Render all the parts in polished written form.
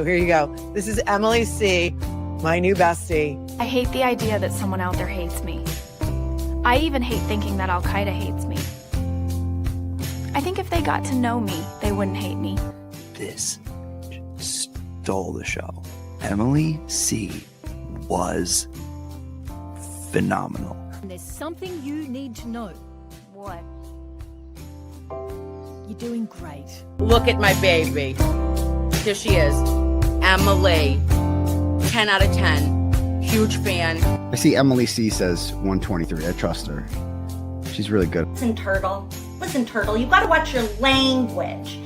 here you go. This is Emily C., my new bestie. I hate the idea that someone out there hates me. I even hate thinking that Al-Qaeda hates me. I think if they got to know me, they wouldn't hate me. This stole the show. Emily C. was phenomenal. There's something you need to know. What? You're doing great. Look at my baby. Here she is. Emily. 10 out of 10. Huge fan. I see Emily C says 123. I trust her. She's really good. Listen, Turtle. You gotta watch your language.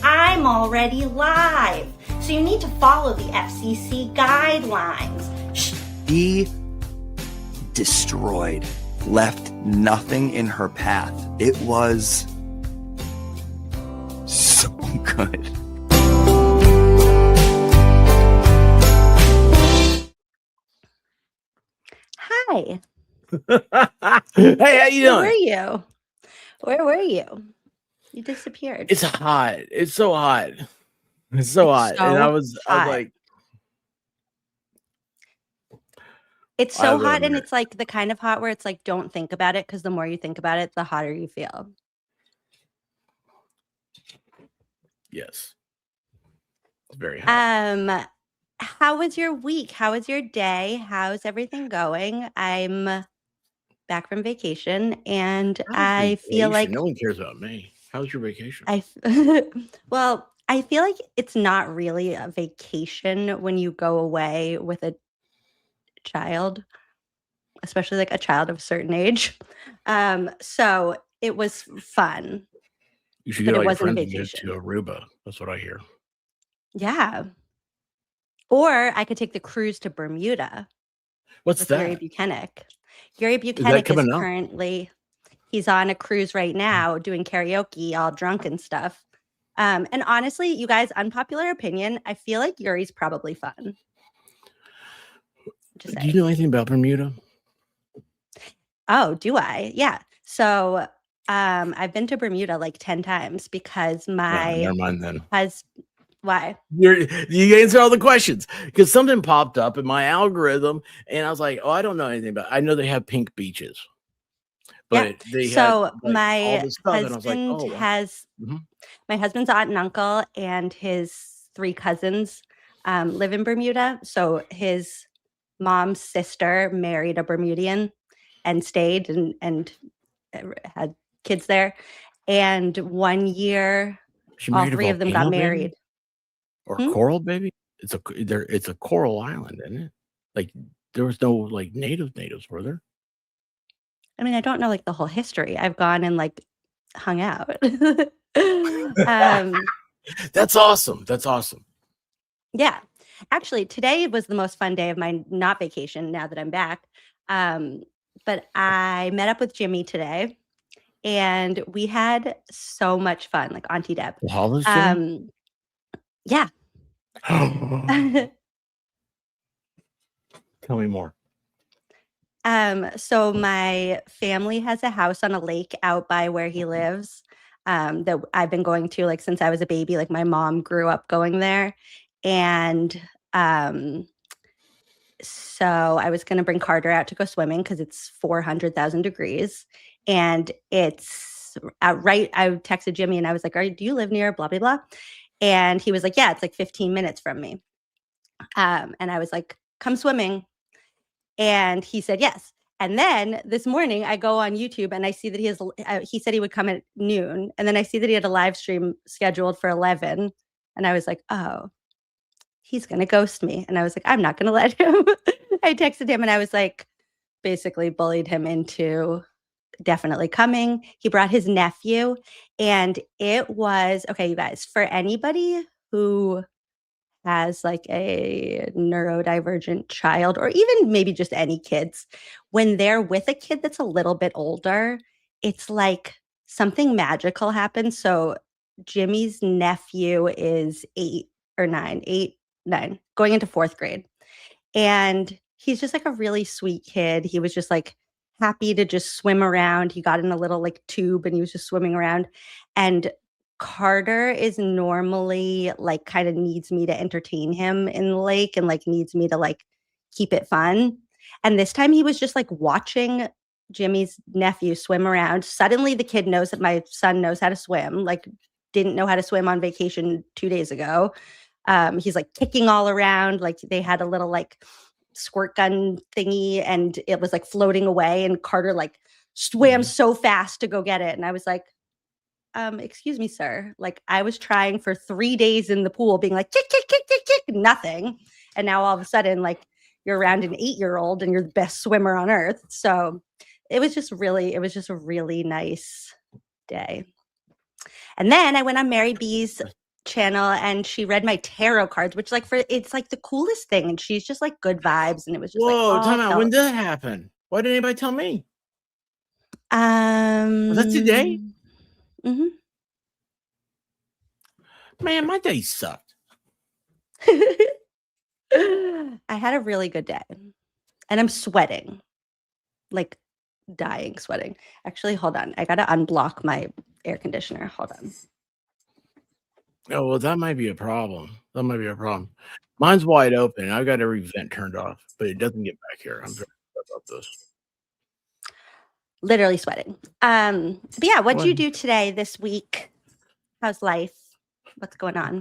I'm already live. So you need to follow the FCC guidelines. She destroyed, left nothing in her path. It was so good. Hi. Hey, how you doing? Where were you? You disappeared. It's hot. It's so hot. It's so hot. And I was like, it's so hot, and it's like the kind of hot where it's like, don't think about it, because the more you think about it, the hotter you feel. yes. It's very hot. How was your week? How was your day? How's everything going? I'm back from vacation, and I feel like no one cares about me. How's your vacation? Well, I feel like it's not really a vacation when you go away with a child, especially like a child of a certain age. So it was fun. You should but get all it your wasn't a friends and get vacation. to Aruba. That's what I hear. Yeah. Or I could take the cruise to Bermuda What's with that? Yuri Buchanan. Yuri that Buchanan is coming up? currently, he's on a cruise right now doing karaoke, all drunk and stuff. And honestly, you guys, unpopular opinion, I feel like Yuri's probably fun. Just Do you saying. know anything about Bermuda? Oh, do I? Yeah. So I've been to Bermuda like 10 times because my Never mind then. why? You answer all the questions because something popped up in my algorithm, and I was like, "Oh, I don't know anything about." I know they have pink beaches, but they So had, like, my all this stuff, and I was like, husband "Oh, wow." has Mhm. my husband's aunt and uncle and his 3 cousins live in Bermuda. So his mom's sister married a Bermudian and stayed and had kids there. And one year, She all married a 3 of them got volcano baby? married. Or coral baby? It's a coral island, isn't it? Like there was no like natives, were there? I mean, I don't know like the whole history. I've gone and like hung out. That's awesome. That's awesome. Yeah. Actually, today was the most fun day of my not vacation now that I'm back. But I met up with Jimmy today, and we had so much fun, like Auntie Deb. How old is Jimmy? Yeah. Tell me more. So my family has a house on a lake out by where he lives, that I've been going to like since I was a baby. Like my mom grew up going there. And so I was going to bring Carter out to go swimming because it's 400,000 degrees. And it's right. I texted Jimmy and I was like, do you live near blah, blah, blah? And he was like, yeah, it's like 15 minutes from me. And I was like, come swimming. And he said yes. And then this morning I go on YouTube and I see that he said he would come at noon. And then I see that he had a live stream scheduled for 11. And I was like, oh, he's going to ghost me. And I was like, I'm not going to let him. I texted him and I was like, basically bullied him into definitely coming. He brought his nephew, and it was, okay, you guys, for anybody who has like a neurodivergent child, or even maybe just any kids, when they're with a kid that's a little bit older, it's like something magical happens. So Jimmy's nephew is 8 or 9, going into 4th grade. And he's just like a really sweet kid. He was just like happy to just swim around. He got in a little like tube and he was just swimming around. And Carter is normally like kind of needs me to entertain him in the lake and like needs me to like keep it fun. And this time he was just like watching Jimmy's nephew swim around. Suddenly the kid knows that my son knows how to swim, like didn't know how to swim on vacation 2 days ago. He's like kicking all around. Like they had a little like squirt gun thingy and it was like floating away and Carter like swam so fast to go get it. And I was like, excuse me, sir. Like I was trying for 3 days in the pool being like, kick, kick, kick, kick, kick, nothing. And now all of a sudden, like you're around an 8-year-old and you're the best swimmer on earth. So it was just a really nice day. And then I went on Mary B's channel and she read my tarot cards, which like it's like the coolest thing. And she's just like good vibes. And it was just time out. When did that happen? Why didn't anybody tell me? Was that today? Mm-hmm. Man, my day sucked. I had a really good day. And I'm sweating. Like dying sweating. Actually, hold on. I gotta unblock my air conditioner. Hold on. Oh, well, that might be a problem. Mine's wide open. I've got every vent turned off, but it doesn't get back here. I'm very upset about this. Literally sweating. But yeah, what'd you do today, this week? How's life? What's going on?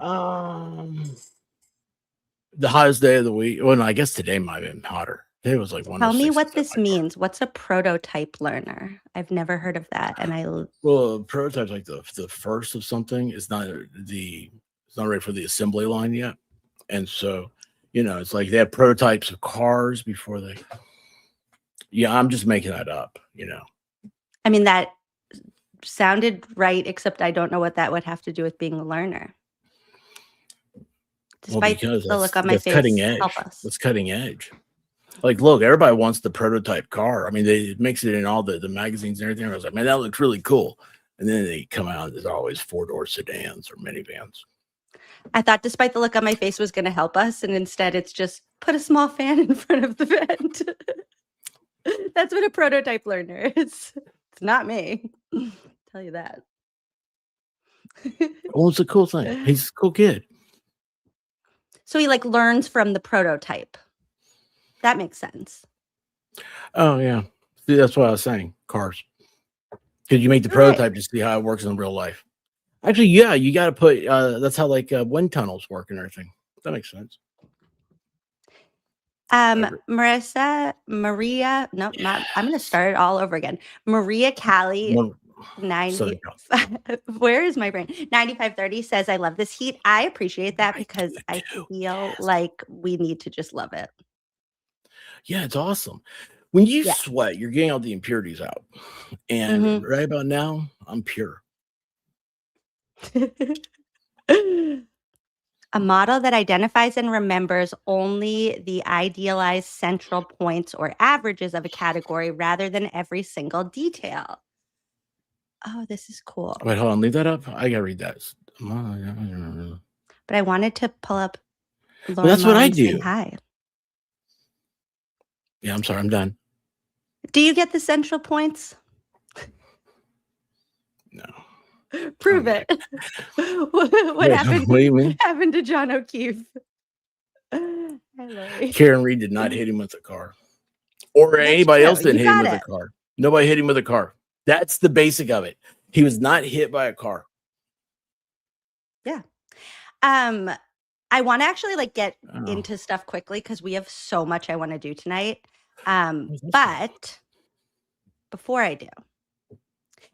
The hottest day of the week. Well, no, I guess today might have been hotter. Today was like 106. Tell me what this means. What's a prototype learner? I've never heard of that. And well, prototype's like the first of something. It's not ready for the assembly line yet. And so, it's like they have prototypes of cars before they. Yeah, I'm just making that up, I mean, that sounded right, except I don't know what that would have to do with being a learner. Despite the look on my face, cutting edge. help us. That's cutting edge. Like, look, everybody wants the prototype car. I mean, they mix it in all the magazines and everything. I was like, man, that looks really cool. And then they come out, there's always 4-door sedans or minivans. I thought despite the look on my face was going to help us. And instead it's just put a small fan in front of the vent. That's what a prototype learner is. It's not me. I'll tell you that. Well, it's a cool thing. He's a cool kid. So he like learns from the prototype. That makes sense. Oh, yeah. See, that's what I was saying. Cars. Because you make the prototype to see how it works in real life. Actually, yeah, you got to put, that's how like wind tunnels work and everything. That makes sense. Maria, no, not, I'm going to start it all over again. Maria Callie, 90, where is my brain? 9530 says, I love this heat. I appreciate that because I feel like we need to just love it. Yeah, it's awesome. When you sweat, you're getting all the impurities out. And right about now, I'm pure. A model that identifies and remembers only the idealized central points or averages of a category rather than every single detail. Oh, this is cool. Wait, hold on. Leave that up. I got to read that. But I wanted to pull up. Well, that's what I do. Hi. Yeah, I'm sorry. I'm done. Do you get the central points? No. Prove it. What happened? What do you mean? Happened to John O'Keefe? Hello. Karen Reed did not hit him with a car, or anybody else didn't hit him with a car. Nobody hit him with a car. That's the basic of it. He was not hit by a car. Yeah. I want to actually like get into stuff quickly because we have so much I want to do tonight. But before I do,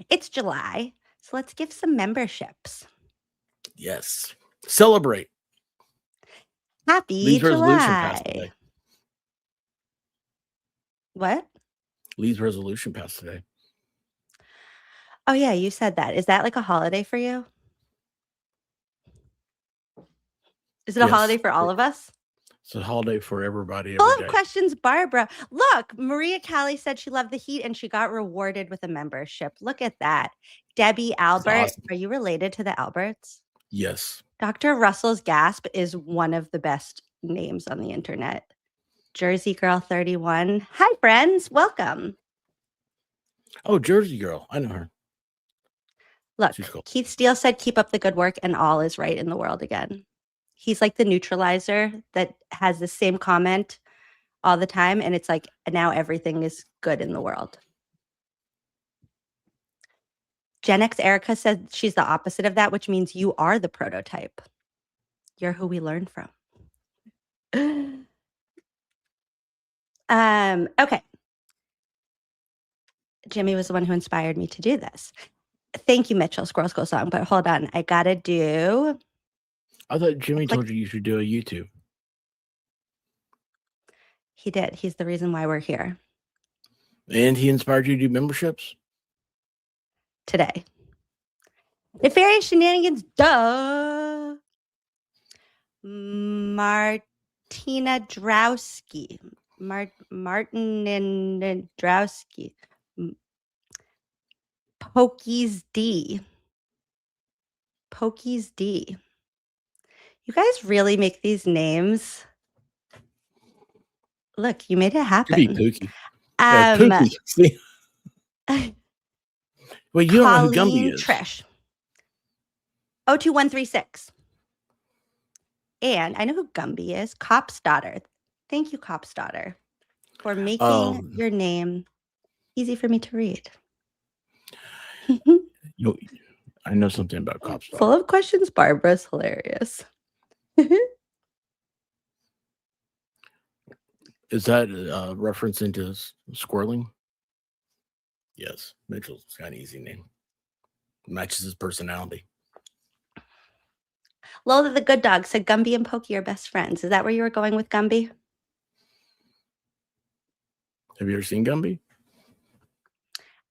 it's July. So let's give some memberships. Yes. Celebrate. Happy Lee's July. resolution passed today. What? Lee's resolution passed today. Oh, yeah, you said that. Is that like a holiday for you? Is it a holiday for all of us? It's a holiday for everybody. Full of questions, Barbara. Look, Maria Callie said she loved the heat and she got rewarded with a membership. Look at that. Debbie Albert. Awesome. Are you related to the Alberts? Yes. Dr. Russell's Gasp is one of the best names on the internet. Jersey Girl 31. Hi, friends. Welcome. Oh, Jersey Girl. I know her. Look, She's cool. Keith Steele said, keep up the good work and all is right in the world again. He's like the neutralizer that has the same comment all the time. And it's like, now everything is good in the world. Gen X Erica said she's the opposite of that, which means you are the prototype. You're who we learn from. Okay. Jimmy was the one who inspired me to do this. Thank you, Mitchell, Squirrel School song. But hold on. I got to do. I thought Jimmy told you should do a YouTube. He did. He's the reason why we're here And he inspired you to do memberships? today. Nefarious Shenanigans, duh. Martina Drowski. Martin and Drowski. Pokies D. Pokies D. You guys really make these names. Look, you made it happen. Could be Pookie. Yeah, Pookie. See? Well, you don't know who Gumby is. Trish. 02136. And I know who Gumby is. Cop's daughter. Thank you, Cop's daughter, for making your name easy for me to read. I know something about Cop's daughter. Full of questions, Barbara's hilarious. Is that a reference into squirreling? Yes. Mitchell's got an easy name. Matches his personality. Lola the good dog said Gumby and Pokey are best friends. Is that where you were going with Gumby? Have you ever seen Gumby?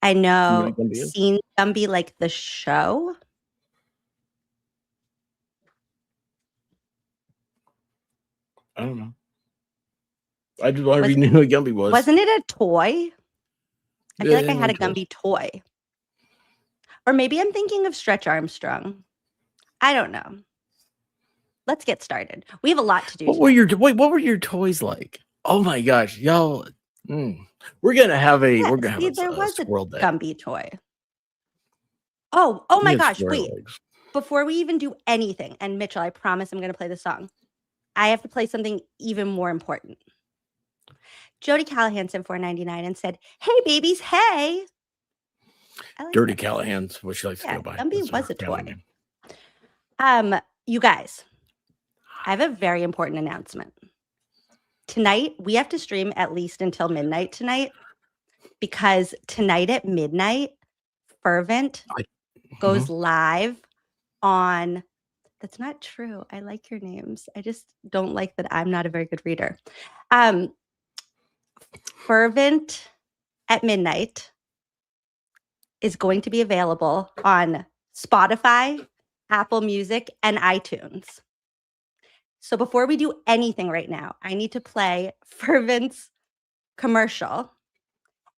I know. You know what Gumby is? Seen Gumby like the show. I don't know. I just already knew what Gumby was. Wasn't it a toy? I feel like I Yeah, had a it was. Gumby toy. Or maybe I'm thinking of Stretch Armstrong. I don't know. Let's get started. We have a lot to do. What were your toys like? Oh my gosh, y'all! We're gonna have a Yeah, we're gonna see, have there a was a squirrel day. Gumby toy. Oh my We had gosh! squirrel Wait, eggs. before we even do anything, and Mitchell, I promise I'm going to play the song. I have to play something even more important. Jody Callahan sent $4.99 and said, "Hey babies, hey." I like Dirty that. Callahan's what she likes to Yeah, go by. Gumby That's was her a toy. family name. You guys, I have a very important announcement. Tonight, we have to stream at least until midnight tonight, because tonight at midnight, Fervent goes live on. That's not true. I like your names. I just don't like that I'm not a very good reader. Fervent at midnight is going to be available on Spotify, Apple Music, and iTunes. So before we do anything right now, I need to play Fervent's commercial.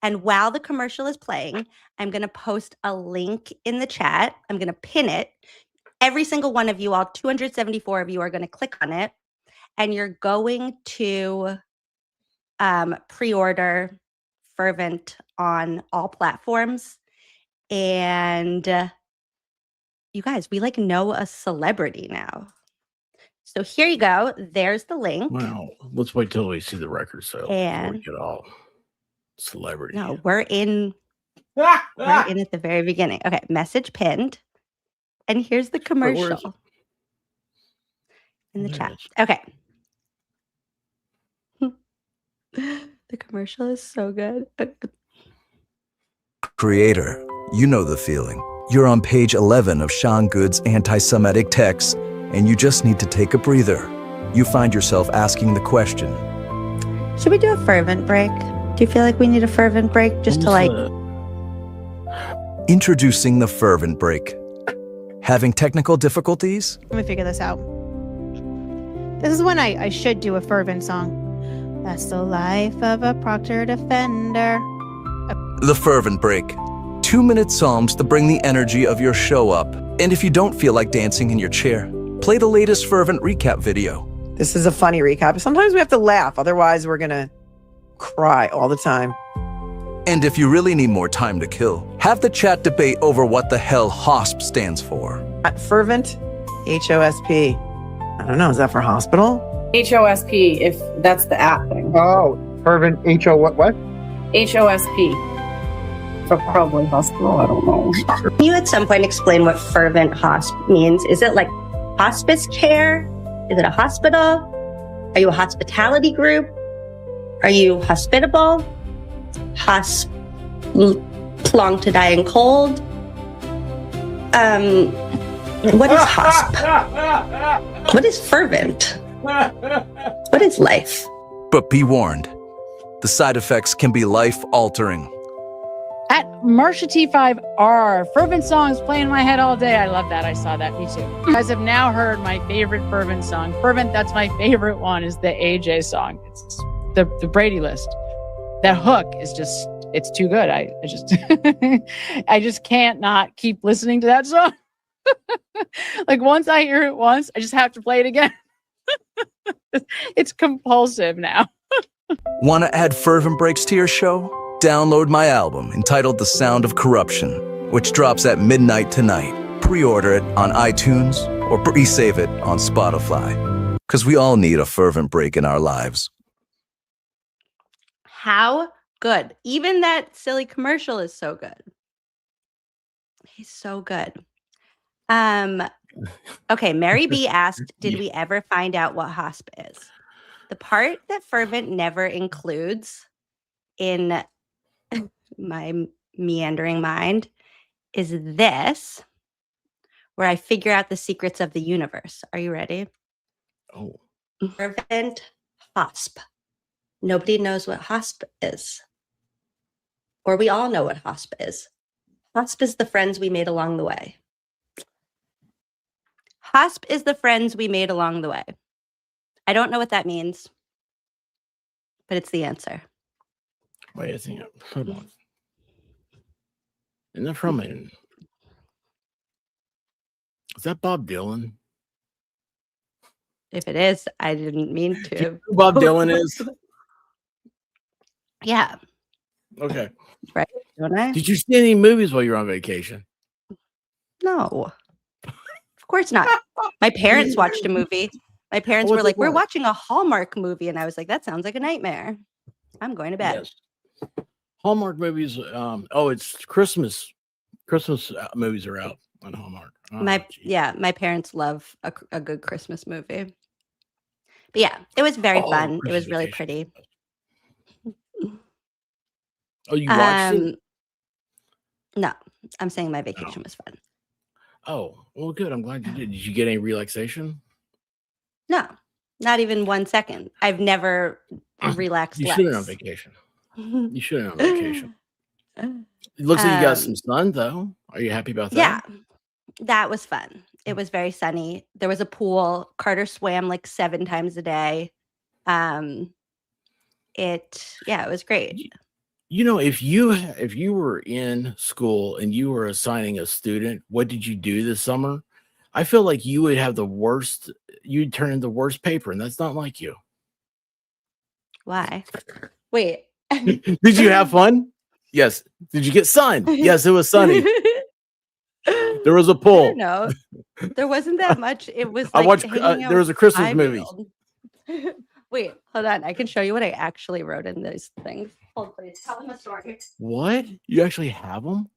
And while the commercial is playing, I'm going to post a link in the chat. I'm going to pin it. Every single one of you, all 274 of you, are going to click on it. And you're going to pre-order Fervent on all platforms. And you guys, we like know a celebrity now. So here you go. There's the link. Wow. Let's wait till we see the record sale before we And get all celebrity. no, we're in at the very beginning. Okay, message pinned. And here's the where is commercial in the There chat. it Okay. The commercial is so good. Creator, you know the feeling. You're on page 11 of Sean Goode's anti-Semitic text, and you just need to take a breather. You find yourself asking the question, Should we do a fervent break? Do you feel like we need a fervent break just to like... introducing the fervent break. Having technical difficulties? Let me figure this out. This is when I should do a fervent song. That's the life of a Proctor defender. The fervent break. 2-minute psalms to bring the energy of your show up. And if you don't feel like dancing in your chair, play the latest fervent recap video. This is a funny recap. Sometimes we have to laugh. Otherwise, we're going to cry all the time. And if you really need more time to kill, have the chat debate over what the hell HOSP stands for. Fervent, HOSP. I don't know. Is that for hospital? HOSP, if that's the app thing. Oh, fervent H-O what? HOSP. For probably hospital, I don't know. Can you at some point explain what fervent hosp means? Is it like hospice care? Is it a hospital? Are you a hospitality group? Are you hospitable? Long to die in cold? What is hosp? What is fervent? What is life? But be warned, the side effects can be life-altering. At Marsha T5R, fervent songs play in my head all day. I love that. I saw that. Me too. You guys have now heard my favorite fervent song. Fervent, that's my favorite one, is the AJ song. It's the Brady List. That hook is just, it's too good. I just I just can't not keep listening to that song. Like once I hear it once, I just have to play it again. It's compulsive now. Want to add fervent breaks to your show? Download my album entitled The Sound of Corruption, which drops at midnight tonight. Pre-order it on iTunes or pre-save it on Spotify. Because we all need a fervent break in our lives. How good. Even that silly commercial is so good. He's so good. Okay, Mary B asked, did we ever find out what hosp is? The part that fervent never includes in my meandering mind is this, where I figure out the secrets of the universe. Are you ready? Oh. Fervent hosp. Nobody knows what hosp is. Or we all know what hosp is. Hosp is the friends we made along the way. Hosp is the friends we made along the way. I don't know what that means, but it's the answer. Wait, I think, hold on. Isn't that from it? Is that Bob Dylan? If it is, I didn't mean to. Do you know who Bob Dylan is? Yeah. Okay. Right? Don't I? Did you see any movies while you were on vacation? No. Of course not. My parents watched a movie. My parents were like, we're watching a Hallmark movie. And I was like, that sounds like a nightmare. I'm going to bed. Yes. Hallmark movies. It's Christmas. Christmas movies are out on Hallmark. Oh, my parents love a good Christmas movie. But yeah, it was very fun. It was really pretty. Oh, you watched it? No, I'm saying my vacation was fun. Oh, well, good. I'm glad you did. Did you get any relaxation? No, not even 1 second. I've never relaxed. You shouldn't on vacation. You shouldn't on vacation. It looks like you got some sun, though. Are you happy about that? Yeah, that was fun. It was very sunny. There was a pool. Carter swam like 7 times a day. It was great. You know, if you were in school and you were assigning a student, what did you do this summer? I feel like you would have the worst. You'd turn in the worst paper, and that's not like you. Why? Wait. Did you have fun? Yes. Did you get sun? Yes, it was sunny. There was a pool. No, there wasn't that much. It was. I like watched. There was a Christmas movie. Wait, hold on. I can show you what I actually wrote in these things. Hold, please. Tell them a story. What? You actually have them?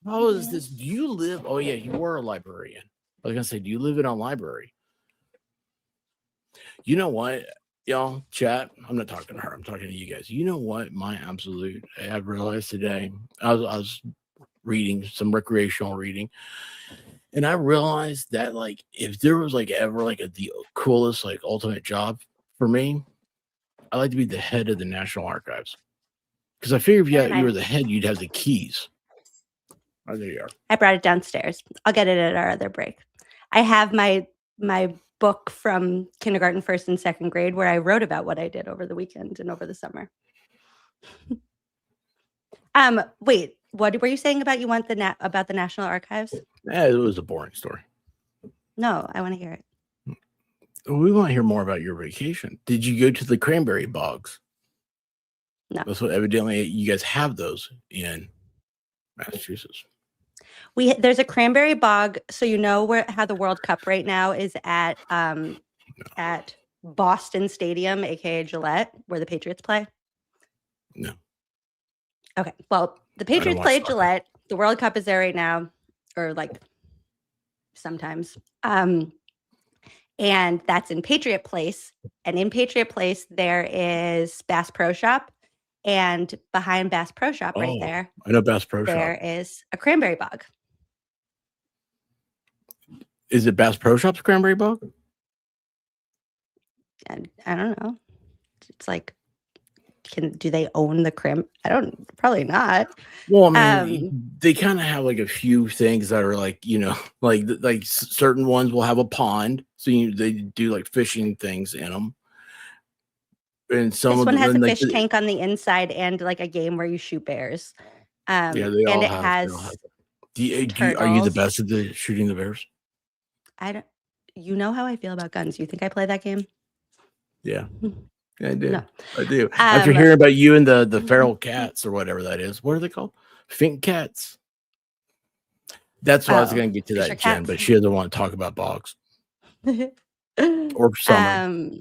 How is this? Do you live? Oh yeah, you were a librarian. I was gonna say, do you live in a library? You know what, y'all? Chat. I'm not talking to her. I'm talking to you guys. You know what? I've realized today. I was reading some recreational reading, and I realized that like if there was like ever like the coolest like ultimate job for me, I'd like to be the head of the National Archives, because I figure if you were the head, you'd have the keys. Oh, there you are. I brought it downstairs. I'll get it at our other break. I have my book from kindergarten, first and second grade, where I wrote about what I did over the weekend and over the summer. Wait, what were you saying about about the National Archives? It was a boring story. No, I want to hear it. We want to hear more about your vacation. Did you go to the cranberry bogs? No. That's what evidently you guys have those in Massachusetts. There's a cranberry bog, so you know how the World Cup right now is at Boston Stadium, aka Gillette, where the Patriots play. No. Okay. Well, the Patriots play at Gillette. The World Cup is there right now, or like sometimes. And that's in Patriot Place. And in Patriot Place, there is Bass Pro Shop. And behind Bass Pro Shop right there, I know Bass Pro Shop. there is a cranberry bog. Is it Bass Pro Shop's cranberry bog? And I don't know. It's like, do they own the probably not. Well, I mean, they kind of have like a few things that are like, like certain ones will have a pond. So they do like fishing things in them. And some this of one them, has a like, fish tank on the inside and like a game where you shoot bears. Yeah, they and all it have. has. Are you the best at shooting the bears? I don't. You know how I feel about guns. You think I play that game? Yeah, I do. No. I do. After hearing about you and the feral cats or whatever that is, what are they called? Fink cats. That's why I was going to get to that, Jen, but she doesn't want to talk about bogs or summer.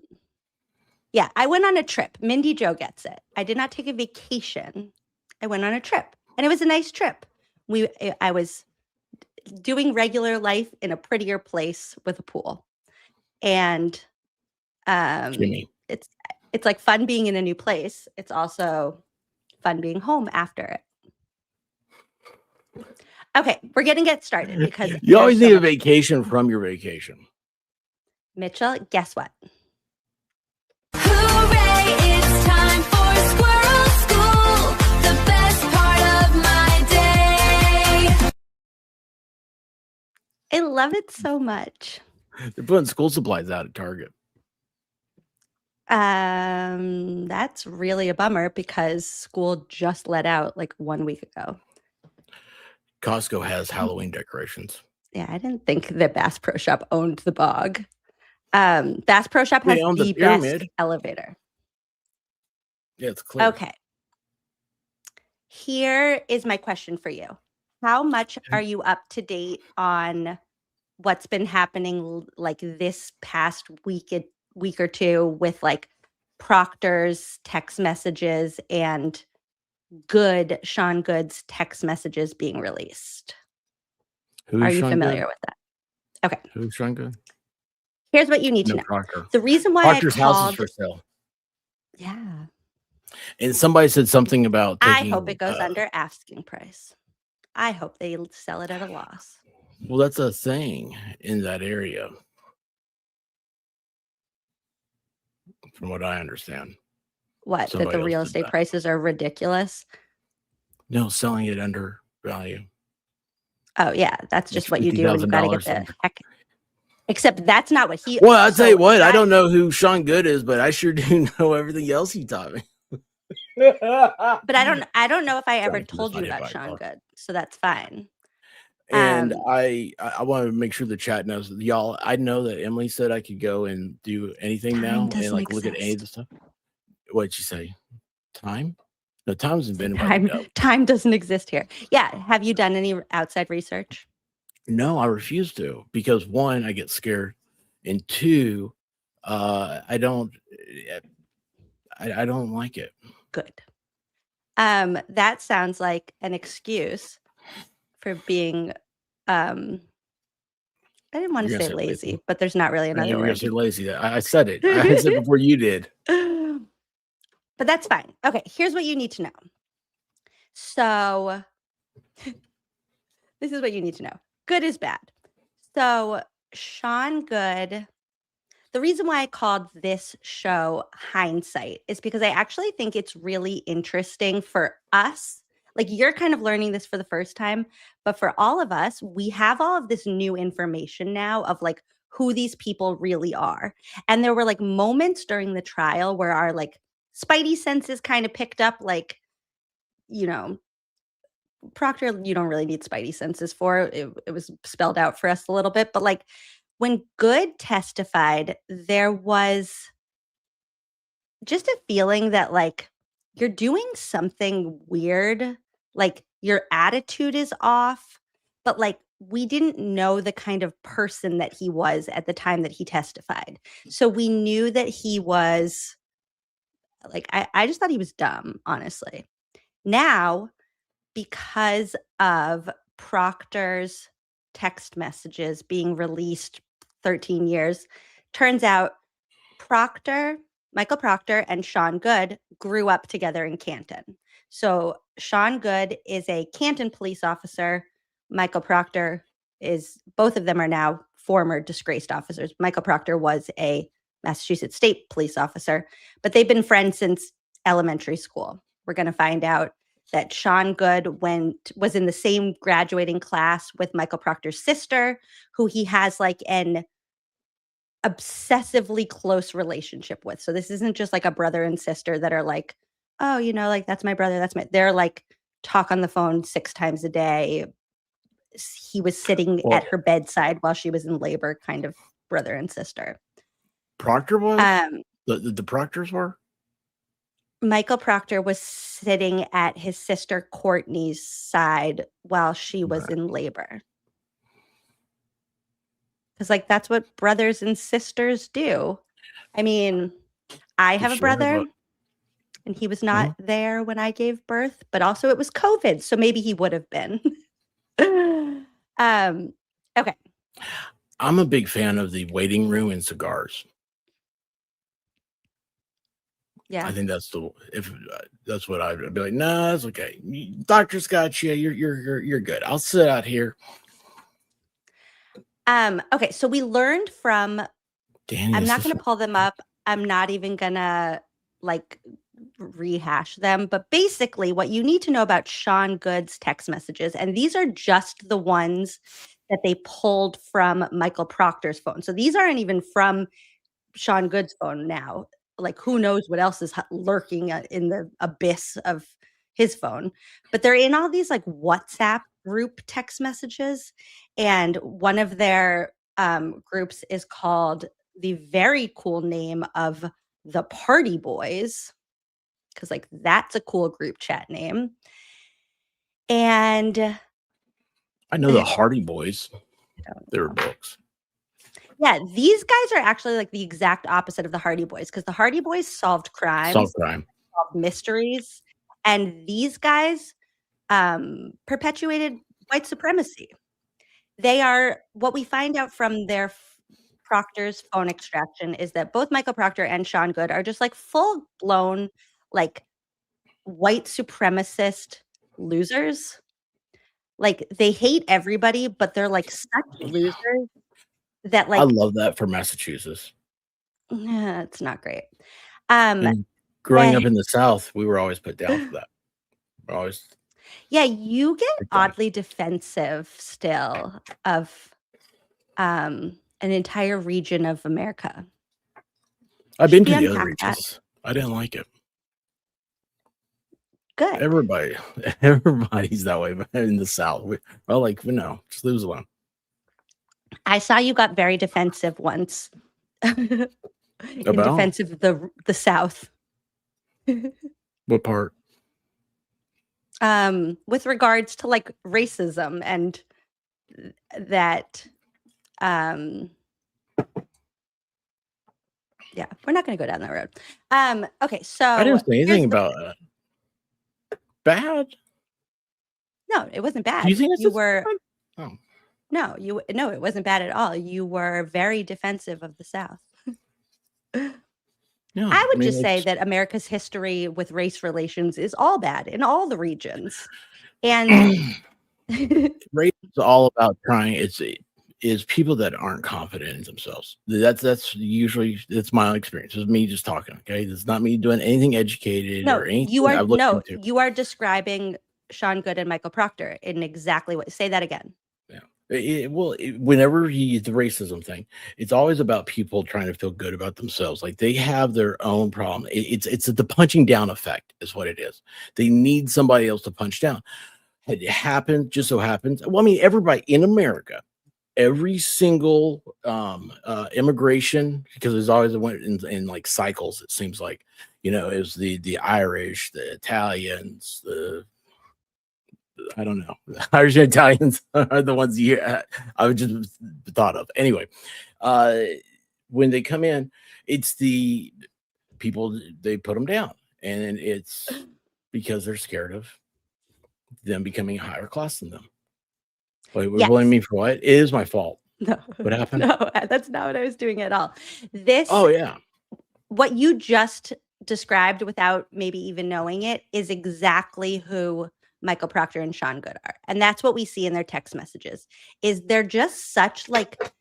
Yeah, I went on a trip. Mindy Jo gets it. I did not take a vacation. I went on a trip, and it was a nice trip. I was doing regular life in a prettier place with a pool, and it's like fun being in a new place. It's also fun being home after it. Okay, we're gonna get started because you always need a vacation from your vacation. Mitchell, guess what? Hooray, it's time for Squirrel School, the best part of my day. I love it so much. They're putting school supplies out at Target. That's really a bummer because school just let out like 1 week ago. Costco has Halloween decorations. Yeah, I didn't think that Bass Pro Shop owned the bog. Bass Pro Shop has the best elevator. Yeah, it's clear. Okay. Here is my question for you. How much are you up to date on what's been happening like this past week or two with like Proctor's text messages and Sean Goode's text messages being released? Are you familiar with that? Okay. Who's Sean Goode? Here's what you need to know. Proctor. The reason why Proctor's I called, house is for sale. Yeah. And somebody said something about I hope it goes under asking price. I hope they sell it at a loss. Well, that's a thing in that area. From what I understand. What? That the real estate prices are ridiculous? No, selling it under value. Oh, yeah. That's just what you do when you got to get the heck. Except that's not what he. Well, I'll tell you what. I don't know who Sean Goode is, but I sure do know everything else he taught me. But I don't know if I ever told you about Sean Goode, so that's fine. And I want to make sure the chat knows, y'all. I know that Emily said I could go and do anything now and like look at any of the stuff. What'd you say? Time? No, time's been time doesn't exist here. Yeah. Have you done any outside research? No, I refuse to because one, I get scared, and two, I don't like it. Good. That sounds like an excuse for being I didn't want to say lazy, but there's not really another word. Say lazy. I said it. I said it before you did. But that's fine. Okay, here's what you need to know. So this is what you need to know. Good is bad. So Sean Goode, the reason why I called this show Hindsight is because I actually think it's really interesting for us. Like you're kind of learning this for the first time, but for all of us, we have all of this new information now of like who these people really are. And there were like moments during the trial where our like spidey senses kind of picked up like, Proctor, you don't really need spidey senses for. It was spelled out for us a little bit. But like when Goode testified, there was just a feeling that like you're doing something weird. Like your attitude is off, but like we didn't know the kind of person that he was at the time that he testified. So we knew that he was like, I just thought he was dumb, honestly. Now, because of Proctor's text messages being released 13 years, turns out Michael Proctor and Sean Goode grew up together in Canton. So Sean Goode is a Canton police officer. Michael Proctor both of them are now former disgraced officers. Michael Proctor was a Massachusetts State police officer, but they've been friends since elementary school. We're going to find out that Sean Goode was in the same graduating class with Michael Proctor's sister, who he has like an obsessively close relationship with. So this isn't just like a brother and sister that are like, oh, like that's my brother, they're like talk on the phone 6 times a day. He was sitting at her bedside while she was in labor, kind of brother and sister. Proctor was? The Proctors were? Michael Proctor was sitting at his sister Courtney's side while she was in labor. Because, like, that's what brothers and sisters do. I mean, I have a brother, and he was not there when I gave birth, but also it was COVID, so maybe he would have been. Okay. I'm a big fan of the waiting room and cigars. Yeah, I think that's that's what I'd be like. No, that's okay. Doctor's got you. You're good. I'll sit out here. Okay, so we learned from. Danny, I'm not going to pull them up. I'm not even going to like rehash them. But basically, what you need to know about Sean Goode's text messages, and these are just the ones that they pulled from Michael Proctor's phone. So these aren't even from Sean Goode's phone now. Like, who knows what else is lurking in the abyss of his phone. But they're in all these like WhatsApp group text messages. And one of their groups is called the very cool name of the Party Boys. Because like that's a cool group chat name. And I know the Hardy Boys. They were books. Yeah, these guys are actually like the exact opposite of the Hardy Boys, because the Hardy Boys solved crimes, solved mysteries, and these guys perpetuated white supremacy. They are, what we find out from their Proctor's phone extraction is that both Michael Proctor and Sean Goode are just like full blown like white supremacist losers. Like they hate everybody, but they're like such losers that like I love that for Massachusetts. Yeah, it's not great. And growing up in the South, we were always put down for that. We're always yeah, you get oddly defensive still of an entire region of America. I've been to the other regions. I didn't like it. Good. Everybody's that way, but in the South, just leave us alone. I saw you got very defensive once. In defense of the South. What part? With regards to like racism and that yeah, we're not going to go down that road. Okay, so I didn't say anything about bad. No, it wasn't bad. Do you think you were oh. No, it wasn't bad at all. You were very defensive of the South. No, I would just say that America's history with race relations is all bad in all the regions. And race is all about trying. It's people that aren't confident in themselves. That's usually my experience. It's me just talking. Okay, it's not me doing anything educated or anything. You are describing Sean Goode and Michael Proctor in exactly what. Say that again. Whenever the racism thing, it's always about people trying to feel good about themselves. Like they have their own problem. It's the punching down effect is what it is. They need somebody else to punch down. It happened, just so happens. Well, I mean, everybody in America every single immigration, because there's always went in like cycles, it seems like, you know, it was the Irish, the Italians, I don't know, the Irish and Italians are the ones I would just thought of. Anyway, when they come in, it's the people, they put them down, and it's because they're scared of them becoming higher class than them. Wait, we're blaming me for what? It is my fault. No, What happened? no, that's not what I was doing at all. This, Oh yeah, what you just described without maybe even knowing it, is exactly who Michael Proctor and Sean Goode are. And that's what we see in their text messages, is they're just such like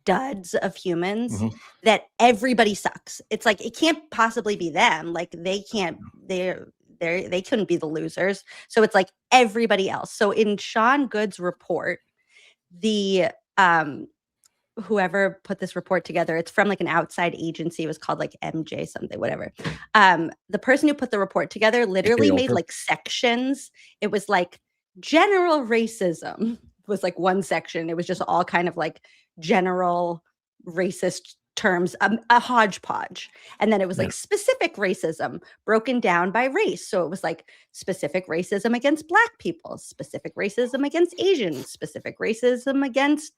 duds of humans that everybody sucks. It's like, it can't possibly be them. Like they couldn't be the losers. So it's like everybody else. So in Sean Goode's report, the whoever put this report together, it's from like an outside agency. It was called like MJ something, whatever. The person who put the report together literally made like sections. It was like general racism was like one section. It was just all kind of like general racist terms, a hodgepodge. And then it was like specific racism broken down by race. So it was like specific racism against Black people, specific racism against Asians, specific racism against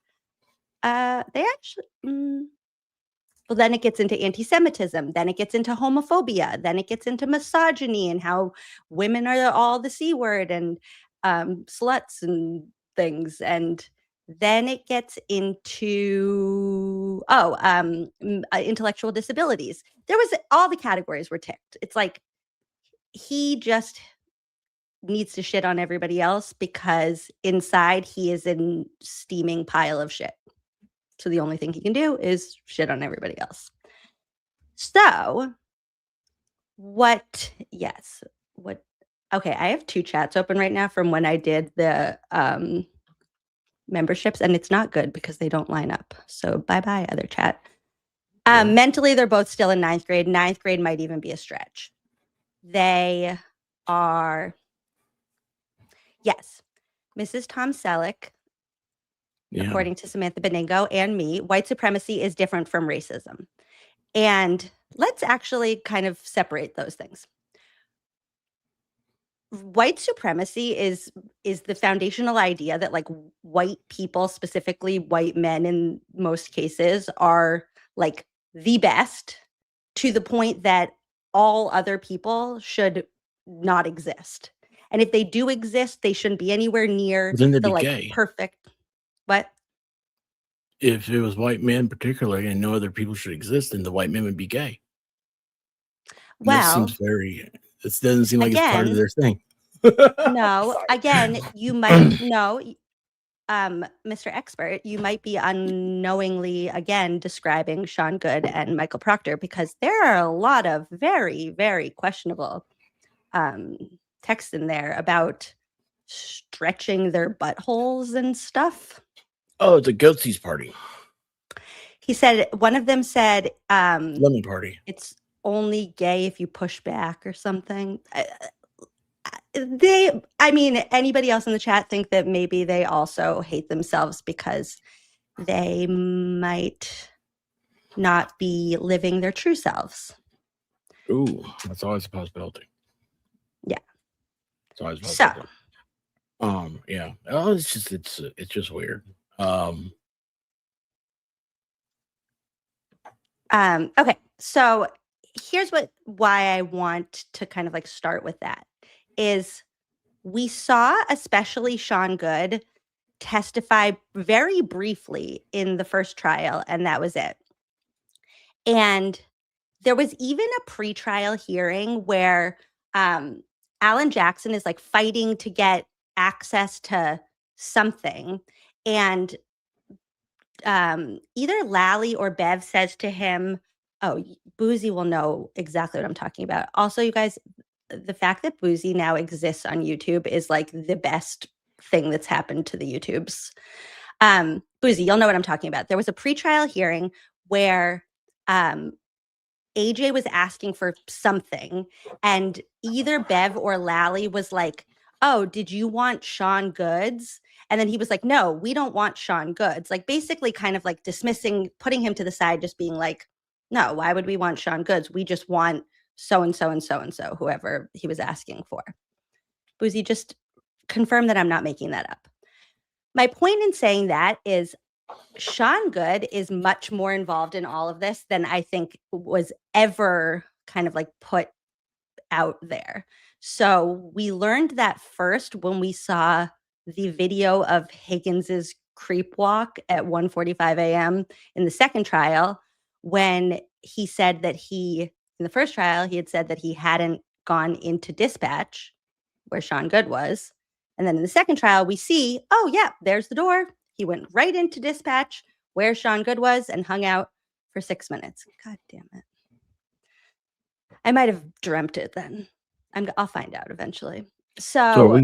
well, then it gets into anti-Semitism, then it gets into homophobia, then it gets into misogyny and how women are all the C word and sluts and things. And then it gets into intellectual disabilities. There was all the categories were ticked. It's like he just needs to shit on everybody else because inside he is a steaming pile of shit. So the only thing he can do is shit on everybody else. So okay, I have 2 chats open right now from when I did the memberships, and it's not good because they don't line up. So bye-bye, other chat. Mentally, they're both still in 9th grade. 9th grade might even be a stretch. They are, yes, Mrs. Tom Selleck, according to Samantha Beningo and me, white supremacy is different from racism. And let's actually kind of separate those things. White supremacy is the foundational idea that like white people, specifically white men in most cases, are like the best to the point that all other people should not exist. And if they do exist, they shouldn't be anywhere near then they'd the be like gay. perfect. What? If it was white men particularly and no other people should exist, then the white men would be gay. And that Well, seems it doesn't seem like it's part of their thing. no, again, you might know, Mr. Expert, you might be unknowingly again describing Sean Goode and Michael Proctor, because there are a lot of very, very questionable texts in there about stretching their buttholes and stuff. Oh, it's a goatsies party. He said, one of them said, Lemon party. It's only gay if you push back or something. Anybody else in the chat think that maybe they also hate themselves because they might not be living their true selves. Ooh, that's always a possibility. Yeah. It's always a possibility. Yeah. Oh, it's just weird. Okay. So here's why I want to kind of like start with that is we saw especially Sean Goode testify very briefly in the first trial, and that was it. And there was even a pretrial hearing where Alan Jackson is like fighting to get access to something, and either Lally or Bev says to him, oh, Boozy will know exactly what I'm talking about. Also, you guys, the fact that Boozy now exists on YouTube is like the best thing that's happened to the YouTubes. Boozy, you'll know what I'm talking about. There was a pretrial hearing where AJ was asking for something, and either Bev or Lally was like, oh, did you want Sean Goode's? And then he was like, no, we don't want Sean Goodes. Like basically kind of like dismissing, putting him to the side, just being like, no, why would we want Sean Goodes? We just want so-and-so and so-and-so, whoever he was asking for. Boozy, just confirm that I'm not making that up. My point in saying that is Sean Goode is much more involved in all of this than I think was ever kind of like put out there. So we learned that first when we saw the video of Higgins's creep walk at 1:45 a.m. in the second trial, when he said that in the first trial, he had said that he hadn't gone into dispatch where Sean Goode was. And then in the second trial, we see, oh yeah, there's the door. He went right into dispatch where Sean Goode was and hung out for 6 minutes. God damn it. I might have dreamt it then. I'll find out eventually. So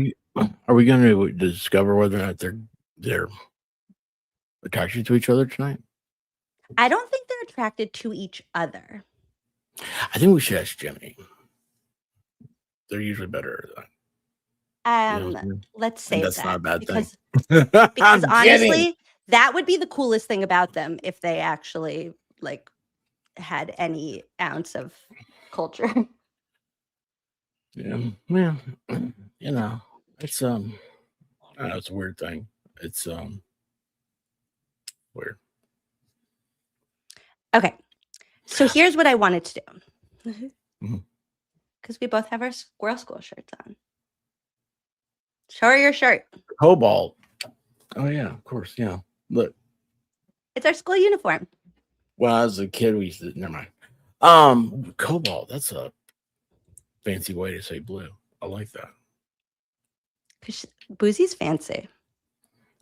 are we going to discover whether or not they're attracted to each other tonight? I don't think they're attracted to each other. I think we should ask Jimmy. They're usually better. Let's save that's that. not a bad thing. Because Because honestly, that would be the coolest thing about them if they actually like had any ounce of culture. Yeah. You know, it's I don't know, it's a weird thing. It's weird. Okay. So here's what I wanted to do. Mhm. Because we both have our Squirrel School shirts on. Show her your shirt. Cobalt. Oh yeah, of course. Yeah. Look. It's our school uniform. When I was a kid, we used to never mind. Cobalt, that's a fancy way to say blue. I like that. Because Boozy's fancy.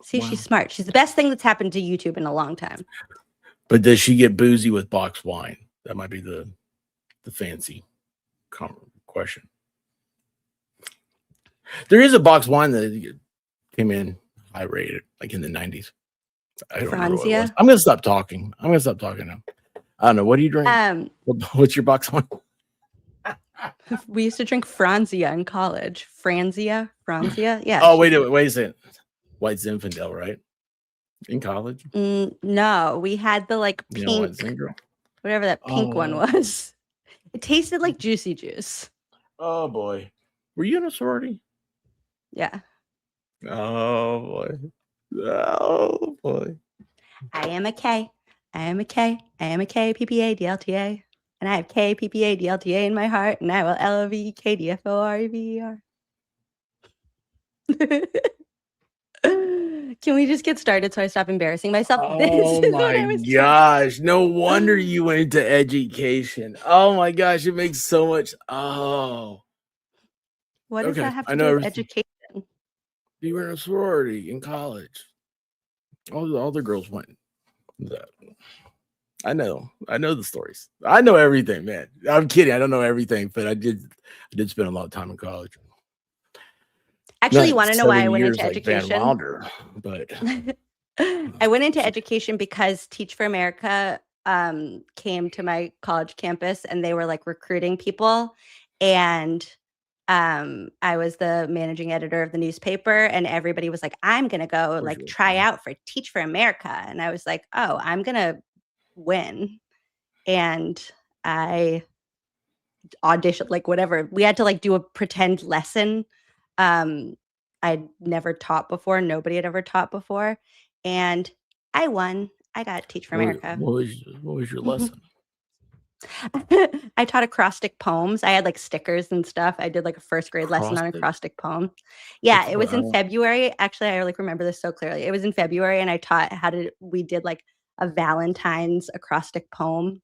See, Wow. she's smart. She's the best thing that's happened to YouTube in a long time. But does she get boozy with box wine? That might be the fancy question. There is a box wine that came in high rated, like in the 90s. I don't remember what it was. Franzia? I'm gonna stop talking. now. I don't know. What do you drink? What's your box wine? We used to drink Franzia in college. Franzia? Yeah. Oh, wait a second. White Zinfandel, right? In college? No, we had the like You know what, pink, Zinfandel? whatever that pink one was. It tasted like juicy juice. Oh boy. Were you in a sorority? Yeah. Oh boy. Oh boy. I am a K. I am a K. I am a K, PPA, DLTA. And I have K, PPA, DLTA in my heart. And I will LV, KDFOREVER. Can we just get started so I stop embarrassing myself? Oh my gosh. No wonder you went into education. Oh my gosh. It makes so much. Oh. What does Okay, that have I to know do with everything. education? You were in a sorority in college. All the girls went. That. I know the stories. I know everything, man. I'm kidding. I don't know everything, but I did spend a lot of time in college. Actually, you Not want to know why I 7 went years into like Van education? Wilder, but I went into education because Teach for America came to my college campus and they were like recruiting people. And I was the managing editor of the newspaper and everybody was like, I'm going to go like try out for Teach for America. And I was like, oh, I'm going to win. And I auditioned, like whatever. We had to like do a pretend lesson. I'd never taught before. Nobody had ever taught before. And I won. I got Teach for America. What was your lesson? I taught acrostic poems. I had like stickers and stuff. I did like a first grade lesson on acrostic poem. Yeah, it was in February. Actually, I like remember this so clearly. It was in February and I taught we did like a Valentine's acrostic poem.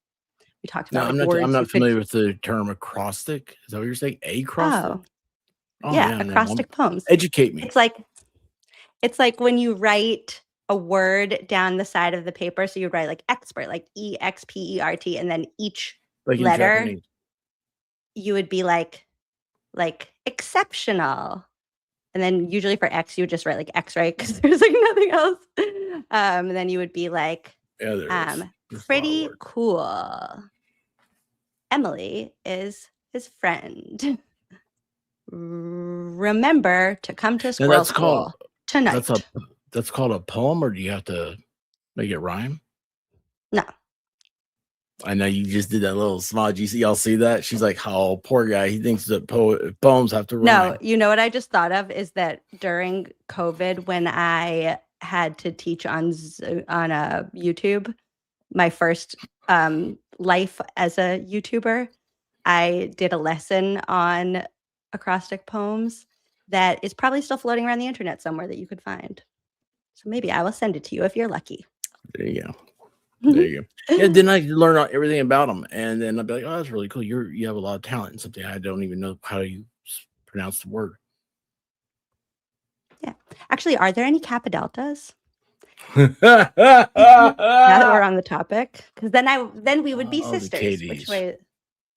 We talked about I'm not familiar with the term acrostic. Is that what you're saying? Acrostic? Oh, yeah, acrostic poems. Educate me. It's like when you write a word down the side of the paper. So you write like expert, like EXPERT, and then each Like in letter Japanese. you would be like exceptional. And then usually for X, you would just write like X, right? Because there's like nothing else. And then you would be like, pretty cool. Emily is his friend. Remember to come to Squirrel School tonight. That's called a poem, or do you have to make it rhyme? No. I know you just did that little smudge. Y'all see that? She's like, "Oh, poor guy. He thinks that poems have to rhyme." No, you know what I just thought of is that during COVID, when I had to teach on YouTube, my first life as a YouTuber, I did a lesson on acrostic poems that is probably still floating around the internet somewhere that you could find. So maybe I will send it to you if you're lucky. There you go. There you go. Yeah, then I learn everything about them, and then I'll be like, "Oh, that's really cool. You have a lot of talent in something I don't even know how you pronounce the word." Yeah. Actually, are there any Kappa Deltas? Now that we're on the topic, because then we would be Oh, the sisters. Which KDs. way?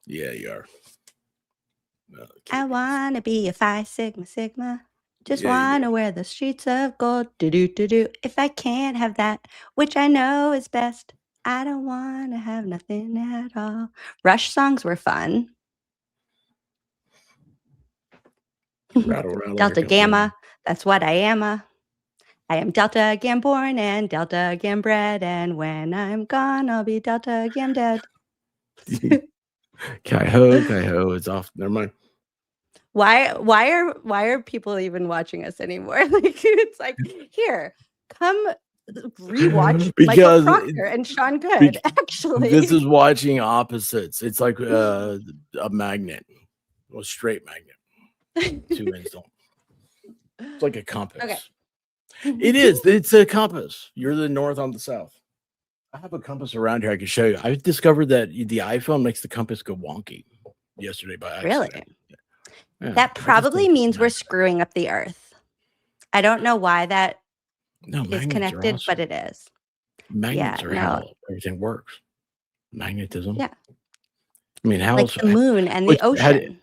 Yeah, you are. I wanna be a Phi Sigma Sigma. Just Yeah, you wanna wear the streets of gold. Do do do do. If I can't have that, which I know is best, I don't wanna have nothing at all. Rush songs were fun. Rattle, rattle, Delta like a Gamma, that's what I am. I am Delta again born and Delta again bred, and when I'm gone, I'll be Delta again dead. Kai-ho, it's off. Never mind. Why are people even watching us anymore? Like it's like, here, come rewatch Michael Because Proctor and Sean Good. Actually, this is watching opposites. It's like a magnet, a straight magnet. Two ends don't. It's like a compass. Okay. It is. It's a compass. You're the north, I'm the south. I have a compass around here I can show you. I discovered that the iPhone makes the compass go wonky yesterday by accident. Really? Yeah, That probably means we're screwing up the earth. I don't know why that No, is magnets are connected, awesome. but it is. Magnets Yeah, are no. how everything works. Magnetism. Yeah. I mean, how Like else? the moon and the Which- how do- ocean.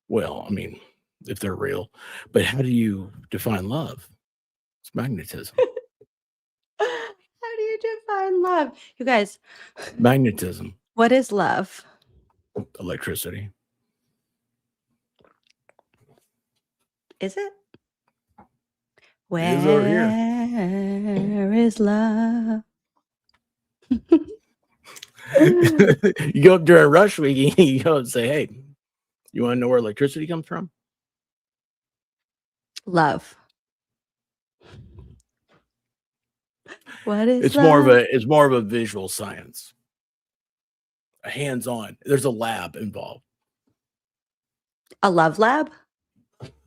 well, I mean, if they're real, but how do you define love? It's magnetism. How do you define love? You guys, Magnetism, what is love? electricity. Is it? It is over here. Where is love? You go up during rush week, you go and say, "Hey, you want to know where electricity comes from?" Love. What is It's love? more of a visual science, a hands-on. There's a lab involved. A love lab?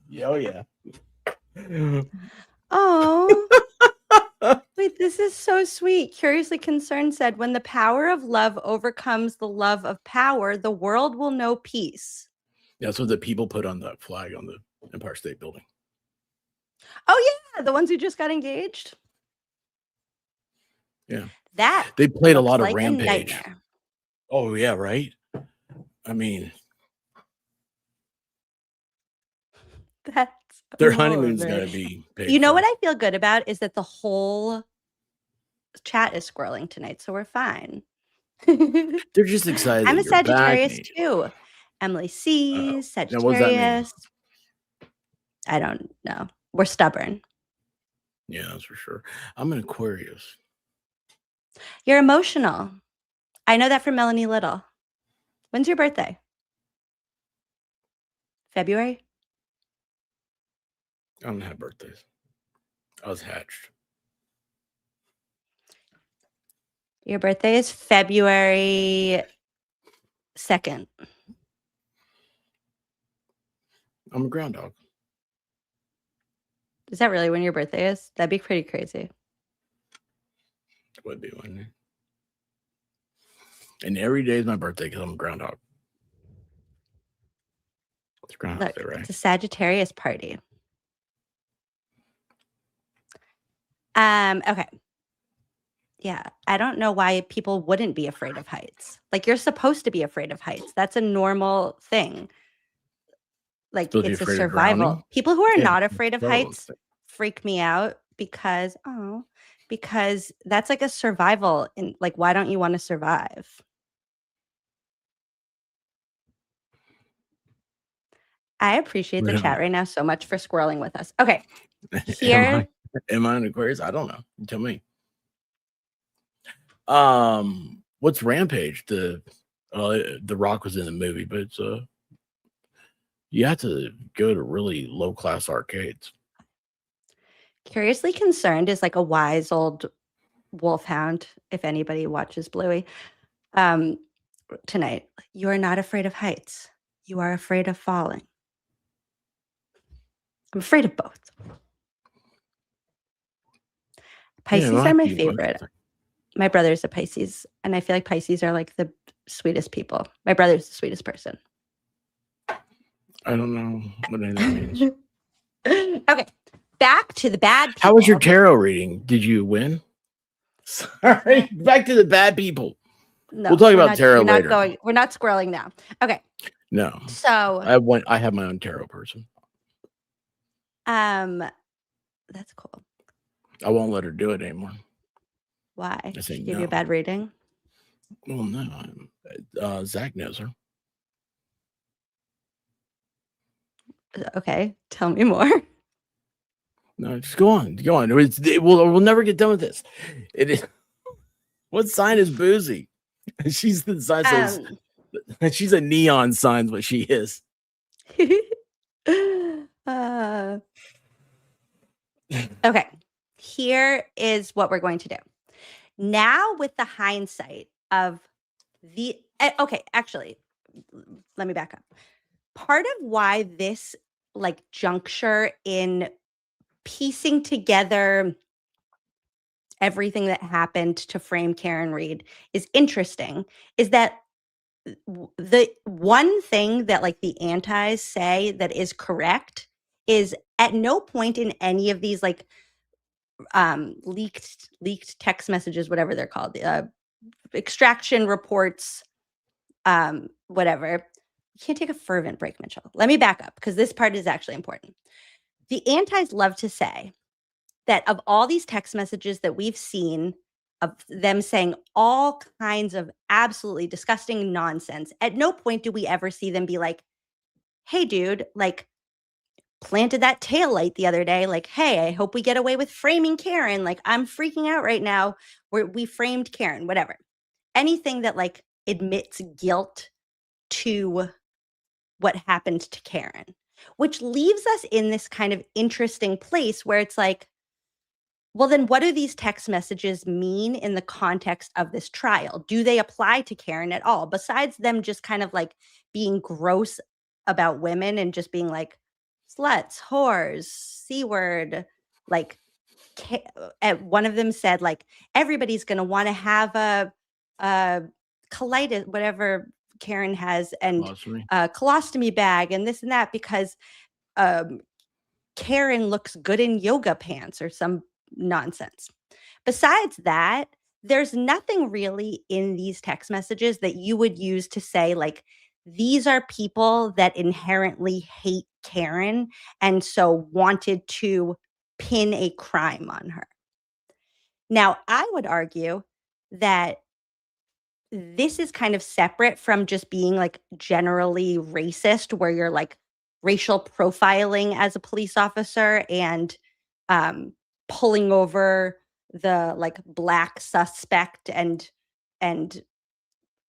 Yeah, oh yeah. Oh. Wait, this is so sweet. Curiously Concerned said, when the power of love overcomes the love of power, the world will know peace. That's what the people put on the flag on the Empire State Building. Oh, yeah. The ones who just got engaged. Yeah. That They played a looks lot of like a Rampage. nightmare. Oh yeah, right. I mean, That's their honeymoon's amazing. gonna be paid You know for. what I feel good about is that the whole chat is squirreling tonight, so we're fine. They're just excited. I'm that a you're back, Sagittarius Nate. too. Emily C, Now, what does that mean? Sagittarius. I don't know. We're stubborn. Yeah, that's for sure. I'm an Aquarius. You're emotional. I know that from Melanie Little. When's your birthday? February? I don't have birthdays. I was hatched. Your birthday is February 2nd. I'm a groundhog. Is that really when your birthday is? That'd be pretty crazy. Would be, wouldn't it? And every day is my birthday because I'm a groundhog. It's Groundhog Day, right? It's a Sagittarius party. Okay. Yeah, I don't know why people wouldn't be afraid of heights. Like, you're supposed to be afraid of heights. That's a normal thing. Like, Supposed to be it's a afraid of survival. drowning? People who are Yeah, not afraid of survival heights freak me out because that's like a survival. Like, why don't you want to survive? I appreciate the Yeah. chat right now so much for squirreling with us. Okay, Am here. Am I an Aquarius? I don't know. You tell me. What's Rampage? The Rock was in the movie, but it's you have to go to really low class arcades. Curiously Concerned is like a wise old wolfhound. If anybody watches Bluey, tonight, you are not afraid of heights. You are afraid of falling. I'm afraid of both. Pisces are my favorite. My brother's a Pisces, and I feel like Pisces are like the sweetest people. My brother's the sweetest person. I don't know what any of that means. Okay, back to the bad people. How was your tarot reading? Did you win? Sorry, back to the bad people. No, we'll talk we're about not, tarot we're not later. going. We're not squirreling now. Okay. No. So I have my own tarot person. that's cool. I won't let her do it anymore. Why? I Did say she give you no. a bad reading? Well, no. Zach knows her. Okay, tell me more. No, just go on. Go on. We'll never get done with this. It is. What sign is Boozy? She's the sign. She's a neon sign. What she is. Okay, here is what we're going to do. Now, with the hindsight of the okay, actually, let me back up. Part of why this like juncture in piecing together everything that happened to frame Karen Reed is interesting is that the one thing that like the antis say that is correct is at no point in any of these like leaked text messages, whatever they're called, extraction reports, whatever. You can't take a fervent break, Mitchell. Let me back up because this part is actually important. The antis love to say that of all these text messages that we've seen of them saying all kinds of absolutely disgusting nonsense, at no point do we ever see them be like, hey, dude, like planted that tail light the other day. Like, hey, I hope we get away with framing Karen. Like, I'm freaking out right now. We framed Karen, whatever. Anything that like admits guilt to what happened to Karen, which leaves us in this kind of interesting place where it's like, well, then what do these text messages mean in the context of this trial? Do they apply to Karen at all? Besides them just kind of like being gross about women and just being like sluts, whores, C-word, like one of them said like, everybody's going to want to have a colitis, whatever Karen has, and colostomy bag and this and that because Karen looks good in yoga pants or some nonsense. Besides that, there's nothing really in these text messages that you would use to say like, these are people that inherently hate Karen and so wanted to pin a crime on her. Now, I would argue that this is kind of separate from just being like generally racist, where you're like racial profiling as a police officer and pulling over the like black suspect and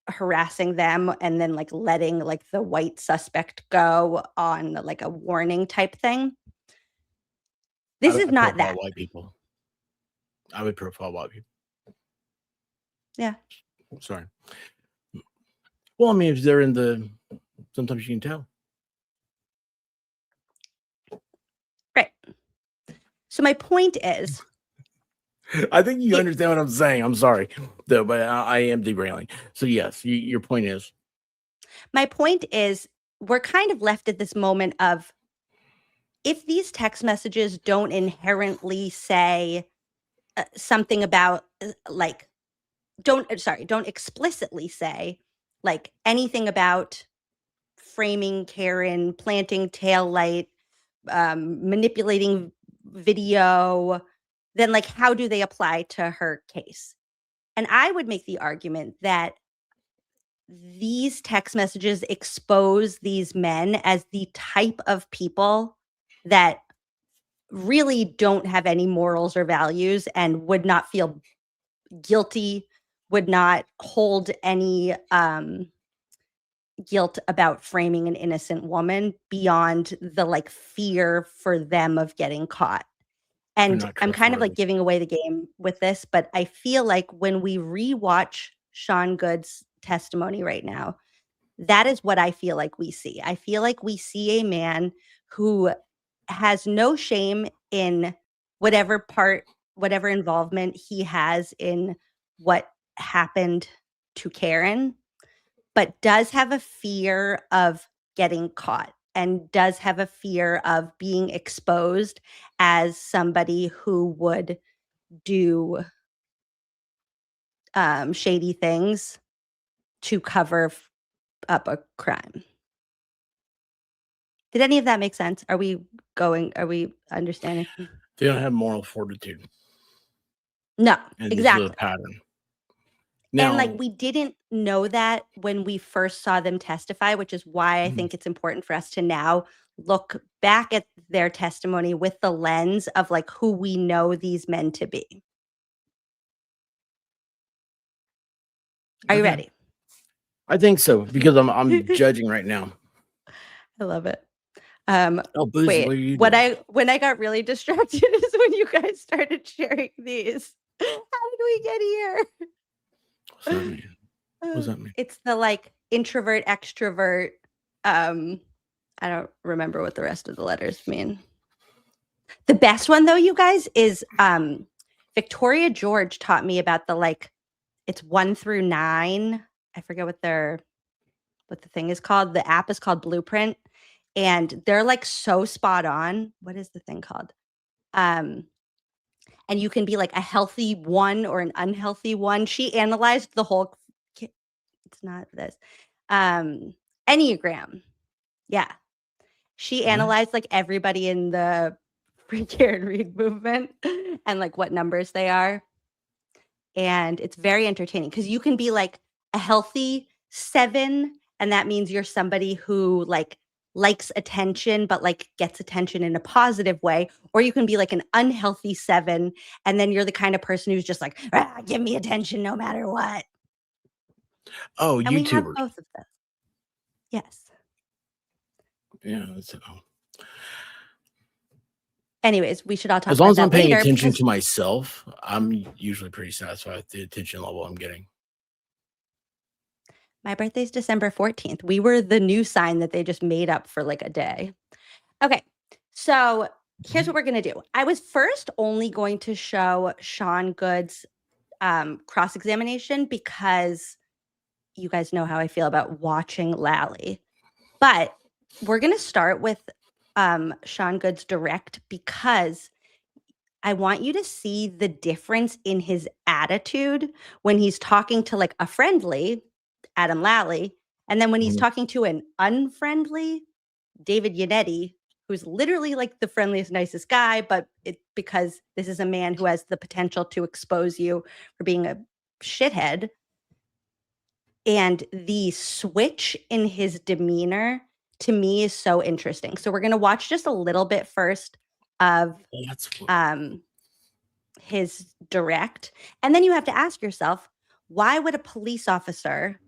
harassing them and then like letting like the white suspect go on like a warning type thing. This is not that. White people. I would profile white people. Yeah. Sorry. Well, I mean, if they're in the, sometimes you can tell. Right. So my point is, I think you understand what I'm saying. I'm sorry, though, but I am derailing. So yes, your point is. My point is, we're kind of left at this moment of, if these text messages don't inherently say something about like, don't explicitly say like anything about framing Karen, planting tail light, manipulating video, then like how do they apply to her case? And I would make the argument that these text messages expose these men as the type of people that really don't have any morals or values and would not feel guilty, would not hold any guilt about framing an innocent woman beyond the like fear for them of getting caught. And not I'm kind of like trustworthy. giving away the game with this, but I feel like when we rewatch Sean Goode's testimony right now, that is what I feel like we see. I feel like we see a man who has no shame in whatever involvement he has in what happened to Karen, but does have a fear of getting caught and does have a fear of being exposed as somebody who would do shady things to cover up a crime. Did any of that make sense? Are we understanding? They don't have moral fortitude. No, And exactly. This is a pattern. And like we didn't know that when we first saw them testify, which is why I think it's important for us to now look back at their testimony with the lens of like who we know these men to be. Are you ready? I think so because I'm judging right now. I love it. Boozy, Wait, what are you when doing? I got really distracted is when you guys started sharing these. How did we get here? What's that mean? What does that mean? It's the like introvert, extrovert. I don't remember what the rest of the letters mean. The best one though, you guys, is Victoria George taught me about the like it's 1 through 9. I forget what the thing is called. The app is called Blueprint. And they're like so spot on. What is the thing called? And you can be like a healthy one or an unhealthy one. She analyzed the whole, it's not this, Enneagram. Yeah. She analyzed like everybody in the Free Karen Reed movement and like what numbers they are. And it's very entertaining because you can be like a healthy 7, and that means you're somebody who like likes attention, but like gets attention in a positive way. Or you can be like an unhealthy 7, and then you're the kind of person who's just like, give me attention no matter what. Oh, and we have YouTubers. both of those. Yes. Yeah. Anyways, we should all talk As long about as I'm that paying later attention because to myself, I'm usually pretty satisfied with the attention level I'm getting. my birthday's December 14th. We were the new sign that they just made up for like a day. Okay. So here's what we're going to do. I was first only going to show Sean Goode's cross-examination because you guys know how I feel about watching Lally. But we're going to start with Sean Goode's direct because I want you to see the difference in his attitude when he's talking to like a friendly Adam Lally, and then when he's talking to an unfriendly David Yannetti, who's literally like the friendliest, nicest guy, but because this is a man who has the potential to expose you for being a shithead. And the switch in his demeanor to me is so interesting. So we're going to watch just a little bit first of his direct. And then you have to ask yourself, why would a police officer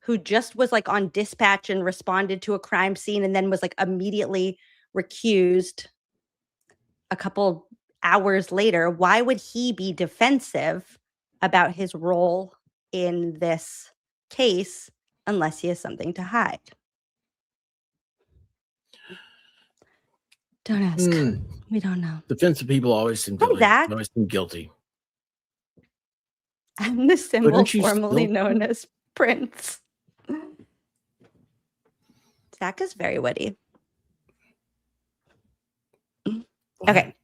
who just was like on dispatch and responded to a crime scene and then was like immediately recused a couple hours later, why would he be defensive about his role in this case unless he has something to hide? Don't ask. We don't know. Defensive people always seem guilty. Zach. Always seem guilty. I'm the symbol Couldn't you formerly still- known as Prince. Zach is very witty. Okay.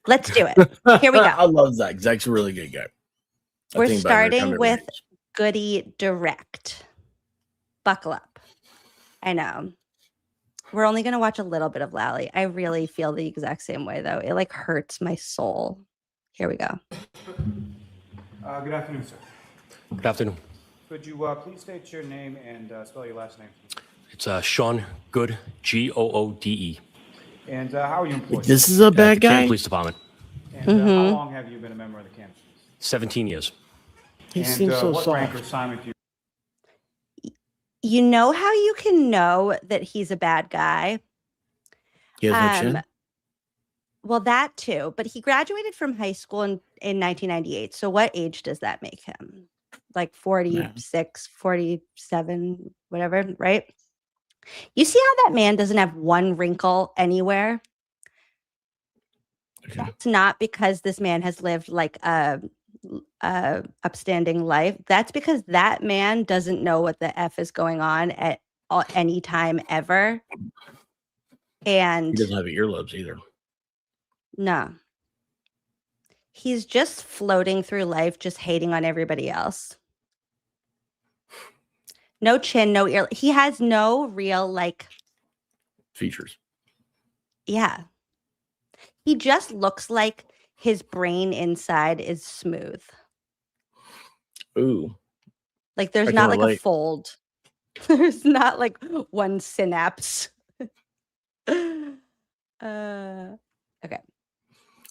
Let's do it. Here we go. I love Zach. Zach's a really good guy. I We're think about it every time starting it with rains. Goody Direct. Buckle up. I know. We're only going to watch a little bit of Lally. I really feel the exact same way, though. It like hurts my soul. Here we go. Good afternoon, sir. Good afternoon. Could you please state your name and spell your last name? It's Sean Goode, Goode. And how are you employed? This is a bad guy. Police Department. And how long have you been a member of the Kansas Police? 17 years. He And seems so what rank or soft. assignment do you? You know how you can know that he's a bad guy? He has no chin. Well, that too. But he graduated from high school in 1998. So what age does that make him? Like 46, 47, whatever, right? You see how that man doesn't have one wrinkle anywhere? Okay. That's not because this man has lived like a upstanding life. That's because that man doesn't know what the F is going on at any time ever. And He doesn't have earlobes either. no, he's just floating through life, just hating on everybody else. No chin, no ear. He has no real like Features. yeah. He just looks like his brain inside is smooth. Ooh. Like there's I not can like a relate. fold. There's not like one synapse. Okay. I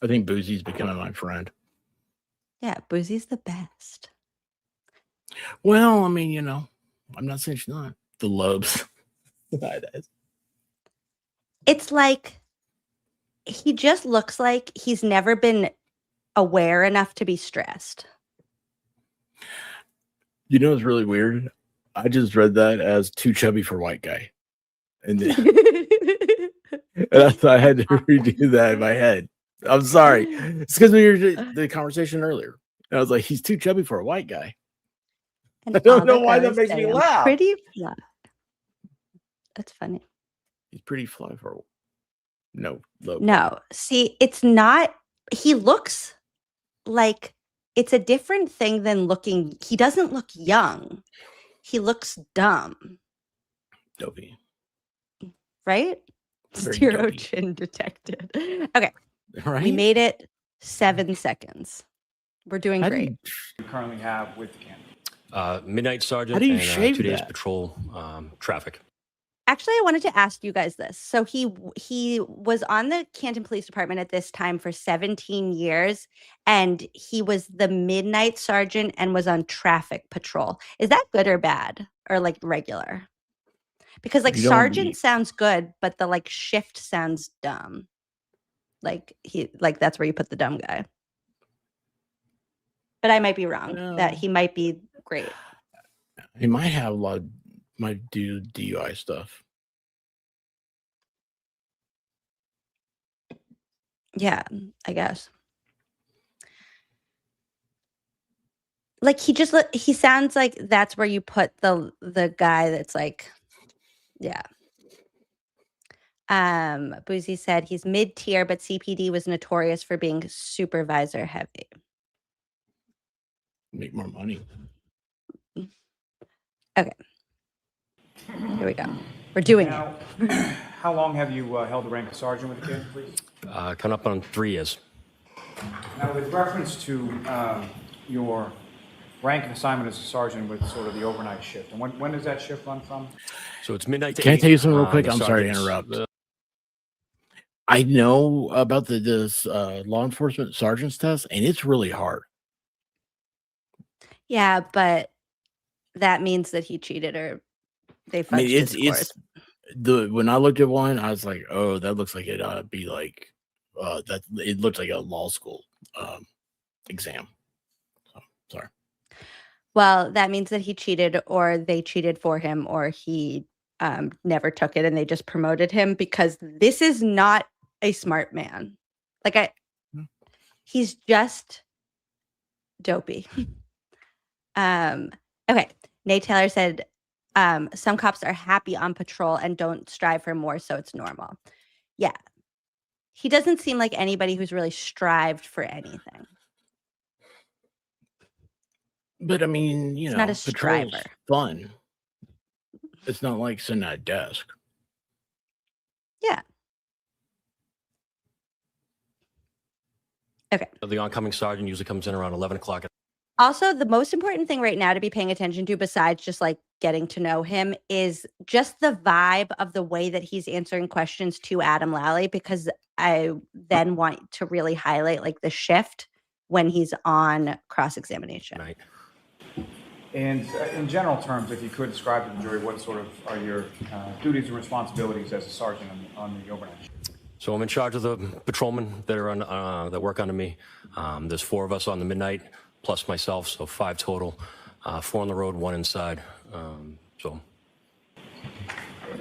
think Boozy's becoming my friend. Yeah, Boozy's the best. Well, I mean, you know, I'm not saying she's not. The lobes. It's like he just looks like he's never been aware enough to be stressed. You know, it's really weird. I just read that as too chubby for white guy, and then I had to redo that in my head. I'm sorry. It's because we were the conversation earlier. And I was like, he's too chubby for a white guy. And I don't all know the why that guys makes say me I'm laugh. Pretty fly. That's funny. He's pretty fly for no low. No, see, it's not. He looks like it's a different thing than looking. He doesn't look young. He looks dumb, Dopey. right? Very Zero dopey. chin detected. Okay, Right? we made it 7 seconds. We're doing How do great. You currently have with the Kansas? Midnight Sergeant How do you and shave 2 days that? patrol traffic. Actually, I wanted to ask you guys this. So he was on the Canton Police Department at this time for 17 years, and he was the midnight sergeant and was on traffic patrol. Is that good or bad, or like regular? Because like You don't sergeant need- sounds good, but the like shift sounds dumb. Like that's where you put the dumb guy. But I might be wrong. That he might be great. He might have a lot of might do DUI stuff. Yeah, I guess. Like he sounds like that's where you put the guy that's like, yeah. Boozy said he's mid-tier, but CPD was notorious for being supervisor heavy. Make more money. Okay. Here we go. We're doing it. Now, how long have you held the rank of sergeant with the Kansas Police? Coming up on 3 years. Now, with reference to your rank and assignment as a sergeant with sort of the overnight shift, and when does that shift run from? So it's midnight to Can I 8. tell you something real quick? The I'm sorry to sergeants, interrupt. I know about this law enforcement sergeant's test, and it's really hard. Yeah, but that means that he cheated or they fudged I mean, his scores. when I looked at one, I was like, oh, that looks like it ought to be like that. It looks like a law school exam. So, sorry. Well, that means that he cheated or they cheated for him or he never took it and they just promoted him because this is not a smart man. Like he's just dopey. Okay. Nate Taylor said some cops are happy on patrol and don't strive for more, so it's normal. Yeah. He doesn't seem like anybody who's really strived for anything. But I mean, you He's know, not a patrol's striver. fun. It's not like sitting at a desk. Yeah. Okay. The oncoming sergeant usually comes in around 11 o'clock. Also, the most important thing right now to be paying attention to, besides just like getting to know him, is just the vibe of the way that he's answering questions to Adam Lally, because I then want to really highlight like the shift when he's on cross-examination. Right. And in general terms, if you could describe to the jury what sort of are your duties and responsibilities as a sergeant on the overnight shift. So I'm in charge of the patrolmen that are on that work under me. There's 4 of us on the midnight, plus myself, so 5 total. 4 on the road, 1 inside.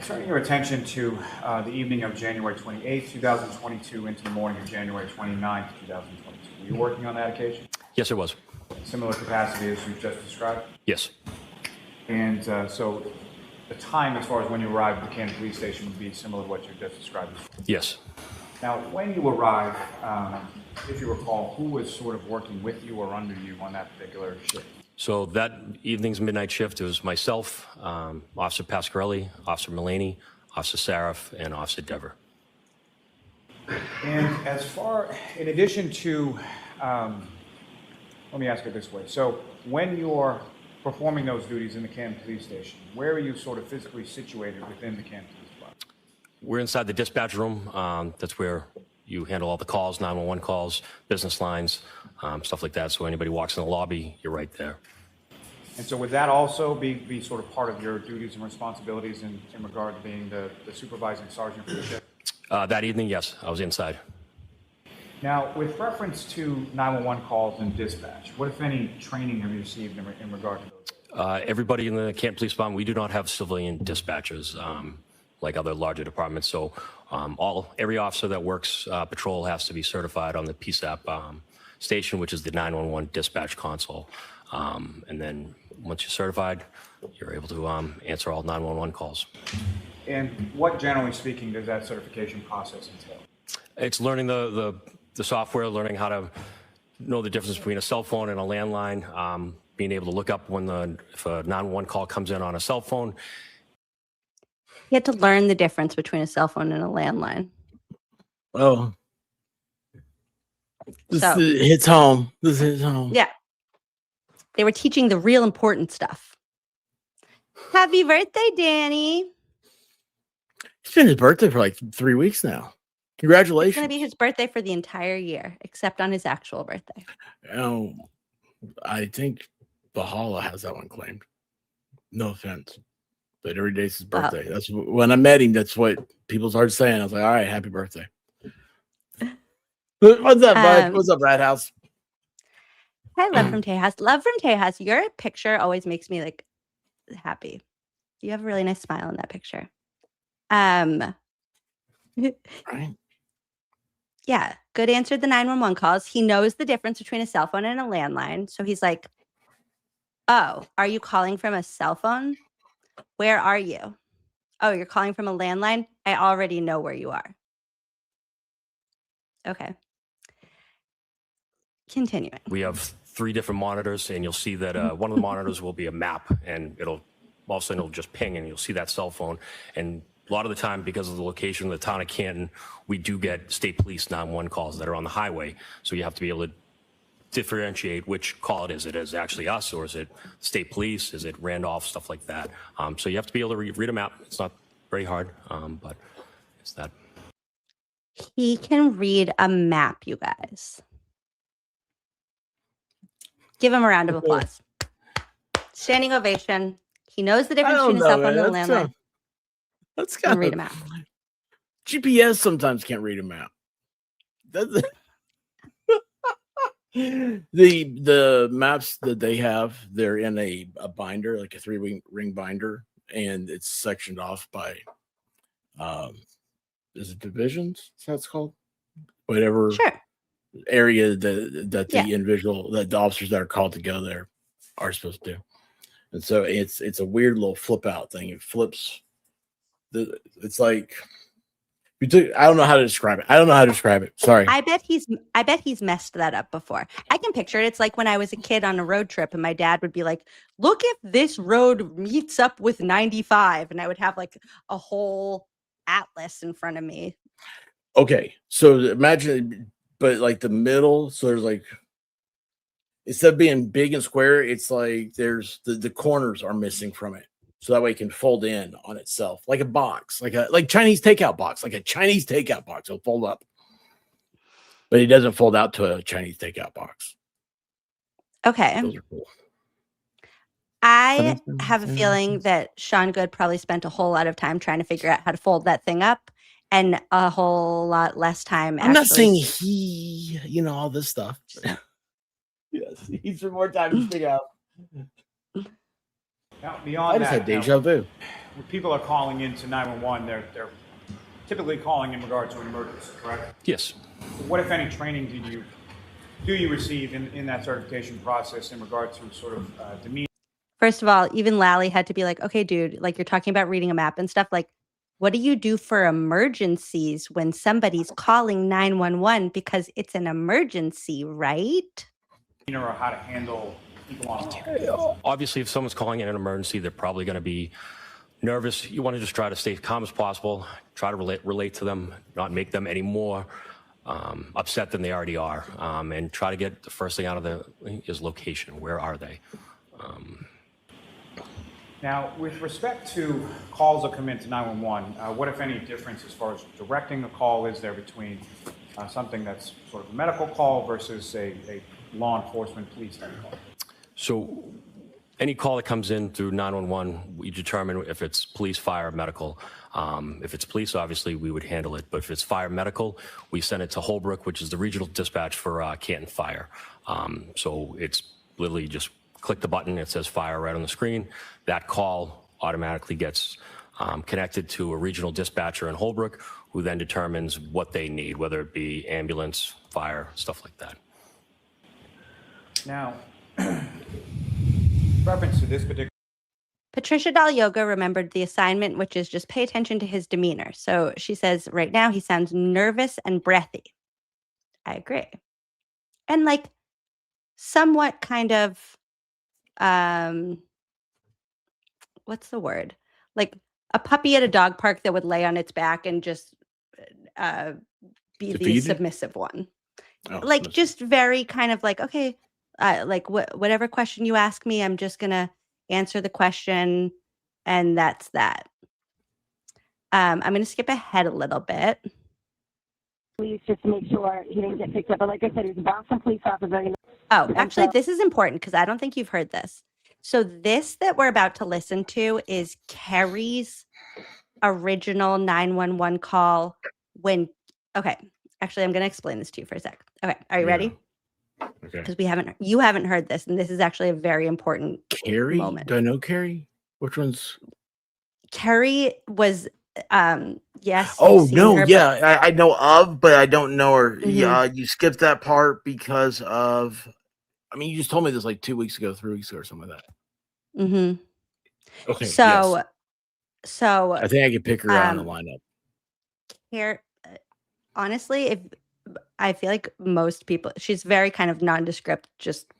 Turning your attention to the evening of January 28th, 2022 into the morning of January 29th, 2022. Were you working on that occasion? Yes, it was. Similar capacity as you've just described? Yes. And so the time as far as when you arrived at the Canton Police Station would be similar to what you just described? Yes. Now, when you arrived, if you recall, who was sort of working with you or under you on that particular shift? So that evening's midnight shift, it was myself, Officer Pasquarelli, Officer Mullaney, Officer Saraf, and Officer Dever. And as far, in addition to, let me ask it this way. So when you're performing those duties in the Canton Police Station, where are you sort of physically situated within the Canton Police Department? We're inside the dispatch room. That's where you handle all the calls, 911 calls, business lines, stuff like that. So anybody walks in the lobby, you're right there. And so would that also be sort of part of your duties and responsibilities in regard to being the supervising sergeant for the shift? That evening, yes, I was inside. Now, with reference to 911 calls and dispatch, what, if any, training have you received in regard to those? Everybody in the Canton Police Department, we do not have civilian dispatchers like other larger departments. So every officer that works patrol has to be certified on the PSAP station, which is the 911 dispatch console. And then once you're certified, you're able to answer all 911 calls. And what, generally speaking, does that certification process entail? It's learning the software, learning how to know the difference between a cell phone and a landline, being able to look up if a 911 call comes in on a cell phone. You had to learn the difference between a cell phone and a landline. Oh. This hits home. This hits home. Yeah. They were teaching the real important stuff. Happy birthday, Danny. It's been his birthday for like 3 weeks now. Congratulations. It's going to be his birthday for the entire year, except on his actual birthday. Oh, I think Bahala has that one claimed. No offense. But every day's his birthday. That's when I met him. That's what people started saying. I was like, all right, happy birthday. What's up, bud? What's up, Rat House? Hi, Love from Tejas. Love from Tejas. Your picture always makes me like happy. You have a really nice smile in that picture. Right. Yeah, Goode answered the 911 calls. He knows the difference between a cell phone and a landline. So he's like, oh, are you calling from a cell phone? Where are you? Oh, you're calling from a landline? I already know where you are. Okay. Continuing. We have 3 different monitors, and you'll see that one of the monitors will be a map, and all of a sudden it'll just ping, and you'll see that cell phone. And a lot of the time, because of the location of the town of Canton, we do get state police 911 calls that are on the highway. So you have to be able to differentiate which call it is. It is actually us, or is it state police? Is it Randolph? Stuff like that. So you have to be able to read a map. It's not very hard, but it's that. He can read a map, you guys. Give him a round of applause. Standing ovation. He knows the difference between a cell phone and a landline. That's Can kind read a of map. GPS sometimes can't read a map. The maps that they have, they're in a binder, like a 3-ring binder, and it's sectioned off by is it divisions? Is that what it's called? Whatever area that the individual, that the officers that are called to go there are supposed to do. And so it's a weird little flip out thing. It flips. It's like I don't know how to describe it. Sorry. I bet he's messed that up before. I can picture it. It's like when I was a kid on a road trip and my dad would be like, look if this road meets up with 95. And I would have like a whole atlas in front of me. Okay. So imagine, but like the middle, so there's like, instead of being big and square, it's like there's the corners are missing from it. So that way it can fold in on itself like a box, like Chinese takeout box, like a Chinese takeout box. It'll fold up. But it doesn't fold out to a Chinese takeout box. Okay. Those are cool. I have a feeling that Sean Goode probably spent a whole lot of time trying to figure out how to fold that thing up, and a whole lot less time. I'm not saying he, all this stuff. Yes, he needs some more time to figure out. Now, beyond I just that, had deja vu. when people are calling into 911, they're typically calling in regard to an emergency, correct? Yes. What, if any, training do you receive in that certification process in regard to sort of demeanor? First of all, even Lally had to be like, okay, dude, like you're talking about reading a map and stuff. Like, what do you do for emergencies when somebody's calling 911 because it's an emergency, right? Or how to handle people on a call? Obviously, if someone's calling in an emergency, they're probably going to be nervous. You want to just try to stay as calm as possible, try to relate to them, not make them any more upset than they already are, and try to get the first thing out of his location. Where are they? Now, with respect to calls that come into 911, what, if any, difference as far as directing a call is there between something that's sort of a medical call versus a law enforcement police type call? So any call that comes in through 911, we determine if it's police, fire, medical. If it's police, obviously, we would handle it. But if it's fire, medical, we send it to Holbrook, which is the regional dispatch for Canton Fire. So it's literally just click the button. It says fire right on the screen. That call automatically gets connected to a regional dispatcher in Holbrook, who then determines what they need, whether it be ambulance, fire, stuff like that. Now, reference to this particular. Patricia Dal Yoga remembered the assignment, which is just pay attention to his demeanor. So she says right now he sounds nervous and breathy. I agree. And like somewhat kind of, what's the word? Like a puppy at a dog park that would lay on its back and just be the submissive one. Oh, like just very kind of like, okay, like whatever question you ask me, I'm just going to answer the question. And that's that. I'm going to skip ahead a little bit. Police just to make sure he didn't get picked up. But like I said, he was a bouncing police officer. Oh, actually, this is important because I don't think you've heard this. So this that we're about to listen to is Carrie's original 911 call when, okay, actually, I'm going to explain this to you for a sec. Okay, are you ready? Okay. Because you haven't heard this, and this is actually a very important Carrie? moment. Do I know Carrie? Which one's? Carrie was, yes. Oh, you've seen no, her, but- yeah, I know of, but I don't know her. Mhm. You skipped that part because of, I mean, you just told me this like 2 weeks ago, 3 weeks ago, or something like that. Mm-hmm. Okay, So, yes. so I think I could pick her out in the lineup. Here, honestly, if I feel like most people, she's very kind of nondescript, just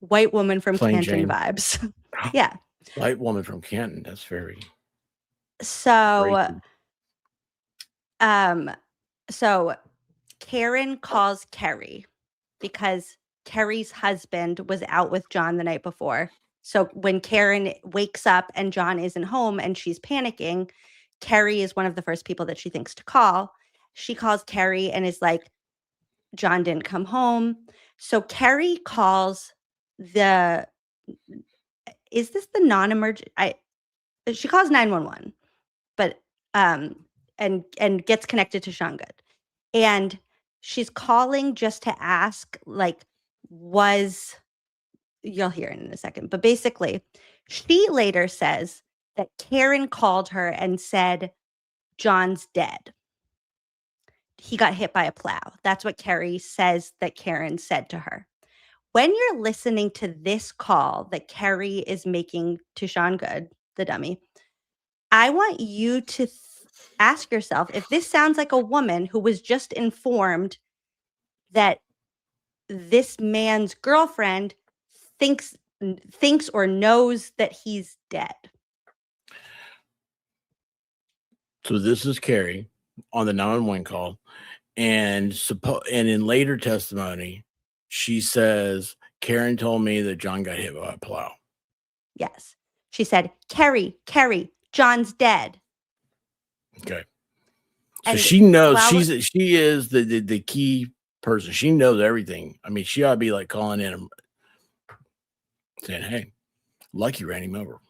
white woman from Plain Canton Jane. vibes. Yeah. White woman from Canton. That's very. So, Racy. so Karen calls Kerry because Kerry's husband was out with John the night before. So when Karen wakes up and John isn't home and she's panicking, Kerry is one of the first people that she thinks to call. She calls Kerry and is like, John didn't come home. So Kerry calls is this the non-emergent? She calls 911, but and gets connected to Sean Goode. And she's calling just to ask, like, you'll hear it in a second, but basically, she later says that Karen called her and said, John's dead. He got hit by a plow. That's what Carrie says that Karen said to her. When you're listening to this call that Carrie is making to Sean Goode, the dummy, I want you to ask yourself if this sounds like a woman who was just informed that this man's girlfriend thinks or knows that he's dead. So this is Carrie on the 911 call, and in later testimony, she says Karen told me that John got hit by a plow. Yes. She said, Carrie, John's dead. Okay. So And she knows while- she is the key person. She knows everything. I mean, she ought to be like calling in and saying, "Hey, Lucky ran him over."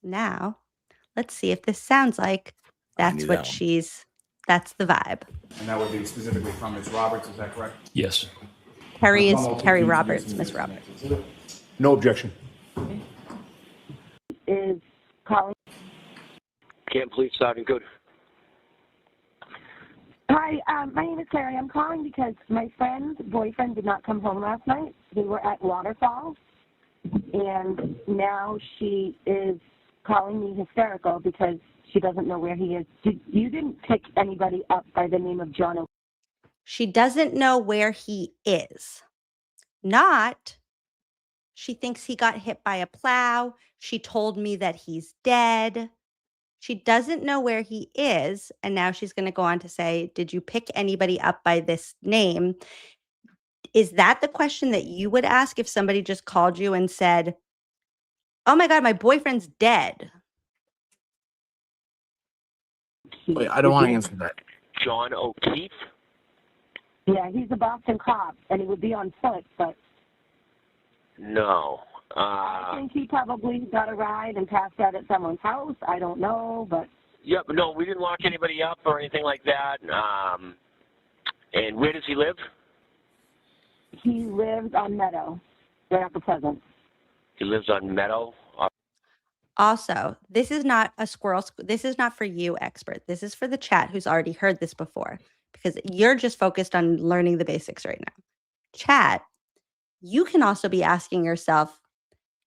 Now, let's see if this sounds like that's knew what that one. that's the vibe. And that would be specifically from Ms. Roberts, is that correct? Yes. Carrie is Carrie Roberts, Miss Roberts. No objection. Is calling. Can't please sounding good. Hi, my name is Carrie. I'm calling because my friend's boyfriend did not come home last night. They were at Waterfalls, and now she is calling me hysterical because she doesn't know where he is. You didn't pick anybody up by the name of John. She doesn't know where he is. Not, she thinks he got hit by a plow. She told me that he's dead. She doesn't know where he is. And now she's going to go on to say, did you pick anybody up by this name? Is that the question that you would ask if somebody just called you and said, oh my God, my boyfriend's dead? Wait, I don't want to answer that. John O'Keefe? Yeah, he's a Boston cop, and he would be on foot, but No. I think he probably got a ride and passed out at someone's house. I don't know, but Yeah, but no, we didn't lock anybody up or anything like that. And where does he live? he lives on Meadow, right after Pleasant. He lives on Meadow. Also, this is not a squirrel. This is not for you, expert. This is for the chat who's already heard this before, because you're just focused on learning the basics right now. Chat, you can also be asking yourself,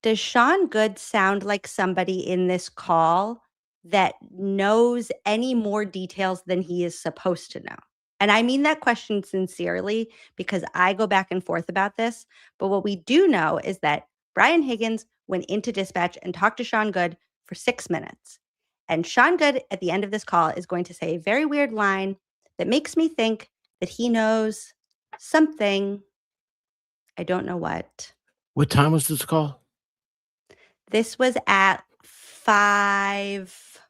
does Sean Goode sound like somebody in this call that knows any more details than he is supposed to know? And I mean that question sincerely because I go back and forth about this. But what we do know is that Brian Higgins went into dispatch and talked to Sean Goode for 6 minutes. And Sean Goode at the end of this call is going to say a very weird line that makes me think that he knows something. I don't know what. What time was this call? This was at 5.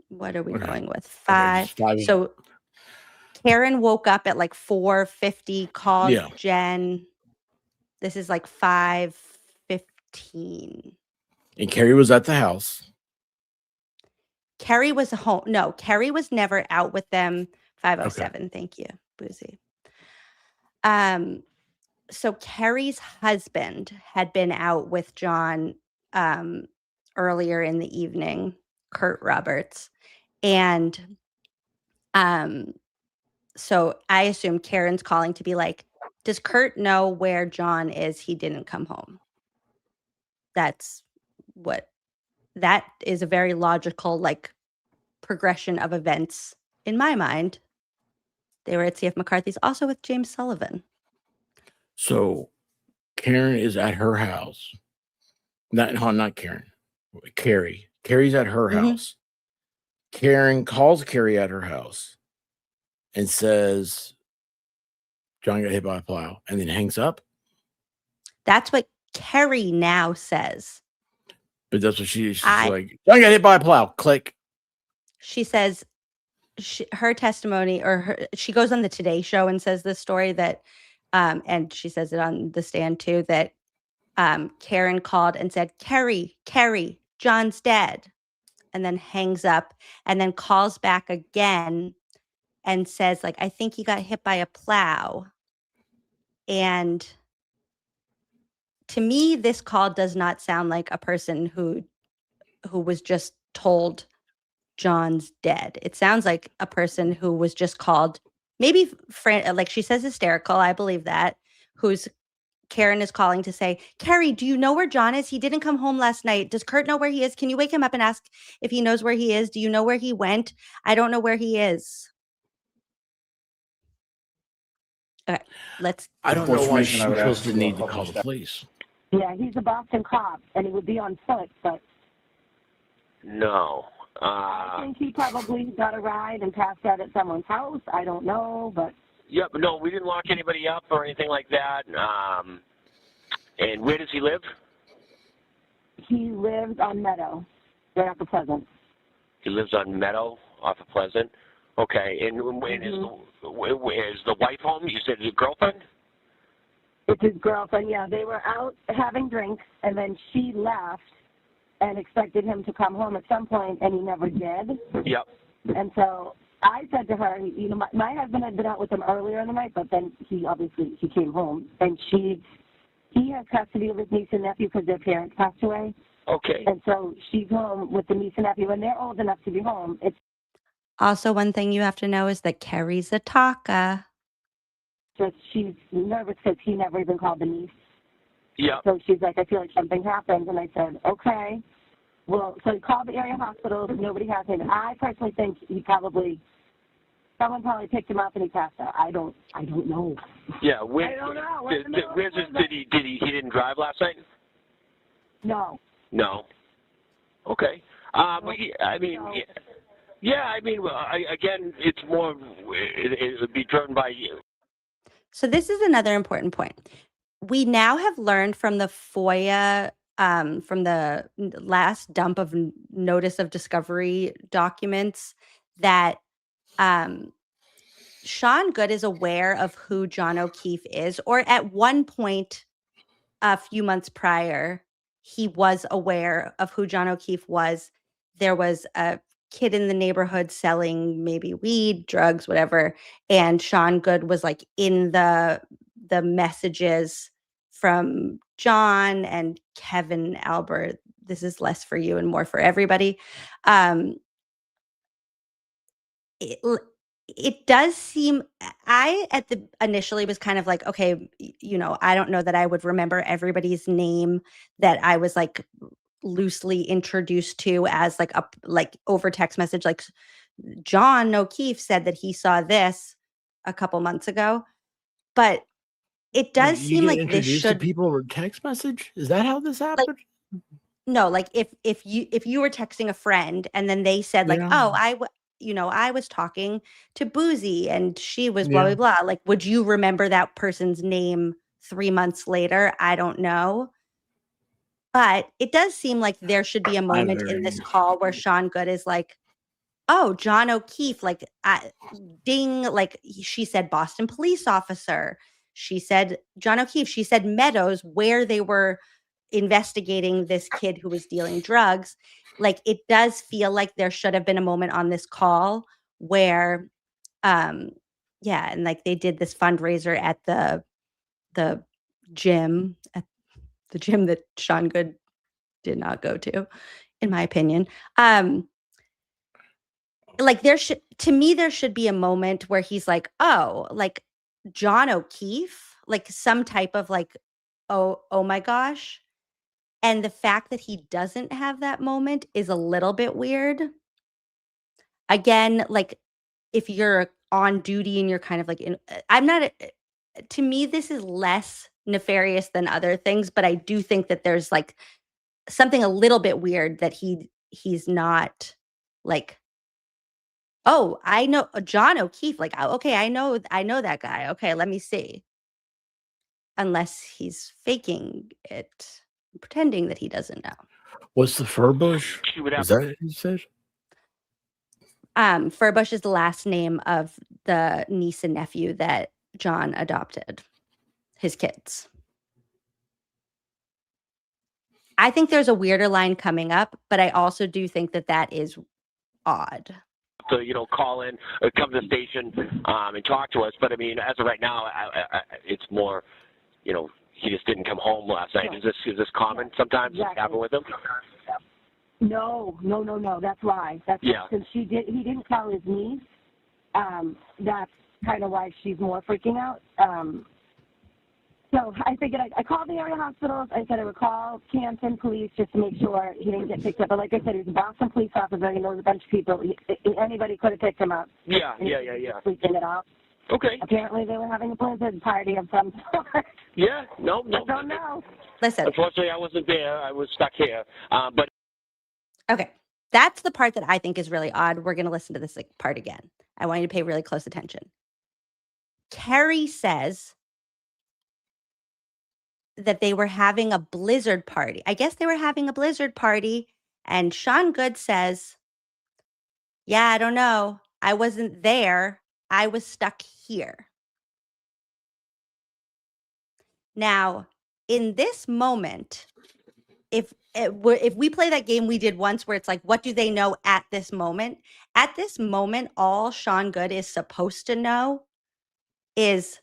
What are we going with? 5. just 5. So Karen woke up at like 4:50, called Yeah. Jen. This is like 5:15. And Carrie was at the house. Carrie was home. No, Carrie was never out with them. 5:07. Thank you, Boozy. So Carrie's husband had been out with John earlier in the evening, Kurt Roberts. And so I assume Karen's calling to be like, does Kurt know where John is? He didn't come home. That is a very logical, like, progression of events in my mind. They were at CF McCarthy's, also with James Sullivan. So Karen is at her house. Not Karen. Carrie. Carrie's at her house. Karen calls Carrie at her house and says, John got hit by a plow, and then hangs up. That's what Carrie now says. But that's what she's like, John got hit by a plow. Click. She says her testimony, or she goes on the Today Show and says this story that, and she says it on the stand too, that Karen called and said, Carrie, John's dead. And then hangs up and then calls back again and says, like, I think he got hit by a plow. And to me, this call does not sound like a person who was just told John's dead. It sounds like a person who was just called, maybe, like she says, hysterical. I believe that. Karen is calling to say, Carrie, do you know where John is? He didn't come home last night. Does Kurt know where he is? Can you wake him up and ask if he knows where he is? Do you know where he went? I don't know where he is. Okay, I don't know why she feels the need to call the police. Yeah, he's a Boston cop, and he would be on foot, but No. I think he probably got a ride and passed out at someone's house. I don't know, but Yep. No, we didn't lock anybody up or anything like that. And where does he live? He lives on Meadow, right after Pleasant. He lives on Meadow off of Pleasant. Okay. And is the wife home? You said his girlfriend? It's his girlfriend, yeah. They were out having drinks, and then she left and expected him to come home at some point, and he never did. Yep. And so I said to her, you know, my husband had been out with him earlier in the night, but then he came home, and he has custody of his niece and nephew because their parents passed away. Okay. And so she's home with the niece and nephew, and they're old enough to be home. It's Also, one thing you have to know is that Carrie's a talker. just she's nervous because he never even called the niece. Yeah. So she's like, I feel like something happened, and I said, okay. Well, so he called the area hospital. Nobody has him. I personally think someone probably picked him up and he passed out. I don't know. Yeah. I don't know. He didn't drive last night? No. No. Okay. I mean, again, it's more, it would be driven by you. So this is another important point. We now have learned from the FOIA, from the last dump of notice of discovery documents, that Sean Goode is aware of who John O'Keefe is, or at one point a few months prior, he was aware of who John O'Keefe was. There was a kid in the neighborhood selling maybe weed, drugs, whatever, and Sean Goode was like in the messages from John and Kevin Albert. This is less for you and more for everybody. It does seem, initially was kind of like, okay, you know, I don't know that I would remember everybody's name that I was like loosely introduced to as like over text message. Like John O'Keefe said that he saw this a couple months ago, but it does seem like this should to people over text message. Is that how this happened? No, like if you were texting a friend and then they said like, oh, I was talking to Boozy and she was blah, blah, blah. Like, would you remember that person's name 3 months later? I don't know. But it does seem like there should be a moment in this call where Sean Goode is like, oh, John O'Keefe, like, ding, like she said Boston police officer. She said John O'Keefe. She said Meadows, where they were investigating this kid who was dealing drugs. Like, it does feel like there should have been a moment on this call where, and like they did this fundraiser at the gym, that Sean Goode did not go to, in my opinion. Like there should be a moment where he's like, oh, like John O'Keefe, like some type of like, oh my gosh. And the fact that he doesn't have that moment is a little bit weird. Again, like if you're on duty and you're kind of like, to me, this is less nefarious than other things, but I do think that there's like something a little bit weird that he's not like, oh, I know John O'Keefe. Like, okay, I know that guy. Okay, let me see. Unless he's faking it, pretending that he doesn't know. What's the Furbush? Is that what you said? Furbush is the last name of the niece and nephew that John adopted, his kids. I think there's a weirder line coming up, but I also do think that is odd. To, call in, come to the station and talk to us. But I mean, as of right now, it's more, he just didn't come home last night. Is this common sometimes? Does it happen with him? No. That's why. Since he didn't tell his niece. That's kind of why she's more freaking out. So I figured I called the area hospitals. I said I would call Canton police just to make sure he didn't get picked up. But like I said, he's a Boston police officer. He knows a bunch of people. Anybody could have picked him up. Yeah. Freaking it out. Okay. Apparently they were having a blizzard party of some sort. Yeah. No. I don't know. Listen. Unfortunately, I wasn't there. I was stuck here. But okay, that's the part that I think is really odd. We're going to listen to this part again. I want you to pay really close attention. Carrie says that they were having a blizzard party. I guess they were having a blizzard party. And Sean Goode says, yeah, I don't know. I wasn't there. I was stuck here. Now, in this moment, if we play that game we did once where it's like, what do they know at this moment? At this moment, all Sean Goode is supposed to know is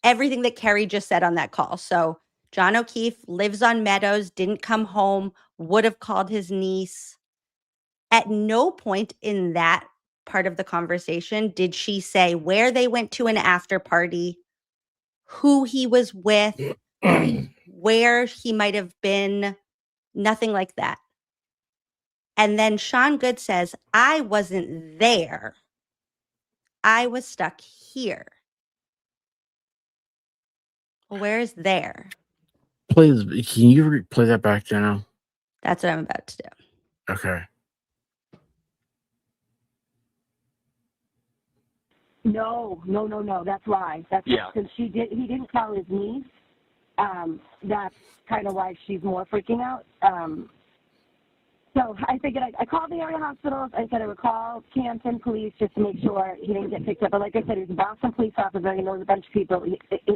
everything that Carrie just said on that call. So John O'Keefe lives on Meadows, didn't come home, would have called his niece. At no point in that part of the conversation did she say where they went to an after party, who he was with, where he might have been, nothing like that. And then Sean Goode says, I wasn't there. I was stuck here. Well, where is there? Please, can you play that back now? That's what I'm about to do. Okay. No. That's why. That's because he didn't call his niece. That's kind of why she's more freaking out. So I figured I called the area hospitals. I said I would call Canton police just to make sure he didn't get picked up. But like I said, he's a Boston police officer. He knows a bunch of people.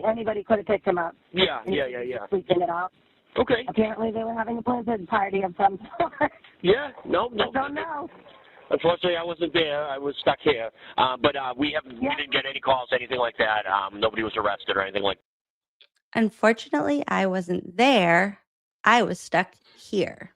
Anybody could have picked him up. Yeah. Freaking it out. Okay. Apparently they were having a blizzard party of some sort. Yeah. No. I don't know. Unfortunately, I wasn't there. I was stuck here. But we didn't get any calls, anything like that. Nobody was arrested or anything like that. Unfortunately, I wasn't there. I was stuck here.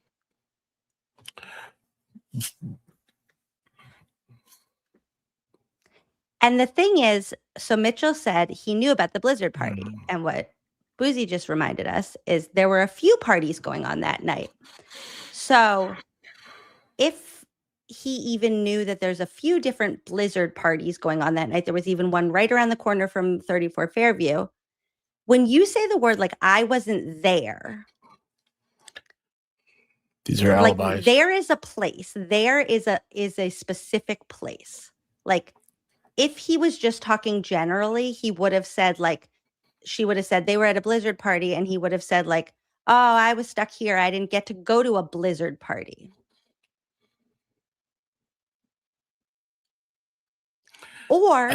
And the thing is, so Mitchell said he knew about the blizzard party. And what Boozy just reminded us is there were a few parties going on that night. So if he even knew that there's a few different blizzard parties going on that night, there was even one right around the corner from 34 Fairview. When you say the word like I wasn't there, these are like alibis. there is a place. There is a specific place. Like if he was just talking generally, he would have said like she would have said they were at a blizzard party, and he would have said like, "Oh, I was stuck here. I didn't get to go to a blizzard party." Or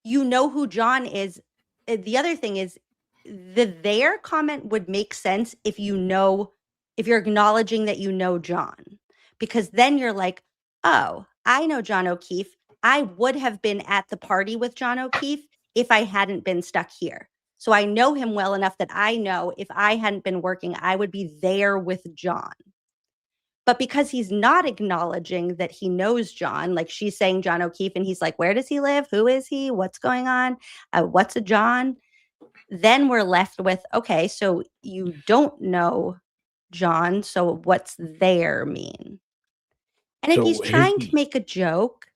you know who John is. The other thing is their comment would make sense if you're acknowledging that you know John, because then you're like, oh, I know John O'Keefe. I would have been at the party with John O'Keefe if I hadn't been stuck here. So I know him well enough that I know if I hadn't been working, I would be there with John. But because he's not acknowledging that he knows John, like she's saying John O'Keefe, and he's like, where does he live? Who is he? What's going on? What's a John? Then we're left with, okay, so you don't know John, so what's there mean? And if he's trying to make a joke,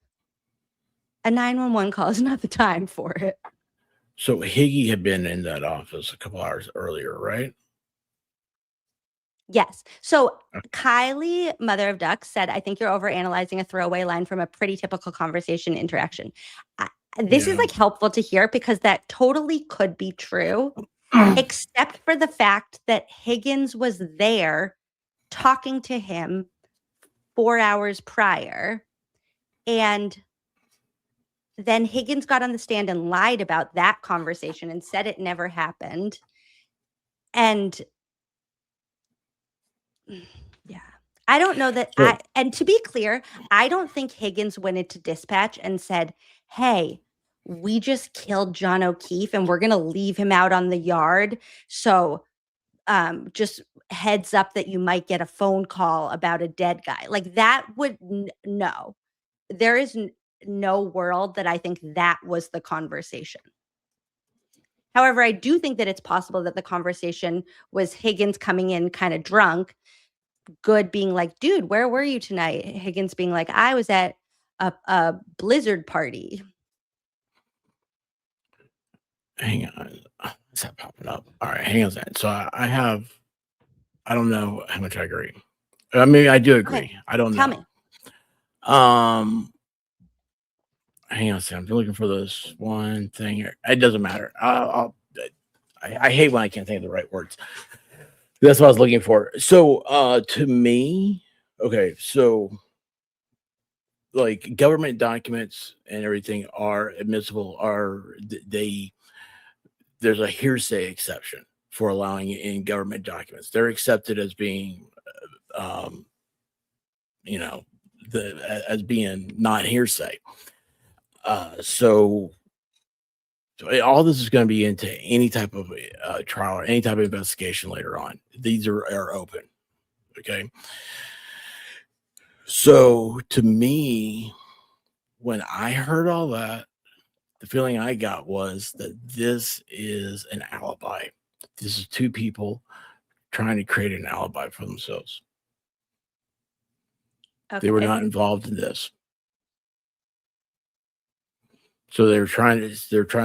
a 911 call is not the time for it. So Higgy had been in that office a couple hours earlier, right? Yes. So Kylie, mother of ducks, said, I think you're overanalyzing a throwaway line from a pretty typical conversation interaction. This is like helpful to hear because that totally could be true, except for the fact that Higgins was there talking to him 4 hours prior. And then Higgins got on the stand and lied about that conversation and said it never happened. And yeah, I don't know that. And to be clear, I don't think Higgins went into dispatch and said, hey, we just killed John O'Keefe and we're going to leave him out on the yard. So just heads up that you might get a phone call about a dead guy. Like that would no. There is no world that I think that was the conversation. However, I do think that it's possible that the conversation was Higgins coming in kind of drunk, Goode being like, dude, where were you tonight? Higgins being like, I was at a blizzard party. Hang on. Is that popping up? All right, hang on a second. So I don't know how much I agree. I mean, I do agree. Okay. I don't know. Tell me. hang on a second. I'm looking for this one thing here. It doesn't matter. I hate when I can't think of the right words. That's what I was looking for. So, to me, okay, so like government documents and everything are admissible. There's a hearsay exception for allowing it in government documents. They're accepted as being, as being not hearsay. So all this is going to be into any type of trial or any type of investigation later on. These are open. Okay. So to me, when I heard all that, the feeling I got was that this is an alibi. This is two people trying to create an alibi for themselves. Okay. They were not involved in this. So they're trying to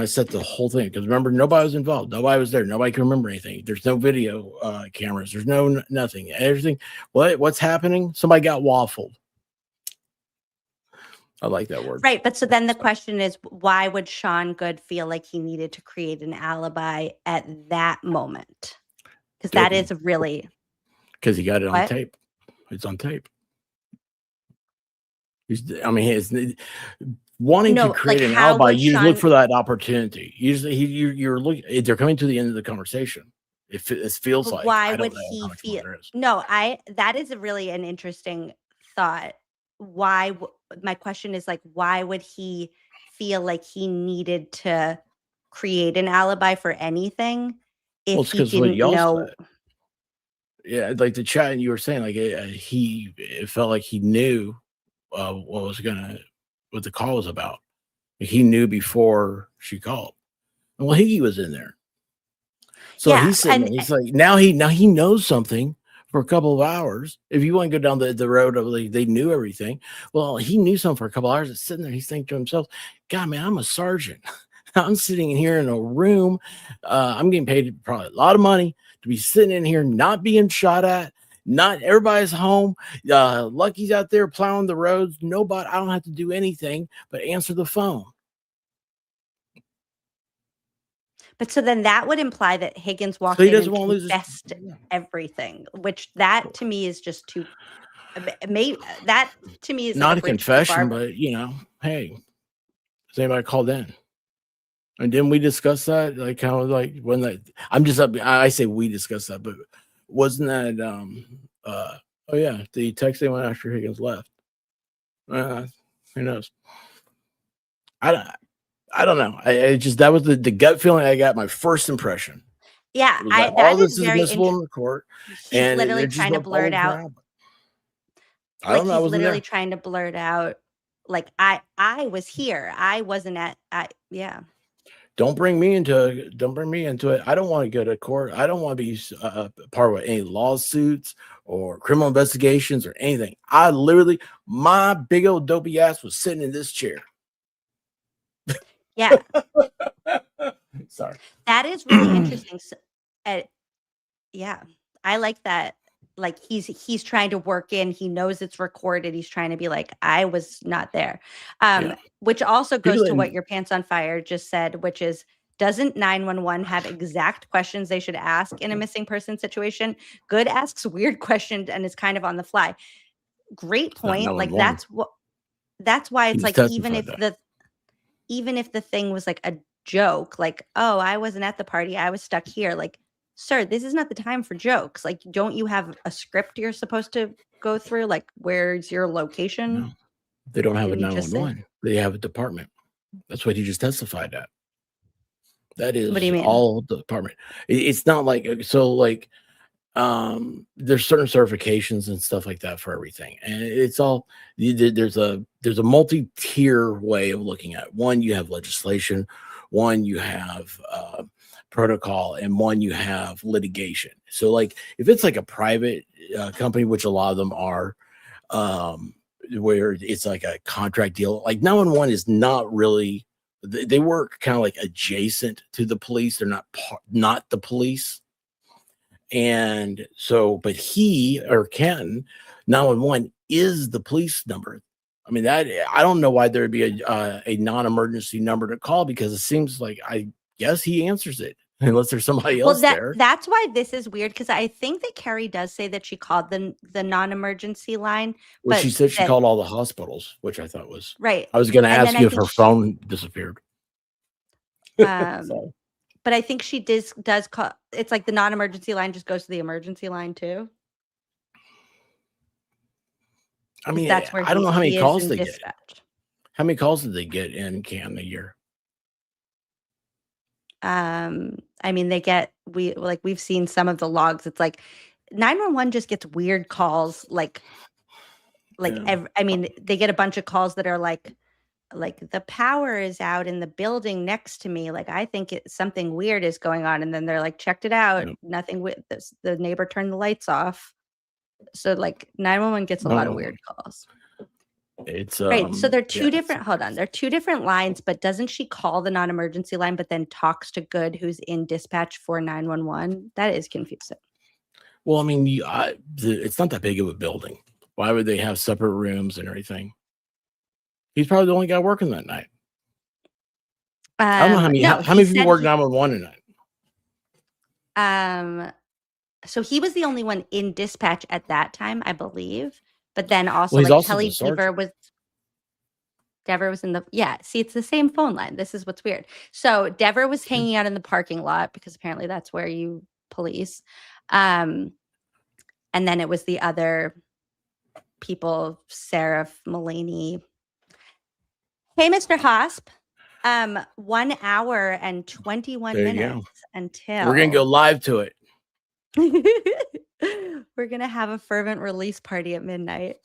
set the whole thing, because remember, nobody was involved. Nobody was there. Nobody can remember anything. There's no video cameras. There's nothing. Everything. What's happening? Somebody got waffled. I like that word. Right. But so then the question is, why would Sean Goode feel like he needed to create an alibi at that moment? Because that is really. Because he got it on tape. It's on tape. He's wanting to create an alibi. You look for that opportunity. Usually, you're looking. They're coming to the end of the conversation. It feels like. Why would he feel? No, that is really an interesting thought. Why? My question is, like, why would he feel like he needed to create an alibi for anything if he didn't know? Yeah, like the chat you were saying, like it felt like he knew what the call was about. He knew before she called. Well, Higgy was in there, so he's sitting there. He's like, now he knows something for a couple of hours. If you want to go down the road of like they knew everything, well, he knew something for a couple of hours. It's sitting there. He's thinking to himself, God, man, I'm a sergeant. I'm sitting in here in a room. I'm getting paid probably a lot of money to be sitting in here, not being shot at. Not everybody's home. Lucky's out there plowing the roads. Nobody. I don't have to do anything but answer the phone. But so then that would imply that Higgins walked in and confessed everything, which that to me is just too. That to me is not like a confession, but hey, has anybody called in? And didn't we discuss that? Like how, like when that? I'm just up. I say we discussed that, but wasn't that? Oh yeah, the text they went after Higgins left. Who knows? I don't know. I just that was the gut feeling I got. My first impression. Yeah, all this is admissible in the court. He's literally trying to blurt out. I don't know. He's literally trying to blurt out, like I was here. I wasn't at. Yeah. Don't bring me into it. I don't want to go to court. I don't want to be part of any lawsuits or criminal investigations or anything. I literally, my big old dopey ass was sitting in this chair. Yeah. Sorry. That is really interesting. So, yeah, I like that. Like he's trying to work in. He knows it's recorded. He's trying to be like, I was not there. Which also goes to what your Pants on Fire just said, which is, doesn't 911 have exact questions they should ask in a missing person situation? Goode asks weird questions and is kind of on the fly. Great point. Like that's why it's like, even if the thing was like a joke, like, oh, I wasn't at the party, I was stuck here. Like, sir, this is not the time for jokes. Like, don't you have a script you're supposed to go through? Like, where's your location? No, they don't have a 911. They have a department. That's what he just testified at. That is, what do you mean? All the department. It's not like, so like, there's certain certifications and stuff like that for everything, and it's all there's a multi-tier way of looking at it. One, you have legislation, one you have protocol, and one you have litigation. So like if it's like a private company, which a lot of them are, where it's like a contract deal, like 911 is not really, they work kind of like adjacent to the police. They're not the police. And so, but he or Canton 911 is the police number. I mean, that I don't know why there would be a non-emergency number to call, because it seems like, I guess he answers it unless there's somebody else there. That's why this is weird, because I think that Carrie does say that she called the non-emergency line. Well, but she said she that- called all the hospitals, which I thought was right. I was going to And ask then you I if her think phone disappeared. But I think she does call. It's like the non-emergency line just goes to the emergency line too. I mean, that's where I don't know how many he is calls in they get. dispatch. How many calls did they get in Canton a year? I mean, we've seen some of the logs. It's like 911 just gets weird calls. I mean, they get a bunch of calls that are like the power is out in the building next to me. Like, I think something weird is going on. And then they're like, checked it out. Yep. Nothing with this. The neighbor turned the lights off. So like 911 gets a lot of weird calls. It's Right. So they're two different. Hold on. They're two different lines, but doesn't she call the non-emergency line, but then talks to Goode, who's in dispatch for 911? That is confusing. Well, I mean, it's not that big of a building. Why would they have separate rooms and everything? He's probably the only guy working that night. I don't know how many. No, how many people work 911 a night? So he was the only one in dispatch at that time, I believe. But then also, Well, Kelly Dever was in the, see, it's the same phone line. This is what's weird. So Dever was hanging out in the parking lot because apparently that's where you police. And then it was the other people, Sarah Mulaney. Hey, Mr. Hosp. 1 hour and 21 There you minutes go. until We're gonna go live to it. We're gonna have a fervent release party at midnight.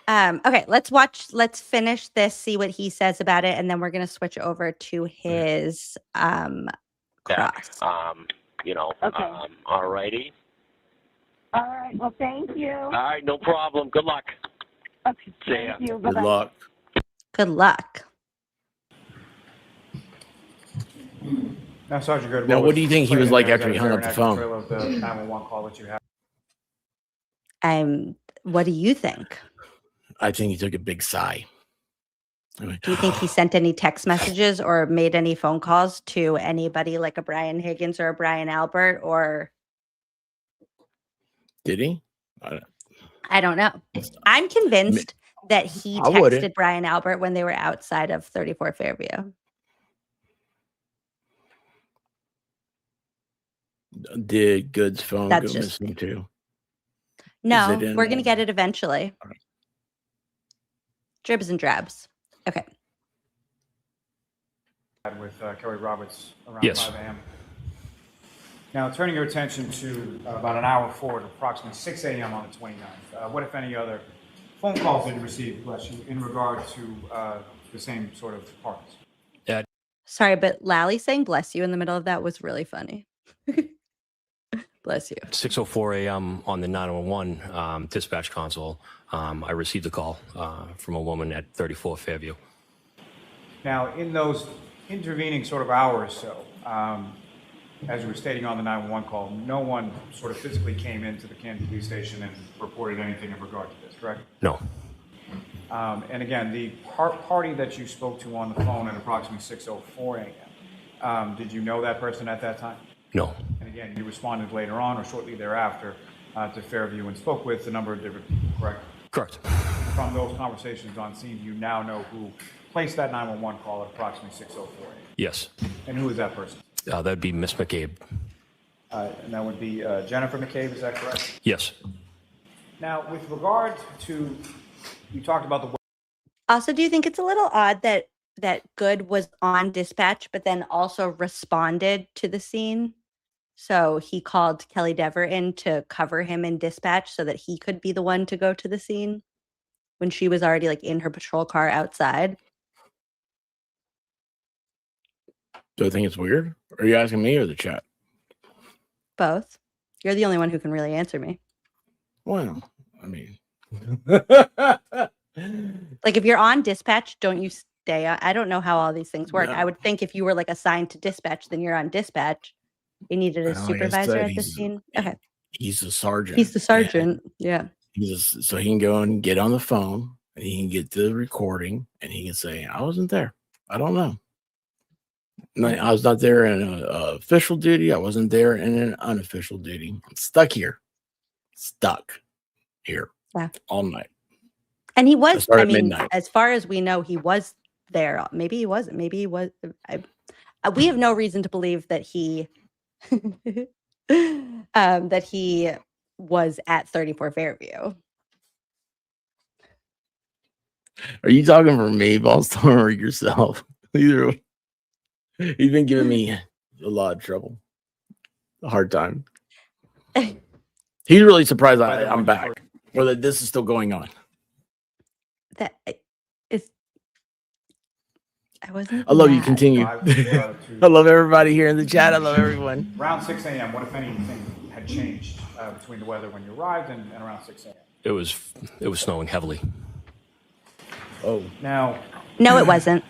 Okay, let's finish this, see what he says about it, and then we're gonna switch over to his cross. All righty. All right. Well, thank you. All right, no problem. Good luck. Okay. See ya. Thank you. Good Bye-bye. luck. Good luck. Now, Sergeant Goode, Now, what do you think he was like after he Is hung there up the an phone? trail of the 911 call that you have? What do you think? I think he took a big sigh. Do you think he sent any text messages or made any phone calls to anybody like a Brian Higgins or a Brian Albert, or Did he? I don't know. I'm convinced that he I wouldn't. texted Brian Albert when they were outside of 34 Fairview. Did Goode's phone That's go just missing too? No, it in- we're going to get it eventually. Dribs and drabs. Okay. With Kelly Roberts around Yes. 5 a.m. Now, turning your attention to about an hour forward, approximately 6 a.m. on the 29th, what, if any, other phone calls did you receive, bless you, in regard to the same sort of parties? Sorry, but Lally saying bless you in the middle of that was really funny. Bless you. At 6:04 a.m. on the 911 dispatch console, I received a call from a woman at 34 Fairview. Now, in those intervening sort of hours or so, as you were stating on the 911 call, no one sort of physically came into the Canton Police Station and reported anything in regard to this, correct? No. And again, the party that you spoke to on the phone at approximately 6:04 a.m., did you know that person at that time? No. And again, you responded later on or shortly thereafter to Fairview and spoke with a number of different people, correct? Correct. From those conversations on scene, you now know who placed that 911 call at approximately 6:04 a.m. Yes. And who is that person? That'd be Miss McCabe. And that would be Jennifer McCabe, is that correct? Yes. Now, with regard to, you talked about the... Also, do you think it's a little odd that Goode was on dispatch, but then also responded to the scene? So he called Kelly Dever in to cover him in dispatch so that he could be the one to go to the scene when she was already like in her patrol car outside. Do I think it's weird? Are you asking me or the chat? Both. You're the only one who can really answer me. Well, I mean, like if you're on dispatch, don't you stay on? I don't know how all these things work. No. I would think if you were like assigned to dispatch, then you're on dispatch. You needed a Well, like I supervisor said, at the scene. Okay. he's the sergeant. He's the sergeant. Yeah. So he can go and get on the phone and he can get the recording, and he can say, I wasn't there. I don't know. I was not there in an official duty. I wasn't there in an unofficial duty. I'm stuck here. Yeah. All night. And he was, started I at mean, midnight. as far as we know, he was there. Maybe he wasn't. Maybe he was. We have no reason to believe that he that he was at 34 Fairview. Are you talking for me, Ballstorm, or yourself? Either way. He's been giving me a lot of trouble. A hard time. He's really surprised I'm back. Or that this is still going on. That is. I wasn't. I love you. mad. Continue. I love everybody here in the chat. I love everyone. Around 6 a.m., what if anything had changed between the weather when you arrived and around 6 a.m.? It was snowing heavily. Oh. Now. No, it wasn't.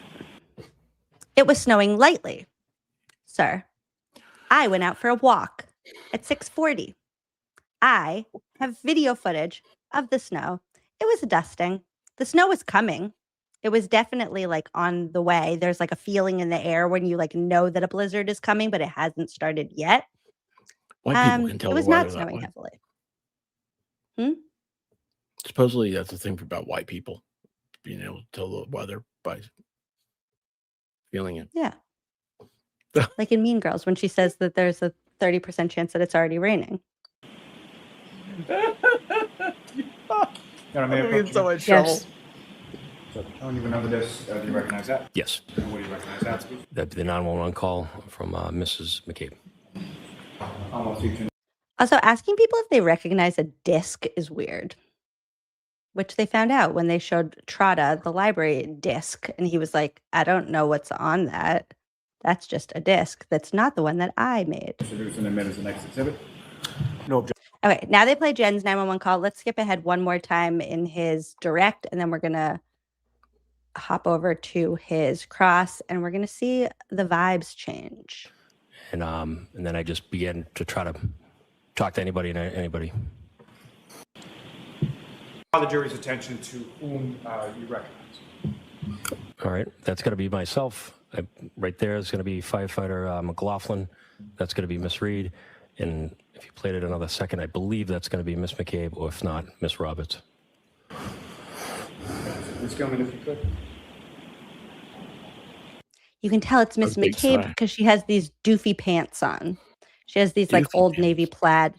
It was snowing lightly, sir. I went out for a walk at 6:40. I have video footage of the snow. It was dusting. The snow was coming. It was definitely like on the way. There's like a feeling in the air when you like know that a blizzard is coming, but it hasn't started yet. White people can tell it the was not weather that snowing way. heavily. Supposedly, that's the thing about white people, being able to tell the weather by feeling it. Yeah. Like in Mean Girls when she says that there's a 30% chance that it's already raining. I'm in so much trouble. Yes. So, I don't even know the disc. Do you recognize that? Yes. And what do you recognize that to be? That'd be the 911 call from Mrs. McCabe. Almost each and Also, asking people if they recognize a disc is weird, which they found out when they showed Trotta the library disc, and he was like, I don't know what's on that. That's just a disc. That's not the one that I made. introduce and admit as the next exhibit. No objection. Okay, now they play Jen's 911 call. Let's skip ahead one more time in his direct, and then we're going to hop over to his cross, and we're going to see the vibes change. And then I just began to try to talk to anybody and anybody. Draw the jury's attention to whom you recognize. All right, that's going to be myself. Right there is going to be firefighter McLaughlin. That's going to be Miss Reed. And if you played it another second, I believe that's going to be Miss McCabe, or if not, Miss Roberts. Ms. Gilman, if you could. You can tell it's Miss big McCabe sigh. because she has these doofy pants on. She has these like old Navy plaid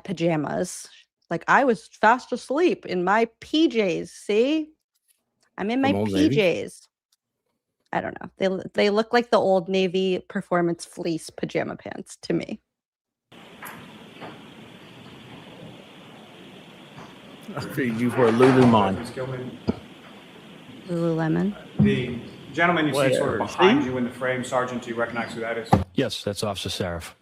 pajamas. Like, I was fast asleep in my PJs. See, I'm in my From Old Navy? PJs. I don't know. They look like the Old Navy performance fleece pajama pants to me. I figured you for a Lululemon. Ms. Gilman, Lululemon. the gentleman you see sort of Whatever. behind See? you in the frame, Sergeant, do you recognize who that is? Yes, that's Officer Sarif.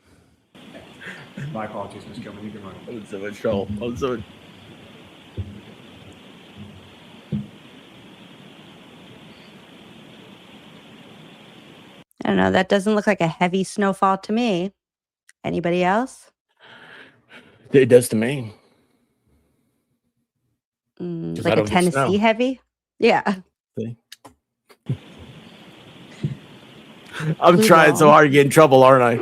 My apologies, Ms. Gilman, you can run. I'm in so much trouble. I'm so I don't know. That doesn't look like a heavy snowfall to me. Anybody else? It does to me. 'Cause I Like a don't get snow. Tennessee heavy? Yeah. See? I'm Blue trying so ball. hard to get in trouble, aren't I?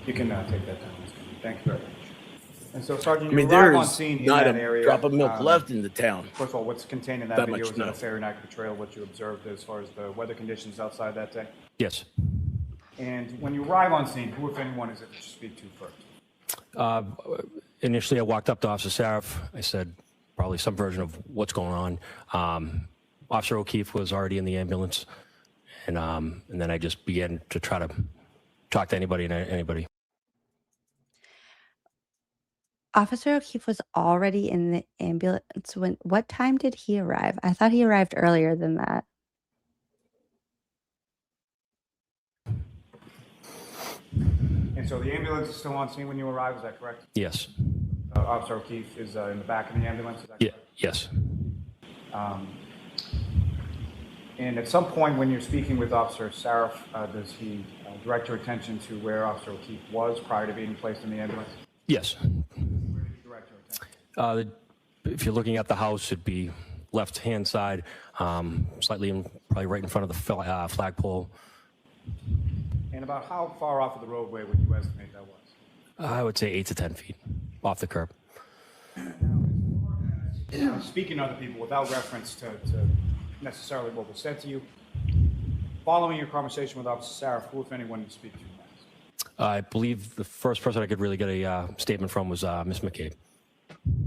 You can take that down, Ms. Gilman. Thank you very much. And so, Sergeant, I you mean, arrive on there's scene in not that a area. drop of milk left in the town. First of all, what's contained in that That video much is a snow. fair and accurate portrayal of what you observed as far as the weather conditions outside that day. Yes. And when you arrive on scene, who, if anyone, is it that you speak to first? Initially, I walked up to Officer Sarif. I said probably some version of what's going on. Officer O'Keefe was already in the ambulance. And then I just began to try to talk to anybody and anybody. Officer O'Keefe was already in the ambulance. What time did he arrive? I thought he arrived earlier than that. And so the ambulance is still on scene when you arrive, is that correct? Yes. Officer O'Keefe is in the back of the ambulance, is that correct? Yes. And at some point when you're speaking with Officer Sarif, does he direct your attention to where Officer O'Keefe was prior to being placed in the ambulance? Yes. Where did you direct your attention? If you're looking at the house, it'd be left-hand side, slightly probably right in front of the flagpole. And about how far off of the roadway would you estimate that was? I would say 8 to 10 feet off the curb. Speaking to other people without reference to necessarily what was said to you, following your conversation with Officer Sarah, who, if anyone, did you speak to next? I believe the first person I could really get a statement from was Miss McCabe.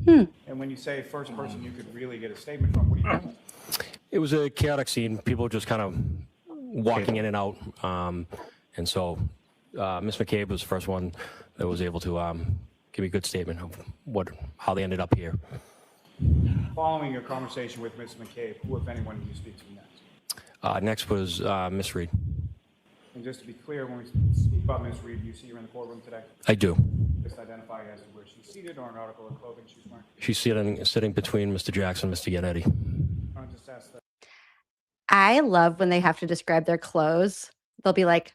And when you say first person you could really get a statement from, what do you mean? It was a chaotic scene. People just kind of walking in and out. And so Miss McCabe was the first one that was able to give me a good statement of how they ended up here. Following your conversation with Miss McCabe, who, if anyone, did you speak to next? Next was Miss Reed. And just to be clear, when we speak about Miss Reed, you see her in the courtroom today? I do. Just identify as where she's seated or an article of clothing she's wearing? She's sitting between Mr. Jackson and Mr. Yannetti. I'll just ask that. I love when they have to describe their clothes. They'll be like,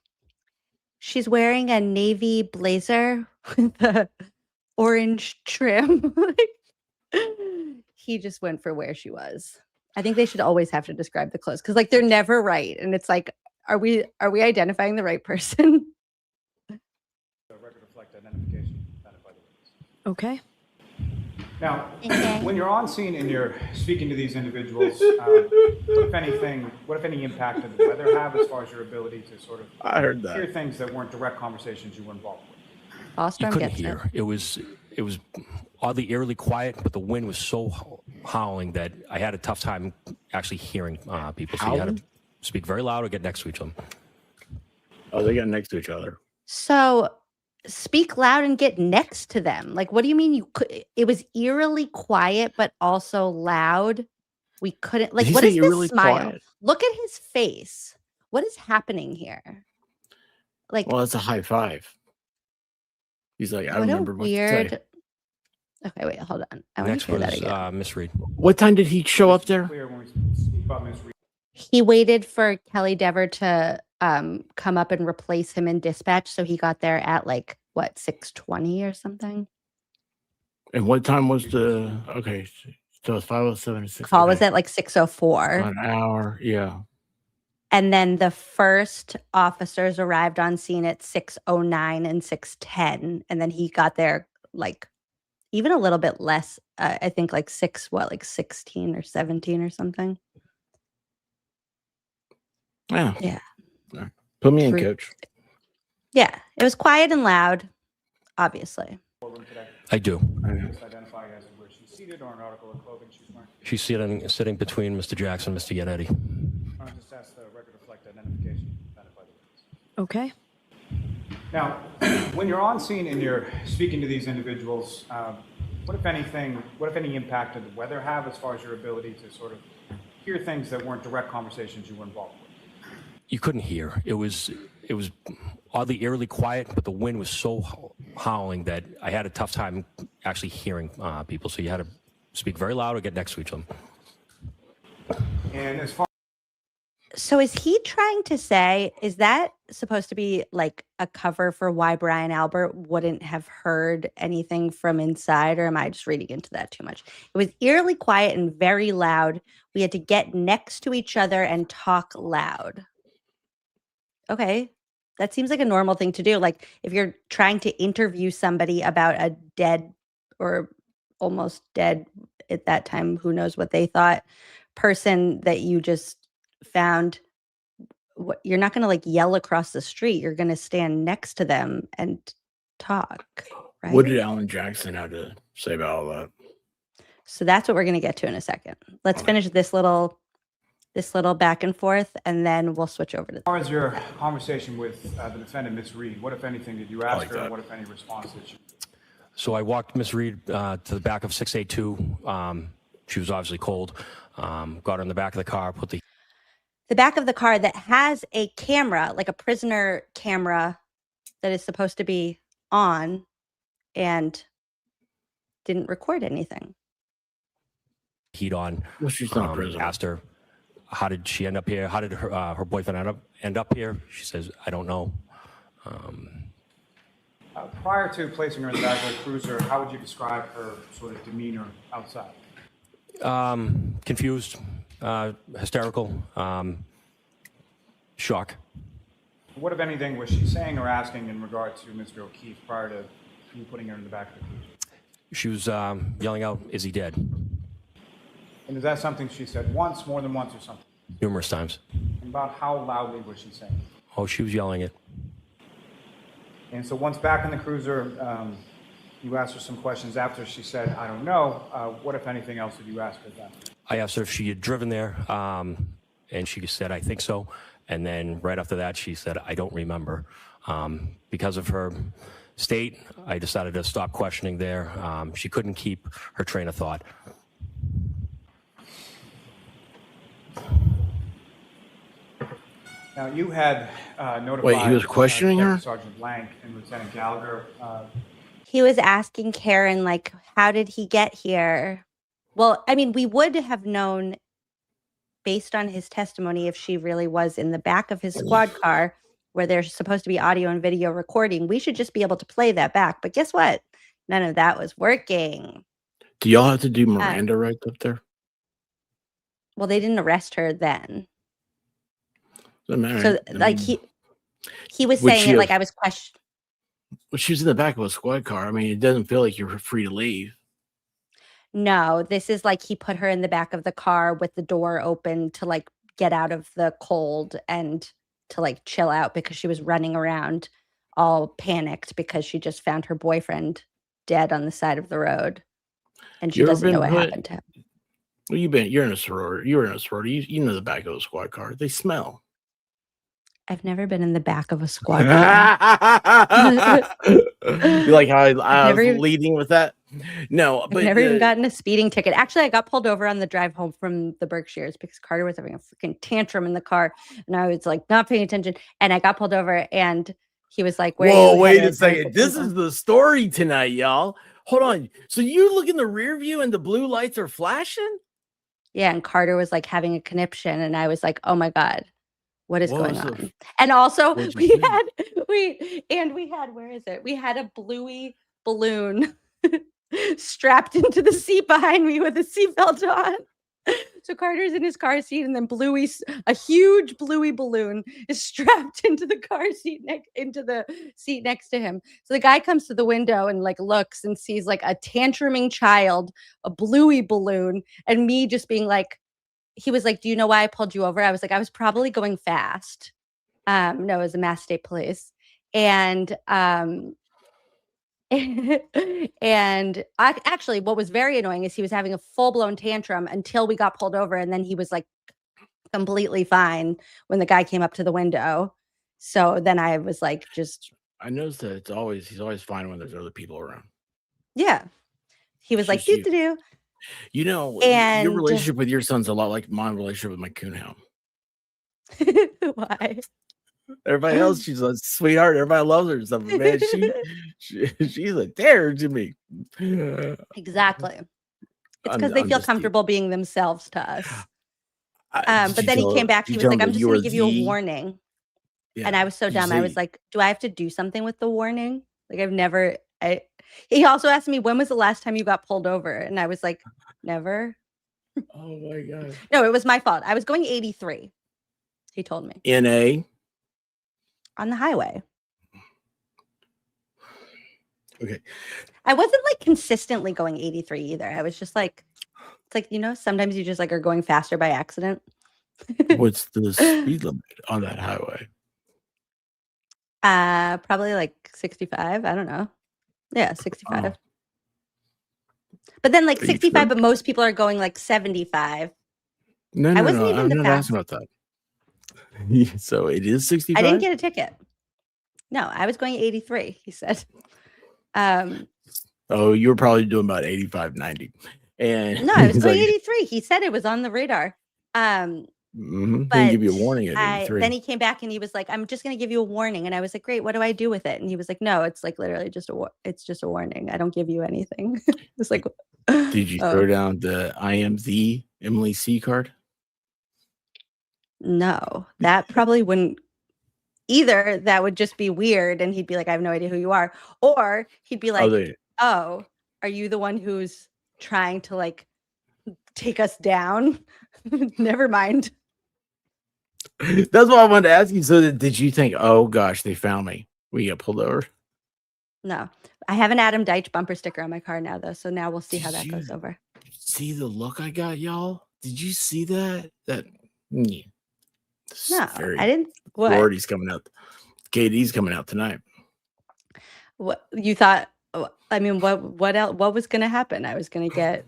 she's wearing a navy blazer with the orange trim. He just went for where she was. I think they should always have to describe the clothes because like they're never right. And it's like, are we identifying the right person? The record reflect identification. Identify the witness. Okay. Now, when you're on scene and you're speaking to these individuals, what if any impact did the weather have as far as your ability to sort of hear things that weren't direct conversations you were involved with? You couldn't hear. It was oddly eerily quiet, but the wind was so howling that I had a tough time actually hearing people. So you had to speak very loud or get next to each other. Oh, they got next to each other. So speak loud and get next to them. Like, what do you mean you could? It was eerily quiet, but also loud. We couldn't, like, what is this smile? Quiet? Look at his face. What is happening here? Like, well, it's a high five. He's like, I remember what weird. to say. Okay, wait, hold on. I want Next to hear was that again. Miss Reed. What time did he show up there? Clear when we speak about Miss Reed. He waited for Kelly Dever to come up and replace him in dispatch. So he got there at like, what, 6:20 or something? And what time was the, okay, so it's 5:07 to 6. Call was at like 6:04. An hour, yeah. And then the first officers arrived on scene at 6:09 and 6:10. And then he got there like even a little bit less, I think like 16 or 17 or something. Yeah. Yeah. Put me in, coach. Yeah. It was quiet and loud, obviously. I do. Just identify as where she's seated or an article of clothing she's wearing? She's sitting between Mr. Jackson and Mr. Yannetti. I'll just ask the record reflect identification. Identify the witness. Okay. Now, when you're on scene and you're speaking to these individuals, what if any impact did the weather have as far as your ability to sort of hear things that weren't direct conversations you were involved with? You couldn't hear. It was oddly eerily quiet, but the wind was so howling that I had a tough time actually hearing people. So you had to speak very loud or get next to each other. And as far So is he trying to say, is that supposed to be like a cover for why Brian Albert wouldn't have heard anything from inside? Or am I just reading into that too much? It was eerily quiet and very loud. We had to get next to each other and talk loud. Okay. That seems like a normal thing to do. Like if you're trying to interview somebody about a dead or almost dead at that time, who knows what they thought, person that you just found, you're not going to like yell across the street. You're going to stand next to them and talk, right? What did Alan Jackson have to say about all that? So that's what we're going to get to in a second. Let's finish this little back and forth, and then we'll switch over to. As far as your conversation with the defendant, Miss Reed, what if anything did you ask her? And what if any response did you? So I walked Miss Reed to the back of 682. She was obviously cold. Got her in the back of the car, put the back of the car that has a camera, like a prisoner camera that is supposed to be on, and didn't record anything. Heat on. Well, she's not a prisoner. Asked her, how did she end up here? How did her boyfriend end up here? She says, I don't know. Prior to placing her in the back of the cruiser, how would you describe her sort of demeanor outside? Confused, hysterical, shock. What, if anything, was she saying or asking in regard to Mr. O'Keefe prior to you putting her in the back of the cruiser? She was yelling out, "Is he dead?" And is that something she said once, more than once, or something? Numerous times. And about how loudly was she saying? Oh, she was yelling it. And so once back in the cruiser, you asked her some questions after she said, "I don't know." What, if anything, else did you ask her then? I asked her if she had driven there, and she said, "I think so." And then right after that, she said, "I don't remember." Because of her state, I decided to stop questioning there. She couldn't keep her train of thought. Now, you had notified... Wait, he was questioning her? Sergeant Blank and Lieutenant Gallagher. He was asking Karen, like, how did he get here? Well, I mean, we would have known based on his testimony if she really was in the back of his squad car where there's supposed to be audio and video recording. We should just be able to play that back. But guess what? None of that was working. Do y'all have to do Miranda rights up there? Well, they didn't arrest her then. Doesn't matter. So, like, he was saying it like I was questioning. Well, she was in the back of a squad car. I mean, it doesn't feel like you're free to leave. No, this is like he put her in the back of the car with the door open to like get out of the cold and to like chill out because she was running around all panicked because she just found her boyfriend dead on the side of the road and she doesn't know what happened to him. Well, you're in a sorority. You're in a sorority. You know the back of a squad car. They smell. I've never been in the back of a squad car. You like how I was leading with that? No, but I've never even gotten a speeding ticket. Actually, I got pulled over on the drive home from the Berkshires because Carter was having a freaking tantrum in the car, and I was like not paying attention. And I got pulled over, and he was like, "Where?" Whoa, wait a second. This is the story tonight, y'all. Hold on. So you look in the rear view, and the blue lights are flashing? Yeah, and Carter was like having a conniption, and I was like, "Oh my god, what is going on?" And also, we had where is it? We had a bluey balloon strapped into the seat behind me with a seatbelt on. So Carter's in his car seat, and then a huge bluey balloon is strapped into the car seat into the seat next to him. So the guy comes to the window and like looks and sees like a tantruming child, a bluey balloon, and me just being like, he was like, "Do you know why I pulled you over?" I was like, "I was probably going fast." No, it was a Mass State Police. And and actually what was very annoying is he was having a full-blown tantrum until we got pulled over, and then he was like completely fine when the guy came up to the window. So then I was like, I noticed that he's always fine when there's other people around. Yeah. He was like, do. You know, And your relationship with your son's a lot like my relationship with my coonhound. Why? Everybody else, she's a sweetheart. Everybody loves her and stuff. But man, she's a terror to me. Exactly. It's because they feel comfortable being themselves to us. But then he came back. He was like, "I'm just going to give you a warning." Yeah. And I was so dumb. I was like, "Do I have to do something with the warning?" Like I've never. He also asked me, "When was the last time you got pulled over?" And I was like, "Never." Oh my god. No, it was my fault. I was going 83. He told me. NA. On the highway. Okay. I wasn't like consistently going 83 either. I was just like, it's like, you know, sometimes you just like are going faster by accident. What's the speed limit on that highway? Probably like 65. I don't know. Yeah, 65. Oh. But then like 65, but most people are going like 75. No, I wasn't even I'm not asking about that. So it is 65? I didn't get a ticket. No, I was going 83, he said. Oh, you were probably doing about 85, 90. And no, I was going 83. He said it was on the radar. Didn't give you a warning at 83. Then he came back and he was like, "I'm just going to give you a warning." And I was like, "Great, what do I do with it?" And he was like, "No, it's like literally just a warning. I don't give you anything." It's like, did you throw down the I am the Emily C card? No, that probably wouldn't either that would just be weird and he'd be like, I have no idea who you are, or he'd be like, oh, are you the one who's trying to like take us down? Never mind. That's what I wanted to ask you. So did you think, oh gosh, they found me? We got pulled over? No, I have an Adam Deitch bumper sticker on my car now, though. So now we'll see how that goes over. See the look I got, y'all? Did you see that? No, I didn't. What? Flority's coming out. KD's coming out tonight. What you thought? I mean, what else? What was going to happen? I was going to get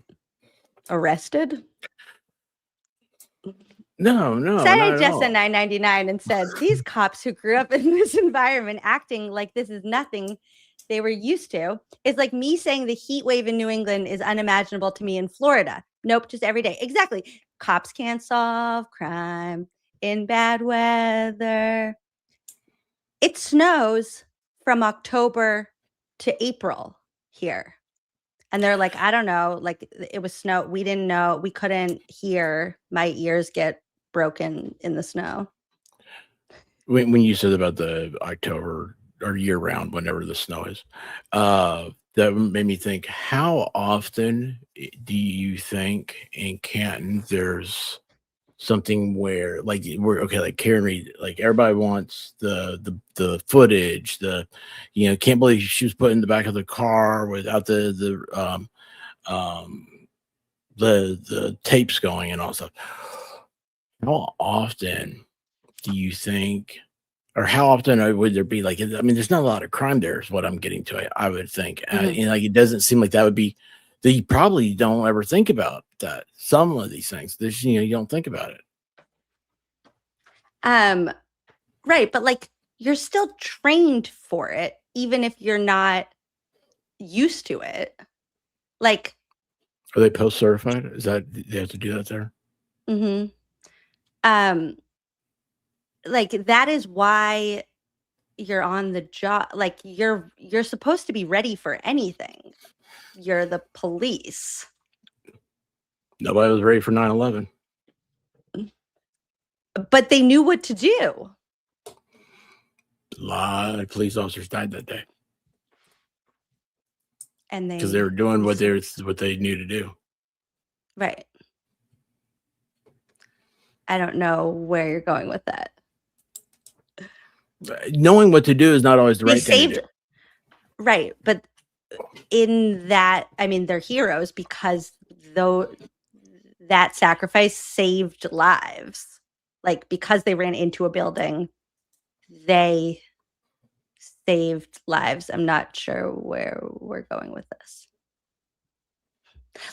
arrested. No. Said not I at just all. a $9.99 and said these cops who grew up in this environment acting like this is nothing they were used to. It's like me saying the heat wave in New England is unimaginable to me in Florida. Nope, just every day. Exactly. Cops can't solve crime in bad weather. It snows from October to April here. And they're like, I don't know, like it was snow. We didn't know. We couldn't hear. My ears get broken in the snow. When you said about the October or year round, whenever the snow is, that made me think, how often do you think in Canton there's something where like like Karen Reed, like everybody wants the footage, can't believe she was put in the back of the car without the tapes going and all stuff. How often do you think, or how often would there be like, I mean, there's not a lot of crime there is what I'm getting to. I would think, and like, it doesn't seem like that would be, that you probably don't ever think about that. Some of these things, there's, you don't think about it. Right. But like, you're still trained for it, even if you're not used to it. Like, are they post certified? Is that they have to do that there? Mm-hmm. Like that is why you're on the job. Like you're supposed to be ready for anything. You're the police. Nobody was ready for 9/11. But they knew what to do. A lot of police officers died that day. And because they were doing what they knew to do. Right. I don't know where you're going with that. Knowing what to do is not always the right thing to do. Right. But in that, I mean, they're heroes because that sacrifice saved lives. Like, because they ran into a building, they saved lives. I'm not sure where we're going with this.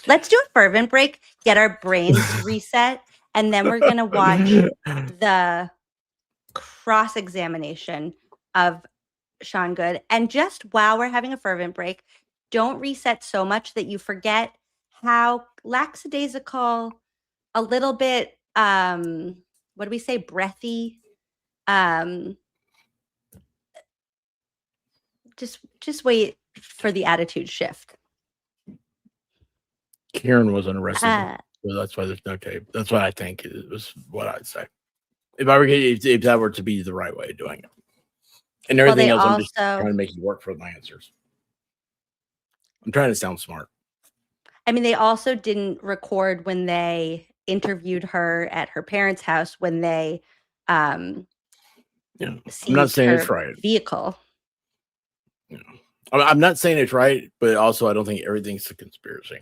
Let's do a fervent break, get our brains reset, and then we're going to watch the cross-examination of Sean Goode. And just while we're having a fervent break, don't reset so much that you forget how lackadaisical, a little bit, what do we say, breathy, just wait for the attitude shift. Karen wasn't arrested, so that's why there's no tape. That's what I think it was what I'd say. If that were to be the right way of doing it, and everything else, I'm just trying to make you work for my answers. I'm trying to sound smart. I mean, they also didn't record when they interviewed her at her parents' house when they I'm not saying it's right. Vehicle. I'm not saying it's right, but also I don't think everything's a conspiracy.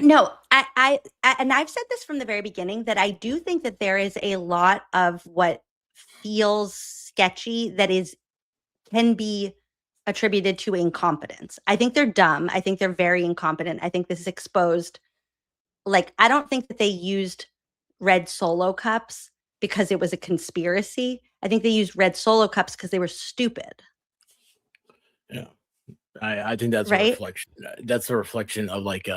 No, I and I've said this from the very beginning that I do think that there is a lot of what feels sketchy that can be attributed to incompetence. I think they're dumb. I think they're very incompetent. I think this is exposed. Like, I don't think that they used red Solo cups because it was a conspiracy. I think they used red Solo cups because they were stupid. Yeah, I think that's right? a reflection. That's a reflection of like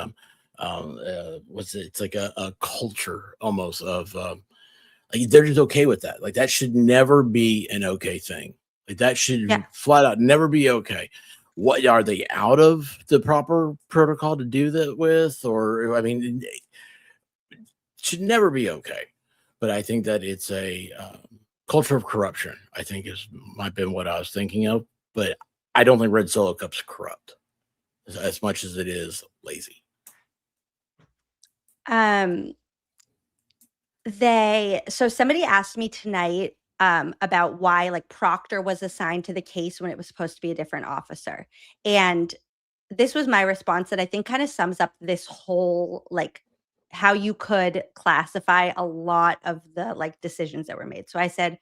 it's like a culture almost of like they're just okay with that. Like that should never be an okay thing. Like that should flat out never be okay. What are they out of the proper protocol to do that with? Or I mean, it should never be okay. But I think that it's a culture of corruption, I think might have been what I was thinking of, but I don't think Red Solo Cup's corrupt as much as it is lazy. So somebody asked me tonight about why like Proctor was assigned to the case when it was supposed to be a different officer. And this was my response that I think kind of sums up this whole like how you could classify a lot of the like decisions that were made. So I said,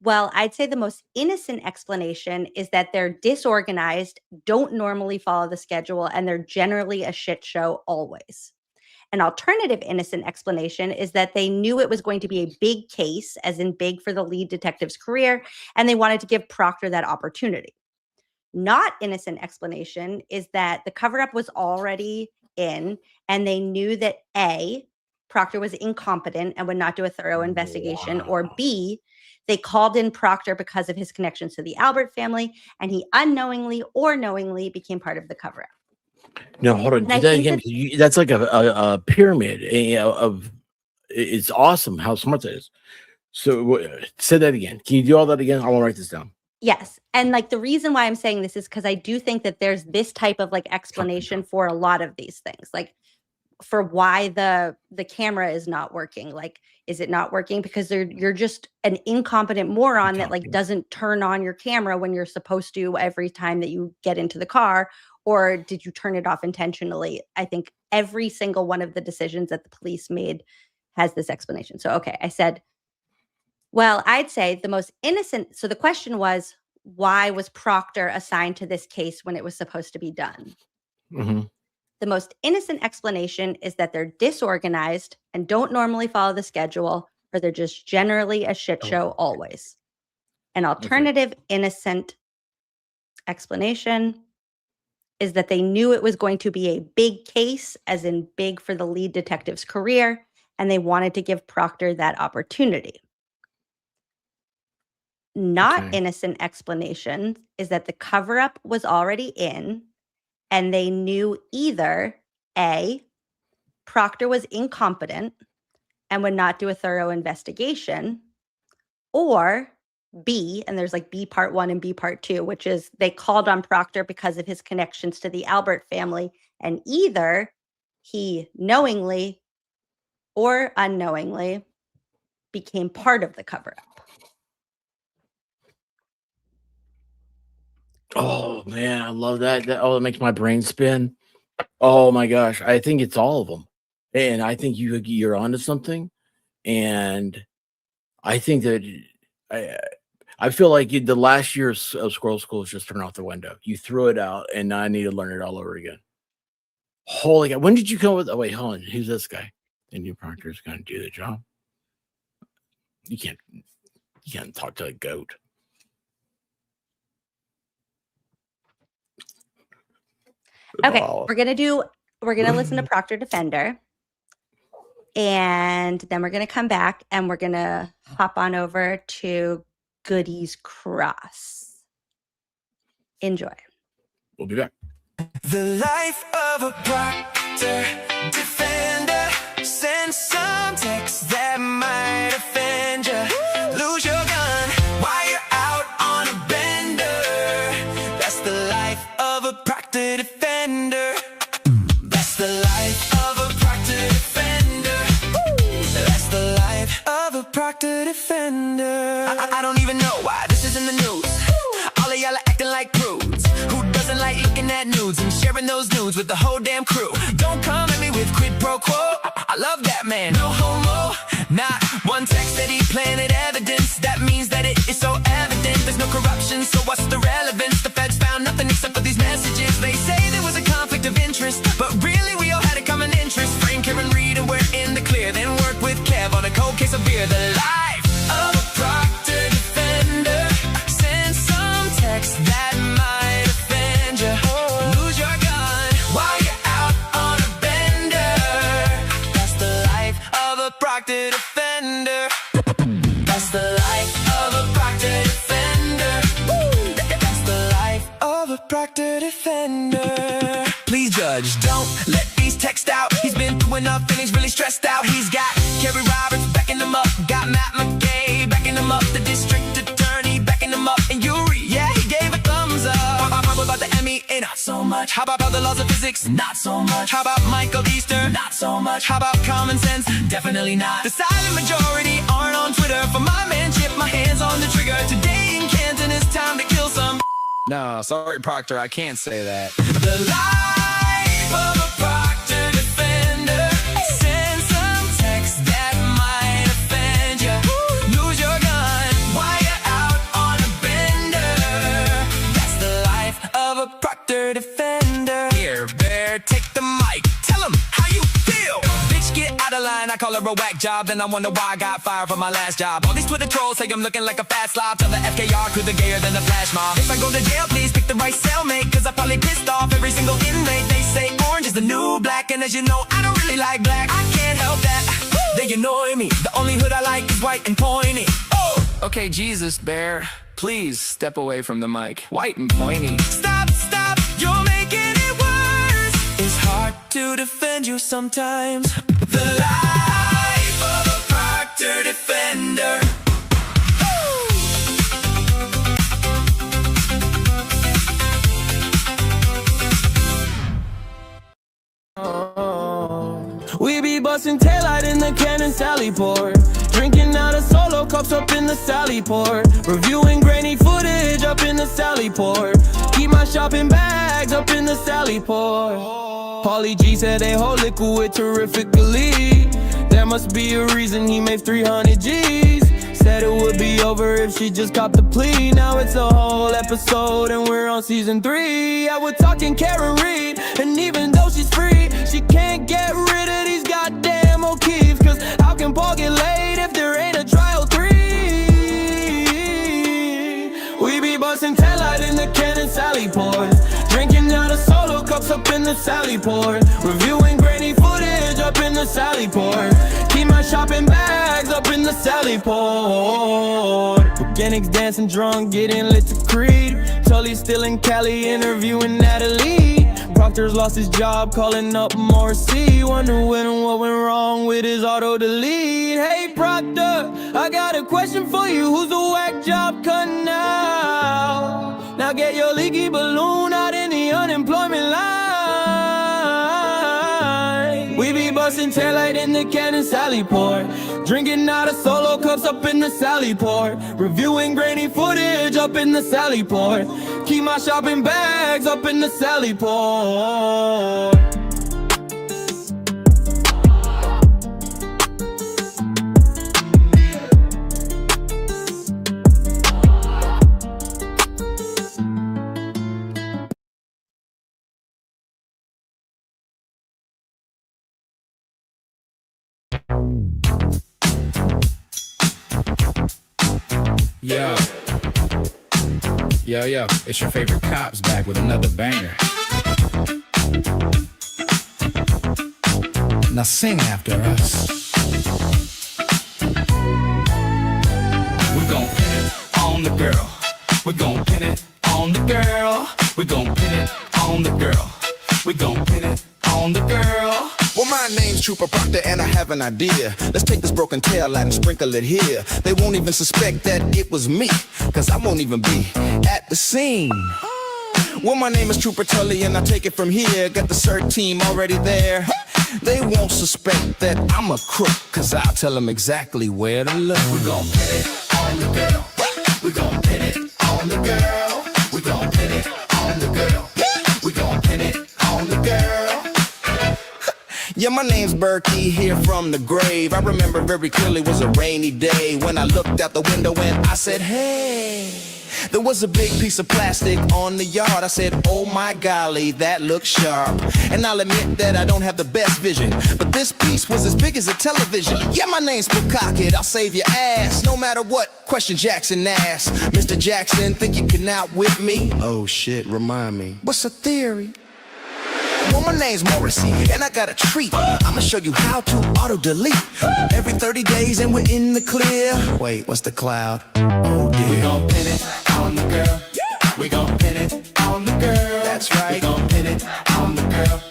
well, I'd say the most innocent explanation is that they're disorganized, don't normally follow the schedule, and they're generally a shit show always. An alternative innocent explanation is that they knew it was going to be a big case, as in big for the lead detective's career, and they wanted to give Proctor that opportunity. Not innocent explanation is that the cover-up was already in, and they knew that A, Proctor was incompetent and would not do a thorough investigation, or B, they called in Proctor because of his connections to the Albert family, and he unknowingly or knowingly became part of the cover-up. No, hold on. Do that again. That's like a pyramid of. It's awesome how smart that is. So say that again. Can you do all that again? I want to write this down. Yes. And like the reason why I'm saying this is because I do think that there's this type of like explanation for a lot of these things. Like for why the camera is not working. Like, is it not working because you're just an incompetent moron that like doesn't turn on your camera when you're supposed to every time that you get into the car? Or did you turn it off intentionally? I think every single one of the decisions that the police made has this explanation. So, okay, I said, well, I'd say the most innocent. So the question was, why was Proctor assigned to this case when it was supposed to be done? Mm-hmm. The most innocent explanation is that they're disorganized and don't normally follow the schedule, or they're just generally a shit show always. An alternative innocent explanation is that they knew it was going to be a big case, as in big for the lead detective's career, and they wanted to give Proctor that opportunity. Not innocent explanation is that the cover-up was already in, and they knew either A, Proctor was incompetent and would not do a thorough investigation, or B, and there's like B part 1 and B part 2, which is they called on Proctor because of his connections to the Albert family, and either he knowingly or unknowingly became part of the cover-up. Oh man, I love that. That makes my brain spin. Oh my gosh, I think it's all of them, and I think you're onto something. And I think that I feel like the last year of Squirrel School is just turned off the window. You threw it out, and now I need to learn it all over again. Holy God! When did you come with? Oh wait, hold on. Who's this guy? The new Proctor is going to do the job. You can't talk to a goat. Okay, we're gonna listen to Proctor Defender, and then we're gonna come back and we're gonna hop on over to Goody's Cross. Enjoy. We'll be back. The life of a Proctor Defender. Send some text that might offend you. Lose your gun while you're out on a bender. That's the life of a Proctor Defender. That's the life of a Proctor Defender. That's the life of a Proctor Defender. I don't even know why this is in the news. All of y'all are acting like prudes. Who doesn't like looking at nudes and sharing those nudes with the whole damn crew? Don't come at me with quid pro quo. I love that man, no homo. Not one text that he planted evidence. That means that it is so evident there's no corruption, so what's the relevance? The feds found nothing except for these messages. They say there was a conflict of interest, but really we all had a common interest. Frank, Karen, Reed, and we're in the clear. Then work with Kev on a cold case of beer. The life of a Proctor Defender. Send some text that might offend you. Lose your gun while you're out on a bender. That's the life of a Proctor Defender. That's the life of a Proctor Defender. That's the life of a Proctor Defender. Please judge, don't let these texts out. He's been through enough and he's really stressed out. He's got Kerry Roberts backing him up, got Matt McKay backing him him up, the district attorney backing him up, and Yuri, yeah, he gave a thumbs up. How about the Emmy? Not so much. How about the laws of physics? Not so much. How about Michael Easter? Not so much. How about common sense? Definitely not. The silent majority aren't on Twitter. For my man Chip, my hands on the trigger. Today in Canton, it's time to kill some. No, sorry, Proctor, I can't say that. The life of a Proctor defender. Send some text that might offend you. Lose your gun while you're out on a bender. That's the life of a Proctor defender. Here, Bear, take the mic. Tell him how you feel. Bitch, get out of line. I call her a whack job. Then I wonder why I got fired from my last job. All these Twitter trolls say I'm looking like a fat slob. Tell the FKR crew the gayer than the flash mob. If I go to jail, please pick the right cellmate, cause I probably pissed off every single inmate. They say orange is the new black, and as you know, I don't really like black. I can't help that. They annoy me. The only hood I like is white and pointy. Oh! Okay, Jesus, Bear, please step away from the mic. White and pointy. Stop, stop, you're making it worse. It's hard to defend you sometimes. The life of a Proctor defender. We be busting taillight in the Cannon Sally Port, drinking out of solo cups up in the Sally Port, reviewing grainy footage up in the Sally Port, keep my shopping bags up in the Sally Port. Pauly G said they hold liquid terrifically. There must be a reason he made 300 G's. Said it would be over if she just copped the plea. Now it's a whole episode and we're on season 3. I was talking Karen Reed, and even though she's free, she can't get rid of these goddamn O'Keefes. Cause how can Paul get laid if there ain't a trial 3? We be busting taillight in the Cannon Sally Port, drinking out of solo cups up in the Sally Port, reviewing grainy footage up in the Sally Port, keep my shopping bags up in the Sally Port. Organics dancing drunk, getting lit to Creed. Tully's still in Cali, interviewing Natalie. Proctor's lost his job, calling up Morrissey. Wonder when and what went wrong with his auto delete. Hey Proctor, I got a question for you. Who's the whack job cutting out? Now get your leaky balloon out in the unemployment line. We be busting taillight in the Cannon Sally Port, drinking out of solo cups up in the Sally Port, reviewing grainy footage up in the Sally Port, keep my shopping bags up in the Sally Port. Yo, it's your favorite cops back with another banger. Now sing after us. We're gon' pin it on the girl. We're gon' pin it on the girl. We're gon' pin it on the girl. We're gon' pin it on the girl. Well, my name's Trooper Proctor and I have an idea. Let's take this broken tail light and sprinkle it here. They won't even suspect that it was me, cause I won't even be at the scene. Well, my name is Trooper Tully and I take it from here. Got the CERT team already there. They won't suspect that I'm a crook, cause I'll tell them exactly where to look. We're gon' pin it on the girl. We're gon' pin it on the girl. We're gon' pin it on the girl. We're gon' pin it on the girl. Yeah, my name's Berkey, here from the grave. I remember very clearly it was a rainy day when I looked out the window and I said, hey. There was a big piece of plastic on the yard. I said, oh my golly, that looks sharp. And I'll admit that I don't have the best vision, but this piece was as big as a television. Yeah, my name's Bukkake, I'll save your ass, no matter what question Jackson asks. Mr. Jackson, think you can outwit me? Oh shit, remind me. What's a theory? Well, my name's Morrissey, and I got a treat. I'ma show you how to auto-delete. Every 30 days and we're in the clear. Wait, what's the cloud? Oh dear. We gon' pin it on the girl. We gon' pin it on the girl. That's right. We gon' pin it on the girl.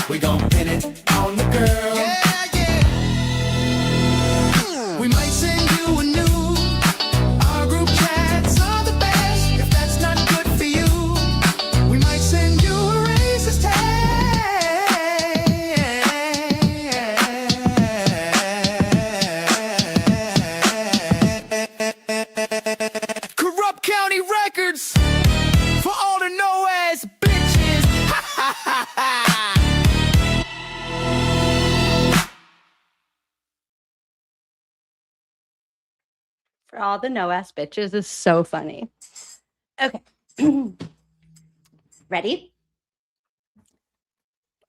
We gon' pin it on the girl. Yeah, yeah. We might send you a nude, For all the no-ass bitches is so funny. Okay. Ready?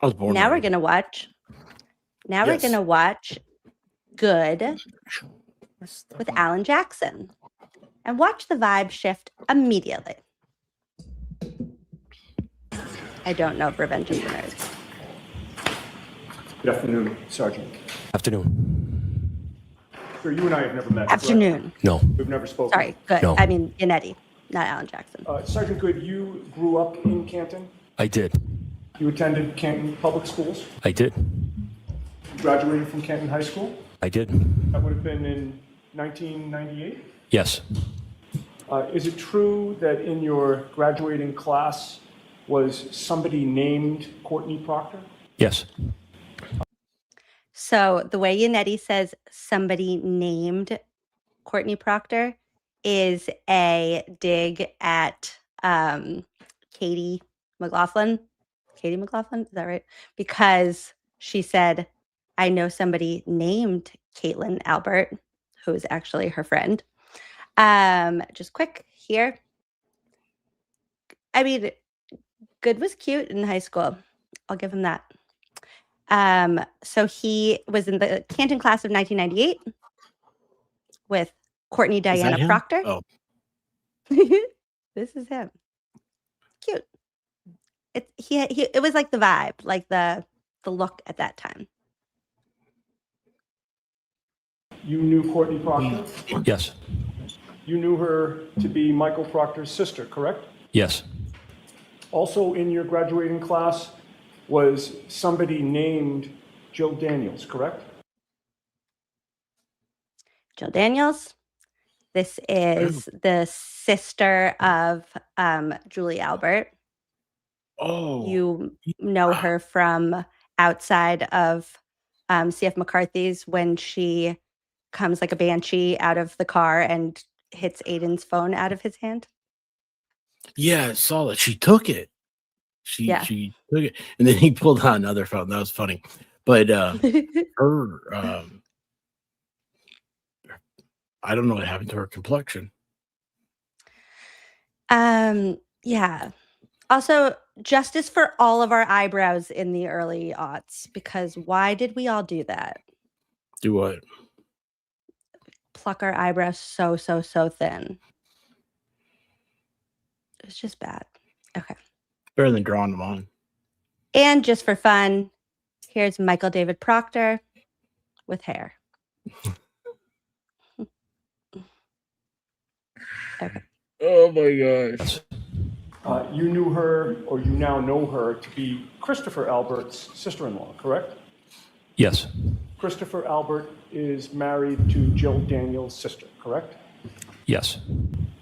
I was born. Now we're already. gonna watch. Now Yes. we're gonna watch Goode with Alan Jackson, and watch the vibe shift immediately. I don't know if Revenge is the Nerds. Good afternoon, Sergeant. Afternoon. Sir, you and I have never met. correct? Afternoon. No. We've never spoken. Sorry, Good. No. I mean Yannetti, not Alan Jackson. Sergeant Goode, you grew up in Canton? I did. You attended Canton Public Schools? I did. You graduated from Canton High School? I did. That would have been in 1998? Yes. Is it true that in your graduating class was somebody named Courtney Proctor? Yes. So the way Yannetti says somebody named Courtney Proctor is a dig at Katie McLaughlin. Katie McLaughlin, is that right? Because she said, I know somebody named Caitlin Albert, who is actually her friend. Just quick here. I mean, Goode was cute in high school. I'll give him that. So he was in the Canton class of 1998 with Courtney Diana him? Proctor. Oh. This is him. Cute. It was like the vibe, like the look at that time. You knew Courtney Proctor? Yes. You knew her to be Michael Proctor's sister, correct? Yes. Also in your graduating class was somebody named Jill Daniels, correct? Jill Daniels. This is the sister of Julie Albert. Oh. You know her from outside of CF McCarthy's when she comes like a banshee out of the car and hits Aiden's phone out of his hand. Yeah, I saw that. She took it. She took it. And then he pulled out another phone. That was funny. But her I don't know what happened to her complexion. Yeah. Also, justice for all of our eyebrows in the early aughts, because why did we all do that? Do what? Pluck our eyebrows so thin. It was just bad. Okay. Better than drawing them on. And just for fun, here's Michael David Proctor with hair. Okay. Oh my gosh. You knew her, or you now know her, to be Christopher Albert's sister-in-law, correct? Yes. Christopher Albert is married to Jill Daniels' sister, correct? Yes.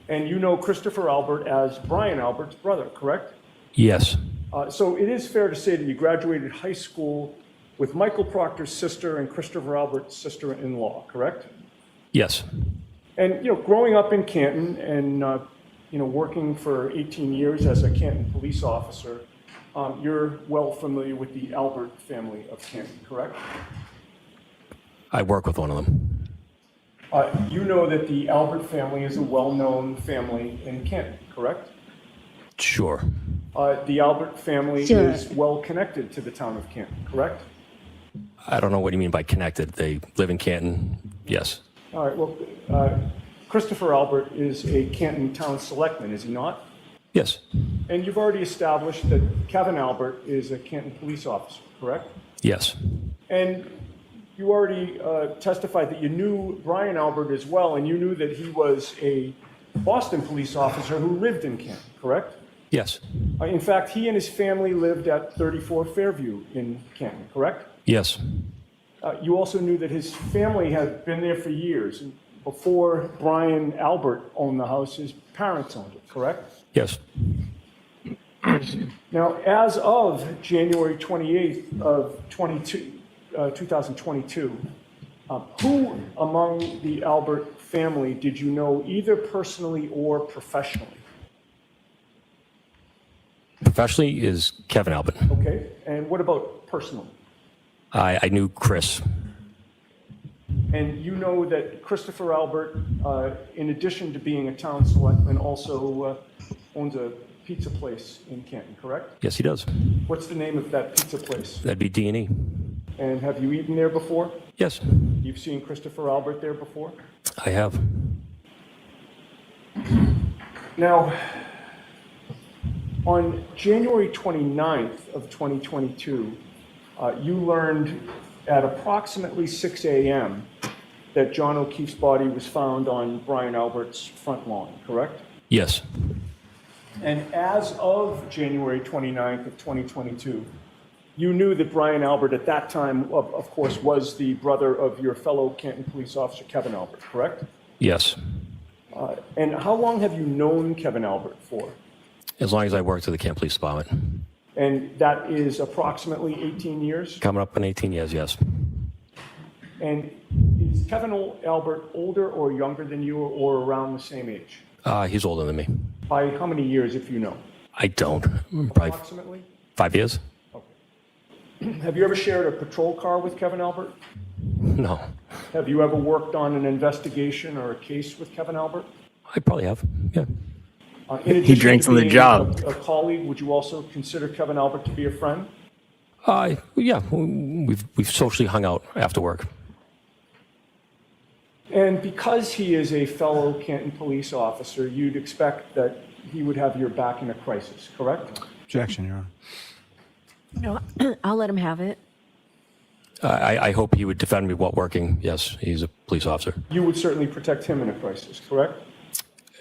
And you know Christopher Albert as Brian Albert's brother, correct? Yes. So it is fair to say that you graduated high school with Michael Proctor's sister and Christopher Albert's sister-in-law, correct? Yes. And, growing up in Canton and, working for 18 years as a Canton police officer, you're well familiar with the Albert family of Canton, correct? I work with one of them. You know that the Albert family is a well-known family in Canton, correct? Sure. The Albert family is well connected to the town of Canton, correct? I don't know what you mean by connected. They live in Canton. Yes. All right, well, Christopher Albert is a Canton town selectman, is he not? Yes. And you've already established that Kevin Albert is a Canton police officer, correct? Yes. And you already testified that you knew Brian Albert as well, and you knew that he was a Boston police officer who lived in Canton, correct? Yes. In fact, he and his family lived at 34 Fairview in Canton, correct? Yes. You also knew that his family had been there for years. And before Brian Albert owned the house, his parents owned it, correct? Yes. Now, as of January 28th of 2022, who among the Albert family did you know either personally or professionally? Professionally is Kevin Albert. Okay, and what about personally? I knew Chris. And you know that Christopher Albert, in addition to being a town selectman, also owns a pizza place in Canton, correct? Yes, he does. What's the name of that pizza place? That'd be D&E. And have you eaten there before? Yes, You've seen Christopher Albert there before? I have. Now, on January 29th of 2022, you learned at approximately 6 a.m. that John O'Keefe's body was found on Brian Albert's front lawn, correct? Yes. And as of January 29th of 2022, you knew that Brian Albert at that time, of course, was the brother of your fellow Canton police officer, Kevin Albert, correct? Yes. And how long have you known Kevin Albert for? As long as I worked at the Canton Police Department. And that is approximately 18 years? Coming up in 18 years, yes. And is Kevin Albert older or younger than you or around the same age? He's older than me. By how many years, if you know? I don't. Probably Approximately? 5 years? Have you ever shared a patrol car with Kevin Albert? No. Have you ever worked on an investigation or a case with Kevin Albert? I probably have, yeah. In addition drinks to on the being job. A colleague, would you also consider Kevin Albert to be a friend? Yeah, we've socially hung out after work. And because he is a fellow Canton police officer, you'd expect that he would have your back in a crisis, correct? Objection, Your Honor. No, I'll let him have it. I hope he would defend me while working. Yes, he's a police officer. You would certainly protect him in a crisis, correct?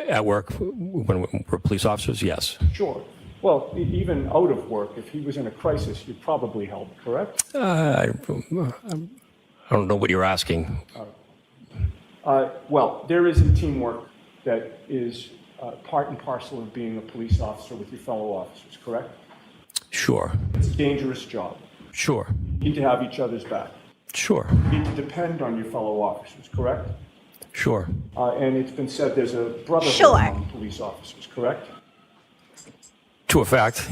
At work, when we're police officers, yes. Sure. Well, even out of work, if he was in a crisis, you'd probably help, correct? I don't know what you're asking. Well, there is a teamwork that is part and parcel of being a police officer with your fellow officers, correct? Sure. It's a dangerous job. Sure. You need to have each other's back. Sure. You need to depend on your fellow officers, correct? Sure. And it's been said there's a brotherhood Sure. among police officers, correct? To a fact.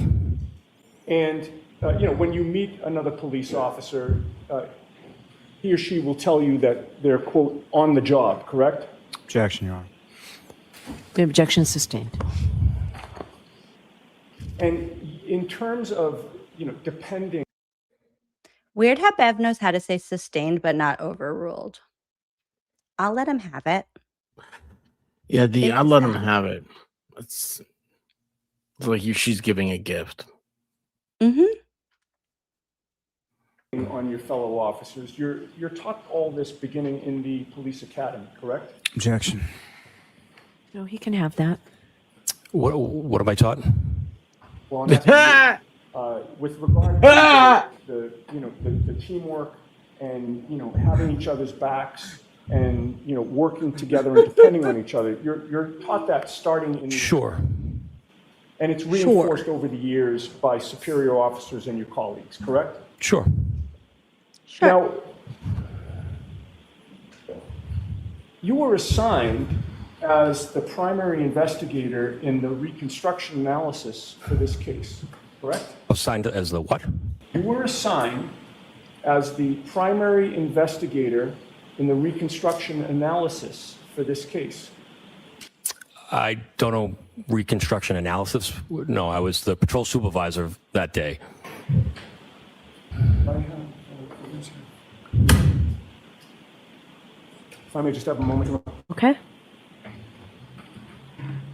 And, when you meet another police officer, he or she will tell you that they're, quote, on the job, correct? Objection, Your Honor. The objection is sustained. And in terms of, depending. Weird how Bev knows how to say sustained but not overruled. I'll let him have it. Yeah, I let him have it. It's like she's giving a gift. Mm-hmm. On your fellow officers, you're taught all this beginning in the police academy, correct? Objection. No, he can have that. What am I taught? Well, I'm asking you, with regard to the teamwork and having each other's backs and working together and depending on each other, you're taught that starting in Sure. And it's reinforced over the years by superior officers and your colleagues, correct? Sure. Now, you were assigned as the primary investigator in the reconstruction analysis for this case, correct? Assigned as the what? You were assigned as the primary investigator in the reconstruction analysis for this case. I don't know reconstruction analysis. No, I was the patrol supervisor that day. If I may just have a moment. Okay.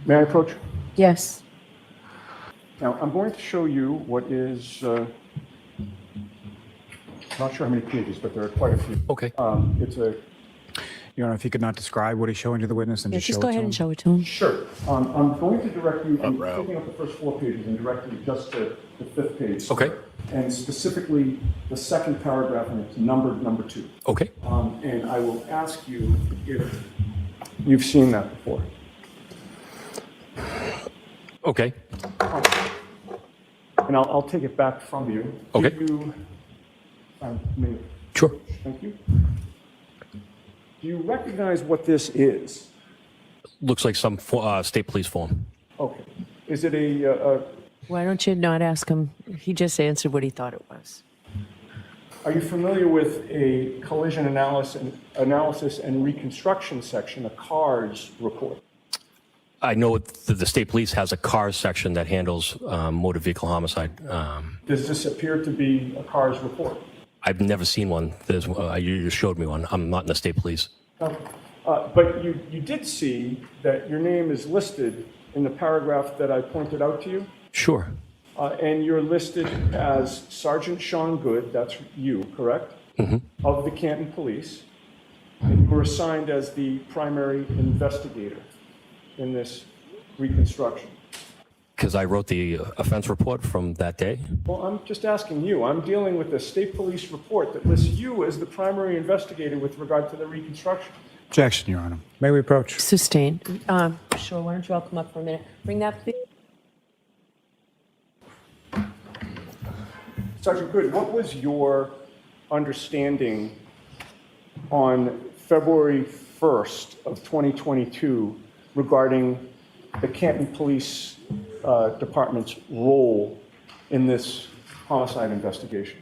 May I approach? Yes. Now, I'm going to show you what is, not sure how many pages, but there are quite a few. Okay. It's a... Your Honor, if you could not describe what he's showing to the witness and Yeah, just just show go it to ahead him. and show it to him. Sure. I'm going to direct you, I'm picking up the first 4 pages and direct you just to the 5th page. Okay. And specifically the second paragraph, and it's numbered number 2. Okay. And I will ask you if you've seen that before. Okay. And I'll take it back from you. Okay. Do you, Sure. Thank you. Do you recognize what this is? Looks like some state police form. Okay. Is it a Why don't you not ask him? He just answered what he thought it was. Are you familiar with a collision analysis and reconstruction section, a CARS report? I know the state police has a cars section that handles motor vehicle homicide. Does this appear to be a CARS report? I've never seen one. You just showed me one. I'm not in the state police. Okay. But you did see that your name is listed in the paragraph that I pointed out to you? Sure. And you're listed as Sergeant Sean Goode, that's you, correct? Of the Canton Police. And you were assigned as the primary investigator in this reconstruction. Because I wrote the offense report from that day. Well, I'm just asking you. I'm dealing with a state police report that lists you as the primary investigator with regard to the reconstruction. Objection, Your Honor. May we approach? Sustained. Sure, why don't you all come up for a minute? Bring that, please. Sergeant Goode, what was your understanding on February 1st of 2022 regarding the Canton Police Department's role in this homicide investigation?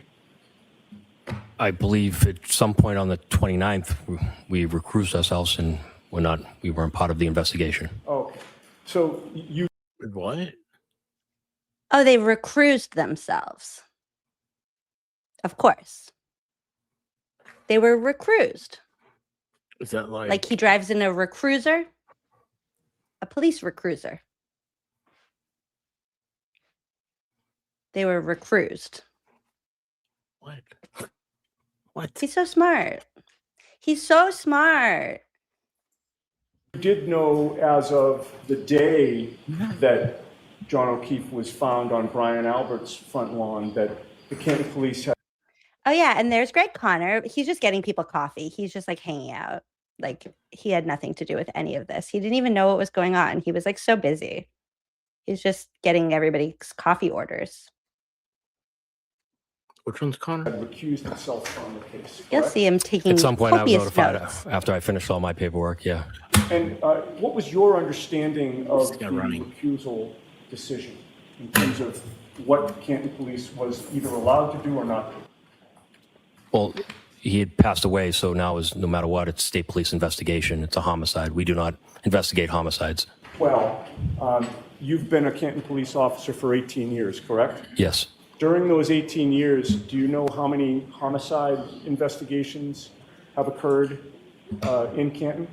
I believe at some point on the 29th, we recused ourselves and we weren't part of the investigation. Okay. So you... What? Oh, they recruised themselves. Of course. They were recruised. Is that Like he drives in a recruiser? A police recruiser. They were recruised. What? What? He's so smart. He's so smart. You did know as of the day that John O'Keefe was found on Brian Albert's front lawn that the Canton Police had... Oh, yeah. And there's Greg Connor. He's just getting people coffee. He's just like hanging out. Like he had nothing to do with any of this. He didn't even know what was going on. He was like so busy. He's just getting everybody's coffee orders. Which one's Connor? Had recused itself from the case. You'll see him taking At some point, I was copious notified notes. after I finished all my paperwork. Yeah. And what was your understanding of the recusal decision in terms of what Canton Police was either allowed to do or not do? Well, he had passed away, so now is no matter what, it's state police investigation. It's a homicide. We do not investigate homicides. Well, you've been a Canton police officer for 18 years, correct? Yes. During those 18 years, do you know how many homicide investigations have occurred in Canton?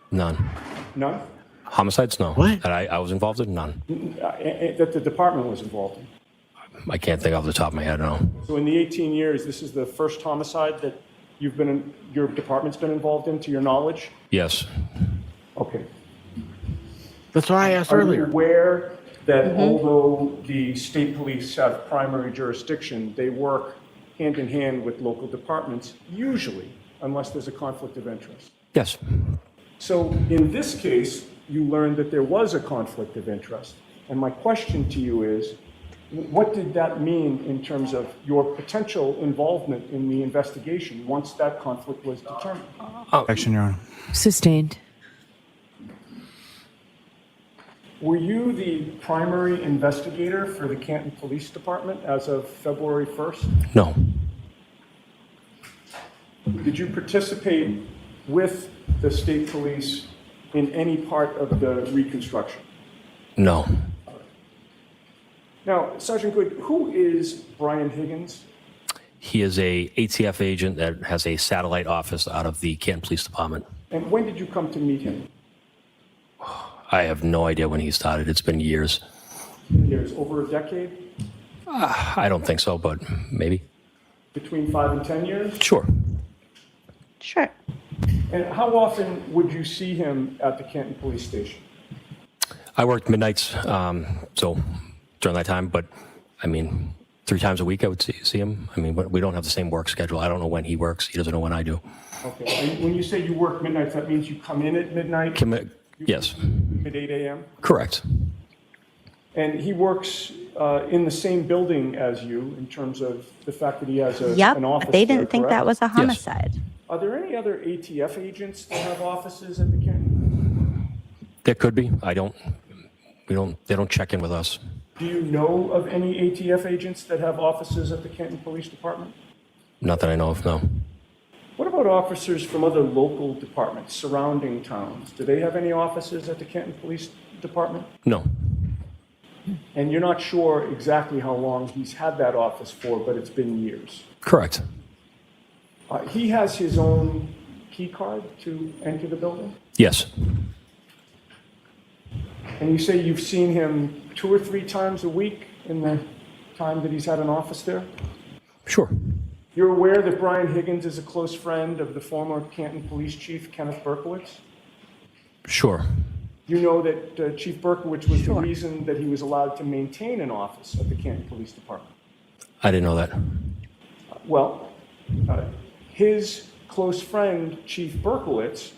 None. None? Homicides? No. What? That I was involved in? None. That the department was involved in? I can't think off the top of my head, no. So in the 18 years, this is the first homicide that you've been in, your department's been involved in, to your knowledge? Yes. Okay. That's what I asked Are earlier. you aware that although the state police have primary jurisdiction, they work hand in hand with local departments, usually, unless there's a conflict of interest? Yes. So in this case, you learned that there was a conflict of interest. And my question to you is, what did that mean in terms of your potential involvement in the investigation once that conflict was determined? Objection, Your Honor. Sustained. Were you the primary investigator for the Canton Police Department as of February 1st? No. Did you participate with the state police in any part of the reconstruction? No. Now, Sergeant Goode, who is Brian Higgins? He is a ATF agent that has a satellite office out of the Canton Police Department. And when did you come to meet him? I have no idea when he started. It's been years. Years, over a decade? I don't think so, but maybe. Between 5 and 10 years? Sure. Sure. And how often would you see him at the Canton Police Station? I worked midnights, so during that time, but I mean, 3 times a week I would see him. I mean, we don't have the same work schedule. I don't know when he works. He doesn't know when I do. Okay. And when you say you work midnights, that means you come in at midnight? Yes. At 8 a.m.? Correct. And he works in the same building as you in terms of the fact that he has an office. They didn't think correct? that was a homicide. Are there any other ATF agents that have offices at the Canton? There could be. They don't check in with us. Do you know of any ATF agents that have offices at the Canton Police Department? Not that I know of, no. What about officers from other local departments, surrounding towns? Do they have any offices at the Canton Police Department? No. And you're not sure exactly how long he's had that office for, but it's been years. Correct. He has his own key card to enter the building? Yes. And you say you've seen him 2 or 3 times a week in the time that he's had an office there? Sure. You're aware that Brian Higgins is a close friend of the former Canton Police Chief, Kenneth Berkowitz? Sure. You know that Chief Berkowitz was the reason that he was allowed to maintain an office at the Canton Police Department? I didn't know that. Well, his close friend, Chief Berkowitz,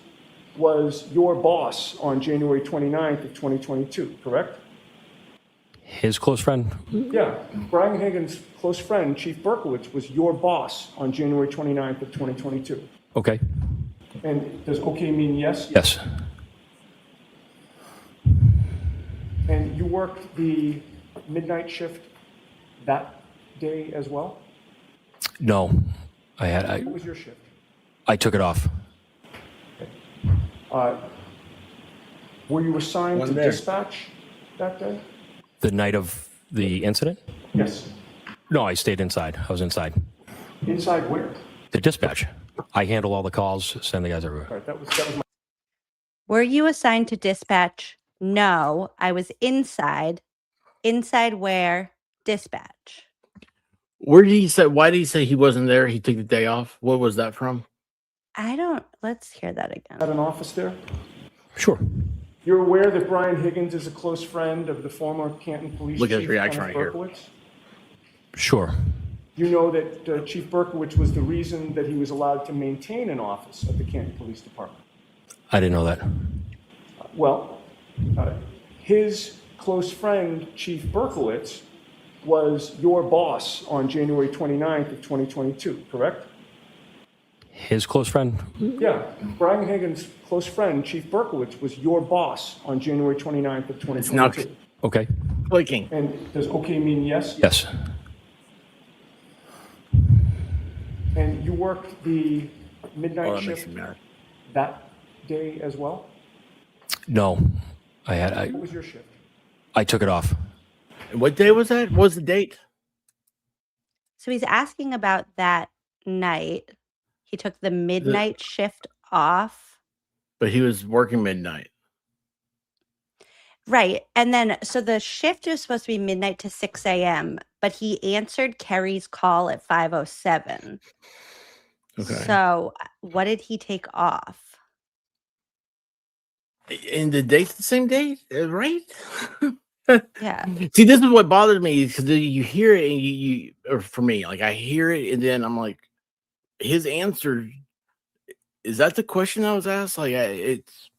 was your boss on January 29th of 2022, correct? His close friend? Yeah. Brian Higgins' close friend, Chief Berkowitz, was your boss on January 29th of 2022. Okay. And does okay mean yes? Yes. And you worked the midnight shift that day as well? No. What was your shift? I took it off. Were you assigned to dispatch that day? The night of the incident? Yes. No, I stayed inside. I was inside. Inside where? The dispatch. I handle all the calls, send the guys everywhere. All right, that was my... Were you assigned to dispatch? No, I was inside. Inside where? Dispatch. Where did he say? Why did he say he wasn't there? He took the day off. What was that from? Let's hear that again. Had an office there? Sure. You're aware that Brian Higgins is a close friend of the former Canton Police Look at Chief, his reaction Kenneth right here. Berkowitz? Sure. You know that Chief Berkowitz was the reason that he was allowed to maintain an office at the Canton Police Department? I didn't know that. Well, his close friend, Chief Berkowitz, was your boss on January 29th of 2022, correct? His close friend? Yeah. Brian Higgins' close friend, Chief Berkowitz, was your boss on January 29th of 2022. Okay. Clicking. And does okay mean yes? Yes. And you worked the midnight that makes shift me mad. that day as well? No. What was your shift? I took it off. And what day was that? What was the date? So he's asking about that night. He took the midnight shift off. But he was working midnight. Right. And then, so the shift was supposed to be midnight to 6 a.m., but he answered Kerry's call at 5:07. Okay. So what did he take off? And the date's the same date, right? Yeah. See, this is what bothers me because you hear it and you, or for me, like I hear it and then I'm like, his answer, is that the question I was asked? Like, it's.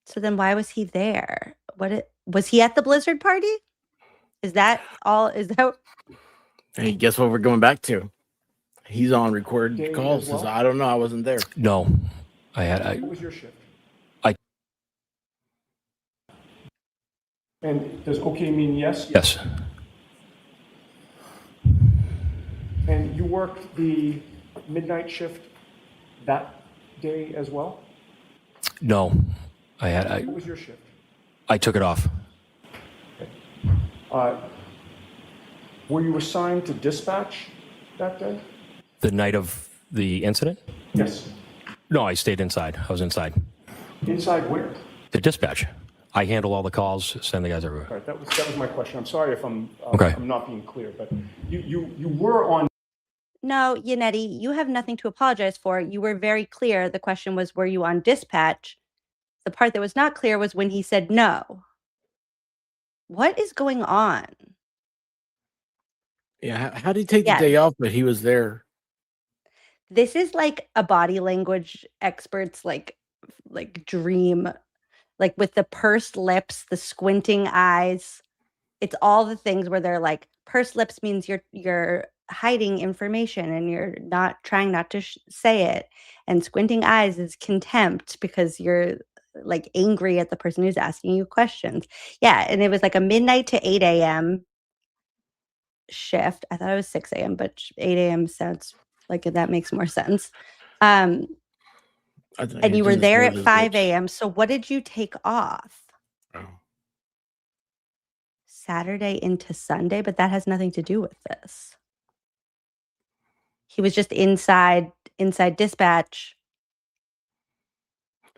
So then why was he there? Was he at the Blizzard party? Is that all? Is that? Hey, guess what we're going back to? He's on recorded Day calls. as well? I don't know. I wasn't there. No. What was your shift? And does okay mean yes? Yes. And you worked the midnight shift that day as well? No. What was your shift? I took it off. Were you assigned to dispatch that day? The night of the incident? Yes. No, I stayed inside. I was inside. Inside where? The dispatch. I handle all the calls, send the guys everywhere. All right, that was my question. I'm sorry if I'm Okay. I'm not being clear, but you were on. No, Yannetti, you have nothing to apologize for. You were very clear. The question was, were you on dispatch? The part that was not clear was when he said no. What is going on? Yeah. How did he take Yeah. the day off, but he was there? This is like a body language expert's like dream, like with the pursed lips, the squinting eyes. It's all the things where they're like, pursed lips means you're hiding information and you're not trying not to say it. And squinting eyes is contempt because you're like angry at the person who's asking you questions. Yeah. And it was like a midnight to 8 a.m. shift. I thought it was 6 a.m., but 8 a.m. sounds Like that makes more sense. I think And he you were just there knows at his 5 bitch. a.m. So what did you take off? Oh. Saturday into Sunday, but that has nothing to do with this. He was just inside dispatch.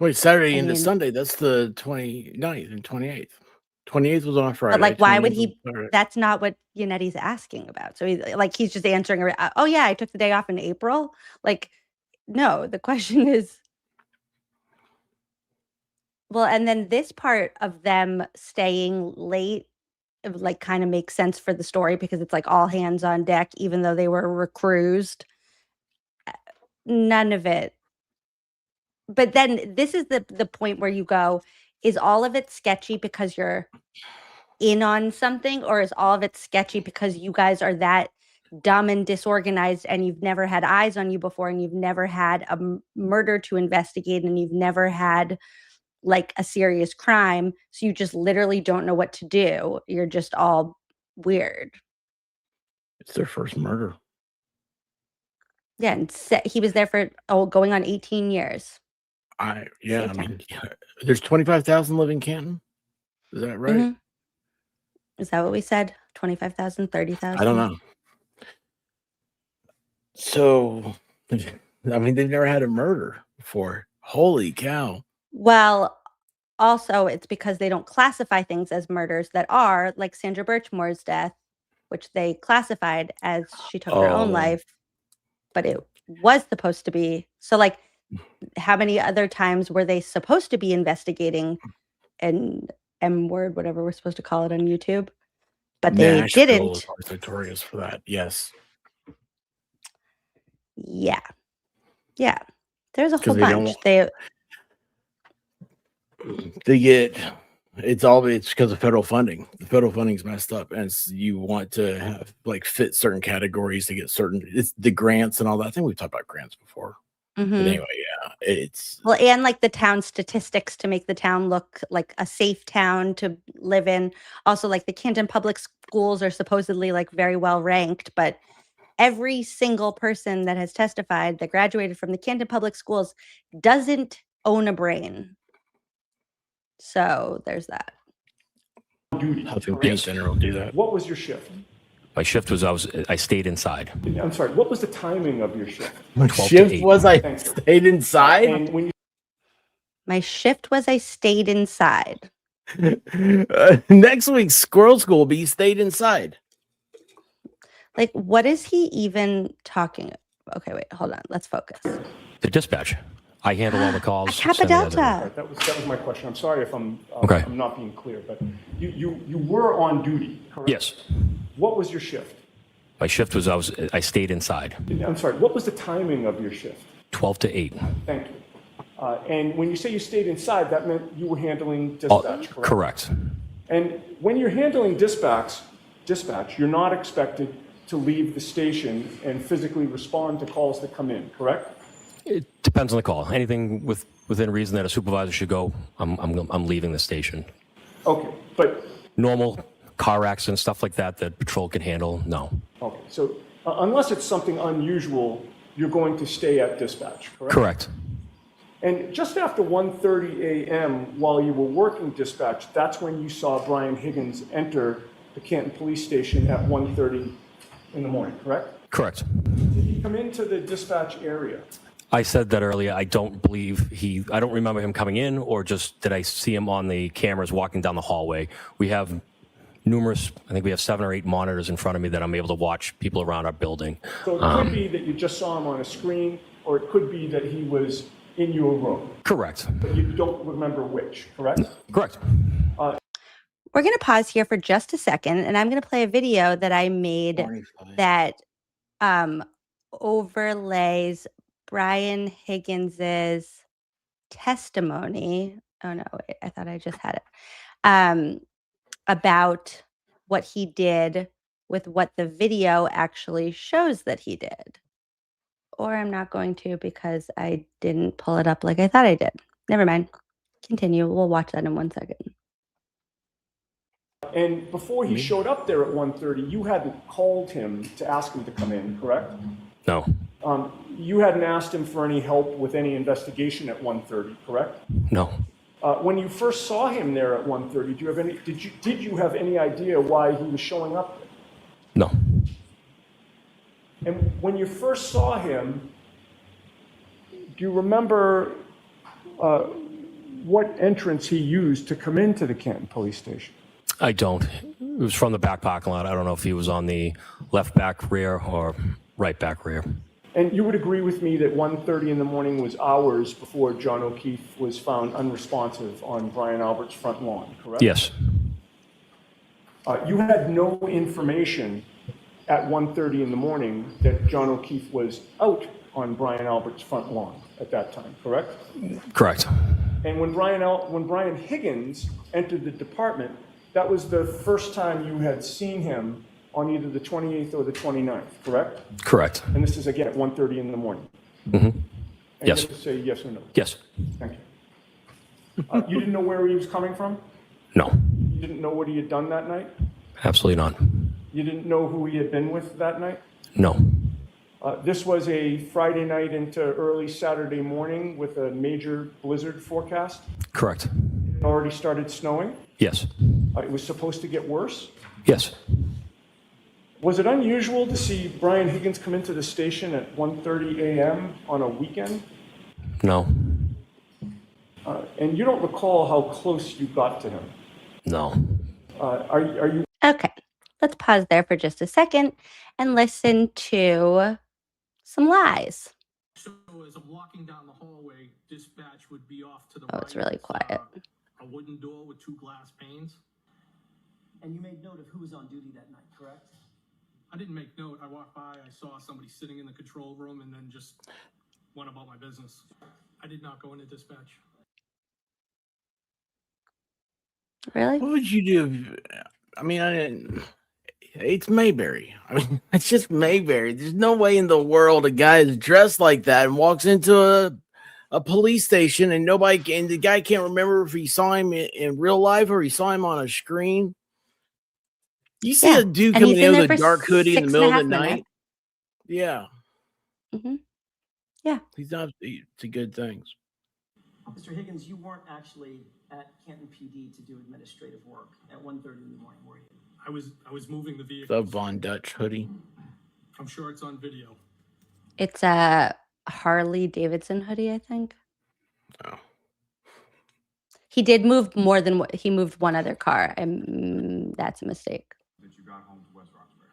Wait, Saturday I into mean- Sunday, that's the 29th and 28th. 28th was on a Friday. But like, why would 29th he? was Saturday. That's not what Yannetti's asking about. So he's just answering. Oh yeah, I took the day off in April. Like, no. The question is, well, and then this part of them staying late, like, kind of makes sense for the story because it's like all hands on deck, even though they were recruised. None of it. But then this is the point where you go, is all of it sketchy because you're in on something, or is all of it sketchy because you guys are that dumb and disorganized and you've never had eyes on you before and you've never had a murder to investigate and you've never had like a serious crime, so you just literally don't know what to do. You're just all weird. It's their first murder. Yeah, and he was there for going on 18 years. I mean, there's 25,000 live in Canton. Is that right? Mhm. Is that what we said? 25,000, 30,000? I don't know. So, I mean, they've never had a murder before. Holy cow. Well, also, it's because they don't classify things as murders that are, like Sandra Birchmore's death, which they classified as she took her own life, but it was supposed to be. So, like, how many other times were they supposed to be investigating an M word, whatever we're supposed to call it on YouTube? But they Nashville didn't. is notorious for that. Yes. Yeah. Yeah. There's a 'Cause whole they don't bunch. want- They get it's because of federal funding. The federal funding's messed up, and you want to have like fit certain categories to get certain. It's the grants and all that. I think we've talked about grants before. But Mhm. anyway, yeah, it's Well, and like the town statistics to make the town look like a safe town to live in. Also, like the Canton public schools are supposedly like very well ranked, but every single person that has testified that graduated from the Canton public schools doesn't own a brain. So there's that. Huffing Paint Center will do that. What was your shift? My shift was I stayed inside. I'm sorry, what was the timing of your shift? My 12 to shift 8. was I Thanks. stayed inside. And when you My shift was I stayed inside. Next week, Squirrel School will be stayed inside. Like, what is he even talking about? Okay, wait, hold on. Let's focus. The dispatch. I handle all the calls. A Kappa send it as Delta. Right, that was my question. I'm sorry if I'm Okay. I'm not being clear, but you were on duty, correct? Yes. What was your shift? My shift was I stayed inside. I'm sorry, what was the timing of your shift? 12 to 8. Thank you. And when you say you stayed inside, that meant you were handling Oh, dispatch, correct? correct. And when you're handling dispatch, you're not expected to leave the station and physically respond to calls that come in, correct? It depends on the call. Anything within reason that a supervisor should go, I'm leaving the station. Okay, but Normal car accidents, stuff like that patrol can handle, no. okay, so unless it's something unusual, you're going to stay at dispatch, correct? Correct. And just after 1:30 a.m., while you were working dispatch, that's when you saw Brian Higgins enter the Canton Police Station at 1:30 in the morning, correct? Correct. Did he come into the dispatch area? I said that earlier. I don't remember him coming in, or just did I see him on the cameras walking down the hallway. We have I think we have 7 or 8 monitors in front of me that I'm able to watch people around our building. So it could be that you just saw him on a screen, or it could be that he was in your room. Correct. But you don't remember which, correct? Correct. We're going to pause here for just a second, and I'm going to play a video that I made that overlays Brian Higgins's testimony. Oh no, wait, I thought I just had it. About what he did with what the video actually shows that he did. Or I'm not going to because I didn't pull it up like I thought I did. Never mind. Continue. We'll watch that in 1 second. And before he showed up there at 1:30, you hadn't called him to ask him to come in, correct? No. You hadn't asked him for any help with any investigation at 1:30, correct? No. When you first saw him there at 1:30, did you have any idea why he was showing up there? No. And when you first saw him, do you remember what entrance he used to come into the Canton Police Station? I don't. It was from the back parking lot. I don't know if he was on the left back rear or right back rear. And you would agree with me that 1:30 in the morning was hours before John O'Keefe was found unresponsive on Brian Albert's front lawn, correct? Yes. You had no information at 1:30 in the morning that John O'Keefe was out on Brian Albert's front lawn at that time, correct? Correct. And when Brian Higgins entered the department, that was the first time you had seen him on either the 28th or the 29th, correct? Correct. And this is again at 1:30 in the morning. Mm-hmm. And Yes. you have to say yes or no. Yes. Thank you. You didn't know where he was coming from? No. You didn't know what he had done that night? Absolutely not. You didn't know who he had been with that night? No. This was a Friday night into early Saturday morning with a major blizzard forecast. Correct. It already started snowing. Yes. It was supposed to get worse. Yes. Was it unusual to see Brian Higgins come into the station at 1:30 a.m. on a weekend? No. And you don't recall how close you got to him? No. Are you? Okay, let's pause there for just a second and listen to some lies. So as I'm walking down the hallway, dispatch would be off to the Oh, right. it's really quiet. A wooden door with 2 glass panes. And you made note of who was on duty that night, correct? I didn't make note. I walked by, I saw somebody sitting in the control room and then just went about my business. I did not go into dispatch. Really? What would you do? I mean, it's Mayberry. I mean, it's just Mayberry. There's no way in the world a guy is dressed like that and walks into a police station and the guy can't remember if he saw him in real life or he saw him on a screen. You see a dude coming in with a dark hoodie in the middle of the night. Yeah. Mm-hmm. Yeah. He's not to good things. Mr. Higgins, you weren't actually at Canton PD to do administrative work at 1:30 in the morning, were you? I was moving the vehicle. The Von Dutch hoodie. I'm sure it's on video. It's a Harley Davidson hoodie, I think. Oh. He did move more than he moved one other car, and that's a mistake. That you got home to West Roxbury.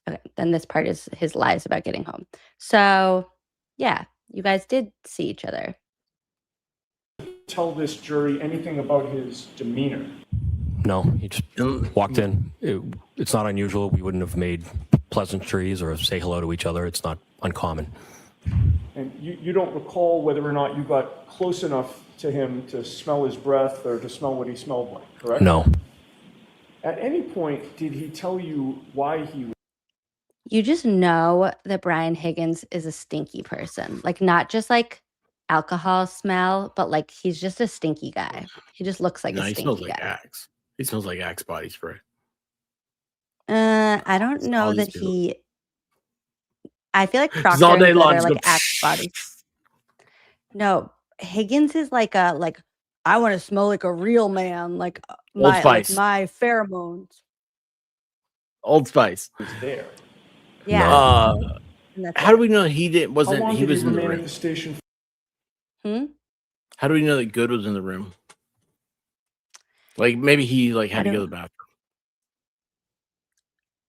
Okay, then this part is his lies about getting home. So, yeah, you guys did see each other. Tell this jury anything about his demeanor? No, he just walked in. It's not unusual. We wouldn't have made pleasantries or say hello to each other. It's not uncommon. And you don't recall whether or not you got close enough to him to smell his breath or to smell what he smelled like, correct? No. At any point, did he tell you why he was? You just know that Brian Higgins is a stinky person. Like, not just like alcohol smell, but like he's just a stinky guy. He just looks like a He stinky smells like guy. Axe. He smells like Axe body spray. I don't know that he. I feel like Proctor all day and long Goode are just like go, Axe body. No, Higgins is like I want to smell like a real man, like my pheromones. Old Spice. Was there? Yeah. How do we know he didn't? How long He did was he in the remain room? at the station? How do we know that Goode was in the room? Like maybe he had to go to the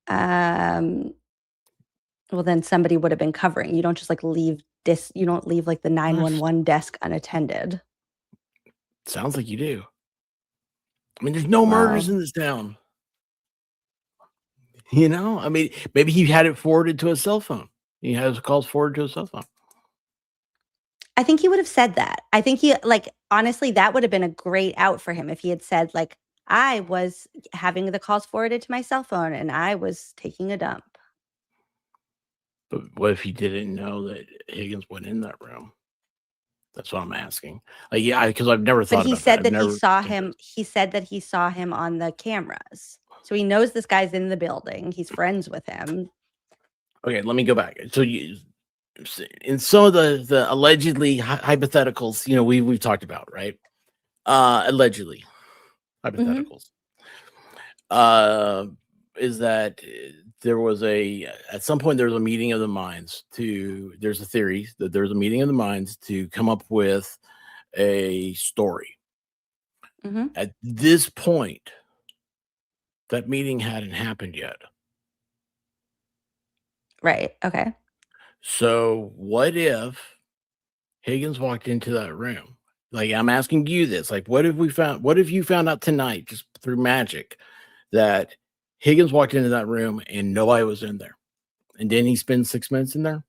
bathroom. Well, then somebody would have been covering. You don't just like leave this. You don't leave like the 911 desk unattended. Sounds like you do. I mean, there's no murders in this town. You know, I mean, maybe he had it forwarded to a cell phone. He has calls forwarded to a cell phone. I think he would have said that. I think he honestly, that would have been a great out for him if he had said like, I was having the calls forwarded to my cell phone and I was taking a dump. But what if he didn't know that Higgins went in that room? That's what I'm asking. Like, yeah, because I've never thought. But he about said that I've he never- saw him. He said that he saw him on the cameras. So he knows this guy's in the building. He's friends with him. Okay, let me go back. So in some of the allegedly hypotheticals, we've talked about, right? Allegedly hypotheticals, is that there was at some point there was a meeting of the minds there's a theory that there's a meeting of the minds to come up with a story. At this point, that meeting hadn't happened yet. Right. Okay. So what if Higgins walked into that room? Like, I'm asking you this, like, what if you found out tonight, just through magic, that Higgins walked into that room and nobody was in there? And then he spends 6 minutes in there?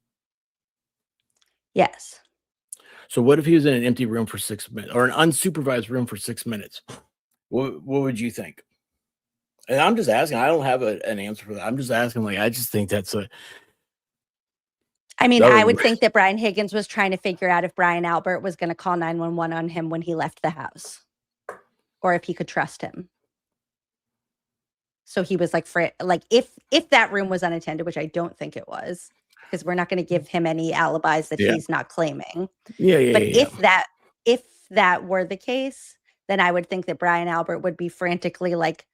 Yes. So what if he was in an empty room for 6 minutes, or an unsupervised room for 6 minutes? What would you think? And I'm just asking. I don't have an answer for that. I'm just asking. Like, I just think that's I mean, I would think that Brian Higgins was trying to figure out if Brian Albert was going to call 911 on him when he left the house, or if he could trust him. So he was like, if that room was unattended, which I don't think it was, because we're not going to give him any alibis that he's not claiming. But if that were the case, then I would think that Brian Albert would be frantically like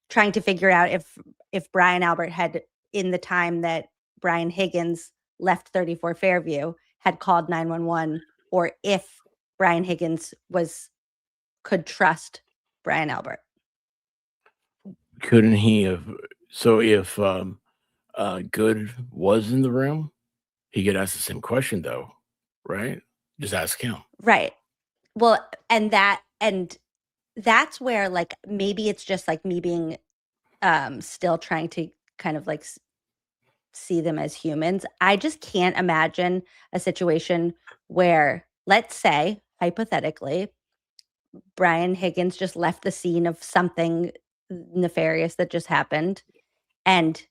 trying to figure out if Brian Albert had, in the time that Brian Higgins left 34 Fairview, had called 911, or if Brian Higgins could trust Brian Albert. Couldn't he have? So if Goode was in the room, he could ask the same question, though, right? Just ask him. Right. Well, and that's where, like, maybe it's just like me being still trying to kind of like see them as humans. I just can't imagine a situation where, let's say, hypothetically, Brian Higgins just left the scene of something nefarious that just happened, and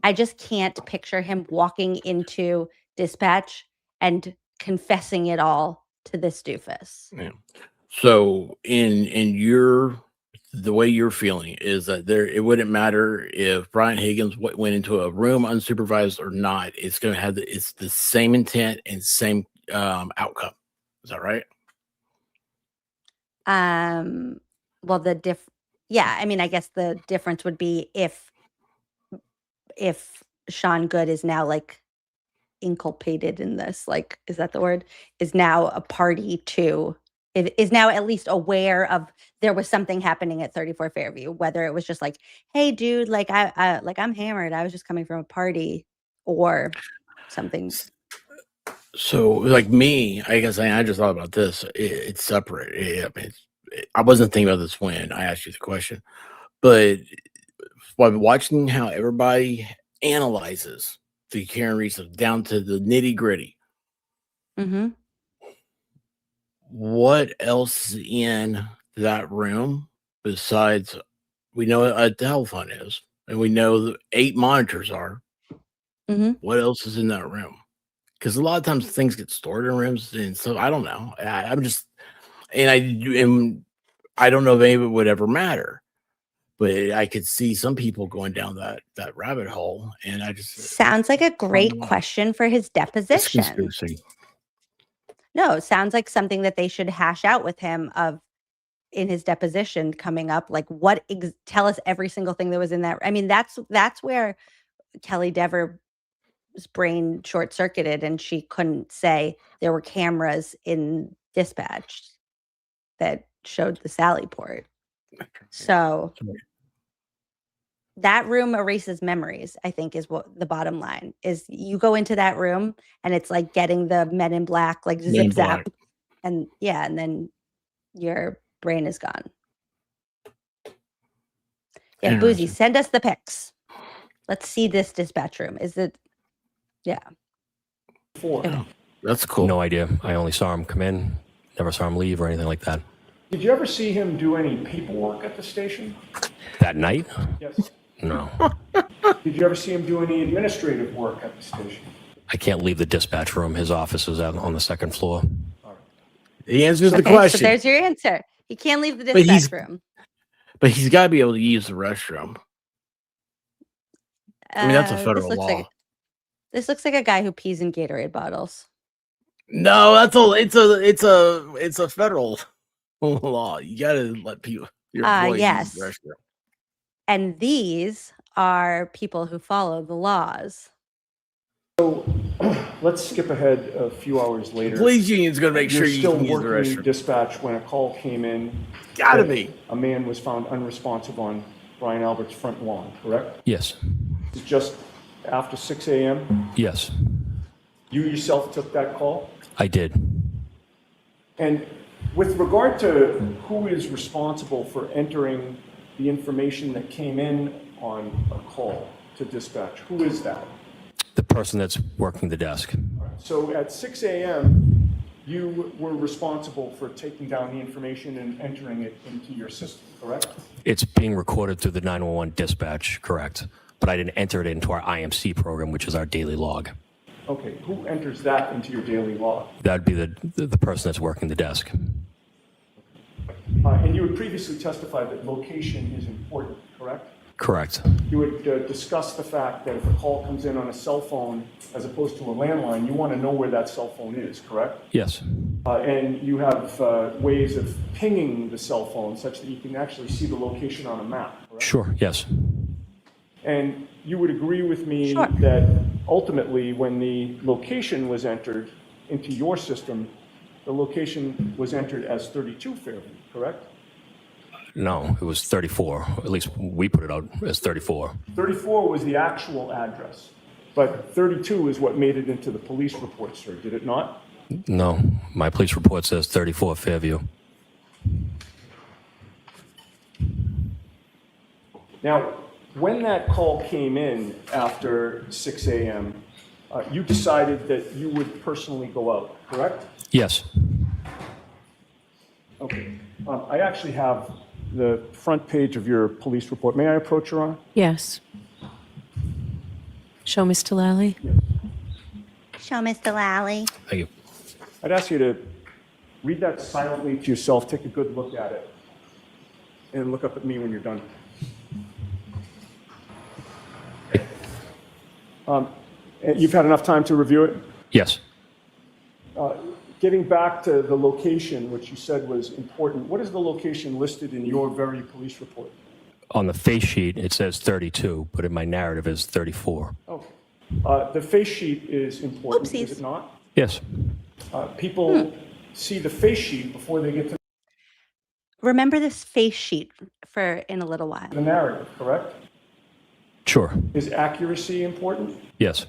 I just can't picture him walking into dispatch and confessing it all to this doofus. Yeah. So the way you're feeling is that it wouldn't matter if Brian Higgins went into a room unsupervised or not. It's going to have it's the same intent and same outcome. Is that right? Well, I mean, I guess the difference would be if Sean Goode is now like inculpated in this, like, is that the word? Is now a party to, it is now at least aware of there was something happening at 34 Fairview, whether it was just like, hey dude, like I'm hammered, I was just coming from a party, or something. So like me, I guess I just thought about this. It's separate. I wasn't thinking about this when I asked you the question, but by watching how everybody analyzes the Karen Reese down to the nitty gritty, what else is in that room besides, we know a telephone is, and we know the 8 monitors are. What else is in that room? Because a lot of times things get stored in rooms, and so I don't know. I'm just, and I don't know if any of it would ever matter, but I could see some people going down that rabbit hole, and I just sounds like a great question for his deposition. No, it sounds like something that they should hash out with him in his deposition coming up. Like, tell us every single thing that was in that. I mean, that's where Kelly Dever's brain short circuited, and she couldn't say there were cameras in dispatch that showed the Sally port. So that room erases memories, I think, is what the bottom line is. You go into that room and it's like getting the Men in Black, like zip zap, and then your brain is gone. Yeah, Boozy, send us the pics. Let's see this dispatch room. Is it? Yeah. That's cool. No idea. I only saw him come in. Never saw him leave or anything like that. Did you ever see him do any paperwork at the station? That night? Yes. No. Did you ever see him do any administrative work at the station? I can't leave the dispatch room. His office is out on the 2nd floor. He answers the question. So there's your answer. He can't leave the dispatch room. But he's got to be able to use the restroom. I mean, that's a federal law. This looks like a guy who pees in Gatorade bottles. No, that's all. It's a federal law. You gotta let people. Your employees use the Yes. restroom. And these are people who follow the laws. Let's skip ahead a few hours later. The police union's gonna make You're sure you still can use the working restroom. dispatch when a call came in. Gotta that be. A man was found unresponsive on Brian Albert's front lawn, correct? Yes. It's just after 6 a.m.? Yes, You yourself took that call? I did. And with regard to who is responsible for entering the information that came in on a call to dispatch, who is that? The person that's working the desk. So at 6 a.m., you were responsible for taking down the information and entering it into your system, correct? It's being recorded through the 911 dispatch, correct? But I didn't enter it into our IMC program, which is our daily log. Okay, who enters that into your daily log? That'd be the person that's working the desk. And you had previously testified that location is important, correct? Correct. You would discuss the fact that if a call comes in on a cell phone as opposed to a landline, you want to know where that cell phone is, correct? Yes. And you have ways of pinging the cell phone such that you can actually see the location on a map, correct? Sure, yes. And you would agree with me that ultimately when the location was entered into your system, the location was entered as 32 Fairview, correct? No, it was 34. At least we put it out as 34. 34 was the actual address, but 32 is what made it into the police report, sir, did it not? No, my police report says 34 Fairview. Now, when that call came in after 6 a.m., you decided that you would personally go out, correct? Yes. Okay. I actually have the front page of your police report. May I approach, Your Honor? Yes. Show Mr. Lally. Show Mr. Lally. Thank you. I'd ask you to read that silently to yourself, take a good look at it, and look up at me when you're done. You've had enough time to review it? Yes. Getting back to the location, which you said was important, what is the location listed in your very police report? On the face sheet, it says 32, but in my narrative, it's 34. Okay. The face sheet is important, is it not? Yes. People see the face sheet before they get to Remember this face sheet for in a little while. the narrative, correct? Sure. Is accuracy important? Yes.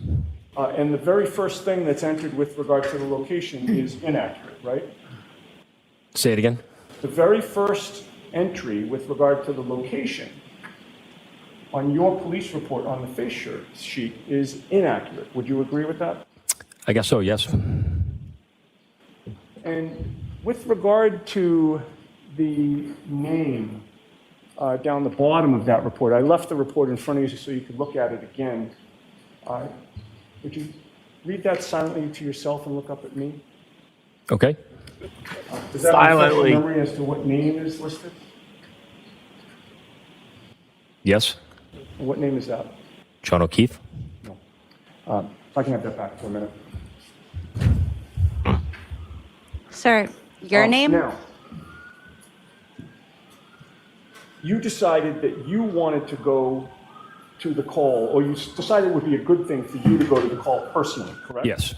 And the very first thing that's entered with regard to the location is inaccurate, right? Say it again. The very first entry with regard to the location on your police report on the face sheet is inaccurate. Would you agree with that? I guess so, yes. And with regard to the name down the bottom of that report, I left the report in front of you so you could look at it again. Would you read that silently to yourself and look up at me? Okay. Does that refresh your memory as to what name is listed? Yes. What name is that? John O'Keefe. If I can have that back for a minute. Sir, your name? Now, you decided that you wanted to go to the call, or you decided it would be a good thing for you to go to the call personally, correct? Yes.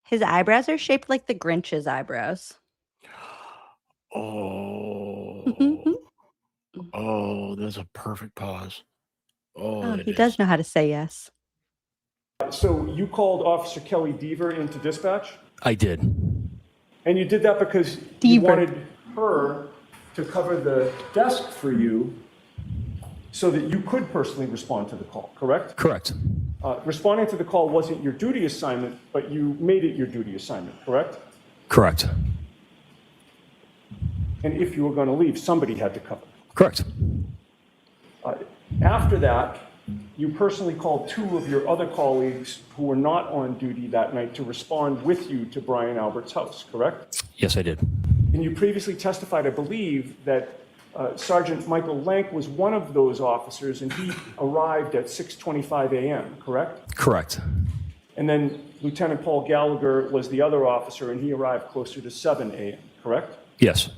His eyebrows are shaped like the Grinch's eyebrows. Oh, there's a perfect pause. Oh, he does know how to say yes. So you called Officer Kelly Deaver into dispatch? I did. And you did that because you wanted her to cover the desk for you so that you could personally respond to the call, correct? Correct. Responding to the call wasn't your duty assignment, but you made it your duty assignment, correct? Correct. And if you were going to leave, somebody had to cover. Correct. After that, you personally called two of your other colleagues who were not on duty that night to respond with you to Brian Albert's house, correct? Yes, I did. And you previously testified, I believe, that Sergeant Michael Lank was one of those officers, and he arrived at 6:25 a.m., correct? Correct. And then Lieutenant Paul Gallagher was the other officer, and he arrived closer to 7 a.m., correct? Yes.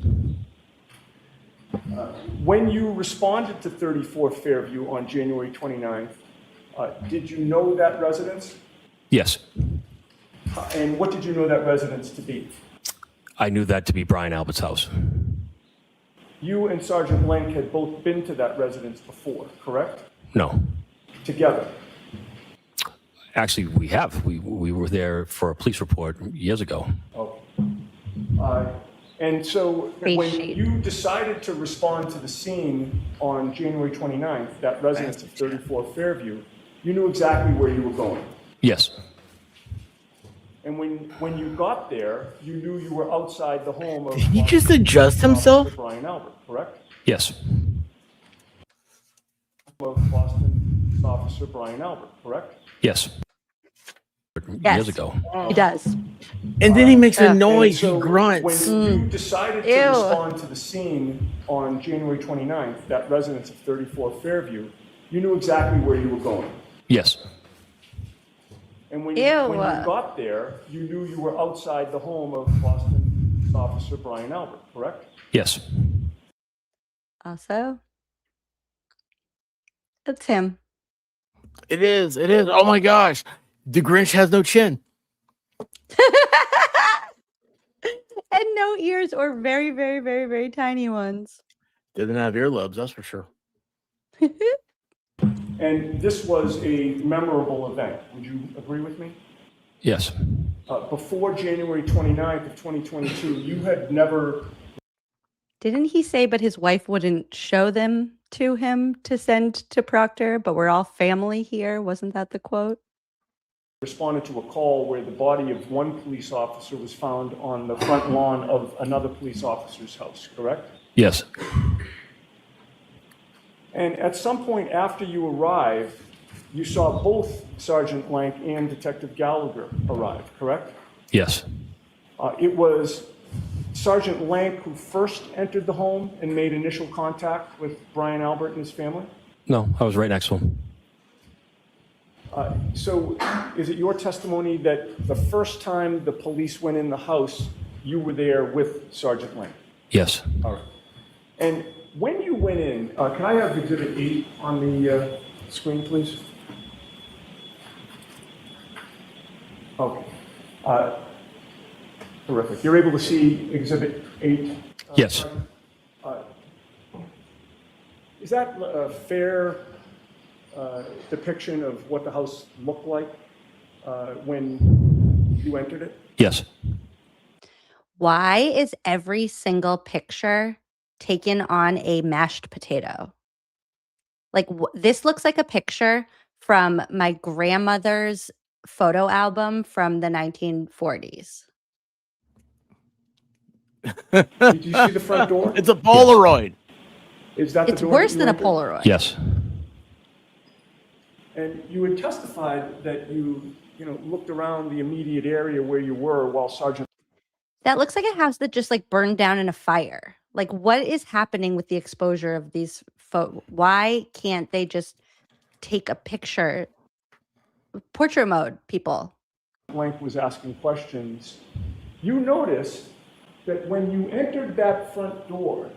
When you responded to 34 Fairview on January 29th, did you know that residence? Yes. And what did you know that residence to be? I knew that to be Brian Albert's house. You and Sergeant Lank had both been to that residence before, correct? No. Together. Actually, we have. We were there for a police report years ago. Okay. And so when you decided to respond to the scene on January 29th, that residence of 34 Fairview, you knew exactly where you were going. Yes. And when you got there, you knew you were outside the home of... Did he just adjust himself? Brian Albert, correct? Yes. Of Boston Officer Brian Albert, correct? Yes. Yes. Years ago. He does. And then he makes a noise, And so he grunts. When you decided to respond to the scene on January 29th, that residence of 34 Fairview, you knew exactly where you were going. Yes. And when you got there, you knew you were outside the home of Boston Officer Brian Albert, correct? Yes. Also, it's him. It is. Oh my gosh. The Grinch has no chin. And no ears or very, very, very, very tiny ones. Doesn't have earlobes, that's for sure. And this was a memorable event. Would you agree with me? Yes. Before January 29th of 2022, you had never... Didn't he say, but his wife wouldn't show them to him to send to Proctor, but we're all family here? Wasn't that the quote? Responded to a call where the body of one police officer was found on the front lawn of another police officer's house, correct? Yes. And at some point after you arrived, you saw both Sergeant Lank and Detective Gallagher arrive, correct? Yes. It was Sergeant Lank who first entered the home and made initial contact with Brian Albert and his family? No, I was right next to him. So is it your testimony that the first time the police went in the house, you were there with Sergeant Lank? Yes. All right. And when you went in, can I have Exhibit 8 on the screen, please? Okay. Terrific. You're able to see Exhibit 8? Yes. Is that a fair depiction of what the house looked like when you entered it? Yes. Why is every single picture taken on a mashed potato? Like this looks like a picture from my grandmother's photo album from the 1940s. Did you see the front door? It's a Polaroid. Is that the It's door worse that you than a entered? Polaroid. Yes. And you had testified that you looked around the immediate area where you were while Sergeant... That looks like a house that just like burned down in a fire. Like what is happening with the exposure of these photos? Why can't they just take a picture? Portrait mode, people. Lank was asking questions. You noticed that when you entered that front door,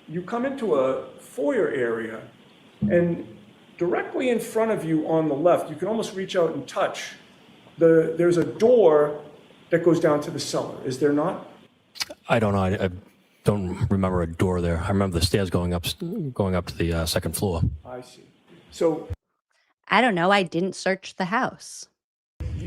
you come into a foyer area, and directly in front of you on the left, you can almost reach out and touch. There's a door that goes down to the cellar, is there not? I don't know. I don't remember a door there. I remember the stairs going up to the second floor. I see. So I don't know. I didn't search the house.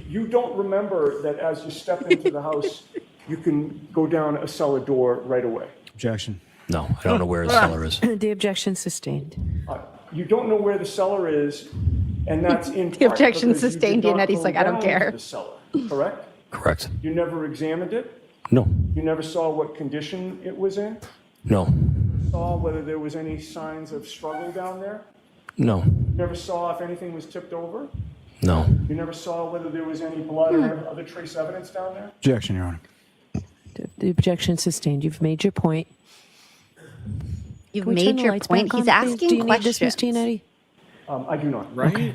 you don't remember that as you step into the house, you can go down a cellar door right away? Objection. No, I don't know where the cellar is. The objection sustained. You don't know where the cellar is, and that's in The part objection because you sustained, did not Yanetti's go like, I don't down care. to the cellar, correct? Correct. You never examined it? No. You never saw what condition it was in? No. Saw whether there was any signs of struggle down there? No. You never saw if anything was tipped over? No. You never saw whether there was any blood or other trace evidence down there? Objection, Your Honor. The objection sustained. You've made your point. You've Can we turn made the your lights point. back He's on, please? asking Do you need questions. this, Miss Giannetti? I do not. Right? Okay.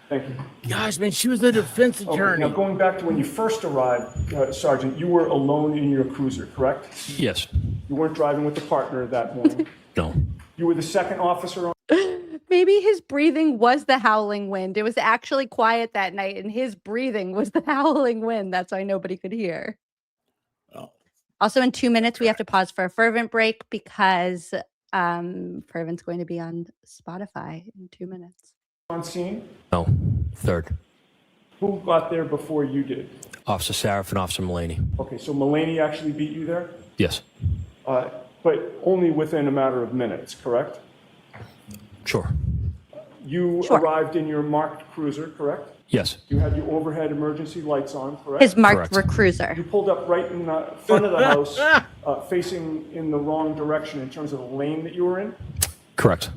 Thank you. Gosh, man, she was the defense Okay, attorney. now going back to when you first arrived, Sergeant, you were alone in your cruiser, correct? Yes. You weren't driving with the partner that morning. No. You were the second officer on. Maybe his breathing was the howling wind. It was actually quiet that night, and his breathing was the howling wind. That's why nobody could hear. Oh. Also, in 2 minutes, we have to pause for a fervent break because Fervent's going to be on Spotify in 2 minutes. On scene? No. Third. Who got there before you did? Officer Saraf and Officer Mullaney. Okay, so Mullaney actually beat you there? Yes. But only within a matter of minutes, correct? Sure. You arrived in your marked cruiser, correct? Yes. You had your overhead emergency lights on, correct? His marked cruiser. You pulled up right in the front of the house, facing in the wrong direction in terms of the lane that you were in. Correct.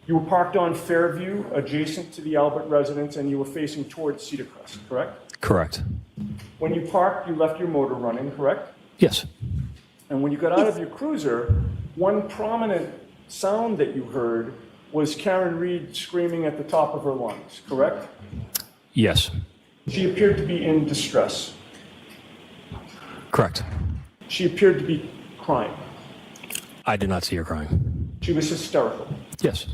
You were parked on Fairview, adjacent to the Albert residence, and you were facing towards Cedar Crest, correct? Correct. When you parked, you left your motor running, correct? Yes. And when you got out of your cruiser, one prominent sound that you heard was Karen Reed screaming at the top of her lungs, correct? Yes. She appeared to be in distress. Correct. She appeared to be crying. I did not see her crying. She was hysterical. Yes.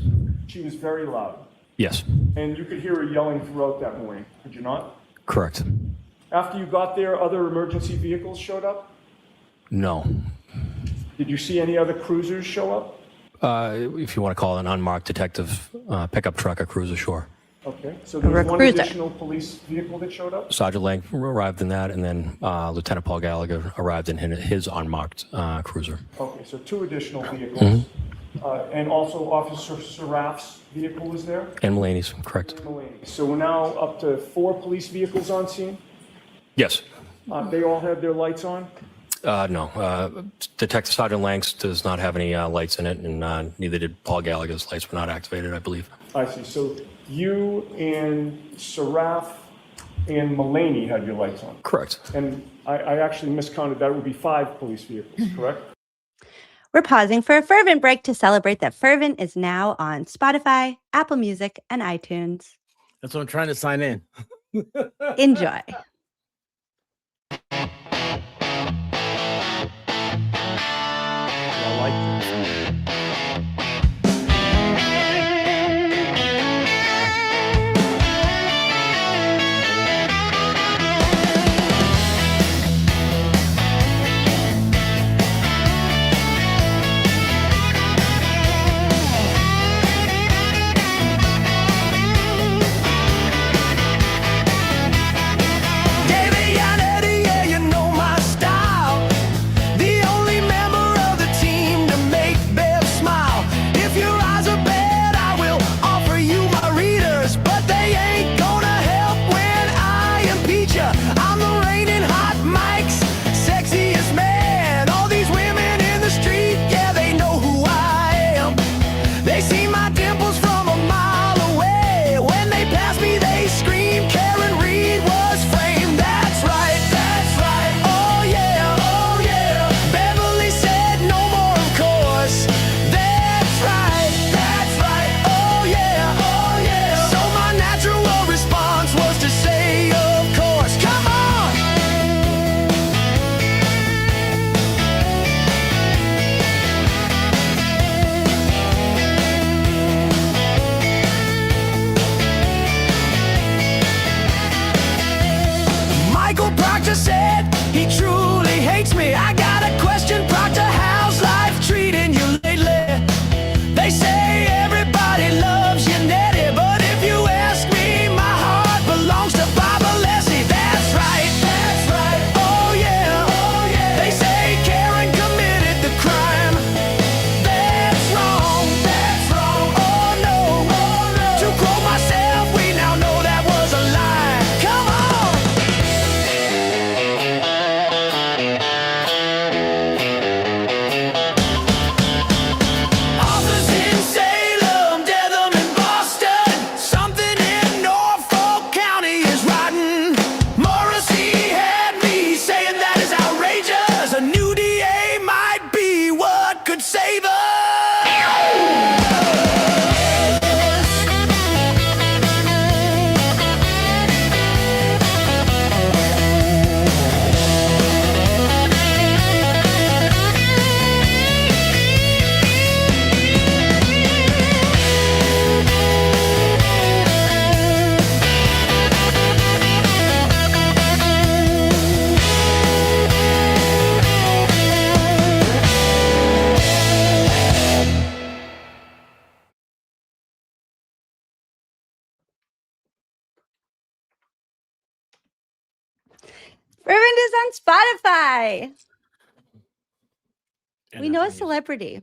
She was very loud. Yes. And you could hear her yelling throughout that morning, could you not? Correct. After you got there, other emergency vehicles showed up? No. Did you see any other cruisers show up? If you want to call it an unmarked detective pickup truck, a cruiser, sure. Okay, so there was one additional police vehicle that showed up? Sergeant Lang arrived in that, and then Lieutenant Paul Gallagher arrived in his unmarked cruiser. Okay, so two additional vehicles. And also Officer Saraf's vehicle was there? And Mullaney's, correct. So we're now up to 4 police vehicles on scene? Yes. They all had their lights on? No. Detective Sergeant Langs does not have any lights in it, and neither did Paul Gallagher's lights were not activated, I believe. I see. So you and Saraf and Mullaney had your lights on? Correct. And I actually miscounted. That would be 5 police vehicles, correct? We're pausing for a Fervent break to celebrate that Fervent is now on Spotify, Apple Music, and iTunes. That's what I'm trying to sign in. Enjoy. I like this. Proctor said he truly hates me. I got a question, Proctor, how's life treating you lately? They say everybody loves you, Nettie, but if you ask me, my heart belongs to Baba Leslie. That's right, oh yeah, they say Karen committed the crime. That's wrong, oh no, to quote myself, we now know that was a lie. Come on! find us on Spotify. And We know a Apple Music. celebrity.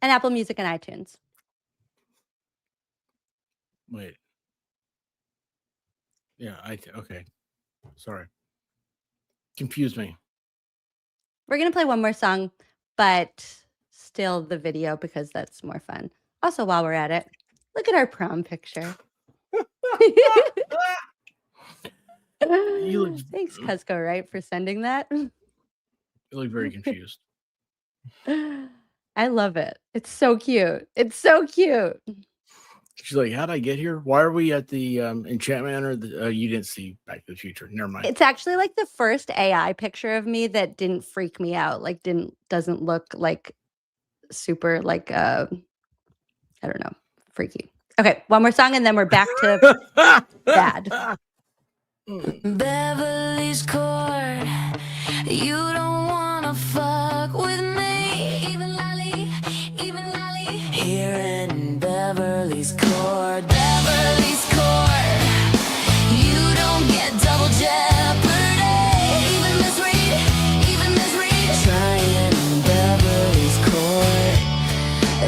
And Apple Music and iTunes. Wait. Yeah, okay. Sorry. Confused me. We're going to play one more song, but still the video because that's more fun. Also, while we're at it, look at our prom picture. Thanks, Cusco, right, for sending that. You look very confused. I love it. It's so cute. It's so cute. She's like, how'd I get here? Why are we at the Enchantment Manor? You didn't see Back to the Future. Never mind. It's actually like the first AI picture of me that didn't freak me out. Like doesn't look like super like I don't know, freaky. Okay, one more song and then we're back to bad. Beverly's Court, you don't wanna fuck with me. Even Lolly, here in Beverly's Court. Beverly's Court, you don't get double jeopardy. Even Miss Reed, trying in Beverly's Court.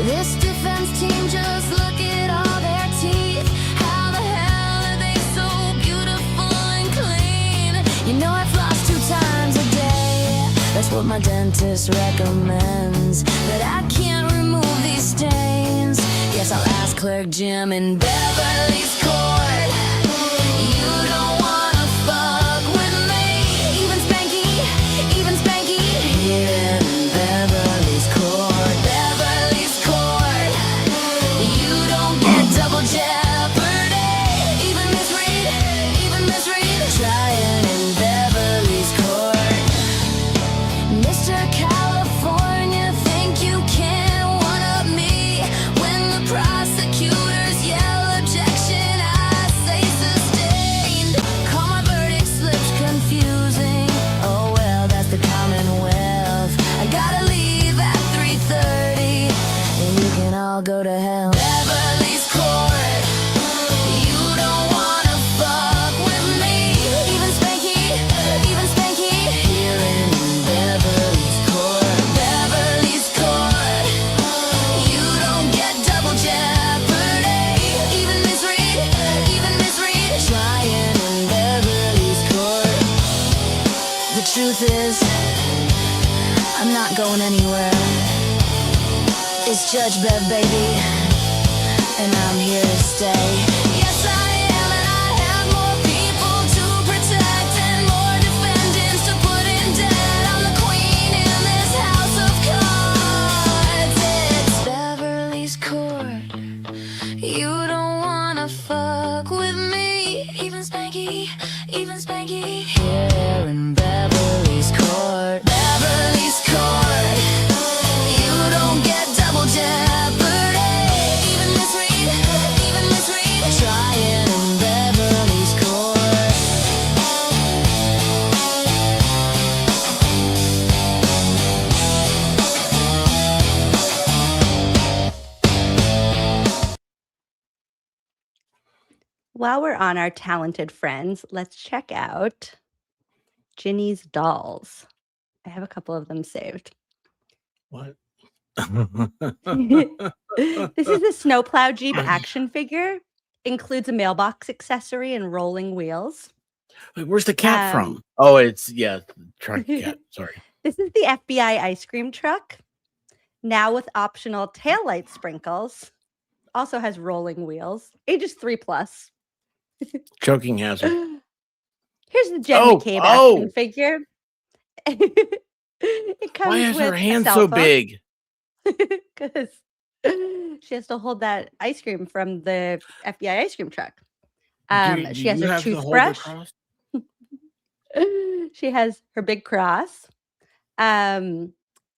This defense team, just look at all their teeth. How the hell are they so beautiful and clean? You know I floss 2 times a day. That's what my dentist recommends. But I can't remove these stains. Yes, I'll ask Clerk Jim in Beverly's Court. You don't wanna fuck with me. Even Spanky, here in Beverly's Court. Beverly's Court, you don't get double jeopardy. Even Miss Reed, trying in Beverly's Court. Mr. California, think you can one-up me. When the prosecutors yell objection, I say sustained. Call my verdict slips confusing. Oh well, that's the Commonwealth. I gotta leave at 3:30, and you can all go to hell. Beverly's Court, you don't wanna fuck with me. Even Spanky, here in Beverly's Court. Beverly's Court, you don't get double jeopardy. Even Miss Reed, trying in Beverly's Court. The truth is, I'm not going anywhere. It's Judge Bev, baby, and I'm here to stay. Yes, I am, and I have more people to protect and more defendants to put in debt. I'm the queen in this house of cards. It's Beverly's Court. You don't wanna fuck with me. Even Spanky, here in Beverly's Court. Beverly's Court, you don't get double jeopardy. Even Miss Reed, trying in Beverly's Court. While we're on our talented friends, let's check out Ginny's dolls. I have a couple of them saved. What? This is the snowplow Jeep action figure. Includes a mailbox accessory and rolling wheels. Wait, where's the cat from? Oh, it's truck cat. Sorry. This is the FBI ice cream truck. Now with optional taillight sprinkles. Also has rolling wheels. Ages 3+. Choking hazard. Here's the Jen McCabe action figure. It comes Why is with her a hand cell so phone. big? Because she has to hold that ice cream from the FBI ice cream truck. Do She has you her have to hold the toothbrush. cross? She has her big cross. And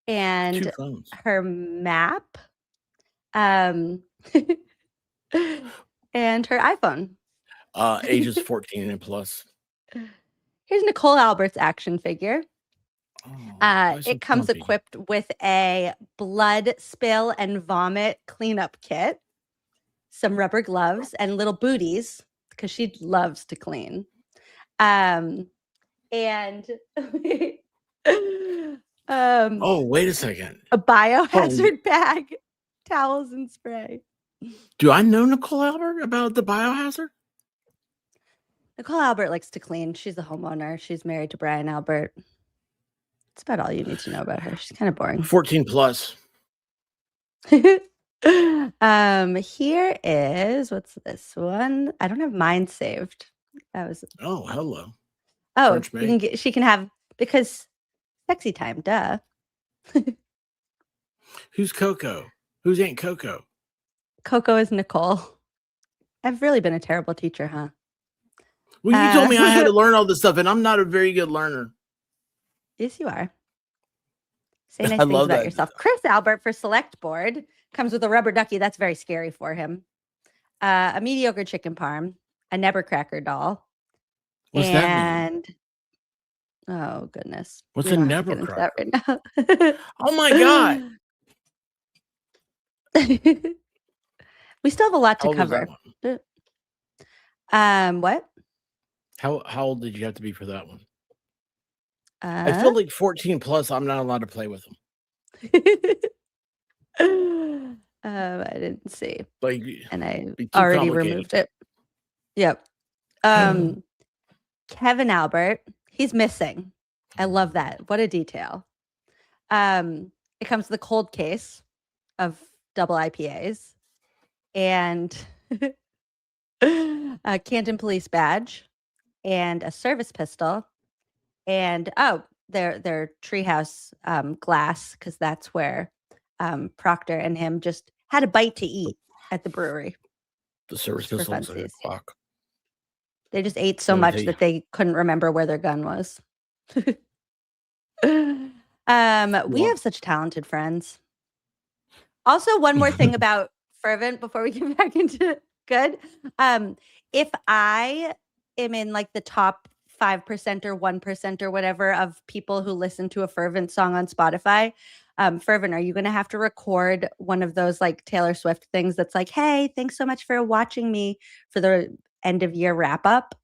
Two phones. her map. And her iPhone. Ages 14 and plus. Here's Nicole Albert's action figure. Why so It comes plumpy? equipped with a blood spill and vomit cleanup kit, some rubber gloves, and little booties because she loves to clean. and Oh, wait a second. a biohazard bag, towels, and spray. Do I know Nicole Albert about the biohazard? Nicole Albert likes to clean. She's a homeowner. She's married to Brian Albert. That's about all you need to know about her. She's kind of boring. 14 plus. Here is, what's this one? I don't have mine saved. That was Oh, hello. oh, French you maid. can get, she can have, because sexy time, duh. Who's Coco? Who's Aunt Coco? Coco is Nicole. I've really been a terrible teacher, huh? Well, you told me I had to learn all this stuff, and I'm not a very good learner. Yes, you are. Say nice I things love about that. yourself. Chris Albert for select board comes with a rubber ducky. That's very scary for him. A mediocre chicken parm, a Never Cracker doll, What's that mean? and oh goodness, What's we a don't have to Never get into that right now. Oh my God. We still have a lot How to old was that cover. What? How old did you have to be for that one? I feel like 14 plus, I'm not allowed to play with them. I didn't see. Like, And I be too already complicated. removed it. Yep. Kevin Albert, he's missing. I love that. What a detail. It comes with a cold case of double IPAs and a Canton police badge and a service pistol and their treehouse glass, because that's where Proctor and him just had a bite to eat at the brewery. The service For pistol is like a funsies. clock. They just ate so Let me much tell you. that they couldn't remember where their gun was. We have such talented friends. Also, one more thing about Fervent before we get back into good. If I am in like the top 5% or 1% or whatever of people who listen to a Fervent song on Spotify, Fervent, are you going to have to record one of those like Taylor Swift things that's like, hey, thanks so much for watching me for the end of year wrap up?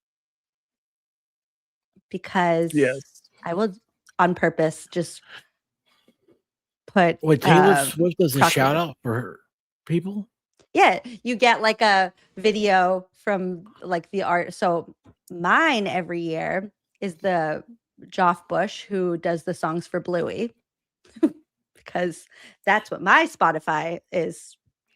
Because Yes. I will on purpose just put Wait, Taylor Swift does a Proctor. shout out for her people? Yeah, you get like a video from like the art. So mine every year is the Joff Bush who does the songs for Bluey, because that's what my Spotify is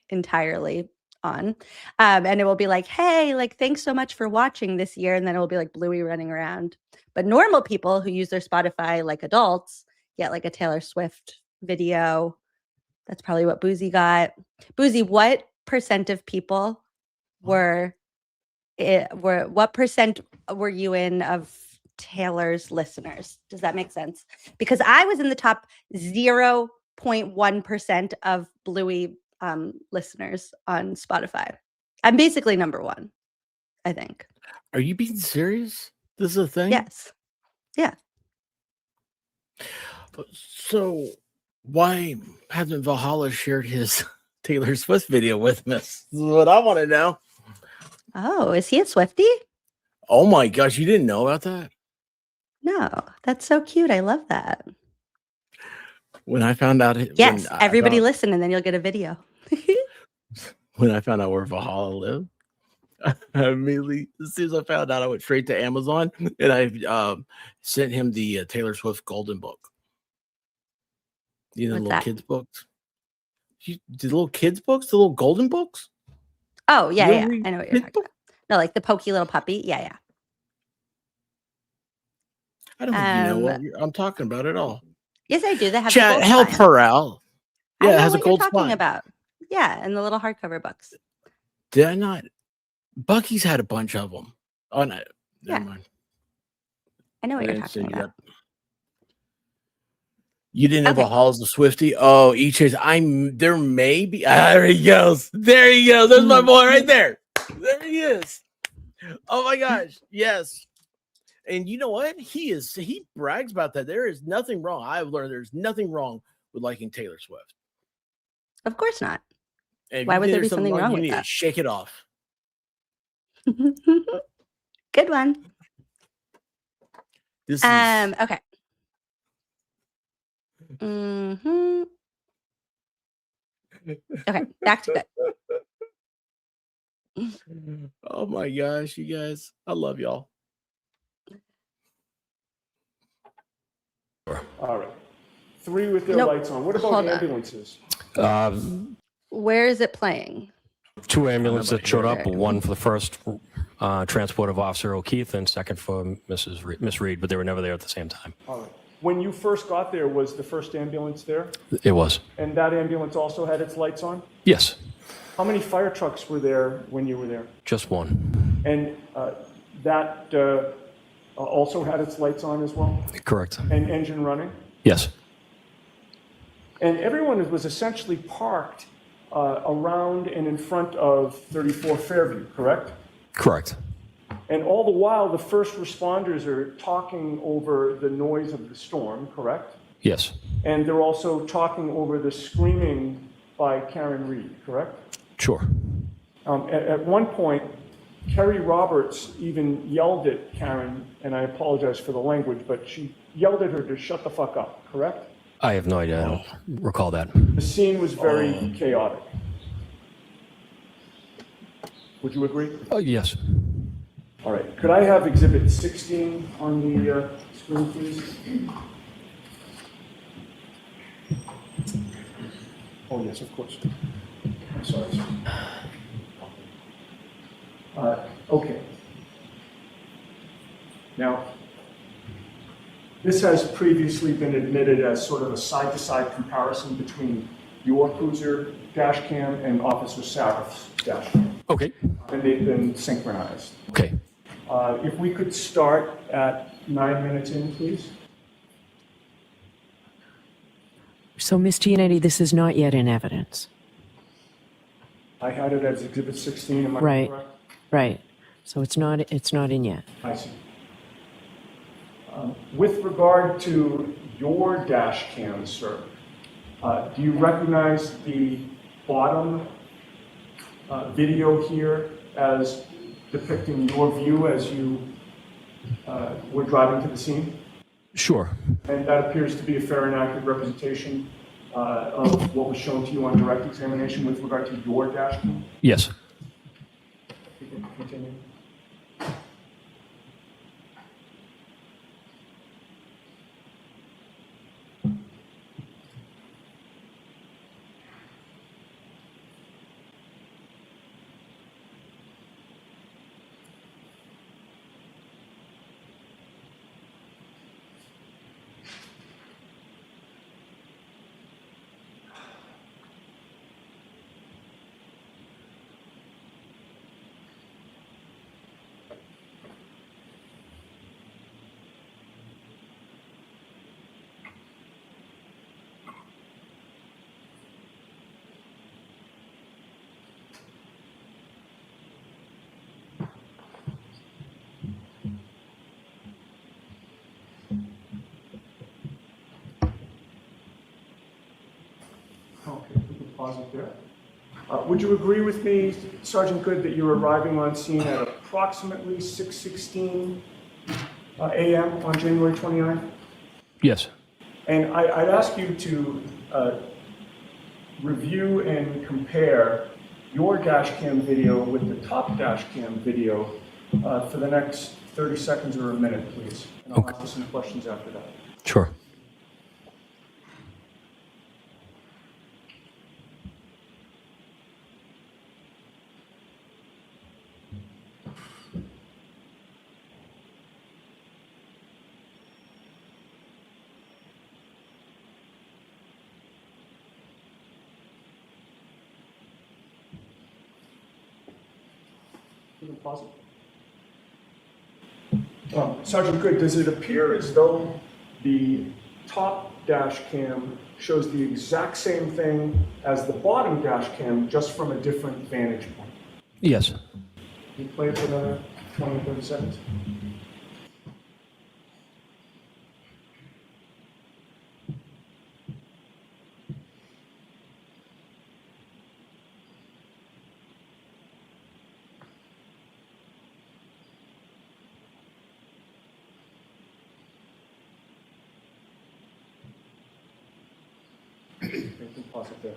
entirely on. And it will be like, hey, like, thanks so much for watching this year. And then it will be like Bluey running around. But normal people who use their Spotify, like adults, get like a Taylor Swift video. That's probably what Boozy got. Boozy, what percent of people were what percent were you in of Taylor's listeners? Does that make sense? Because I was in the top 0.1% of Bluey listeners on Spotify. I'm basically number one, I think. Are you being serious? This is a thing? Yes. Yeah. So why hasn't Valhalla shared his Taylor Swift video with us? This is what I want to know. Oh, is he a Swiftie? Oh my gosh, you didn't know about that? No, that's so cute. I love that. When I found out, Yes, when everybody I found, listen and then you'll get a video. when I found out where Valhalla lived, I immediately, as soon as I found out, I went straight to Amazon and I sent him the Taylor Swift Golden Book. You know, the What's little that? kids books. The little kids books, the little golden books. Oh, yeah, You yeah. ever read I know what you're talking about. No, like the pokey little puppy. Yeah, yeah. I don't think you know what I'm talking about at all. Yes, I do. They have the Chat, gold help spine. her out. I Yeah, it know has a what gold you're talking spine. about. Yeah, and the little hardcover books. Did I not? Bucky's had a bunch of them. Oh no, Yeah. never mind. I know what I you're didn't talking send you about. that. You didn't have Okay. a Halls of Swifty? Oh, each is. There may be. There he goes. There he goes. There's my boy right there. There he is. Oh my gosh. Yes. And you know what? He brags about that. There is nothing wrong. I've learned there's nothing wrong with liking Taylor Swift. Of course not. And if Why you would think there there's be something wrong you with need to that? shake it off. Good one. This is Okay. Hmm. Okay, back to good. Oh my gosh, you guys. I love y'all. All right. 3 with their Nope. lights on. What about Hold on. ambulances? Where is it playing? 2 ambulances that showed up, here. one for the first transport of Officer O'Keefe and second for Miss Reed, but they were never there at the same time. All right. When you first got there, was the first ambulance there? It was. And that ambulance also had its lights on? Yes, How many fire trucks were there when you were there? just one. And that also had its lights on as well? Correct. And engine running? Yes. And everyone was essentially parked around and in front of 34 Fairview, correct? Correct. And all the while, the first responders are talking over the noise of the storm, correct? Yes. And they're also talking over the screaming by Karen Reed, correct? Sure. At one point, Kerry Roberts even yelled at Karen, and I apologize for the language, but she yelled at her to shut the fuck up, correct? I have no idea. I don't recall that. The scene was very chaotic. Would you agree? Oh, yes. All right. Could I have Exhibit 16 on the screen, please? Oh, yes, of course. I'm sorry. Okay. Now, this has previously been admitted as sort of a side-to-side comparison between your cruiser dash cam and Officer Saraf's dash cam. Okay. And they've been synchronized. Okay. If we could start at 9 minutes in, please. So, Ms. Gianetti, this is not yet in evidence. I had it as Exhibit 16, am I Right. correct? Right. So it's not in yet. I see. With regard to your dash cam, sir, do you recognize the bottom video here as depicting your view as you were driving to the scene? Sure. And that appears to be a fair and accurate representation of what was shown to you on direct examination with regard to your dash cam? Yes. You can continue. Okay, we can pause it there. Would you agree with me, Sergeant Goode, that you're arriving on scene at approximately 6:16 a.m. on January 29th? Yes. And I'd ask you to review and compare your dash cam video with the top dash cam video for the next 30 seconds or a minute, please. And I'll ask you some questions after that. Sure. You can pause it. Sergeant Goode, does it appear as though the top dash cam shows the exact same thing as the bottom dash cam, just from a different vantage point? Yes. Can you play it for another 20, 30 seconds? Pause it there.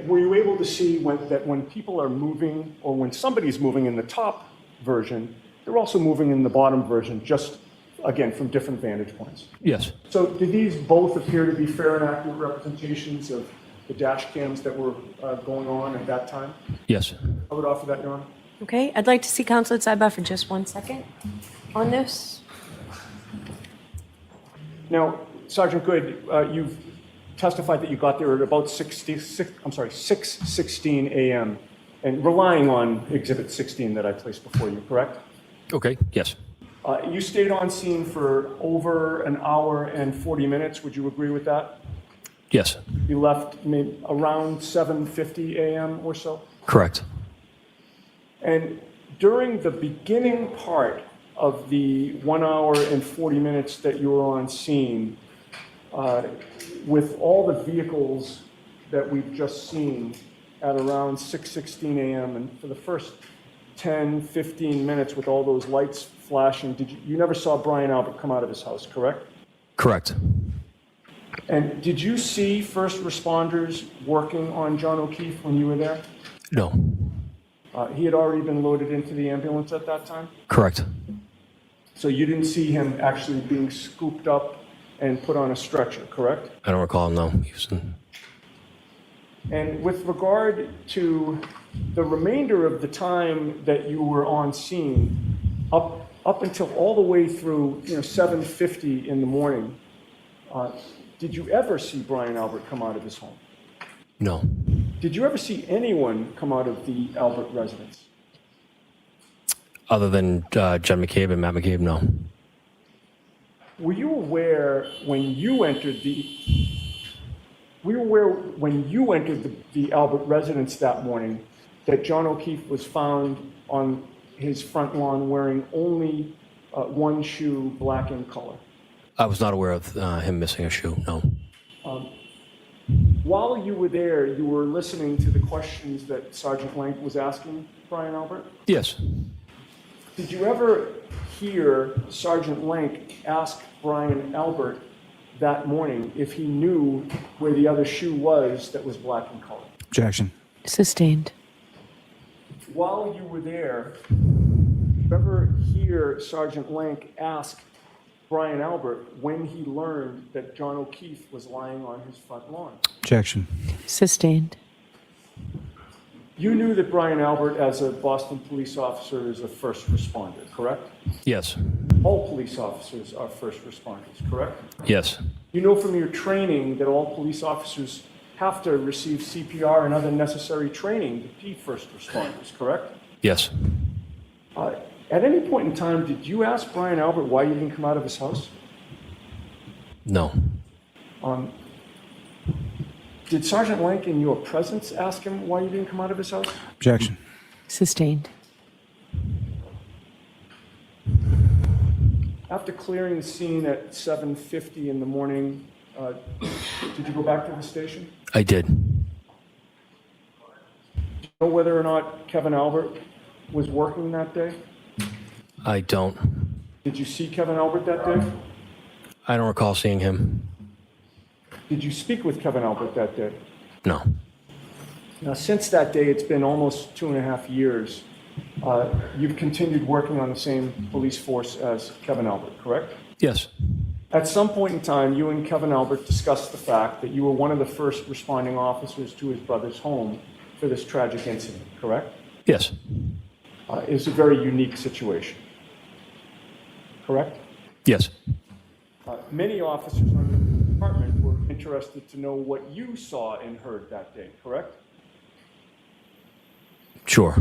Were you able to see when people are moving, or when somebody's moving in the top version, they're also moving in the bottom version, just again from different vantage points? Yes. So do these both appear to be fair and accurate representations of the dash cams that were going on at that time? Yes. I would offer that, Your Honor. Okay, I'd like to see counsel at sidebar for just 1 second on this. Now, Sergeant Goode, you've testified that you got there at about 6:16 a.m. and relying on Exhibit 16 that I placed before you, correct? Okay, yes. You stayed on scene for over an hour and 40 minutes. Would you agree with that? Yes. You left maybe around 7:50 a.m. or so? Correct. And during the beginning part of the 1 hour and 40 minutes that you were on scene, with all the vehicles that we've just seen at around 6:16 a.m. and for the first 10, 15 minutes with all those lights flashing, you never saw Brian Albert come out of his house, correct? Correct. And did you see first responders working on John O'Keefe when you were there? No. He had already been loaded into the ambulance at that time? Correct. So you didn't see him actually being scooped up and put on a stretcher, correct? I don't recall, no. Houston. And with regard to the remainder of the time that you were on scene, up until all the way through 7:50 in the morning, did you ever see Brian Albert come out of his home? No. Did you ever see anyone come out of the Albert residence? Other than Jen McCabe and Matt McCabe, no. Were you aware when you entered the Albert residence that morning that John O'Keefe was found on his front lawn wearing only one shoe, black in color? I was not aware of him missing a shoe, no. While you were there, you were listening to the questions that Sergeant Lank was asking Brian Albert? Yes. Did you ever hear Sergeant Lank ask Brian Albert that morning if he knew where the other shoe was that was black in color? Objection. Sustained. While you were there, did you ever hear Sergeant Lank ask Brian Albert when he learned that John O'Keefe was lying on his front lawn? Objection. Sustained. You knew that Brian Albert, as a Boston police officer, is a first responder, correct? Yes. All police officers are first responders, correct? Yes. You know from your training that all police officers have to receive CPR and other necessary training to be first responders, correct? Yes. At any point in time, did you ask Brian Albert why you didn't come out of his house? No. Did Sergeant Lank, in your presence, ask him why you didn't come out of his house? Objection. Sustained. After clearing the scene at 7:50 in the morning, did you go back to the station? I did. Do you know whether or not Kevin Albert was working that day? I don't. Did you see Kevin Albert that day? I don't recall seeing him. Did you speak with Kevin Albert that day? No. Now, since that day, it's been almost 2.5 years. You've continued working on the same police force as Kevin Albert, correct? Yes. At some point in time, you and Kevin Albert discussed the fact that you were one of the first responding officers to his brother's home for this tragic incident, correct? Yes. It's a very unique situation, correct? Yes. Many officers on the department were interested to know what you saw and heard that day, correct? Sure.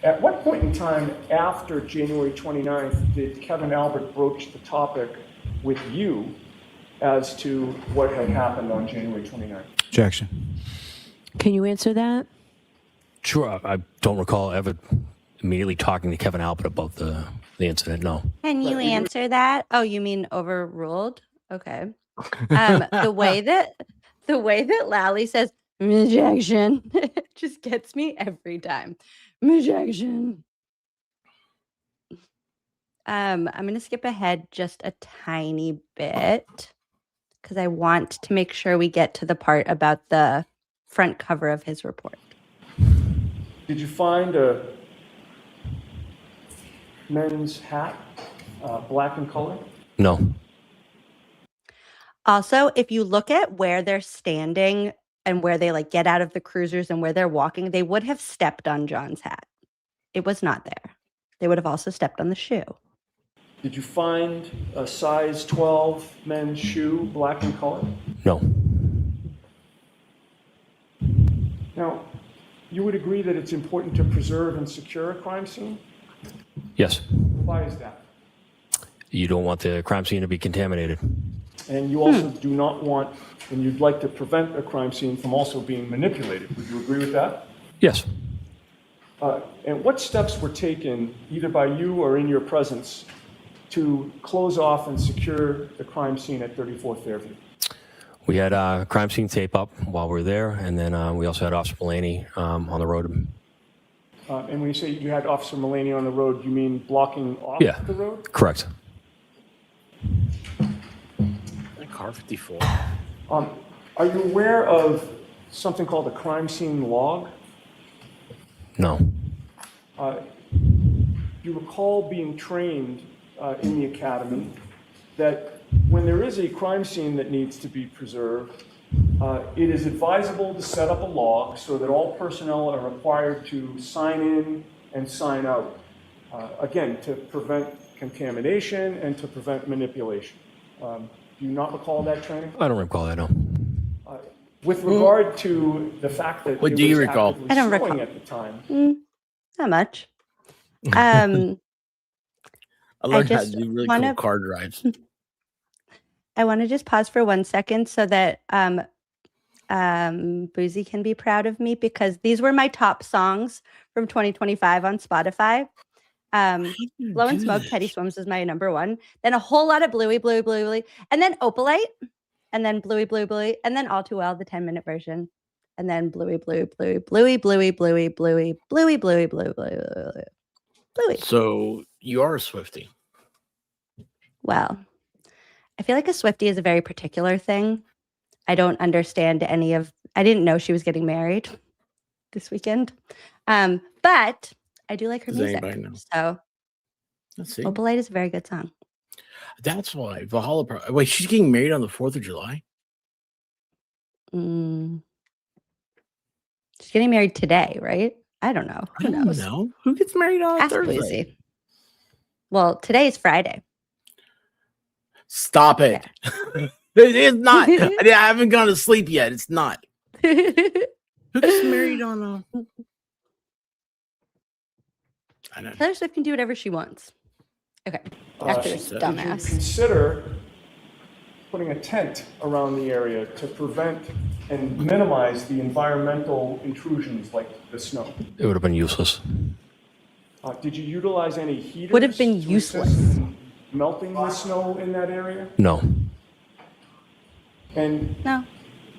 At what point in time after January 29th did Kevin Albert broach the topic with you as to what had happened on January 29th? Objection. Can you answer that? Sure. I don't recall ever immediately talking to Kevin Albert about the incident, no. Can you answer that? Oh, you mean overruled? Okay. The way that Lally says objection just gets me every time. Objection. I'm gonna skip ahead just a tiny bit. because I want to make sure we get to the part about the front cover of his report. Did you find a men's hat, black in color? No. Also, if you look at where they're standing and where they like get out of the cruisers and where they're walking, they would have stepped on John's hat. It was not there. They would have also stepped on the shoe. Did you find a size 12 men's shoe, black in color? No. Now, you would agree that it's important to preserve and secure a crime scene? Yes. Why is that? You don't want the crime scene to be contaminated. And you also do not want, and you'd like to prevent a crime scene from also being manipulated. Would you agree with that? Yes. And what steps were taken, either by you or in your presence, to close off and secure the crime scene at 34 Fairview? We had crime scene tape up while we were there, and then we also had Officer Mulaney on the road. And when you say you had Officer Mulaney on the road, you mean blocking off the road? Correct. Car 54. Are you aware of something called a crime scene log? No. You recall being trained in the academy that when there is a crime scene that needs to be preserved, it is advisable to set up a log so that all personnel are required to sign in and sign out, again, to prevent contamination and to prevent manipulation. Do you not recall that training? I don't recall that, no. With regard to the fact that What it do you was recall? actively I don't snowing recall. at the time. Not much. I learned how to just do really wanna- cool car drives. I want to just pause for 1 second so that Boozy can be proud of me, because these were my top songs from 2025 on Spotify. Blow and Smoke, Teddy Swims is my number one. Then a whole lot of Bluey, Bluey, Bluey, Bluey. And then Opalite. And then Bluey, Bluey, Bluey. And then All Too Well, the 10-minute version. And then Bluey, Bluey, Bluey, Bluey, Bluey, Bluey, Bluey, Bluey, Bluey, Bluey, Bluey, Bluey. So you are a Swiftie. Well, I feel like a Swiftie is a very particular thing. I don't understand I didn't know she was getting married this weekend. But I do like her Does music. anybody know? So Let's see. Opalite is a very good song. That's why Valhalla. Wait, she's getting married on the 4th of July? She's getting married today, right? I don't know. Who knows? No. Who gets married on Ask Thursday? Boozy. Well, today is Friday. Stop it. It is not. I haven't gone to sleep yet. It's not. Who gets married on I don't know. Taylor Swift can do whatever she wants. Okay. Back to this Did you dumbass. consider putting a tent around the area to prevent and minimize the environmental intrusions like the snow? It would have been useless. Did you utilize any heaters? Would have been to useless. assist in melting the snow in that area? No. And No.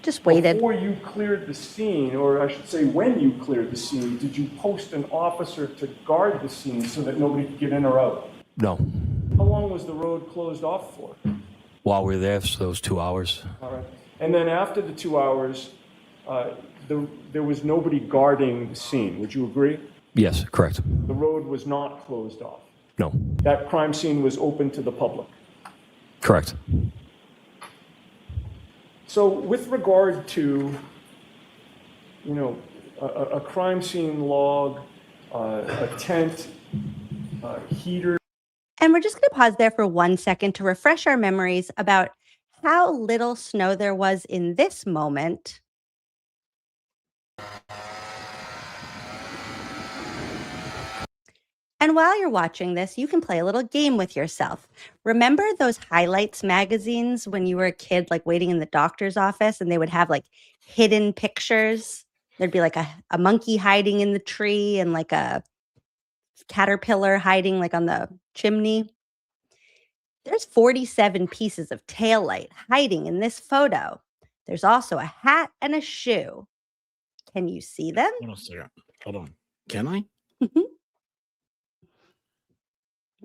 Just waited. before you cleared the scene, or I should say when you cleared the scene, did you post an officer to guard the scene so that nobody could get in or out? No. How long was the road closed off for? While we were there, so those 2 hours. All right. And then after the 2 hours, there was nobody guarding the scene. Would you agree? Yes, correct. The road was not closed off. No. That crime scene was open to the public. Correct. So with regard to, a crime scene log, a tent, heater. And we're just going to pause there for 1 second to refresh our memories about how little snow there was in this moment. And while you're watching this, you can play a little game with yourself. Remember those highlights magazines when you were a kid, like waiting in the doctor's office, and they would have like hidden pictures? There'd be like a monkey hiding in the tree and like a caterpillar hiding like on the chimney. There's 47 pieces of taillight hiding in this photo. There's also a hat and a shoe. Can you see them? Hold on a second. Hold on. Can I?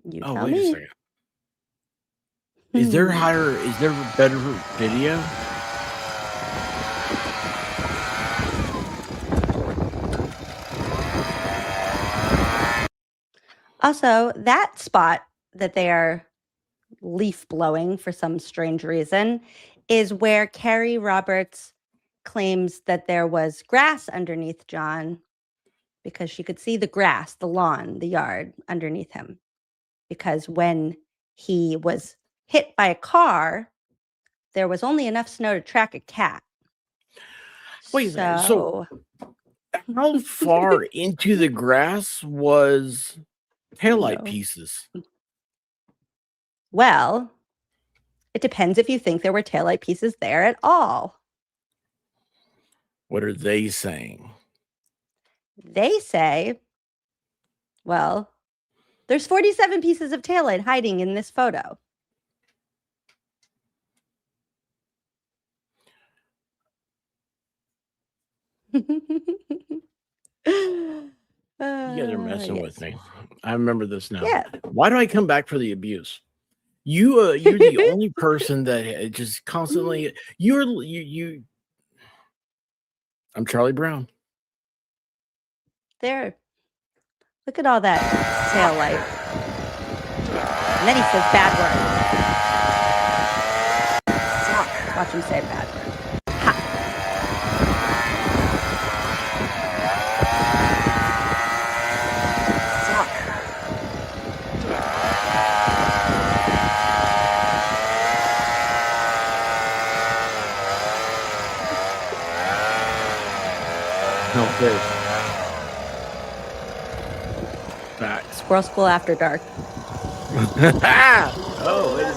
You Oh, tell wait me. a second. Is there better video? Also, that spot that they are leaf blowing for some strange reason is where Carrie Roberts claims that there was grass underneath John because she could see the grass, the lawn, the yard underneath him. Because when he was hit by a car, there was only enough snow to track a cat. Wait a minute. So how far into the grass was taillight pieces? Well, it depends if you think there were taillight pieces there at all. What are they saying? They say, well, there's 47 pieces of taillight hiding in this photo. You guys are messing with me. I remember this now. Yeah. Why do I come back for the abuse? You're the only person that just constantly you. I'm Charlie Brown. There. Look at all that tail light. And then he says bad word. Watch him say a bad word. Okay. Back. Squirrel School After Dark. Oh, wait a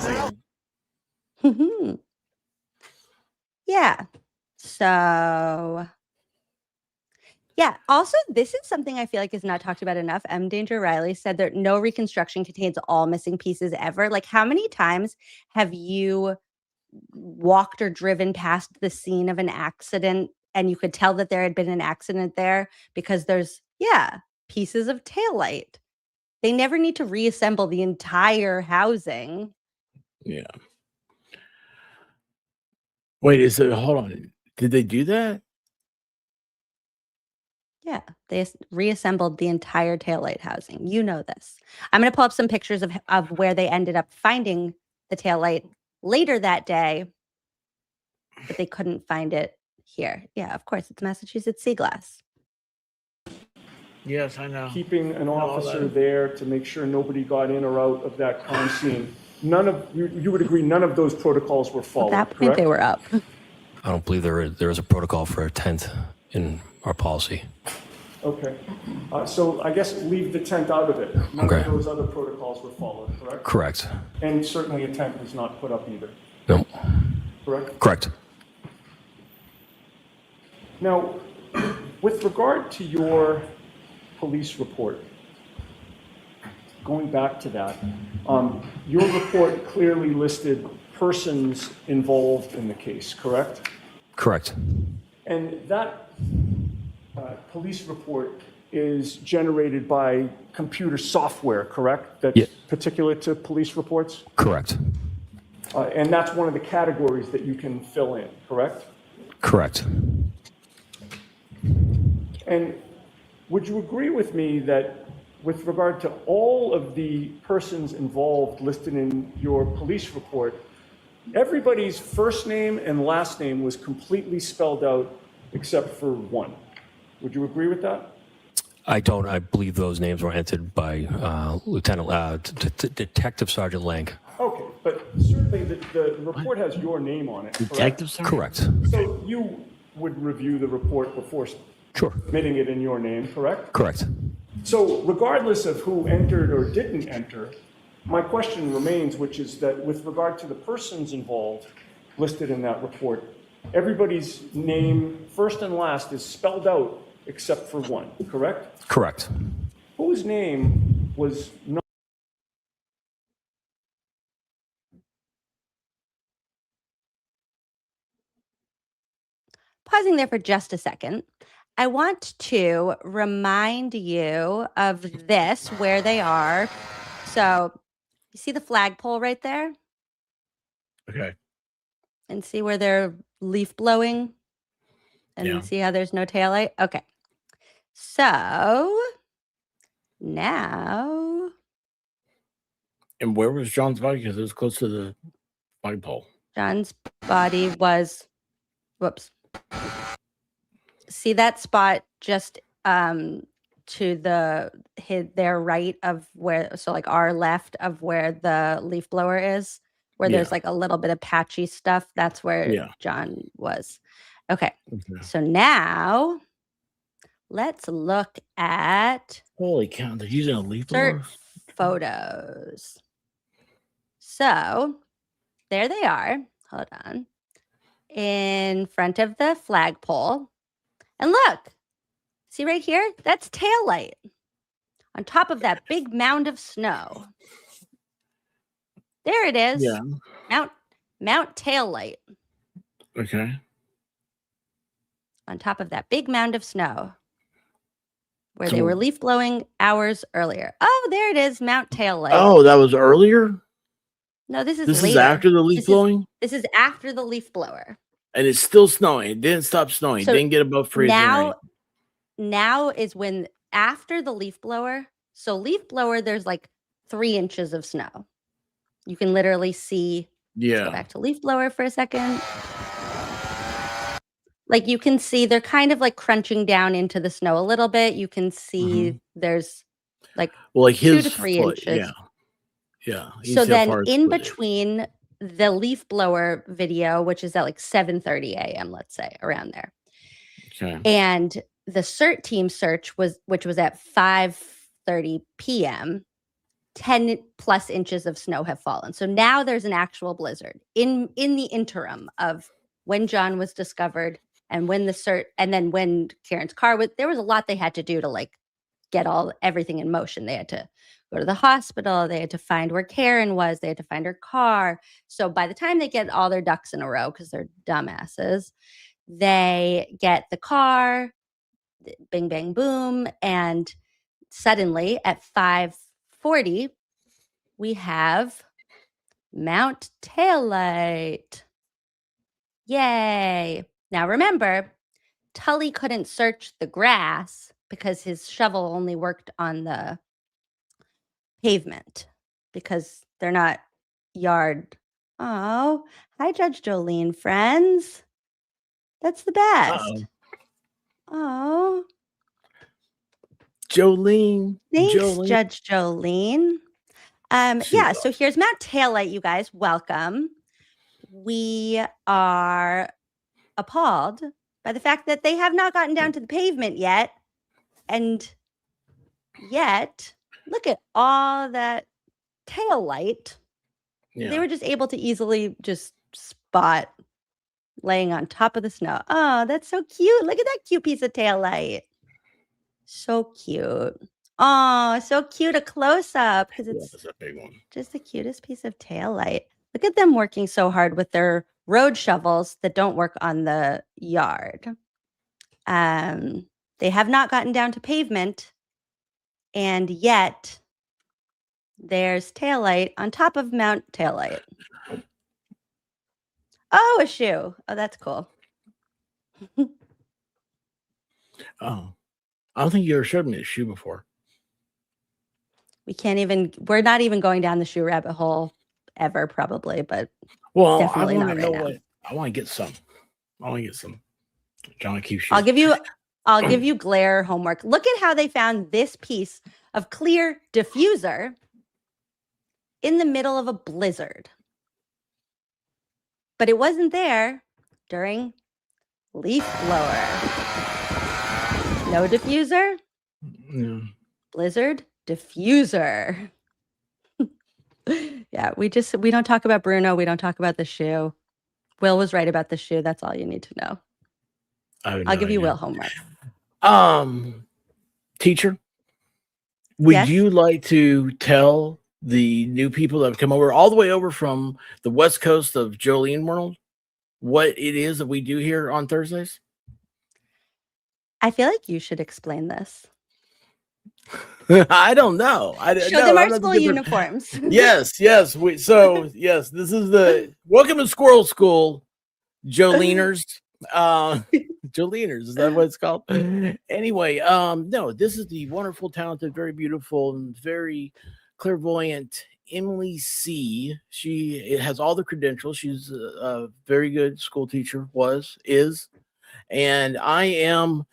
second. Yeah. So, yeah. Also, this is something I feel like is not talked about enough. M. Danger Riley said that no reconstruction contains all missing pieces ever. Like, how many times have you walked or driven past the scene of an accident and you could tell that there had been an accident there because there's, pieces of taillight. They never need to reassemble the entire housing. Yeah. Wait, hold on. Did they do that? Yeah, they reassembled the entire taillight housing. You know this. I'm going to pull up some pictures of where they ended up finding the taillight later that day, but they couldn't find it here. Yeah, of course, it's Massachusetts sea glass. Yes, I know. Keeping an officer there to make sure nobody got in or out of that crime scene. You would agree none of those protocols were followed, At that point, they were up. I don't believe there is a protocol for a tent in our policy. Okay. So I guess leave the tent out of it. None of those other protocols were followed, correct? Correct. And certainly a tent was not put up either. No. Correct? Correct. Now, with regard to your police report, going back to that, your report clearly listed persons involved in the case, correct? Correct. And that police report is generated by computer software, correct? That's particular to police reports? Correct. And that's one of the categories that you can fill in, correct? Correct. And would you agree with me that with regard to all of the persons involved listed in your police report, everybody's first name and last name was completely spelled out except for one? Would you agree with that? I don't. I believe those names were entered by Detective Sergeant Lang. Okay, but certainly the report has your name on it, correct? Detective Sergeant? Correct. So you would review the report before submitting it in your name, correct? Correct. So regardless of who entered or didn't enter, my question remains, which is that with regard to the persons involved listed in that report, everybody's name, first and last, is spelled out except for one, correct? Correct. Whose name was not? Pausing there for just a second, I want to remind you of this, where they are. So you see the flagpole right there? Okay. And see where they're leaf blowing? And Yeah. see how there's no taillight? Okay. So now. And where was John's body? Because it was close to the flagpole. John's body was, whoops. See that spot just to their right of where, so like our left of where the leaf blower is, where there's like a little bit of patchy stuff. That's where John was. Okay. So now let's look at Holy cow, they're using a leaf blower? photos. So there they are. Hold on. In front of the flagpole. And look, see right here? That's taillight on top of that big mound of snow. There it is. Yeah. Mount Taillight. Okay. On top of that big mound of snow where they were leaf blowing hours earlier. Oh, there it is, Mount Taillight. Oh, that was earlier? No, this is This later. is after the leaf blowing? This is after the leaf blower. And it's still snowing. It didn't stop snowing. So it didn't get above freezing. Now is when after the leaf blower. So leaf blower, there's like 3 inches of snow. You can literally see. Let's go back to leaf blower for a second. Like you can see they're kind of like crunching down into the snow a little bit. You can see there's like, 2 to 3 inches. Yeah. So then in between the leaf blower video, which is at like 7:30 a.m., let's say around there. Okay. And the CERT team search which was at 5:30 p.m., 10 plus inches of snow have fallen. So now there's an actual blizzard in the interim of when John was discovered and when the CERT, and then when Karen's car was, there was a lot they had to do to like get everything in motion. They had to go to the hospital. They had to find where Karen was. They had to find her car. So by the time they get all their ducks in a row, because they're dumbasses, they get the car, bing, bang, boom. And suddenly at 5:40, we have Mount Taillight. Yay. Now remember, Tully couldn't search the grass because his shovel only worked on the pavement because they're not yard. Oh, hi, Judge Jolene, friends. That's the best. Oh. Jolene. Thanks, Jolene. Judge Jolene. Yeah, so here's Mount Taillight, you guys. Welcome. We are appalled by the fact that they have not gotten down to the pavement yet. And yet, look at all that tail light. Yeah. They were just able to easily just spot laying on top of the snow. Oh, that's so cute. Look at that cute piece of tail light. So cute. Oh, so cute. A close up because it's a big one. Just the cutest piece of tail light. Look at them working so hard with their road shovels that don't work on the yard. They have not gotten down to pavement, and yet there's taillight on top of Mount Taillight. Oh, a shoe. Oh, that's cool. Oh, I don't think you ever showed me a shoe before. We're not even going down the shoe rabbit hole ever, probably, but I definitely not want to right know now. what I want to get some. John keeps shoes. I'll give you glare homework. Look at how they found this piece of clear diffuser in the middle of a blizzard. But it wasn't there during leaf blower. No diffuser. Yeah. Blizzard diffuser. Yeah, we don't talk about Bruno. We don't talk about the shoe. Will was right about the shoe. That's all you need to know. I'll give you Will homework. Teacher, would you like to tell the new people that have come over all the way over from the west coast of Jolene World what it is that we do here on Thursdays? I feel like you should explain this. I don't know. Show them our school uniforms. Yes. Yes, this is the welcome to Squirrel School, Joleaners. Joleaners, is that what it's called? Anyway, no, this is the wonderful, talented, very beautiful, and very clairvoyant Emily C. She has all the credentials. She's a very good school teacher, is, and I am.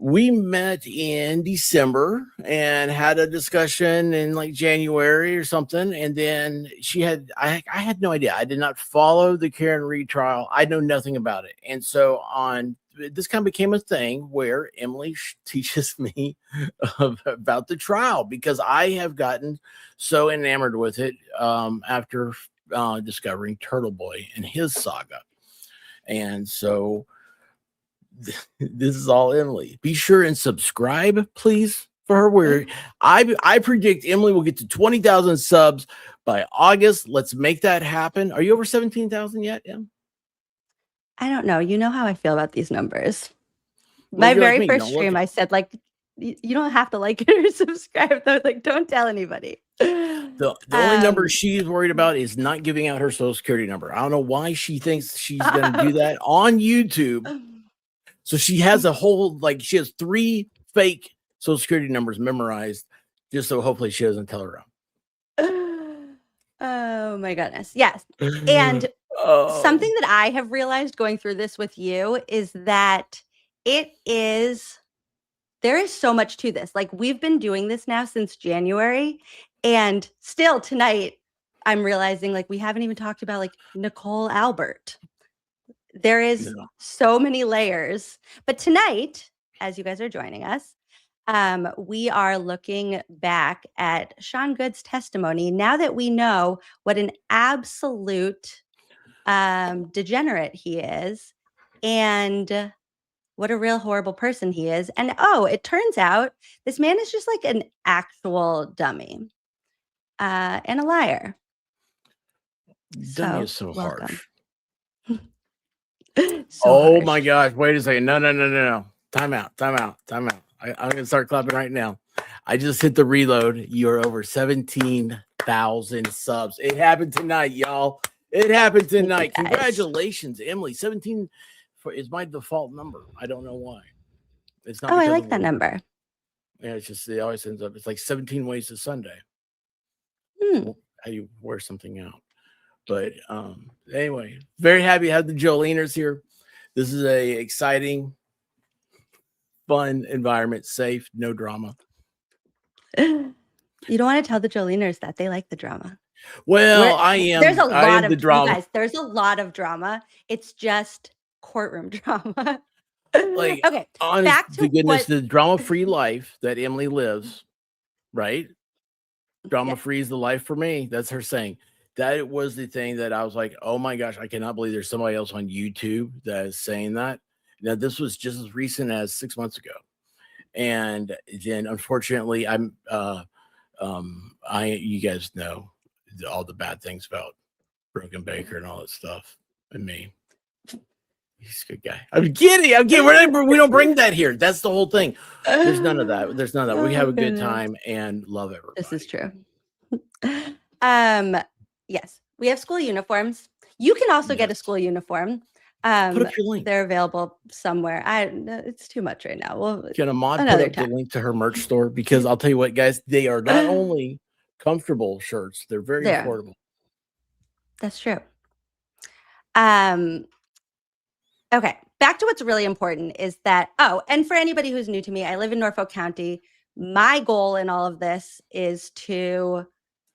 We met in December and had a discussion in like January or something. And then I had no idea. I did not follow the Karen Reed trial. I know nothing about it. And so this kind of became a thing where Emily teaches me about the trial because I have gotten so enamored with it after discovering Turtle Boy and his saga. And so this is all Emily. Be sure and subscribe, please, for her. Where I predict Emily will get to 20,000 subs by August. Let's make that happen. Are you over 17,000 yet, Em? I don't know. You know how I feel about these numbers. My very first stream, I said, like, you don't have to like it or subscribe, though. Like, don't tell anybody. The only number she's worried about is not giving out her social security number. I don't know why she thinks she's going to do that on YouTube. So she has she has 3 fake social security numbers memorized just so hopefully she doesn't tell her own. Oh my goodness. Yes. And something that I have realized going through this with you is that there is so much to this. Like, we've been doing this now since January, and still tonight I'm realizing like we haven't even talked about like Nicole Albert. There is so many layers. But tonight, as you guys are joining us, we are looking back at Sean Goode's testimony now that we know what an absolute degenerate he is and what a real horrible person he is. And it turns out this man is just like an actual dummy and a liar. Dummy is so welcome. harsh. Harsh. My gosh. Wait a second. No. Time out. I'm going to start clapping right now. I just hit the reload. You're over 17,000 subs. It happened tonight, y'all. It happened tonight. Congratulations, Emily. 17 is my default number. I don't know why. It's not. I like that number. Yeah, it's just, it always ends up, it's like 17 ways to Sunday. How you wear something out. But anyway, very happy to have the Joleaners here. This is a exciting, fun environment, safe, no drama. You don't want to tell the Joleaners that they like the drama. Well, I am. There's a lot of drama. Guys, there's a lot of drama. It's just courtroom drama. Like, okay, honest to goodness, the drama-free life that Emily lives, right? Drama-free is the life for me. That's her saying. That was the thing that I was like, oh my gosh, I cannot believe there's somebody else on YouTube that is saying that. Now, this was just as recent as 6 months ago. And then unfortunately, you guys know all the bad things about Broken Baker and all that stuff and me. He's a good guy. I'm kidding. We don't bring that here. That's the whole thing. There's none of that. We have a good time and love everybody. This is true. Yes, we have school uniforms. You can also get a school uniform. Put up your link. They're available somewhere. It's too much right now. Can a mod put up the link to her merch store? Because I'll tell you what, guys, they are not only comfortable shirts, they're very affordable. That's true. Okay, back to what's really important is that, and for anybody who's new to me, I live in Norfolk County. My goal in all of this is to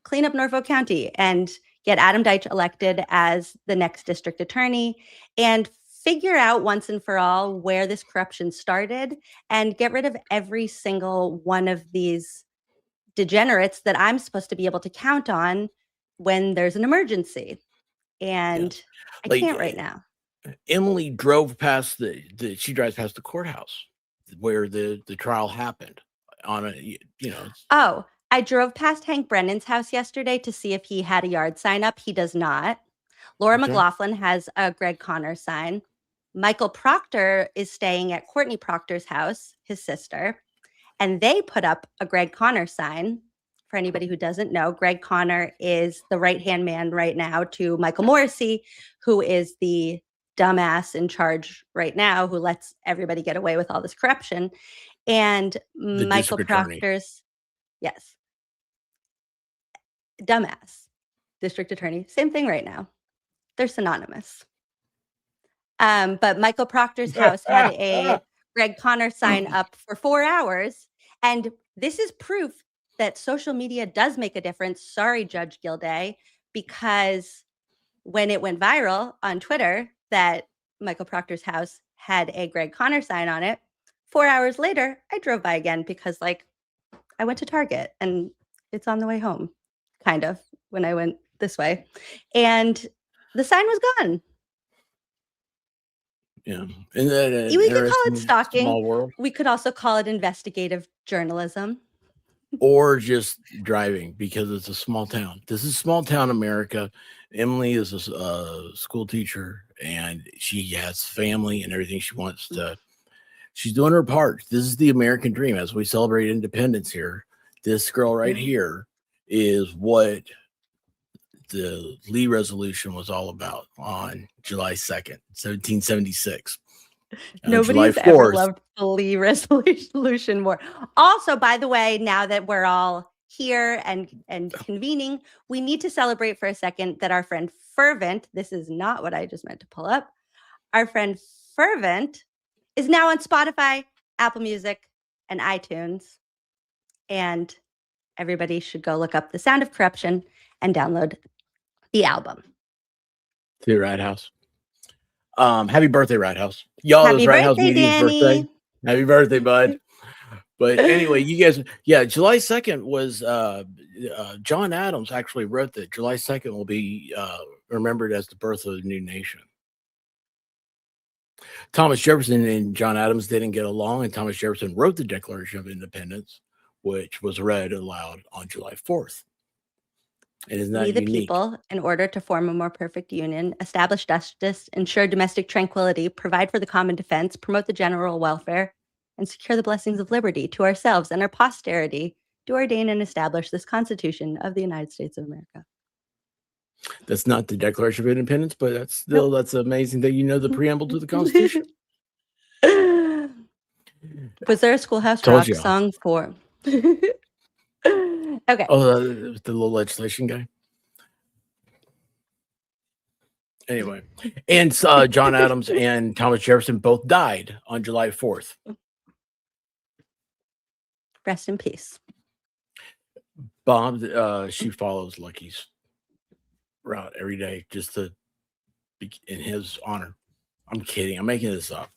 clean up Norfolk County and get Adam Deitch elected as the next district attorney and figure out once and for all where this corruption started and get rid of every single one of these degenerates that I'm supposed to be able to count on when there's an emergency. And I can't right now. Emily drove past she drives past the courthouse where the trial happened on I drove past Hank Brennan's house yesterday to see if he had a yard sign up. He does not. Laura McLaughlin has a Greg Connor sign. Michael Proctor is staying at Courtney Proctor's house, his sister. and they put up a Greg Connor sign. For anybody who doesn't know, Greg Connor is the right-hand man right now to Michael Morrissey, who is the dumbass in charge right now, who lets everybody get away with all this corruption. And The Michael district attorney. Proctor's, yes, dumbass, district attorney, same thing right now. They're synonymous. But Michael Proctor's house had a Greg Connor sign up for 4 hours. And this is proof that social media does make a difference. Sorry, Judge Gilday, because when it went viral on Twitter that Michael Proctor's house had a Greg Connor sign on it, 4 hours later, I drove by again because, like, I went to Target and it's on the way home, kind of, when I went this way. And the sign was gone. Yeah. And then We could call it stalking. Small world. We could also call it investigative journalism. Or just driving, because it's a small town. This is small town America. Emily is a school teacher, and she has family and everything. She wants to. She's doing her part. This is the American dream. As we celebrate independence here, this girl right here is what the Lee Resolution was all about on July 2nd, 1776. Nobody's ever loved the Lee Resolution more. Also, by the way, now that we're all here and convening, we need to celebrate for a second that our friend Fervent, this is not what I just meant to pull up, our friend Fervent is now on Spotify, Apple Music, and iTunes. And everybody should go look up The Sound of Corruption and download the album. The Rat House. Happy birthday, Rat House. Y'all, Happy it was Rat House birthday, Media's Danny. birthday. Happy birthday, bud. But anyway, you guys, yeah, July 2nd was John Adams actually wrote that July 2nd will be remembered as the birth of a new nation. Thomas Jefferson and John Adams didn't get along, and Thomas Jefferson wrote the Declaration of Independence, which was read aloud on July 4th. It is not We the unique. people, in order to form a more perfect union, establish justice, ensure domestic tranquility, provide for the common defense, promote the general welfare, and secure the blessings of liberty to ourselves and our posterity, do ordain and establish this Constitution of the United States of America. That's not the Declaration of Independence, but that's still that's amazing that you know the preamble to the Constitution. Was there a Schoolhouse Told Rock you. song for? Okay. Oh, the little legislation guy. Anyway, and John Adams and Thomas Jefferson both died on July 4th. Rest in peace. Bob, she follows Lucky's route every day just to be in his honor. I'm kidding. I'm making this up.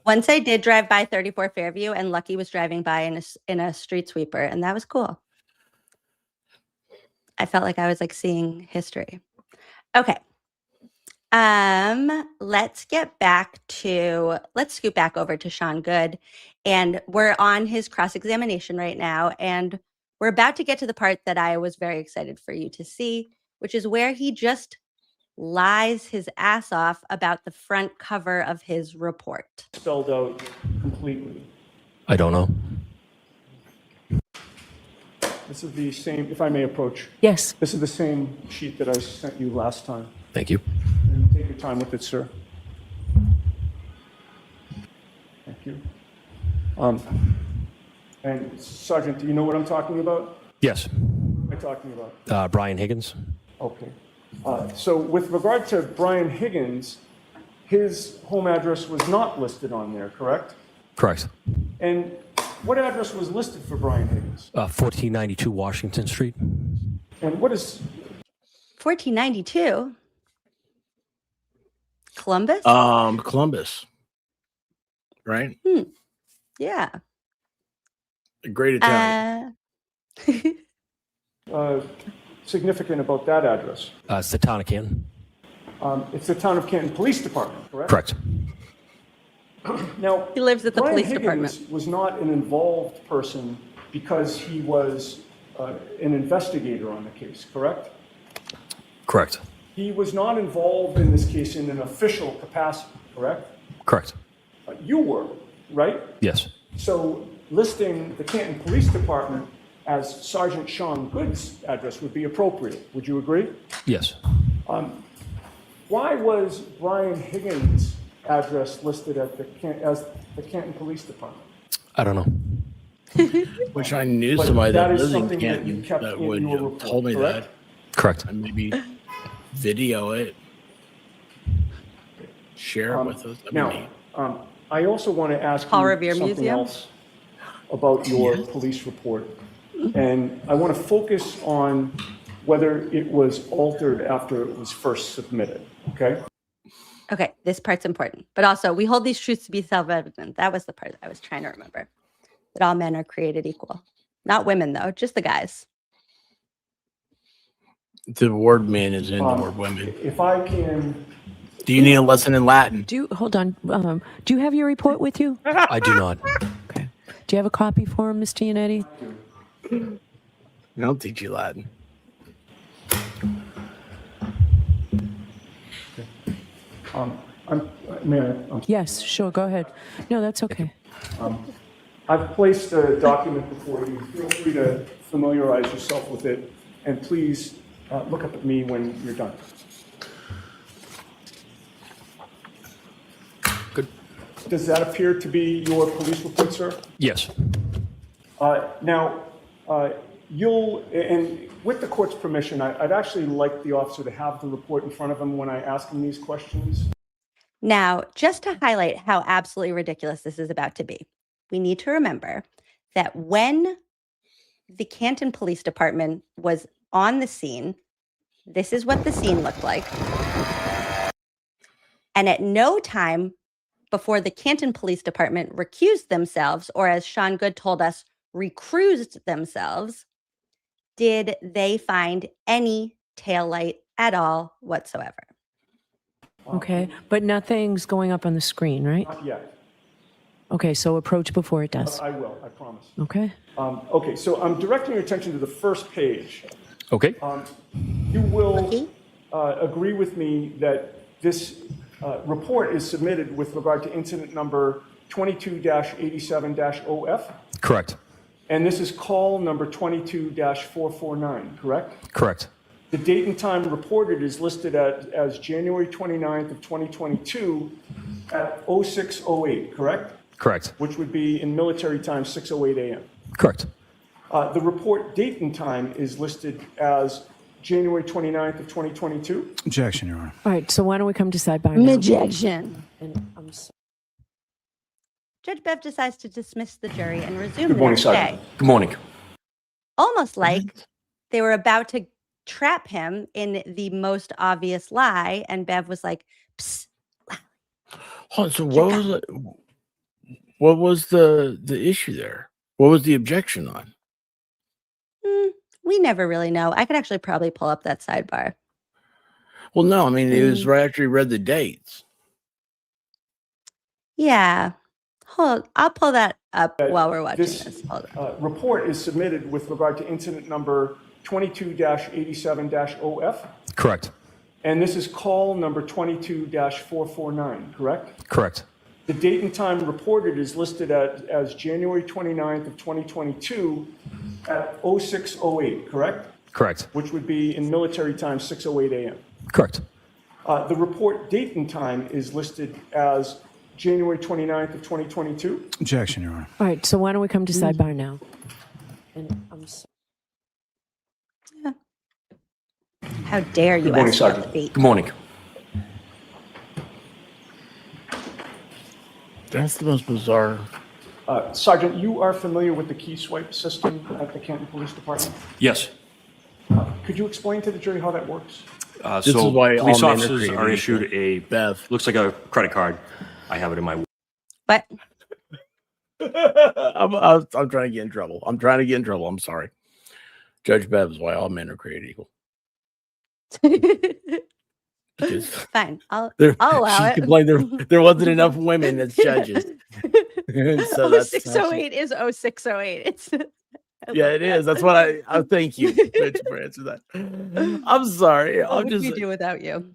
Once I did drive by 34 Fairview, and Lucky was driving by in a street sweeper, and that was cool. I felt like I was like seeing history. Okay. Let's scoot back over to Sean Goode, and we're on his cross-examination right now, and we're about to get to the part that I was very excited for you to see, which is where he just lies his ass off about the front cover of his report. Spelled out completely. I don't know. This is the same, if I may approach. Yes. This is the same sheet that I sent you last time. Thank you. And take your time with it, sir. Thank you. And Sergeant, do you know what I'm talking about? Yes. What am I talking about? Brian Higgins. Okay. So with regard to Brian Higgins, his home address was not listed on there, correct? Correct. And what address was listed for Brian Higgins? 1492 Washington Street. And what is 1492? Columbus? Columbus. Right? Yeah. A great Italian. significant about that address? It's the town of Canton. It's the Town of Canton Police Department, correct? Correct. Now, he lives at the Brian police Higgins department. Was not an involved person because he was an investigator on the case, correct? Correct. He was not involved in this case in an official capacity, correct? Correct. You were, right? Yes. So listing the Canton Police Department as Sergeant Sean Goode's address would be appropriate. Would you agree? Yes. Why was Brian Higgins' address listed at as the Canton Police Department? I don't know. Wish I knew But somebody that that is lives in something that you Canton kept that in would your have report, told me correct? that. Correct. And maybe video it, share it with us. That'd be neat. Now, I also want to ask Paul you Revere something Museum? else about your police report. And I want to focus on whether it was altered after it was first submitted, okay? Okay, this part's important. But also, we hold these truths to be self-evident. That was the part I was trying to remember. That all men are created equal. Not women, though, just the guys. The word "man" is in the word "women." If I can... Do you need a lesson in Latin? Hold on. Do you have your report with you? I do not. Okay. Do you have a copy for him, Mr. Yannetti? I don't teach you Latin. Yes, sure. Go ahead. No, that's okay. I've placed a document before you. Feel free to familiarize yourself with it, and please look up at me when you're done. Good. Does that appear to be your police report, sir? Yes. Now, and with the court's permission, I'd actually like the officer to have the report in front of him when I ask him these questions. Now, just to highlight how absolutely ridiculous this is about to be, we need to remember that when the Canton Police Department was on the scene, this is what the scene looked like. And at no time before the Canton Police Department recused themselves, or as Sean Goode told us, recruised themselves, did they find any taillight at all whatsoever. Okay, but nothing's going up on the screen, right? Not yet. Okay, so approach before it does. I will, I promise. Okay. Okay, so I'm directing your attention to the first page. Okay. You will agree with me that this report is submitted with regard to incident number 22-87-OF? Correct. And this is call number 22-449, correct? Correct. The date and time reported is listed as January 29th of 2022 at 06:08, correct? Correct. Which would be in military time 6:08 a.m. Correct. The report date and time is listed as January 29th of 2022. Objection, Your Honor. All right, so why don't we come to sidebar now? Objection. And I'm sorry. Judge Bev decides to dismiss the jury and resume Good the morning, next Sergeant. day. Good morning. Almost like they were about to trap him in the most obvious lie, and Bev was like, psst. Hold on, so what was the issue there? What was the objection on? We never really know. I could actually probably pull up that sidebar. Well, no, I mean, it was right after you read the dates. Yeah. I'll pull that up while we're watching This this. Hold on. report is submitted with regard to incident number 22-87-OF. Correct. And this is call number 22-449, correct? Correct. The date and time reported is listed as January 29th of 2022 at 06:08, correct? Correct. Which would be in military time 6:08 a.m. Correct. The report date and time is listed as January 29th of 2022. Objection, Your Honor. All right, so why don't we come to sidebar now? And I'm sorry. How dare you Good morning, ask about Sergeant. the date? Good morning. That's the most bizarre. Sergeant, you are familiar with the key swipe system at the Canton Police Department? Yes. Could you explain to the jury how that works? This is why police all men are officers created are issued equal. a looks like a credit card. I have it in my. But I'm trying to get in trouble. I'm sorry. Judge Bev is why all men are created equal. fine. I'll She allow it. complained there wasn't enough women as judges. So that's 0608 is 0608. It's yeah, it is. That's what I thank you, Mitch, for answering that. I'm sorry. What I'm would just we do without you?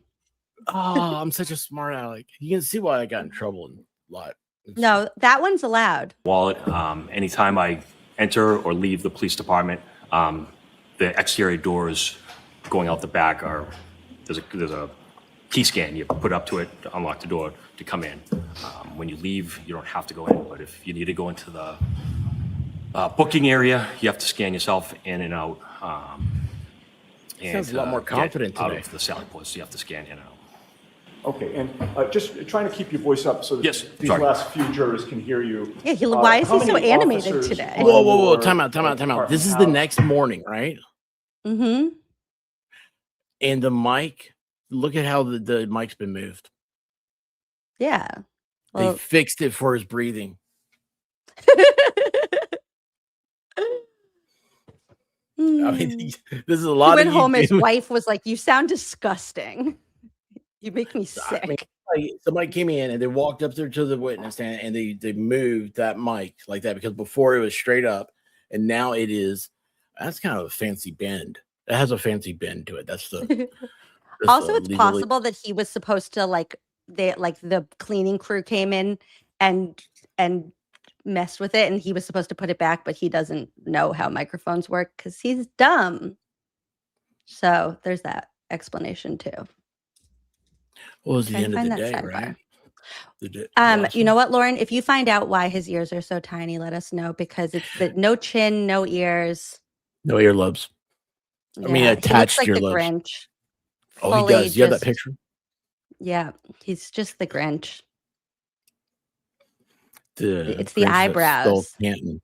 I'm such a smart aleck. You can see why I got in trouble a lot No, that one's allowed. Wallet. Anytime I enter or leave the police department, the exterior doors going out the back are there's a key scan you put up to it to unlock the door to come in. When you leave, you don't have to go in, but if you need to go into the booking area, you have to scan yourself in and out. Sounds a lot more confident out today. of the Sally Ports, you have to scan in and out. Okay, and just trying to keep your voice up so that Yes, these sorry. last few jurors can hear you. Yeah, why is how he so many animated officers today? on Whoa! your Time out. This is the department next morning, right? Mm-hmm. And the mic, look at how the mic's been moved. Yeah. They Well, fixed it for his breathing. I mean, this is a lot he went of you home. His doing- wife was like, "You sound disgusting. You make me sick." I mean, like, somebody came in and they walked up there to the witness stand and they moved that mic like that because before it was straight up and now it is. That's kind of a fancy bend. It has a fancy bend to it. That's the. Also, it's possible that he was supposed to the cleaning crew came in and messed with it, and he was supposed to put it back, but he doesn't know how microphones work because he's dumb. So there's that explanation too. What was the Trying end to of the find day, that right? sidebar. You know what, Lauren? If you find out why his ears are so tiny, let us know because it's no chin, no ears. No earlobes. I mean, Yeah, attached he looks like the earlobes. Grinch. Oh, he Fully does. You have that just- picture? Yeah, he's just the Grinch. It's the Grinch that eyebrows. stole Canton.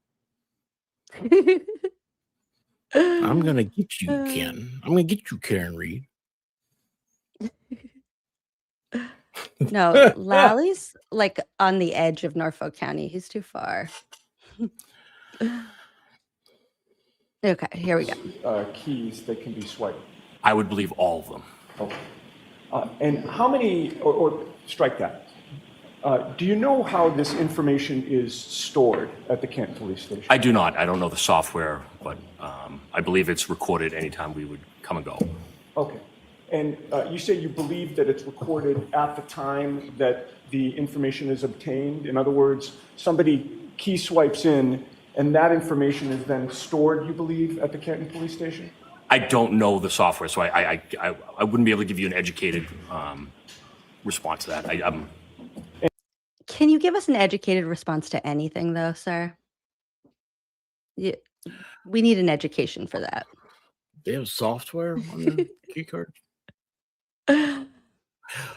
I'm gonna get you, Ken. I'm gonna get you, Karen Reed. No, Lally's like on the edge of Norfolk County. He's too far. Okay, here we go. Keys that can be swiped. I would believe all of them. Okay. And how many, or strike that. Do you know how this information is stored at the Canton Police Station? I do not. I don't know the software, but I believe it's recorded anytime we would come and go. Okay. And you say you believe that it's recorded at the time that the information is obtained? In other words, somebody key swipes in and that information is then stored, you believe, at the Canton Police Station? I don't know the software, so I wouldn't be able to give you an educated response to that. Can you give us an educated response to anything, though, sir? We need an education for that. They have software on the key card.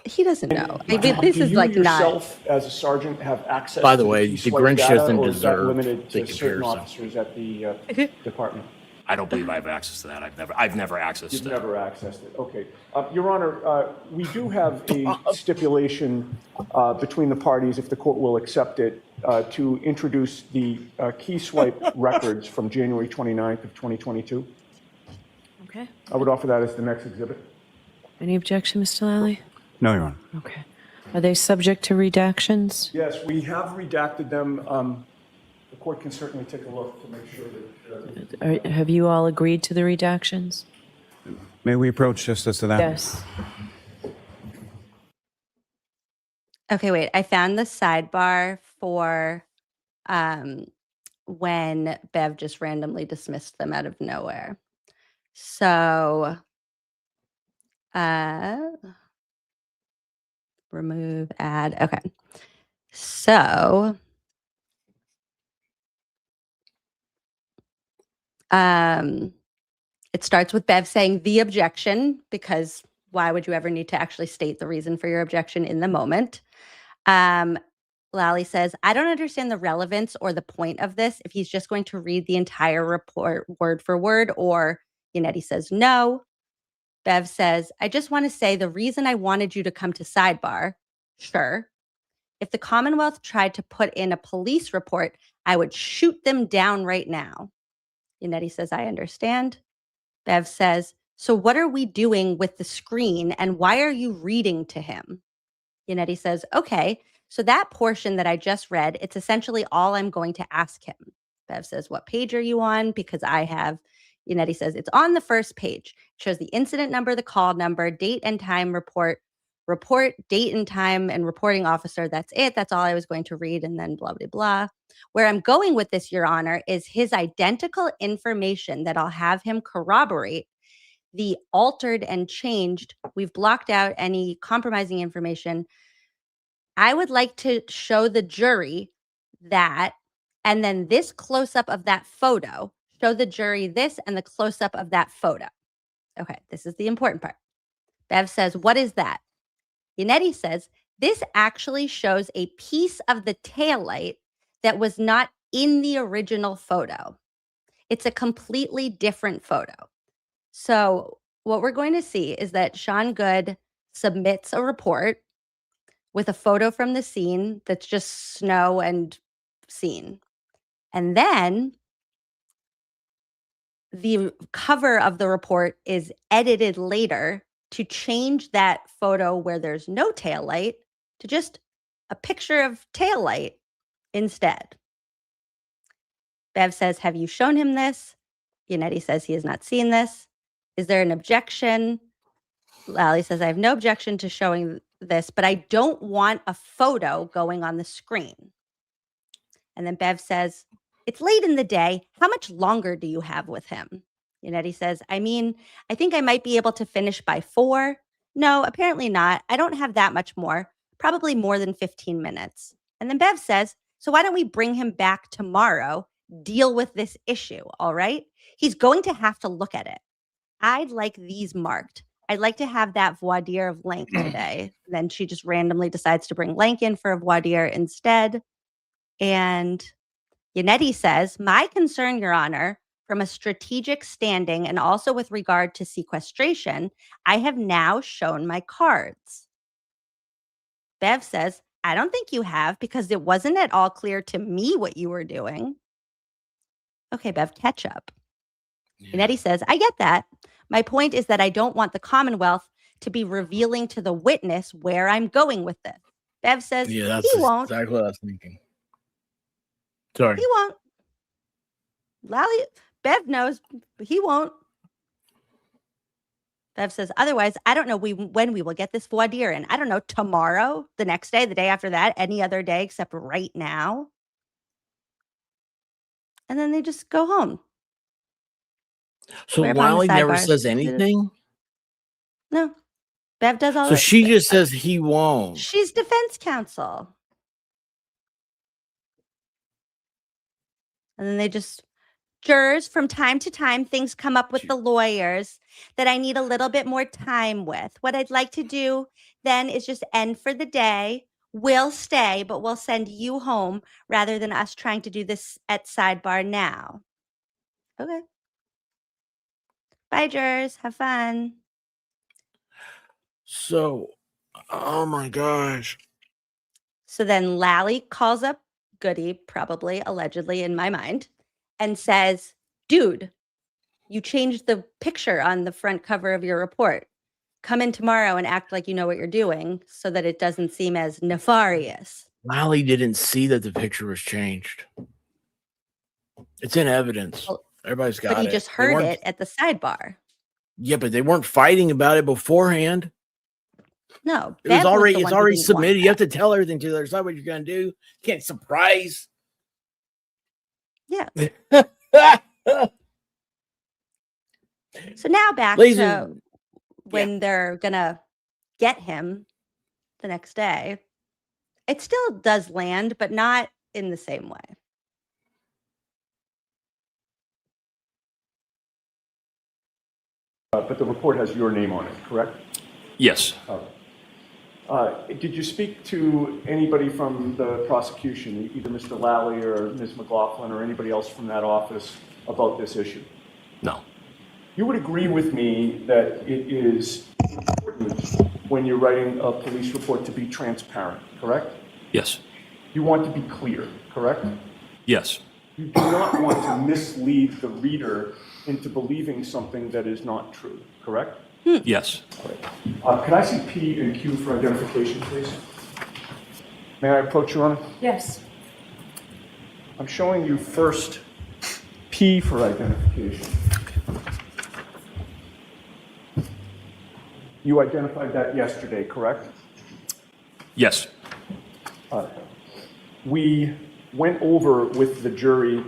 He doesn't know. I mean, Do this is you like not. yourself, as a sergeant, have access By the to way, key the swipe Grinch data, doesn't or is that deserve limited the to certain comparison. officers at the department? I don't believe I have access to that. I've never accessed You've it. never accessed it. Okay. Your Honor, we do have a stipulation between the parties, if the court will accept it, to introduce the key swipe records from January 29th of 2022. Okay. I would offer that as the next exhibit. Any objection, Mr. Lally? No, Your Honor. Okay. Are they subject to redactions? Yes, we have redacted them. The court can certainly take a look to make sure that. Have you all agreed to the redactions? May we approach justice to that? Yes. Okay, wait. I found the sidebar for when Bev just randomly dismissed them out of nowhere. So, remove, add. Okay. So, it starts with Bev saying the objection, because why would you ever need to actually state the reason for your objection in the moment? Lally says, I don't understand the relevance or the point of this if he's just going to read the entire report word for word, or Yannetti says no. Bev says, I just want to say the reason I wanted you to come to sidebar, sure. If the Commonwealth tried to put in a police report, I would shoot them down right now. Yannetti says, I understand. Bev says, so what are we doing with the screen and why are you reading to him? Yannetti says, okay, so that portion that I just read, it's essentially all I'm going to ask him. Bev says, what page are you on? Because I have, Yannetti says, it's on the first page. It shows the incident number, the call number, date and time report, report, date and time, and reporting officer. That's it. That's all I was going to read, and then blah, blah, blah. Where I'm going with this, Your Honor, is his identical information that I'll have him corroborate the altered and changed. We've blocked out any compromising information. I would like to show the jury that, and then this close-up of that photo, show the jury this and the close-up of that photo. Okay, this is the important part. Bev says, what is that? Yannetti says, this actually shows a piece of the taillight that was not in the original photo. It's a completely different photo. So what we're going to see is that Sean Goode submits a report with a photo from the scene that's just snow and scene. And then the cover of the report is edited later to change that photo where there's no taillight to just a picture of taillight instead. Bev says, have you shown him this? Yannetti says he has not seen this. Is there an objection? Lally says, I have no objection to showing this, but I don't want a photo going on the screen. And then Bev says, it's late in the day. How much longer do you have with him? Yannetti says, I mean, I think I might be able to finish by 4. No, apparently not. I don't have that much more, probably more than 15 minutes. And then Bev says, so why don't we bring him back tomorrow, deal with this issue, all right? He's going to have to look at it. I'd like these marked. I'd like to have that voir dire of Lank today. Then she just randomly decides to bring Lank in for a voir dire instead. And Yannetti says, my concern, Your Honor, from a strategic standing and also with regard to sequestration, I have now shown my cards. Bev says, I don't think you have because it wasn't at all clear to me what you were doing. Okay, Bev, catch up. Yannetti says, I get that. My point is that I don't want the Commonwealth to be revealing to the witness where I'm going with this. Bev says, Yeah, that's he won't. exactly what I was thinking. Sorry. He won't. Lally, Bev knows, but he won't. Bev says, otherwise, I don't know when we will get this voir dire in. I don't know, tomorrow, the next day, the day after that, any other day except right now. And then they just go home. So Whereupon the Lally never sidebar says anything? No. Bev does all So that. she just says he won't. She's defense counsel. And then they just, jurors, from time to time, things come up with the lawyers that I need a little bit more time with. What I'd like to do then is just end for the day. We'll stay, but we'll send you home rather than us trying to do this at sidebar now. Okay. Bye, jurors. Have fun. So, oh my gosh. So then Lally calls up Goode, probably, allegedly, in my mind, and says, dude, you changed the picture on the front cover of your report. Come in tomorrow and act like you know what you're doing so that it doesn't seem as nefarious. Lally didn't see that the picture was changed. It's in evidence. Well, Everybody's got it. but he just heard it at the sidebar. Yeah, but they weren't fighting about it beforehand. No, It was Bev already the it's one who already didn't want submitted. You that. have to tell everything to the other side what you're gonna do. You can't surprise. Yeah. So now back Ladies to and- when they're gonna get him the next day. It still does land, but not in the same way. But the report has your name on it, correct? Yes. Did you speak to anybody from the prosecution, either Mr. Lally or Ms. McLaughlin or anybody else from that office about this issue? No. You would agree with me that it is important when you're writing a police report to be transparent, correct? Yes. You want to be clear, correct? Yes. You do not want to mislead the reader into believing something that is not true, correct? Yes. Could I see P and Q for identification, please? May I approach, Your Honor? Yes. I'm showing you first P for identification. You identified that yesterday, correct? Yes. We went over with the jury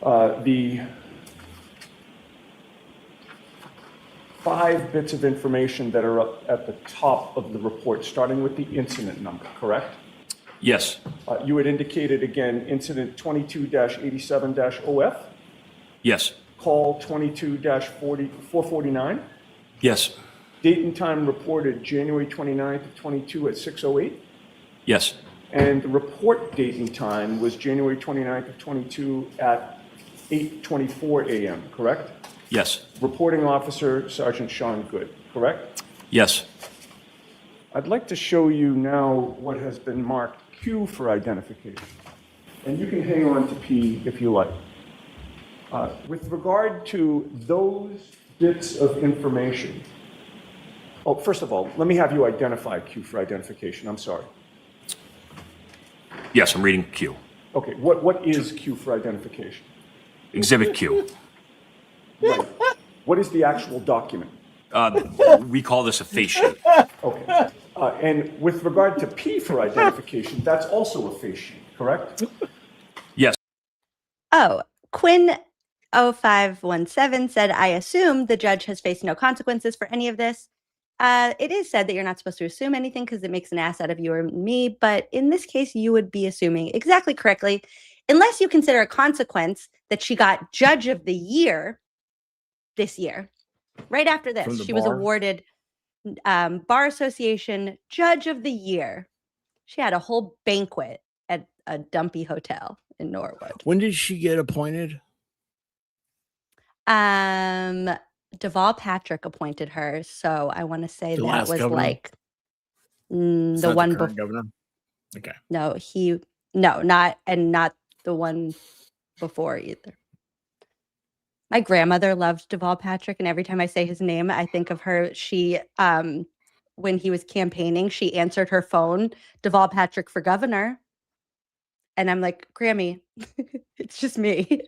the 5 bits of information that are up at the top of the report, starting with the incident number, correct? Yes. You had indicated again incident 22-87-OF, Yes. call 22-449, Yes. date and time reported January 29th of 22 at 6:08, Yes. and the report date and time was January 29th of 22 at 8:24 a.m., correct? Yes. Reporting officer Sergeant Sean Goode, correct? Yes. I'd like to show you now what has been marked Q for identification. And you can hang on to P if you like. With regard to those bits of information, first of all, let me have you identify Q for identification. I'm sorry. Yes, I'm reading Q. Okay, what is Q for identification? Exhibit Q. Right. What is the actual document? We call this a face sheet. Okay. And with regard to P for identification, that's also a face sheet, correct? Yes. Oh, Quinn 0517 said, I assume the judge has faced no consequences for any of this. It is said that you're not supposed to assume anything because it makes an ass out of you or me. But in this case, you would be assuming exactly correctly, unless you consider a consequence that she got Judge of the Year this year. Right after this, she was awarded Bar Association Judge of the Year. She had a whole banquet at a dumpy hotel in Norwood. When did she get appointed? Deval Patrick appointed her, so I want to say The that last was governor? like It's the not one current before. governor. Okay. No, not the one before either. My grandmother loved Deval Patrick, and every time I say his name, I think of her. She, when he was campaigning, she answered her phone, Deval Patrick for governor. And I'm like, Grammy, it's just me.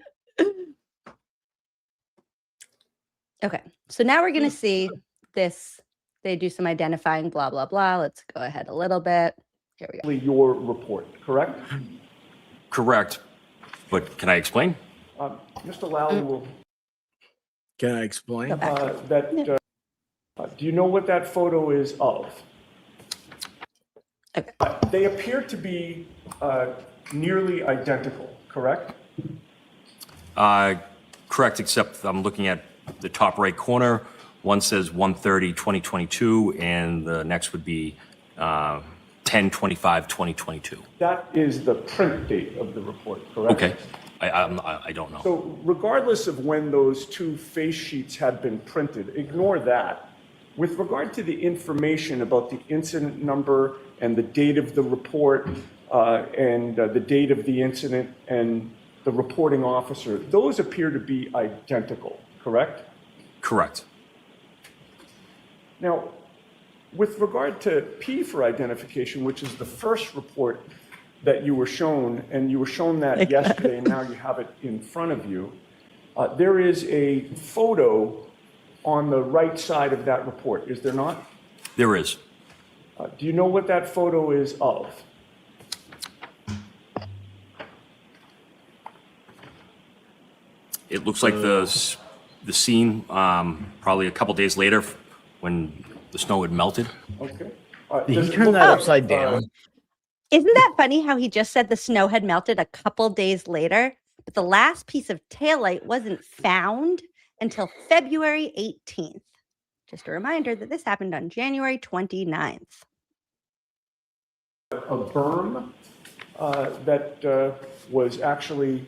Okay, so now we're going to see this. They do some identifying, blah, blah, blah. Let's go ahead a little bit. Here we go. Your report, correct? Correct. But can I explain? Mr. Lally will. Can I explain? Do you know what that photo is of? Okay. They appear to be nearly identical, correct? Correct, except I'm looking at the top right corner. One says 1/30/2022, and the next would be 10/25/2022. That is the print date of the report, correct? Okay. I don't know. So regardless of when those two face sheets had been printed, ignore that. With regard to the information about the incident number and the date of the report and the date of the incident and the reporting officer, those appear to be identical, correct? Correct. Now, with regard to P for identification, which is the first report that you were shown, and you were shown that yesterday, and now you have it in front of you, there is a photo on the right side of that report, is there not? There is. Do you know what that photo is of? It looks like the scene probably a couple days later when the snow had melted. Okay. Did he turn that upside down? Isn't that funny how he just said the snow had melted a couple days later, but the last piece of taillight wasn't found until February 18th? Just a reminder that this happened on January 29th. A berm that was actually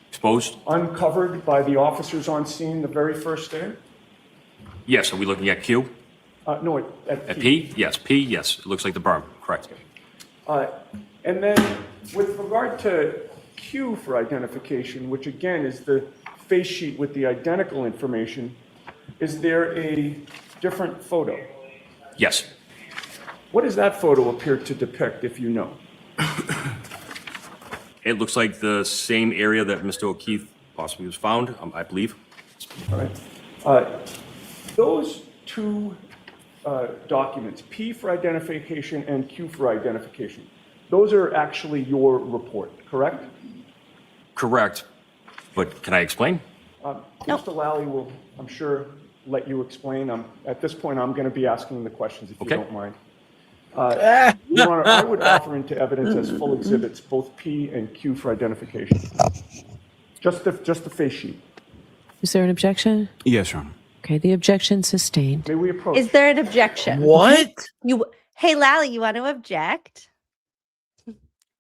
exposed, uncovered by the officers on scene the very first day? Yes. Are we looking at Q? No, At P? Yes. P, yes. It looks like the berm. Correct. And then with regard to Q for identification, which again is the face sheet with the identical information, is there a different photo? Yes. What does that photo appear to depict, if you know? It looks like the same area that Mr. O'Keefe possibly was found, I believe. All right. Those two documents, P for identification and Q for identification, those are actually your report, correct? Correct. But can I explain? Mr. Lally will, I'm sure, let you explain. At this point, I'm going to be asking the questions, if you don't mind. Your Honor, I would offer into evidence as full exhibits both P and Q for identification. Just the face sheet. Is there an objection? Yes, Your Honor. Okay, the objection sustained. May we approach? Is there an objection? What? Hey, Lally, you want to object?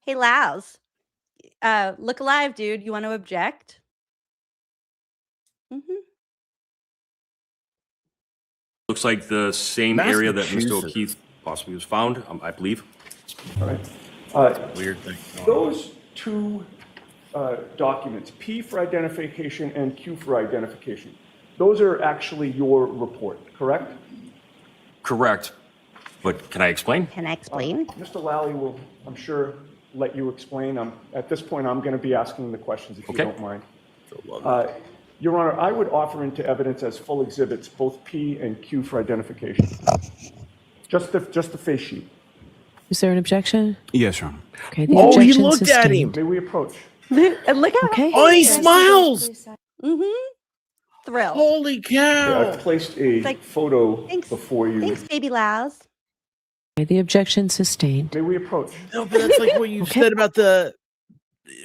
Hey, Lals. Look alive, dude. You want to object? Looks like the same area that Mr. O'Keefe possibly was found, I believe. All right. Weird thing. Those two documents, P for identification and Q for identification, those are actually your report, correct? Correct. But can I explain? Can I explain? Mr. Lally will, I'm sure, let you explain. At this point, I'm going to be asking the questions, if you don't mind. Your Honor, I would offer into evidence as full exhibits both P and Q for identification. Just the face sheet. Is there an objection? Yes, Your Honor. Okay, the Oh, he objection looked at him. sustained. May we approach? And look how Oh, he smiles. Thrilled. Holy cow. I've placed a photo before you. Thanks, baby Lals. Okay, the objection sustained. May we approach? No, but that's like what you said about the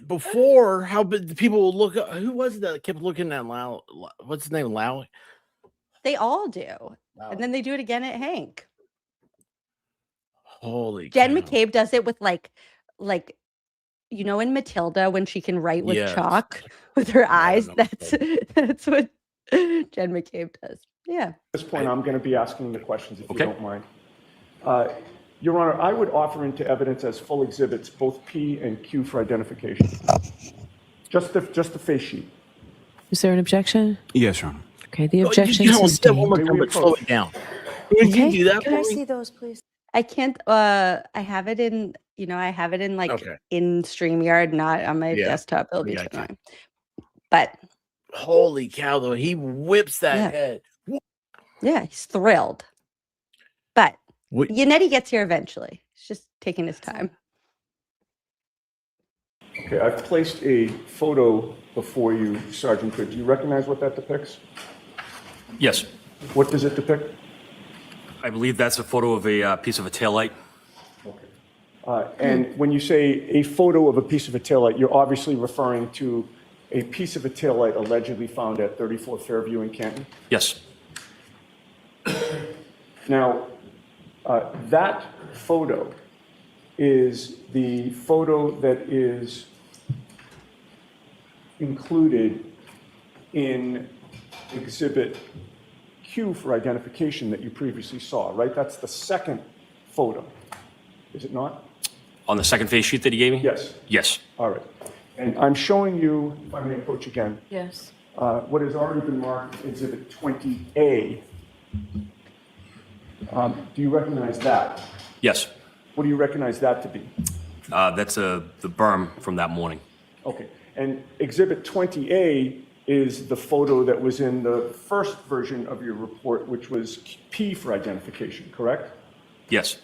before. How the people will look. Who was it that kept looking at Lau? What's his name? Lau. They all do. And then they do it again at Hank. Holy. Jen cow. McCabe does it with like you know, in Matilda when she can write with Yes. chalk with her eyes. That's what Jen McCabe does. Yeah. At this point, I'm going to be asking the questions, if you don't mind. Your Honor, I would offer into evidence as full exhibits both P and Q for identification. Just the face sheet. Is there an objection? Yes, Your Honor. Okay, the Oh, objection you sustained. one more time, but slow it down. Can you do that Can for I me? see those, please? I can't I have it in, like in StreamYard, not on my desktop. It'll be too annoying. But Holy cow, though. He whips that head. yeah, he's thrilled. But What- Yannetti gets here eventually. He's just taking his time. Okay, I've placed a photo before you, Sergeant Goode. Do you recognize what that depicts? Yes. What does it depict? I believe that's a photo of a piece of a taillight. And when you say a photo of a piece of a taillight, you're obviously referring to a piece of a taillight allegedly found at 34 Fairview in Canton? Yes. Now, that photo is the photo that is included in Exhibit Q for identification that you previously saw, right? That's the second photo, is it not? On the second face sheet that he gave me? Yes. Yes. All right. And I'm showing you, if I may approach again, Yes. what has already been marked Exhibit 20A. Do you recognize that? Yes. What do you recognize that to be? That's the berm from that morning. Okay. And Exhibit 20A is the photo that was in the first version of your report, which was P for identification, correct? Yes.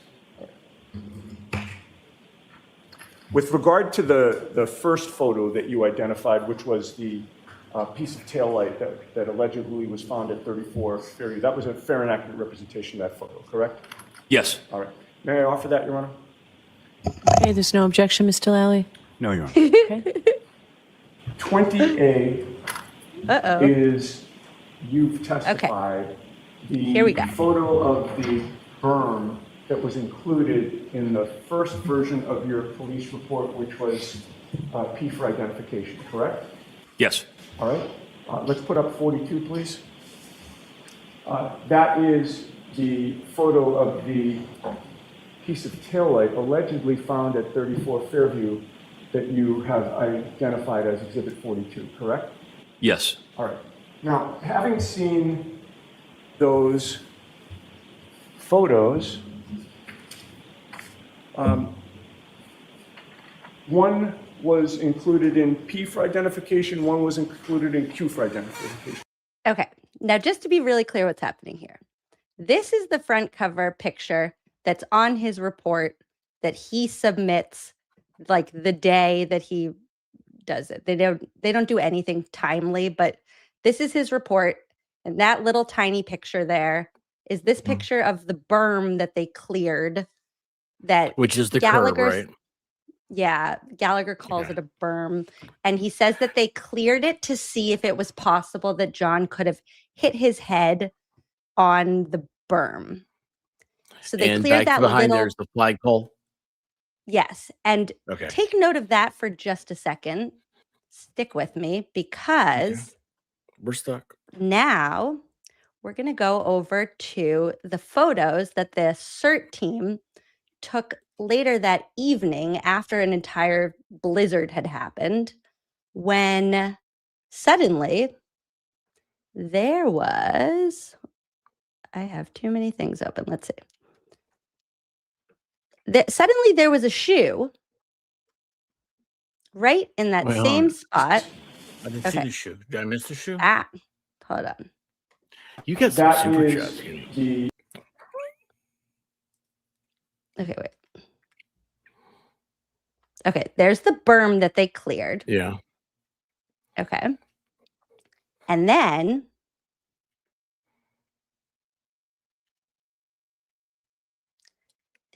With regard to the first photo that you identified, which was the piece of taillight that allegedly was found at 34 Fairview, that was a fair and accurate representation of that photo, correct? Yes. All right. May I offer that, Your Honor? Okay, there's no objection, Mr. Lally? No, Your Honor. Okay. 20A is, you've testified, Here we the go. photo of the berm that was included in the first version of your police report, which was P for identification, correct? Yes. All right. Let's put up 42, please. That is the photo of the piece of taillight allegedly found at 34 Fairview that you have identified as Exhibit 42, correct? Yes. All right. Now, having seen those photos, one was included in P for identification, one was included in Q for identification. Okay. Now, just to be really clear what's happening here. This is the front cover picture that's on his report that he submits like the day that he does it. They don't do anything timely, but this is his report. And that little tiny picture there is this picture of the berm that they cleared. Which is the Gallagher, curb, right? Yeah, Gallagher calls it a berm. And he says that they cleared it to see if it was possible that John could have hit his head on the berm. So they And cleared back that behind little. there's the flagpole. Yes. And Okay. take note of that for just a second. Stick with me because We're stuck. now we're going to go over to the photos that the CERT team took later that evening after an entire blizzard had happened, when suddenly there was, I have too many things open. Let's see. Suddenly there was a shoe right in that Wait, same hold on. spot. I didn't see the shoe. Did I miss the shoe? Hold on. You got some That super is chats. the Okay, wait. Okay, there's the berm that they cleared. Yeah. Okay. And then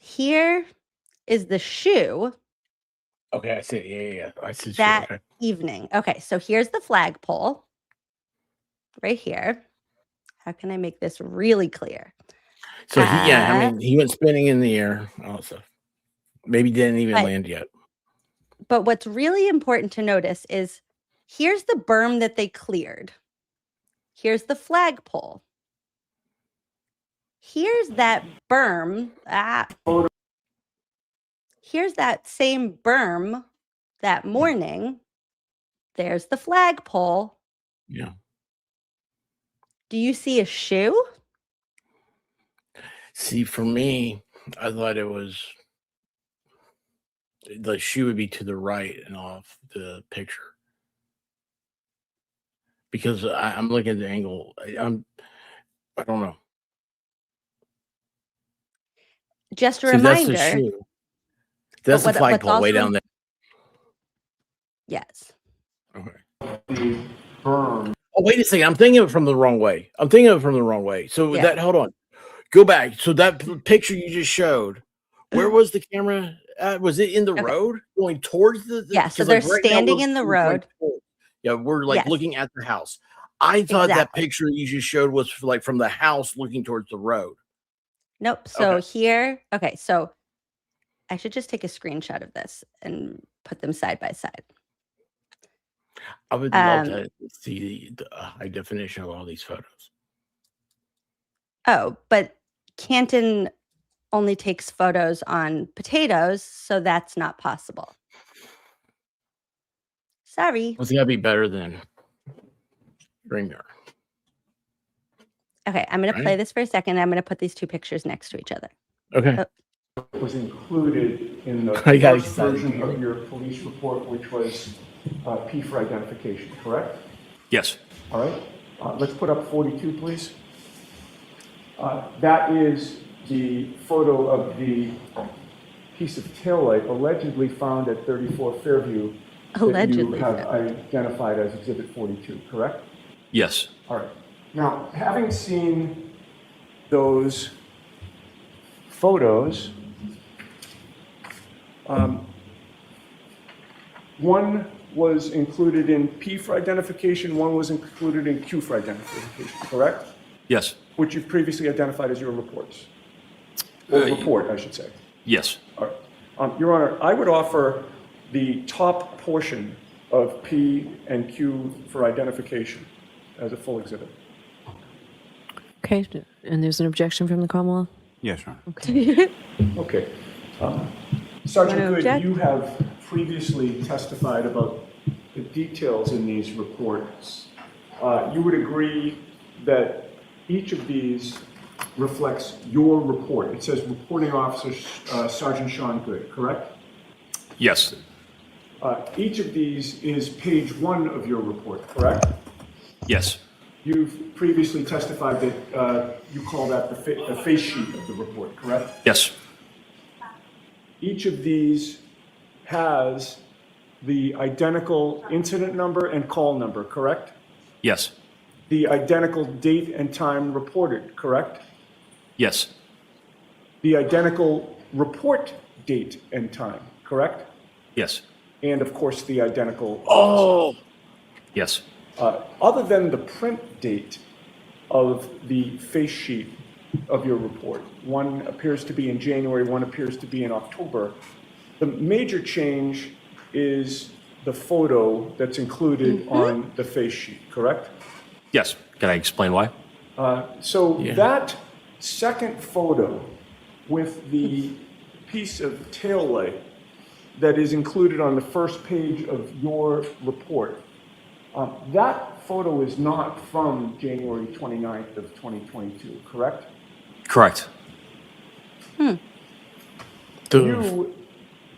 here is the shoe Okay, I see it. Yeah. I see the shoe. that Okay. evening. Okay, so here's the flagpole right here. How can I make this really clear? So he went spinning in the air. Also, maybe didn't even Right. land yet. But what's really important to notice is here's the berm that they cleared. Here's the flagpole. Here's that berm. Here's that same berm that morning. There's the flagpole. Yeah. Do you see a shoe? See, for me, I thought it was the shoe would be to the right and off the picture because I'm looking at the angle. I don't know. Just a See, reminder. that's the shoe. That's the flagpole way down there. Yes. Okay. Oh, wait a second. I'm thinking of it from the wrong way. So Yeah. hold on. Go back. So that picture you just showed, where was the camera at? Was it in the road going towards the Yeah, so 'cause, they're right now standing we're- in the we're going road. towards- Yeah, we're like Yes. looking at the house. I thought that Exactly. picture you just showed was like from the house looking towards the road. Nope. So here, okay, so I should just take a screenshot of this and put them side by side. I would love to see the high definition of all these photos. Oh, but Canton only takes photos on potatoes, so that's not possible. Sorry. I think that'd be better than StreamYard. Okay, I'm going to Right. play this for a second. I'm going to put these two pictures next to each other. Okay. was included in the I got first excited. version of your police report, which was P for identification, correct? Yes. All right. Let's put up 42, please. That is the photo of the piece of taillight allegedly found at 34 Fairview Allegedly that you have identified as Exhibit 42, correct? Yes. All right. Now, having seen those photos, one was included in P for identification, one was included in Q for identification, correct? Yes. Which you've previously identified as your reports. Or report, I should say. Yes. All right. Your Honor, I would offer the top portion of P and Q for identification as a full exhibit. Okay, and there's an objection from the Commonwealth? Yes, Your Honor. Okay. Okay. Sergeant Wanna Goode, object? you have previously testified about the details in these reports. You would agree that each of these reflects your report. It says Reporting Officer Sergeant Sean Goode, correct? Yes. Each of these is page 1 of your report, correct? Yes. You've previously testified that you call that the face sheet of the report, correct? Yes. Each of these has the identical incident number and call number, correct? Yes. The identical date and time reported, correct? Yes. The identical report date and time, correct? Yes. And of course, the identical. Oh. Yes. Other than the print date of the face sheet of your report, one appears to be in January, one appears to be in October. The major change is the photo that's included on the face sheet, correct? Yes. Can I explain why? That second photo with the piece of tail light that is included on the first page of your report, that photo is not from January 29th of 2022, correct? Correct. You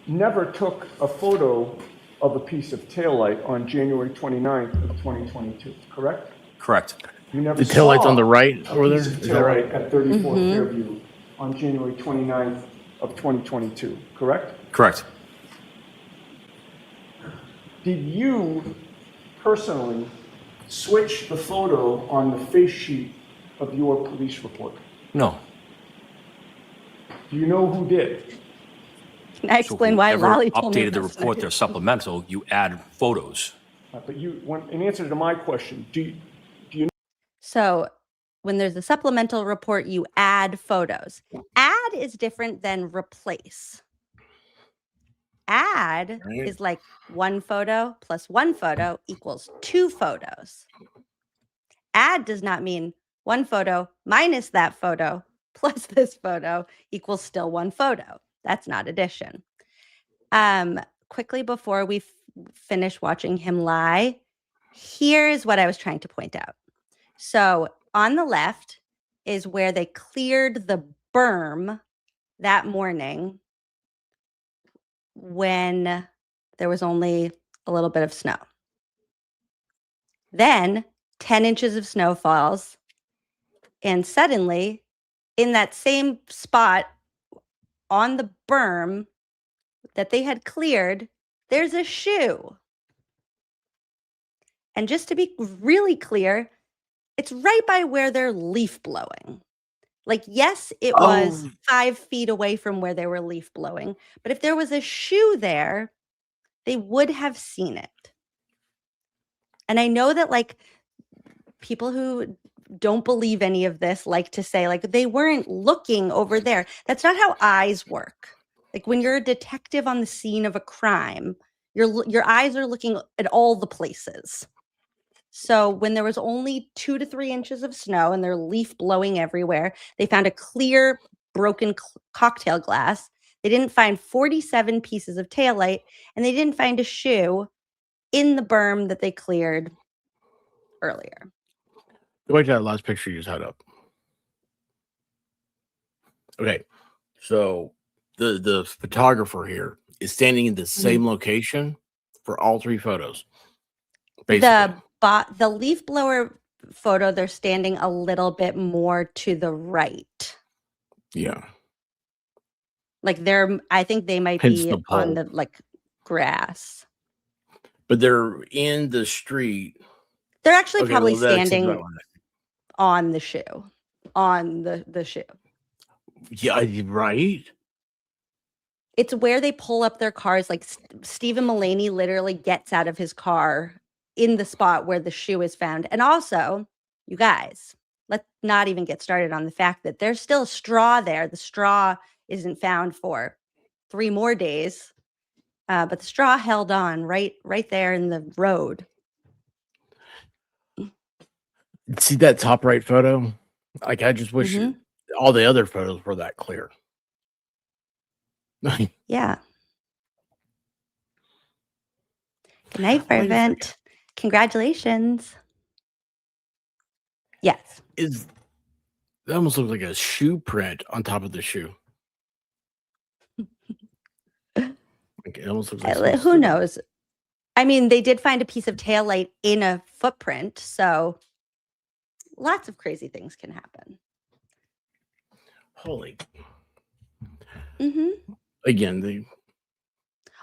never took a photo of a piece of taillight on January 29th of 2022, correct? Correct. You never The taillight's saw on the right over there? a piece of Is that right? taillight at 34 Fairview on January 29th of 2022, correct? Correct. Did you personally switch the photo on the face sheet of your police report? No. Do you know who did? Can I explain why Whoever Lolly told me updated the this? report, their supplemental, you add photos. But in answer to my question, do you So when there's a supplemental report, you add photos. Add is different than replace. Add is like one photo plus one photo equals two photos. Add does not mean one photo minus that photo plus this photo equals still one photo. That's not addition. Quickly before we finish watching him lie, here is what I was trying to point out. So on the left is where they cleared the berm that morning when there was only a little bit of snow. Then 10 inches of snow falls, and suddenly in that same spot on the berm that they had cleared, there's a shoe. And just to be really clear, it's right by where they're leaf blowing. Like, yes, it was 5 feet away from where they were leaf blowing, but if there was a shoe there, they would have seen it. And I know that, like, people who don't believe any of this like to say, like, they weren't looking over there. That's not how eyes work. Like, when you're a detective on the scene of a crime, your eyes are looking at all the places. So when there was only 2 to 3 inches of snow and they're leaf blowing everywhere, they found a clear broken cocktail glass. They didn't find 47 pieces of taillight, and they didn't find a shoe in the berm that they cleared earlier. Go back to that last picture you just had up. Okay, so the photographer here is standing in the same location for all 3 photos. Basically. The leaf blower photo, they're standing a little bit more to the right. Yeah. Like I think they might Hence be the pole. on the like grass. But they're in the street. They're actually Okay, probably well, that's standing about right. on the shoe. On the shoe. Yeah, right. It's where they pull up their cars. Like Stephen Mullaney literally gets out of his car in the spot where the shoe is found. And also, you guys, let's not even get started on the fact that there's still straw there. The straw isn't found for 3 more days, but the straw held on right there in the road. See that top right photo? Like, I just wish all the other photos were that clear. Yeah. Good night, Fervent. Congratulations. Yes. That almost looks like a shoe print on top of the shoe. It almost looks like Who knows? I mean, they did find a piece of taillight in a footprint, so lots of crazy things can happen. Holy. Mm-hmm. Again,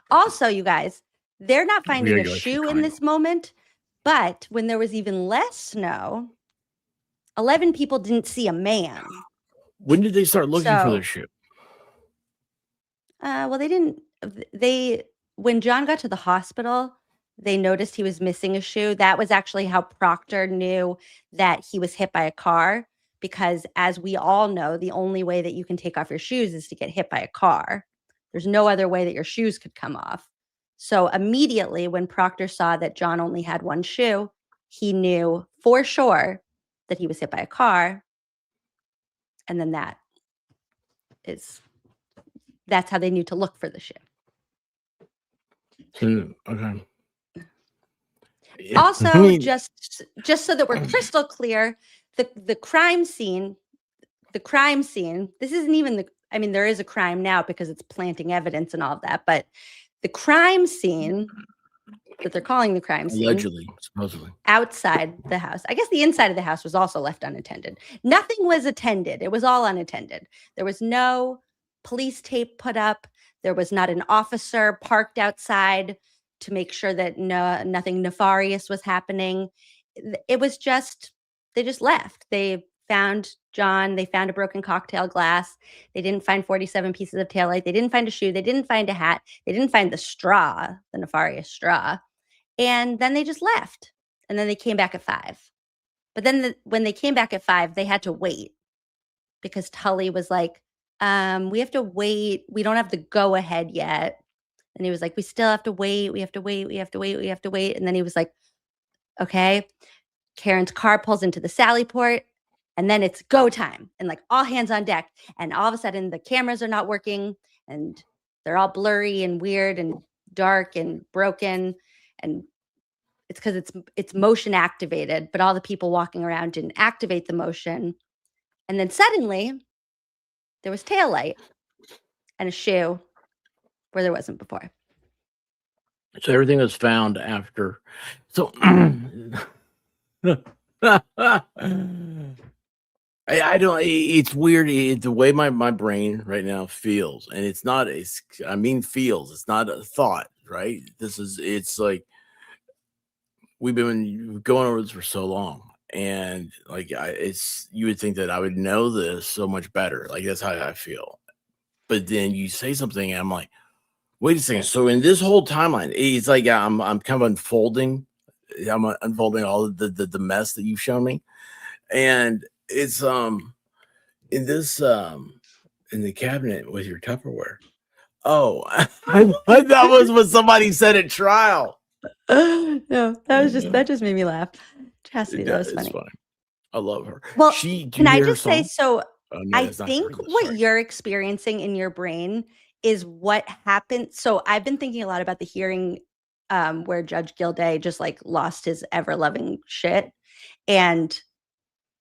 Also, you guys, they're not We finding gotta a go extra shoe in triangle. this moment, but when there was even less snow, 11 people didn't see a man. When did they start looking for So, their shoe? well, they didn't. When John got to the hospital, they noticed he was missing a shoe. That was actually how Proctor knew that he was hit by a car, because as we all know, the only way that you can take off your shoes is to get hit by a car. There's no other way that your shoes could come off. So immediately when Proctor saw that John only had one shoe, he knew for sure that he was hit by a car. And then that's how they knew to look for the shoe. Okay. Also, just so that we're crystal clear, the crime scene, this isn't even there is a crime now because it's planting evidence and all of that, but the crime scene that they're calling the crime scene, Allegedly, supposedly. outside the house. I guess the inside of the house was also left unattended. Nothing was attended. It was all unattended. There was no police tape put up. There was not an officer parked outside to make sure that nothing nefarious was happening. It was just, they just left. They found John. They found a broken cocktail glass. They didn't find 47 pieces of taillight. They didn't find a shoe. They didn't find a hat. They didn't find the straw, the nefarious straw. And then they just left. And then they came back at 5. But then when they came back at 5, they had to wait because Tully was like, we have to wait. We don't have the go ahead yet. And he was like, we still have to wait. We have to wait. We have to wait. We have to wait. And then he was like, okay. Karen's car pulls into the Sally port. And then it's go time and like all hands on deck. And all of a sudden the cameras are not working and they're all blurry and weird and dark and broken. And it's because it's motion activated, but all the people walking around didn't activate the motion. And then suddenly there was taillight and a shoe where there wasn't before. So everything was found after. So I don't. It's weird. The way my brain right now feels, and it's not. Feels. It's not a thought, right? It's like we've been going over this for so long, and like you would think that I would know this so much better. Like that's how I feel. But then you say something, and I'm like, wait a second. So in this whole timeline, it's like I'm kind of unfolding. I'm unfolding all of the mess that you've shown me, and it's in this in the cabinet with your Tupperware. Oh, I thought that was what somebody said at trial. No, that just made me laugh. Chastity, that was funny. I love her. Well, can I just say, so I think what you're experiencing in your brain is what happened. So I've been thinking a lot about the hearing where Judge Gilday just like lost his ever loving shit and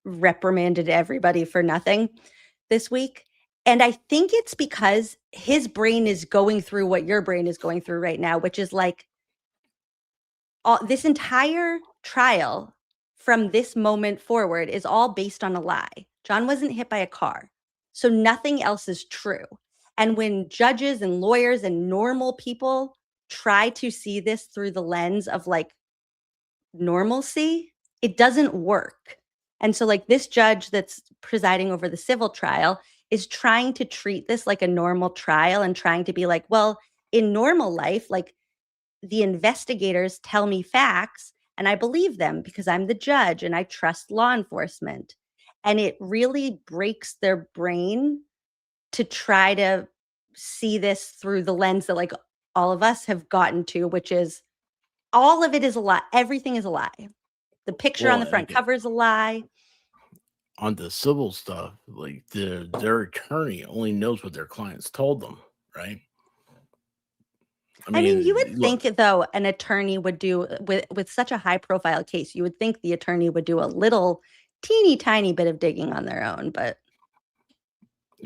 reprimanded everybody for nothing this week. And I think it's because his brain is going through what your brain is going through right now, which is like this entire trial from this moment forward is all based on a lie. John wasn't hit by a car, so nothing else is true. And when judges and lawyers and normal people try to see this through the lens of like normalcy, it doesn't work. And so like this judge that's presiding over the civil trial is trying to treat this like a normal trial and trying to be like, well, in normal life, like the investigators tell me facts and I believe them because I'm the judge and I trust law enforcement. And it really breaks their brain to try to see this through the lens that like all of us have gotten to, which is all of it is a lie. Everything is a lie. The picture on the front cover is a lie. On the civil stuff, like their attorney only knows what their clients told them, right? I mean, you would think though an attorney would do with such a high profile case, you would think the attorney would do a little teeny tiny bit of digging on their own, but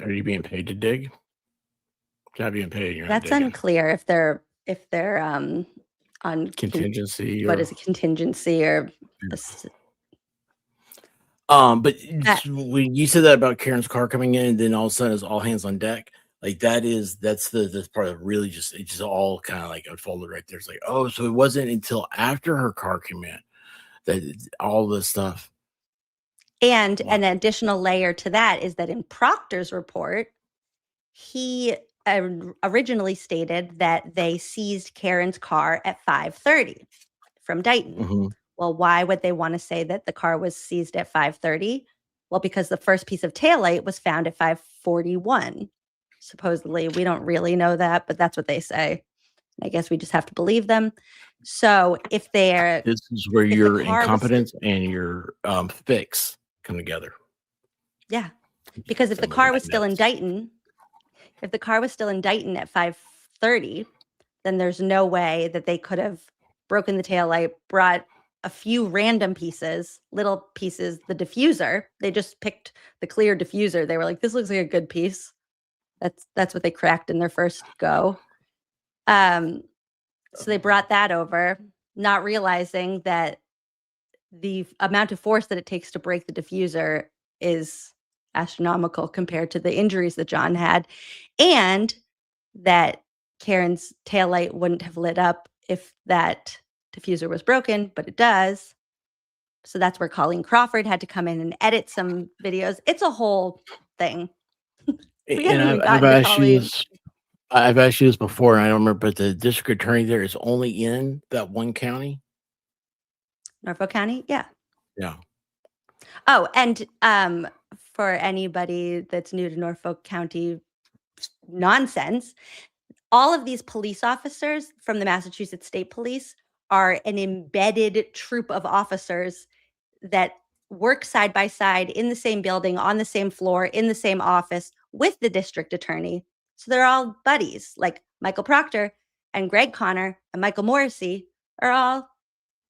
are you being paid to dig? You're not being paid. You're that's unclear if they're on contingency. What is a contingency or But when you said that about Karen's car coming in, and then all of a sudden it's all hands on deck. Like that's the part that really it just all kind of like unfolded right there. It's like, oh, so it wasn't until after her car came in that all this stuff. And an additional layer to that is that in Proctor's report, he originally stated that they seized Karen's car at 5:30 from Dighton. Mm-hmm. Well, why would they want to say that the car was seized at 5:30? Well, because the first piece of taillight was found at 5:41. Supposedly, we don't really know that, but that's what they say. I guess we just have to believe them. So if they're this is where your incompetence and your fix come together. Yeah, because if the car was still in Dighton, at 5:30, then there's no way that they could have broken the taillight, brought a few random pieces, little pieces, the diffuser. They just picked the clear diffuser. They were like, this looks like a good piece. That's what they cracked in their first go. So they brought that over, not realizing that the amount of force that it takes to break the diffuser is astronomical compared to the injuries that John had, and that Karen's taillight wouldn't have lit up if that diffuser was broken, but it does. So that's where Colleen Crawford had to come in and edit some videos. It's a whole thing. And I've asked you this before, and I don't remember, but the district attorney there is only in that one county. Norfolk County, yeah. Yeah. Oh, and for anybody that's new to Norfolk County nonsense, all of these police officers from the Massachusetts State Police are an embedded troop of officers that work side by side in the same building, on the same floor, in the same office with the district attorney. So they're all buddies. Like Michael Proctor and Greg Connor and Michael Morrissey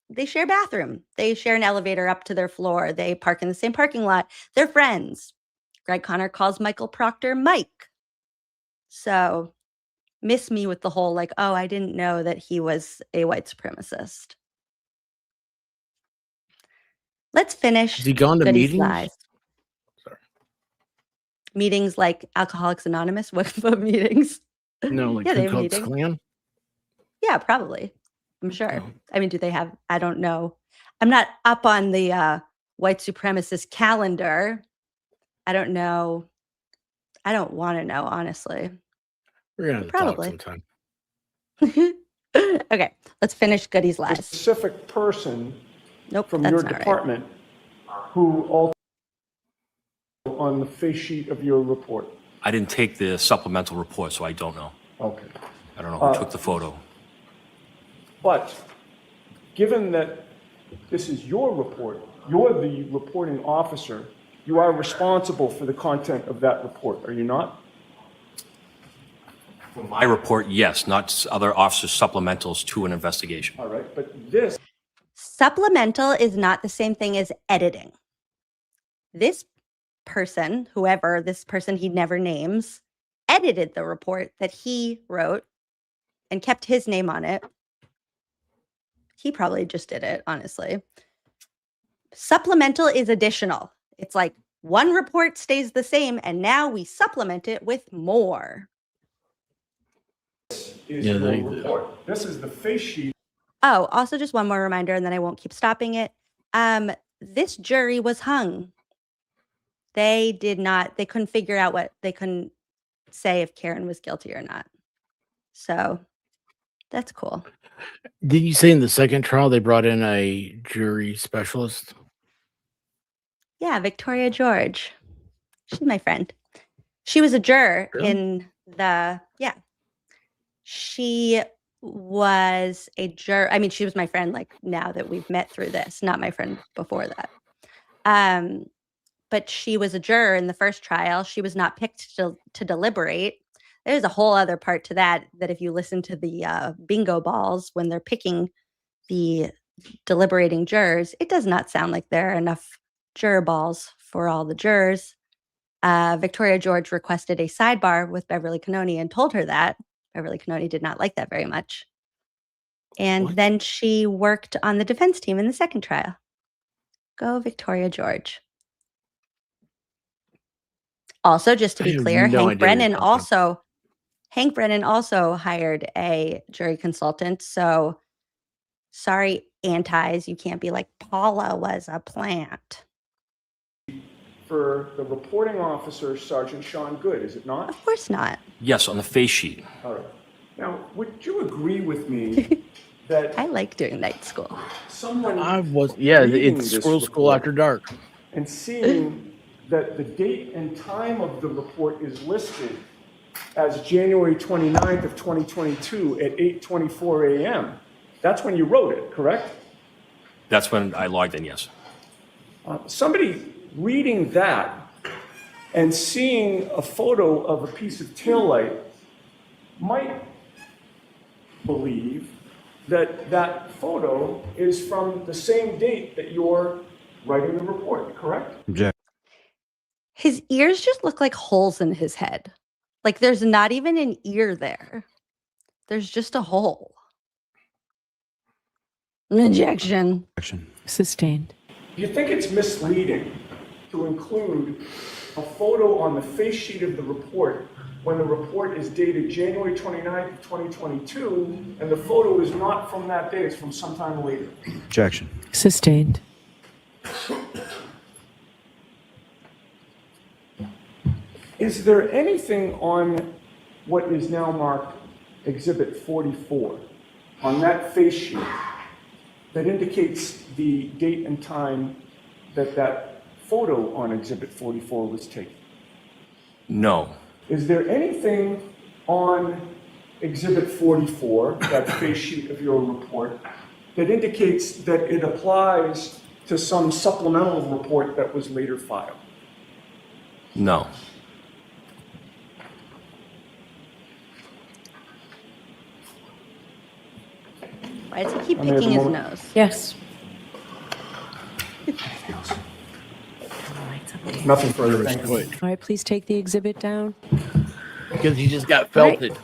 they share a bathroom. They share an elevator up to their floor. They park in the same parking lot. They're friends. Greg Connor calls Michael Proctor Mike. So miss me with the whole like, oh, I didn't know that he was a white supremacist. Let's finish. Has he gone to Goody's meetings? Lies. Sorry. Meetings like Alcoholics Anonymous? What meetings? No, like Yeah, they Ku have Klux meetings. Klan? Yeah, probably. I'm sure. I mean, do they have? I don't know. I'm not up on the white supremacist calendar. I don't know. I don't want to know, honestly. We're gonna have to Probably. talk sometime. Okay, let's finish Goody's A Lies. specific person from that's your not right. department who also on the face sheet of your report. I didn't take the supplemental report, so I don't know. Okay. I don't know who took the photo. But given that this is your report, you're the reporting officer, you are responsible for the content of that report, are you not? For my report, yes, not other officers' supplementals to an investigation. All right, but this Supplemental is not the same thing as editing. This person, whoever this person he never names, edited the report that he wrote and kept his name on it. He probably just did it, honestly. Supplemental is additional. It's like one report stays the same, and now we supplement it with more. is your report. This is the face sheet. Oh, also just one more reminder, and then I won't keep stopping it. This jury was hung. They couldn't figure out they couldn't say if Karen was guilty or not. So that's cool. Did you say in the second trial they brought in a jury specialist? Yeah, Victoria George. She's my friend. She was a juror in the, yeah. She was a juror. I mean, she was my friend, like now that we've met through this, not my friend before that. But she was a juror in the first trial. She was not picked to deliberate. There's a whole other part to that if you listen to the bingo balls when they're picking the deliberating jurors, it does not sound like there are enough juror balls for all the jurors. Victoria George requested a sidebar with Beverly Cannoni and told her that. Beverly Cannoni did not like that very much. And then she worked on the defense team in the second trial. Go Victoria George. Also, just to I be have clear, no Hank idea what you're Brennan also hired a jury consultant. So sorry, antis, you can't be like Paula was a plant. For the reporting officer, Sergeant Sean Goode, is it not? Of course not. Yes, on the face sheet. All right. Now, would you agree with me that I like doing night school. someone it's this Squirrel School report After Dark. and seeing that the date and time of the report is listed as January 29th of 2022 at 8:24 a.m., that's when you wrote it, correct? That's when I logged in, yes. Somebody reading that and seeing a photo of a piece of taillight might believe that that photo is from the same date that you're writing the report, correct? His ears just look like holes in his head. Like there's not even an ear there. There's just a hole. Injection. Sustained. Do you think it's misleading to include a photo on the face sheet of the report when the report is dated January 29th of 2022 and the photo is not from that date, it's from sometime later? Objection. Sustained. Is there anything on what is now marked Exhibit 44 on that face sheet that indicates the date and time that that photo on Exhibit 44 was taken? No. Is there anything on Exhibit 44, that face sheet of your report, that indicates that it applies to some supplemental report that was later filed? No. Why does he keep picking his nose? Yes. Nothing further. All right, please take the exhibit down. Because he just got Right. felted.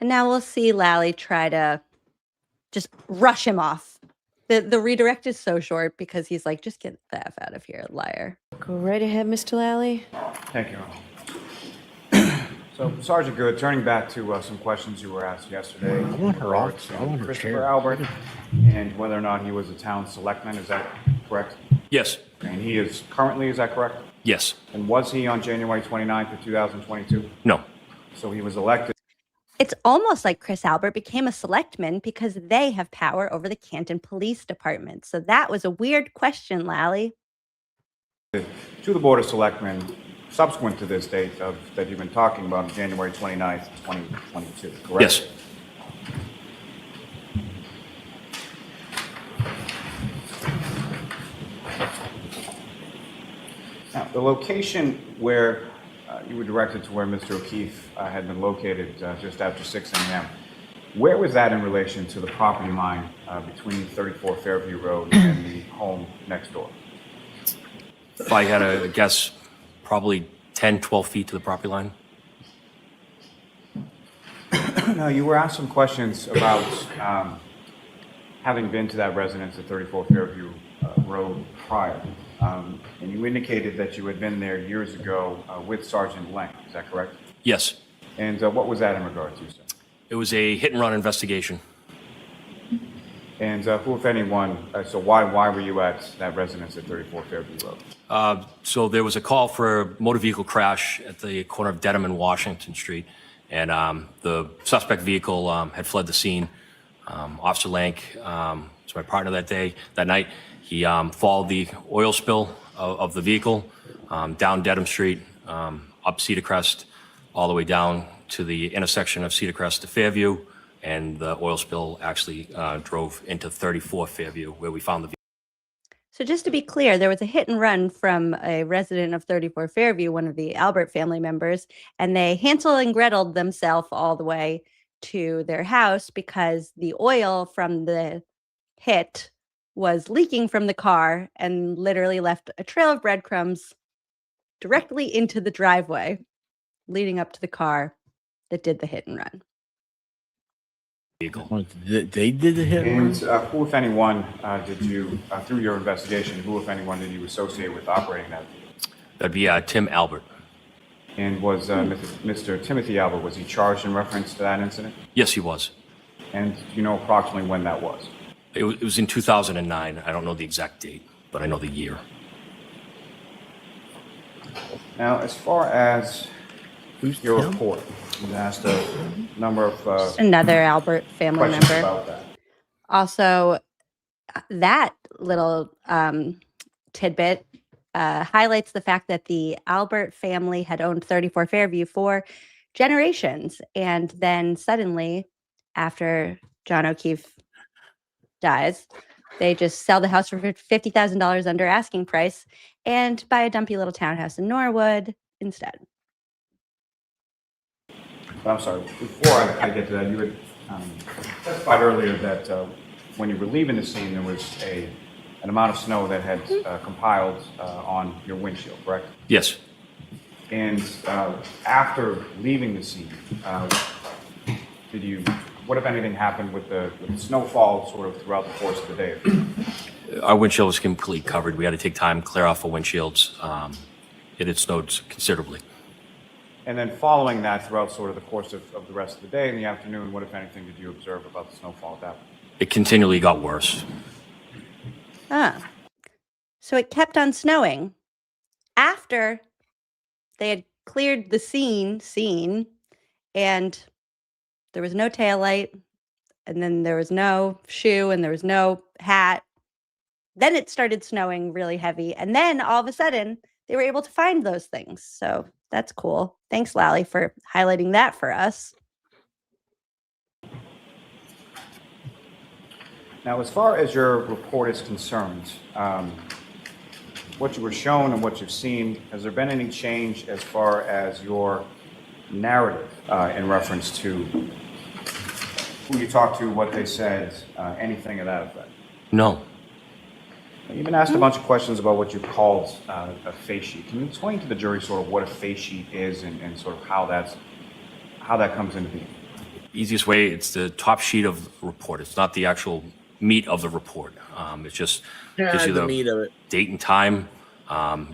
And now we'll see Lally try to just rush him off. The redirect is so short because he's like, just get the F out of here, liar. Go right ahead, Mr. Lally. Thank you. So, Sergeant Goode, turning back to some questions you were asked yesterday. I want her off. regards to I want her Christopher chair. Albert and whether or not he was a town selectman, is that correct? Yes. And he is currently, is that correct? Yes. And was he on January 29th of 2022? No. So he was elected. It's almost like Chris Albert became a selectman because they have power over the Canton Police Department. So that was a weird question, Lally. To the Board of Selectmen subsequent to this date that you've been talking about, January 29th, 2022, correct? Yes. Now, the location where you were directed to where Mr. O'Keefe had been located just after 6 a.m., where was that in relation to the property line between 34 Fairview Road and the home next door? If I had to guess, probably 10, 12 feet to the property line. No, you were asked some questions about having been to that residence at 34 Fairview Road prior. And you indicated that you had been there years ago with Sergeant Lang. Is that correct? Yes. And what was that in regard to, sir? It was a hit and run investigation. And who, if anyone, so why were you at that residence at 34 Fairview Road? So there was a call for a motor vehicle crash at the corner of Dedham and Washington Street. And the suspect vehicle had fled the scene. Officer Lank was my partner that night. He followed the oil spill of the vehicle down Dedham Street, up Cedar Crest, all the way down to the intersection of Cedar Crest to Fairview. And the oil spill actually drove into 34 Fairview, where we found the vehicle. So just to be clear, there was a hit and run from a resident of 34 Fairview, one of the Albert family members, and they Hansel and Greteled themselves all the way to their house because the oil from the hit was leaking from the car and literally left a trail of breadcrumbs directly into the driveway leading up to the car that did the hit and run. They did the hit and run? And who, if anyone, did you, through your investigation, who, if anyone, did you associate with operating that vehicle? That'd be Tim Albert. And was Mr. Timothy Albert, was he charged in reference to that incident? Yes, he was. And do you know approximately when that was? It was in 2009. I don't know the exact date, but I know the year. Now, as far as your report, you asked a number of Another Albert family questions member. about that. Also, that little tidbit highlights the fact that the Albert family had owned 34 Fairview for generations. And then suddenly, after John O'Keefe dies, they just sell the house for $50,000 under asking price and buy a dumpy little townhouse in Norwood instead. I'm sorry, before I get to that, you had testified earlier that when you were leaving the scene, there was an amount of snow that had compiled on your windshield, correct? Yes. And after leaving the scene, what if anything happened with the snowfall sort of throughout the course of the day? Our windshield was completely covered. We had to take time, clear off the windshields. It had snowed considerably. And then following that, throughout sort of the course of the rest of the day in the afternoon, what, if anything, did you observe about the snowfall at that point? It continually got worse. So it kept on snowing after they had cleared the scene, and there was no taillight, and then there was no shoe, and there was no hat. Then it started snowing really heavy, and then all of a sudden they were able to find those things. So that's cool. Thanks, Lally, for highlighting that for us. Now, as far as your report is concerned, what you were shown and what you've seen, has there been any change as far as your narrative in reference to who you talked to, what they said, anything of that effect? No. You've been asked a bunch of questions about what you called a face sheet. Can you explain to the jury sort of what a face sheet is and sort of how that comes into being? Easiest way, it's the top sheet of the report. It's not the actual meat of the report. It's just gives you the meat of it. Date and time.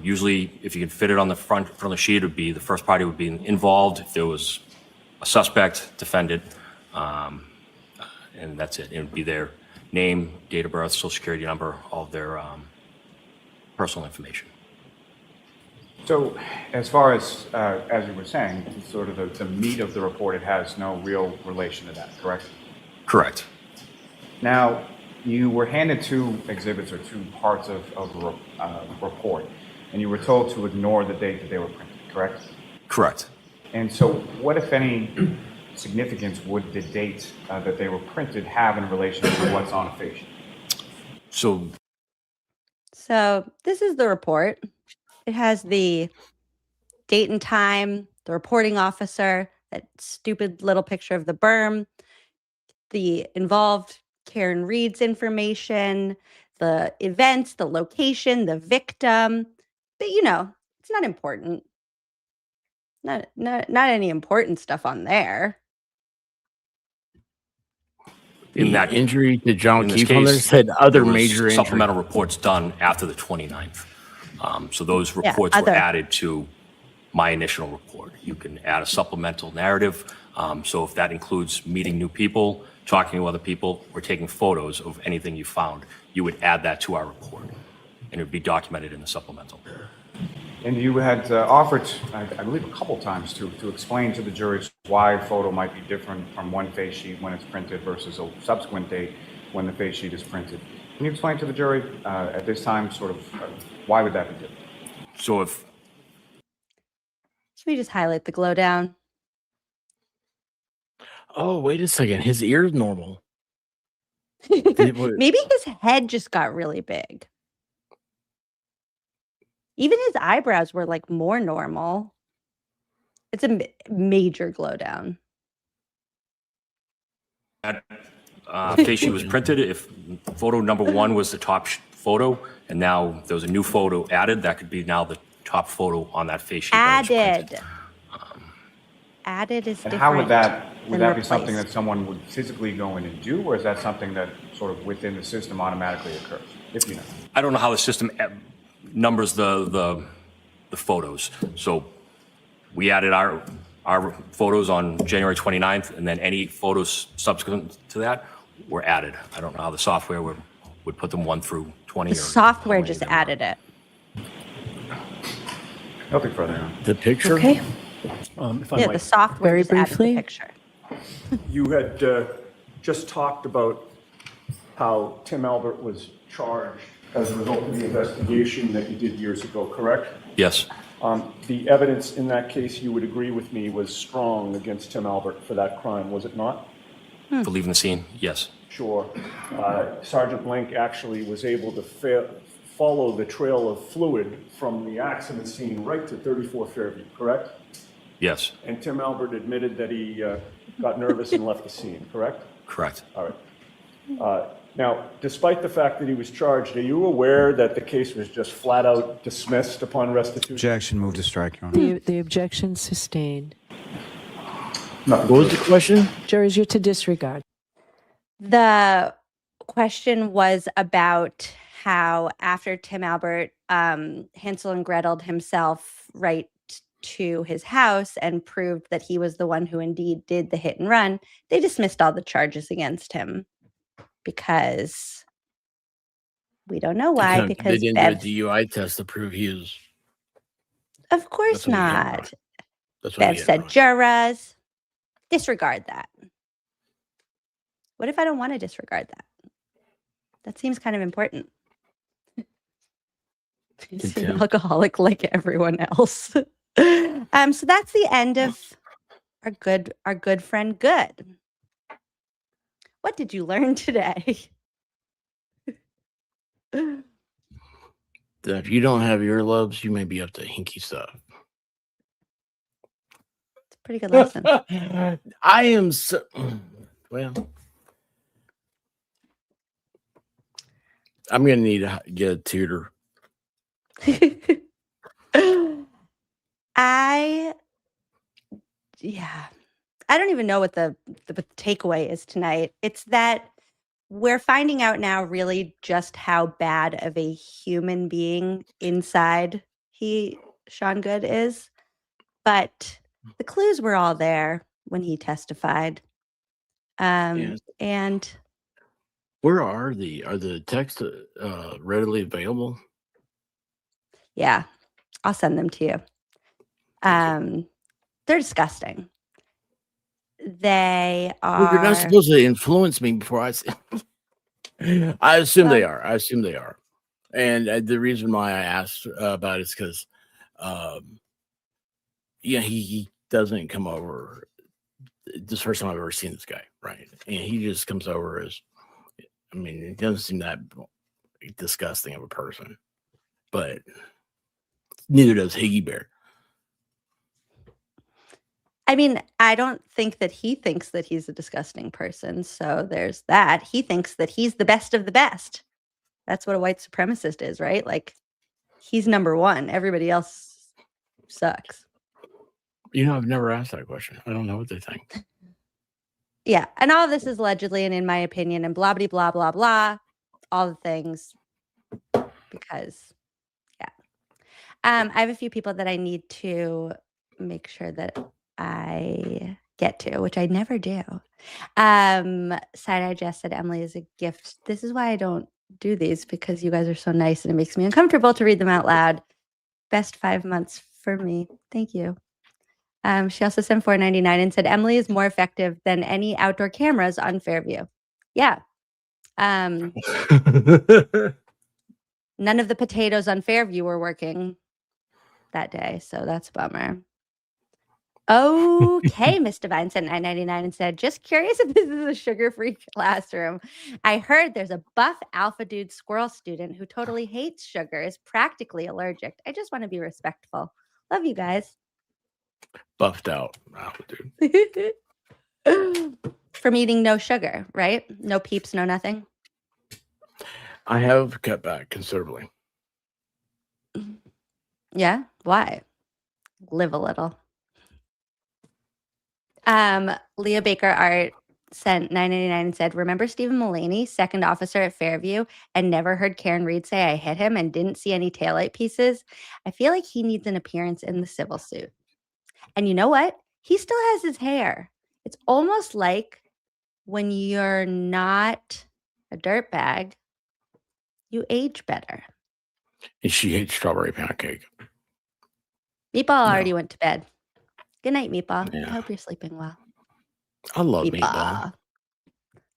Usually, if you can fit it on the front of the sheet, it would be the first party would be involved. If there was a suspect, defendant, and that's it. It would be their name, date of birth, social security number, all of their personal information. So, as far as you were saying, sort of the meat of the report, it has no real relation to that, correct? Correct. Now, you were handed two exhibits or two parts of the report, and you were told to ignore the date that they were printed, correct? Correct. And so, what, if any, significance would the date that they were printed have in relation to what's on a face sheet? So this is the report. It has the date and time, the reporting officer, that stupid little picture of the berm, the involved Karen Reed's information, the events, the location, the victim. But it's not important. Not any important stuff on there. In that injury to John In this O'Keefe on there case, said other there was major injury. supplemental reports done after the 29th. So those reports were other. added to my initial report. You can add a supplemental narrative. So if that includes meeting new people, talking to other people, or taking photos of anything you found, you would add that to our report, and it would be documented in the supplemental. And you had offered, I believe, a couple times to explain to the juries why a photo might be different from one face sheet when it's printed versus a subsequent date when the face sheet is printed. Can you explain to the jury at this time sort of why would that be different? So if... Should we just highlight the glow down? Oh, wait a second. His ear's normal. Maybe his head just got really big. Even his eyebrows were like more normal. It's a major glow down. That face sheet was printed, if photo number one was the top photo, and now there was a new photo added, that could be now the top photo on that face sheet. Added. Added is And different. how would that be something replaced. that someone would physically go in and do, or is that something that sort of within the system automatically occurs? If you know. I don't know how the system numbers the the photos. So we added our photos on January 29th, and then any photos subsequent to that were added. I don't know how the software would put them 1 through 20. The software just added it. Nothing further. The picture? Okay. If I Yeah, might, the software Very just added the briefly. picture. you had just talked about how Tim Albert was charged as a result of the investigation that you did years ago, correct? Yes. The evidence in that case, you would agree with me, was strong against Tim Albert for that crime, was it not? For leaving the scene, yes. Sure. Sergeant Link actually was able to follow the trail of fluid from the accident scene right to 34 Fairview, correct? Yes. And Tim Albert admitted that he got nervous and left the scene, correct? Correct. All right. Now, despite the fact that he was charged, are you aware that the case was just flat out dismissed upon restitution? Objection, move to strike, Your Honor. The objection sustained. What was the question? Jurors, you're to disregard. The question was about how after Tim Albert Hansel and Gretel'd himself right to his house and proved that he was the one who indeed did the hit and run, they dismissed all the charges against him because we don't know why. They Because didn't Bev, do a DUI test to prove he was. of course That's what he had, not. right? That's what Bev he had, said right? jurors. Disregard that. What if I don't want to disregard that? That seems kind of important. He's an Contempt. alcoholic like everyone else. So that's the end of our good friend Goode. What did you learn today? That if you don't have earlobes, you may be up to hinky stuff. It's a pretty good lesson. I am so well. I'm gonna need to get a tutor. I don't even know what the takeaway is tonight. It's that we're finding out now really just how bad of a human being inside Sean Goode is. But the clues were all there when he testified. Yes. And Where are the texts readily available? yeah, I'll send them to you. They're disgusting. They are. Well, you're not supposed to influence me before I say. I assume they are. I assume they are. And the reason why I asked about it is because, he doesn't come over. This is the first time I've ever seen this guy, right? And he just comes over as, it doesn't seem that disgusting of a person, but neither does Higgy Bear. I don't think that he thinks that he's a disgusting person. So there's that. He thinks that he's the best of the best. That's what a white supremacist is, right? Like, he's number one. Everybody else sucks. I've never asked that question. I don't know what they think. Yeah. And all of this is allegedly and in my opinion and blah, blah, blah, blah, blah. All the things. Because, yeah. I have a few people that I need to make sure that I get to, which I never do. Side-Eye Jess said Emily is a gift. This is why I don't do these, because you guys are so nice and it makes me uncomfortable to read them out loud. Best 5 months for me. Thank you. She also sent $4.99 and said Emily is more effective than any outdoor cameras on Fairview. Yeah. None of the potatoes on Fairview were working that day, so that's a bummer. Okay, Miss Divine sent $9.99 and said, just curious if this is a sugar-free classroom. I heard there's a buff alpha dude squirrel student who totally hates sugar, is practically allergic. I just want to be respectful. Love you guys. Buffed out alpha dude. From eating no sugar, right? No peeps, no nothing. I have cut back considerably. Yeah? Why? Live a little. Leah Baker Art sent $9.99 and said, remember Stephen Mullaney, second officer at Fairview, and never heard Karen Reed say I hit him and didn't see any taillight pieces? I feel like he needs an appearance in the civil suit. And you know what? He still has his hair. It's almost like when you're not a dirtbag, you age better. And she hates strawberry pancake. Meatball already went to bed. Good night, Meatball. Yeah. I hope you're sleeping well. I love Meatball.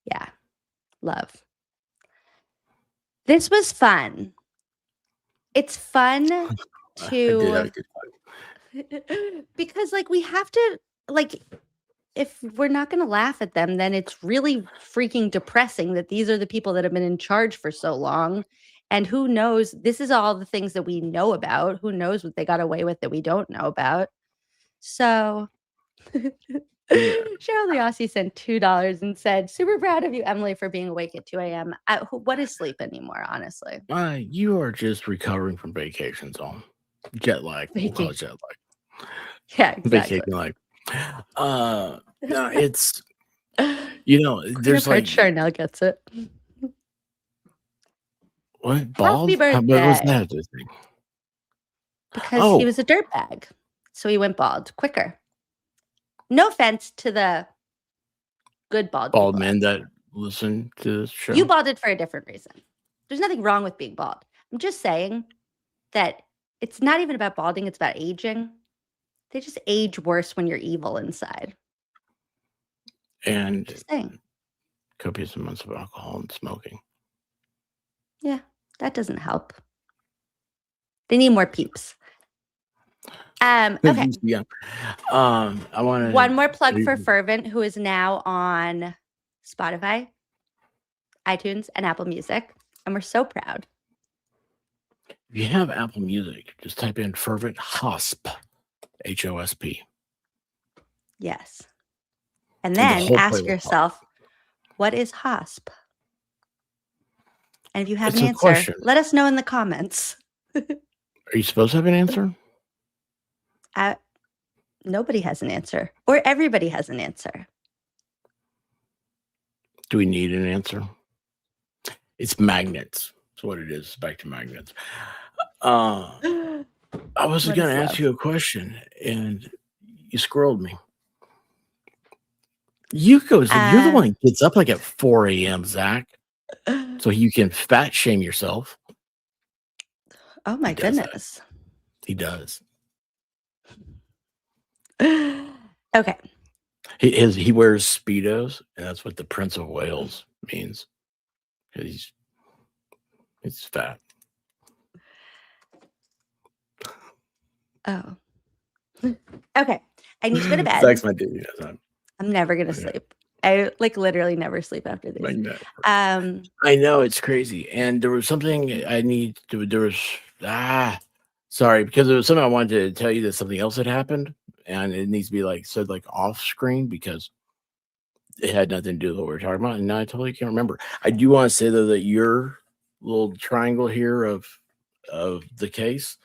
Yeah. Love. This was fun. It's fun I did have a to good time. because like we have to like if we're not going to laugh at them, then it's really freaking depressing that these are the people that have been in charge for so long. And who knows, this is all the things that we know about. Who knows what they got away with that we don't know about. So Cheryl Liossi sent $2 and said, super proud of you, Emily, for being awake at 2 a.m. What is sleep anymore, honestly? You are just recovering from vacation zone. Jet lag. We'll call it jet lag. Yeah, exactly. Vacation lag. No, it's, there's like. Charnel gets it. What? Bald? Happy What was birthday. that? Because he was a dirtbag. So he went bald quicker. No offense to the good bald men that listen to this show. You balded for a different reason. There's nothing wrong with being bald. I'm just saying that it's not even about balding. It's about aging. They just age worse when you're evil inside. And Just saying. copious amounts of alcohol and smoking. Yeah, that doesn't help. They need more peeps. Okay. Yeah. I want to. One more plug for Fervent, who is now on Spotify, iTunes, and Apple Music. And we're so proud. If you have Apple Music, just type in Fervent HOSP. HOSP. Yes. And The then whole ask playlist. yourself, what is HOSP? And if you have It's an a answer, question. let us know in the comments. Are you supposed to have an answer? Nobody has an answer, or everybody has an answer. Do we need an answer? It's magnets. That's what it is. Back to magnets. I was What going to is ask love? you a question, and you squirreled me. You're the one that gets up like at 4 a.m., Zach, so you can fat shame yourself. Oh my goodness. He does. Okay. He wears Speedos, and that's what the Prince of Wales means. He's fat. Oh. Okay. I need to go to bed. Zach's my dude. I'm never gonna sleep. I literally never sleep after these. I know, it's crazy. And there was something I need to. There was sorry, because there was something I wanted to tell you that something else had happened, and it needs to be said off screen because it had nothing to do with what we were talking about, and now I totally can't remember. I do want to say though that your little triangle here of the case,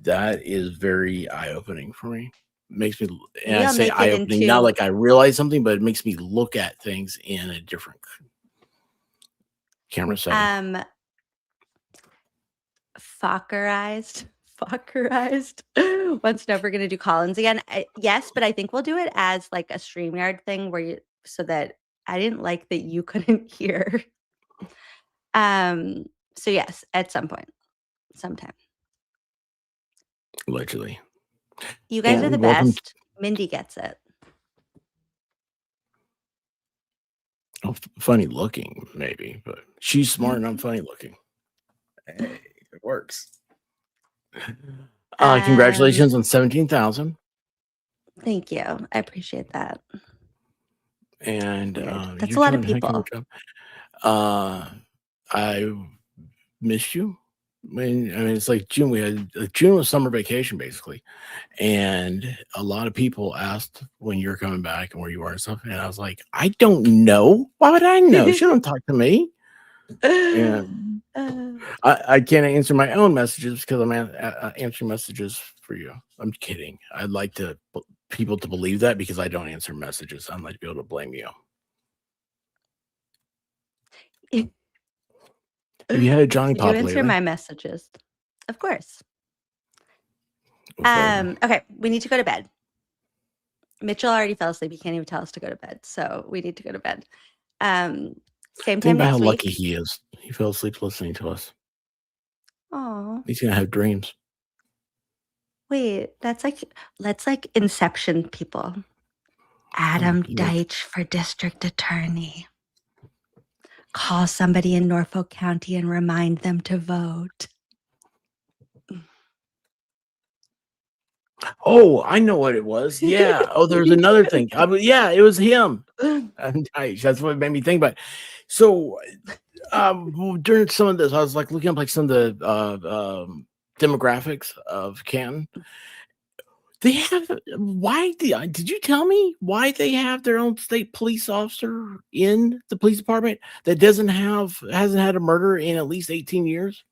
that is very eye-opening for me. Makes me, and I say eye-opening, not like I realize something, but it makes me look at things in a different camera setting. Fockerized. Once never gonna do Collins again. Yes, but I think we'll do it as like a StreamYard thing where so that I didn't like that you couldn't hear. So yes, at some point, sometime. Allegedly. You guys are the welcome best. Mindy gets it. Funny looking, maybe, but she's smart and I'm funny looking. Hey, it works. Congratulations on 17,000. Thank you. I appreciate that. And That's you're a lot of doing a heck a people. job. I missed you. It's like June. June was summer vacation basically, and a lot of people asked when you're coming back and where you are and stuff. And I was like, I don't know. Why would I know? She don't talk to me. And I can't answer my own messages because I'm answering messages for you. I'm kidding. I'd like people to believe that because I don't answer messages. I'd like to be able to blame you. Have you had a Johnny Did you Pop answer lately? my messages? Of course. Okay, we need to go to bed. Mitchell already fell asleep. He can't even tell us to go to bed, so we need to go to bed. Same Think time about next how week. lucky he is. He fell asleep listening to us. Oh, He's gonna have dreams. wait, that's like Inception people. Adam Deitch for district attorney. Call somebody in Norfolk County and remind them to vote. Oh, I know what it was. Yeah. Oh, there's another thing. Yeah, it was him. That's what made me think about it. So, during some of this, I was like looking up like some of the demographics of Canton. They have did you tell me why they have their own state police officer in the police department that hasn't had a murder in at least 18 years?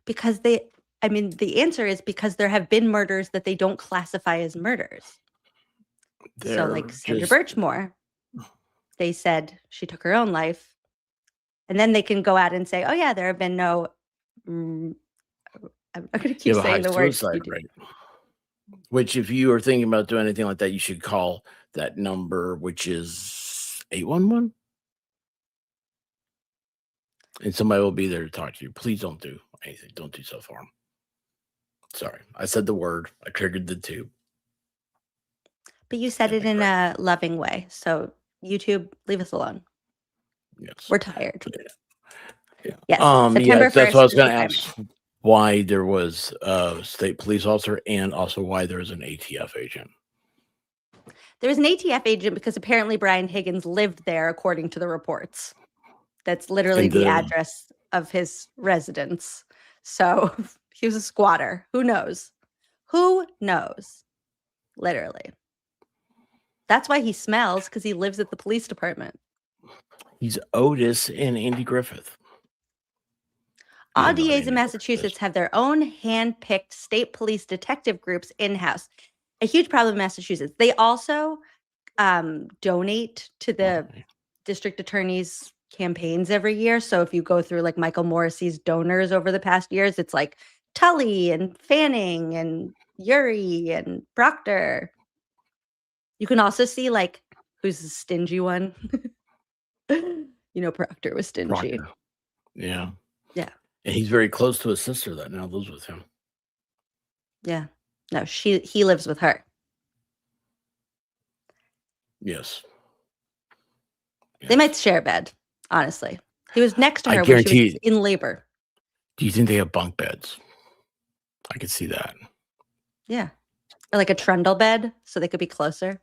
Because the answer is because there have been murders that they don't classify as murders. So like Sandra Birchmore, they said she took her own life. And then they can go out and say, oh yeah, there have been no, I'm not going to keep saying the word. Suicide rate. Which if you are thinking about doing anything like that, you should call that number, which is 811. And somebody will be there to talk to you. Please don't do anything. Don't do self-harm. Sorry. I said the word. I triggered the tube. But you said it in a loving way. So YouTube, leave us alone. Yes. We're tired. Yeah. Yes. September 1st. That's what I was going to ask. Why there was a state police officer and also why there is an ATF agent. There was an ATF agent because apparently Brian Higgins lived there, according to the reports. That's literally the address of his residence. So he was a squatter. Who knows? Who knows? Literally. That's why he smells, because he lives at the police department. He's Otis and Andy Griffith. All DAs in Massachusetts have their own hand-picked state police detective groups in-house. A huge problem in Massachusetts. They also donate to the district attorney's campaigns every year. So if you go through like Michael Morrissey's donors over the past years, it's like Tully and Fanning and Uri and Proctor. You can also see like who's the stingy one. Proctor was stingy. Proctor. Yeah. Yeah. And he's very close to his sister that now lives with him. Yeah. No, he lives with her. Yes. They might share a bed, honestly. He was next to her when she was in labor. Do you think they have bunk beds? I could see that. Yeah. Or like a trundle bed so they could be closer.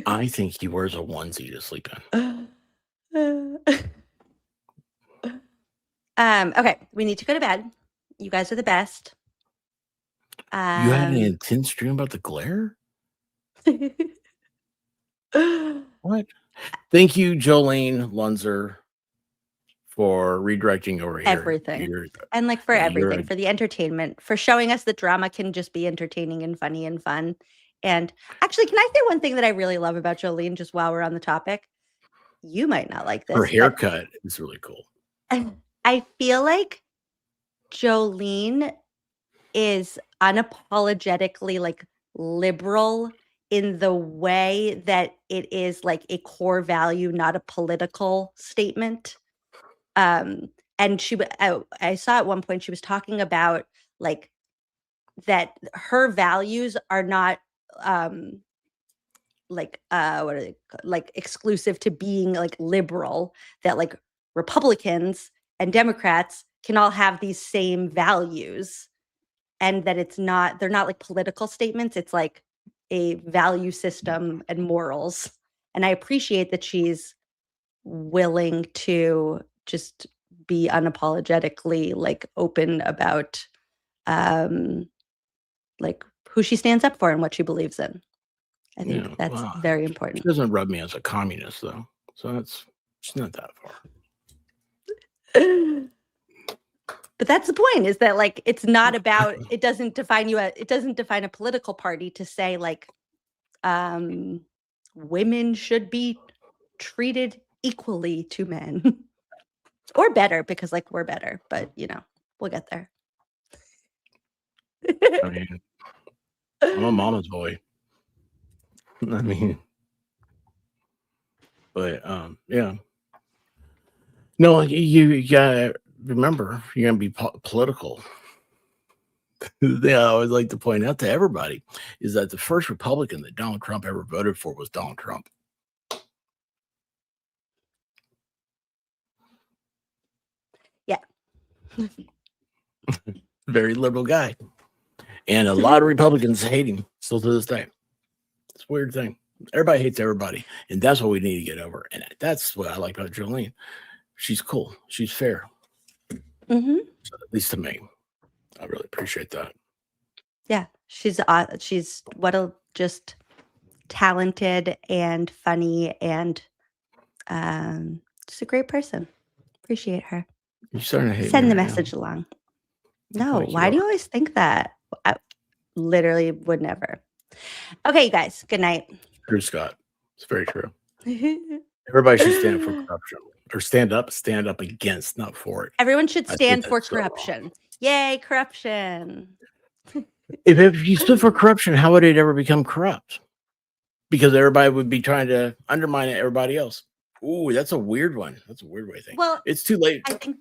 I think he wears a onesie to sleep in. Okay, we need to go to bed. You guys are the best. You had an intense dream about the glare? What? Thank you, Jolene Lunzer, for redirecting over here. Everything. And like for everything, for the entertainment, for showing us that drama can just be entertaining and funny and fun. And actually, can I say one thing that I really love about Jolene, just while we're on the topic? You might not like this. Her haircut is really cool. I feel like Jolene is unapologetically like liberal in the way that it is like a core value, not a political statement. And I saw at one point she was talking about like that her values are not exclusive to being like liberal, that like Republicans and Democrats can all have these same values, and that they're not like political statements. It's like a value system and morals. And I appreciate that she's willing to just be unapologetically like open about like who she stands up for and what she believes in. I think that's very important. She doesn't rub me as a communist though. So she's not that far. But that's the point, is that like it's not about, it doesn't define a political party to say like women should be treated equally to men. Or better, because like we're better, but you know, we'll get there. I mean, I'm a mama's boy. I mean, but yeah. No, you gotta remember, you're gonna be political. The thing I always like to point out to everybody is that the first Republican that Donald Trump ever voted for was Donald Trump. Yeah. Very liberal guy. And a lot of Republicans hate him still to this day. It's a weird thing. Everybody hates everybody. And that's what we need to get over. And that's what I like about Jolene. She's cool. She's fair. Mm-hmm. So at least to me. I really appreciate that. Yeah, she's what a just talented and funny and just a great person. Appreciate her. You're starting to hate Send me the right now. message along. No, Thank you. why do you always think that? I literally would never. Okay, you guys. Good night. True, Scott. It's very true. Everybody should stand up for corruption. Or stand up against, not for it. Everyone should I think stand that's for so wrong. corruption. Yay, corruption. If you stood for corruption, how would it ever become corrupt? Because everybody would be trying to undermine everybody else. Ooh, that's a weird one. That's a weird way to think. Well, It's too late. I think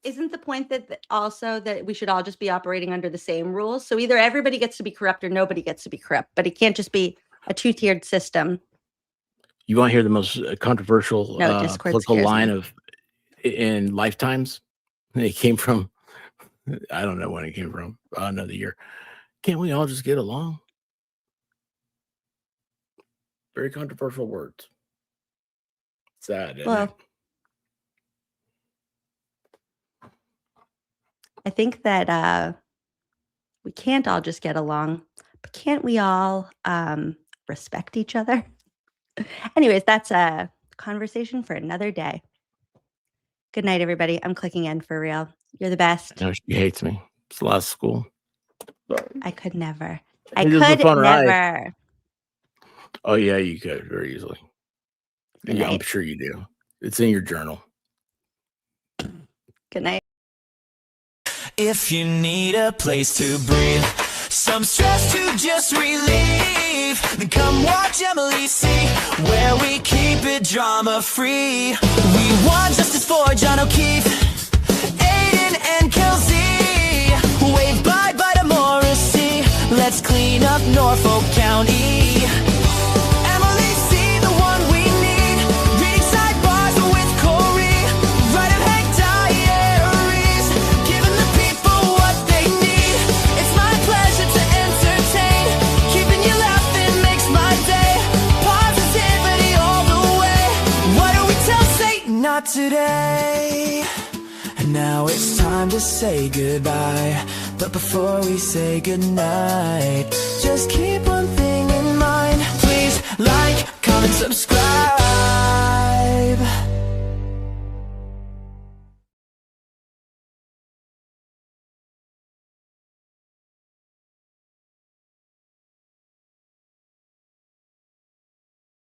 isn't the point that also that we should all just be operating under the same rules? So either everybody gets to be corrupt or nobody gets to be corrupt, but it can't just be a two-tiered system. You want to hear the most controversial No, Discord political scares line me. in lifetimes? It came from, I don't know when it came from, another year. Can't we all just get along? Very controversial words. Sad. Isn't it? Well, I think that we can't all just get along, but can't we all respect each other? Anyways, that's a conversation for another day. Good night, everybody. I'm clicking end for real. You're the best. No, she hates me. It's the last school. I could never. It was a fun ride. Never. Oh yeah, you could very easily. Good Yeah, I'm night. sure you do. It's in your journal. Good night. If you need a place to breathe, some stress to just relieve, then come watch Emily see, where we keep it drama free. We want justice for John O'Keefe, Aiden and Kelsey, waved bye bye to Morrissey. Let's clean up Norfolk County. Emily C, the one we need, reading sidebars with Corey, writing Hank diaries, giving the people what they need. It's my pleasure to entertain, keeping you laughing makes my day. Positivity all the way. Why don't we tell Satan not today? And now it's time to say goodbye. But before we say goodnight, just keep one thing in mind. Please like, comment, subscribe.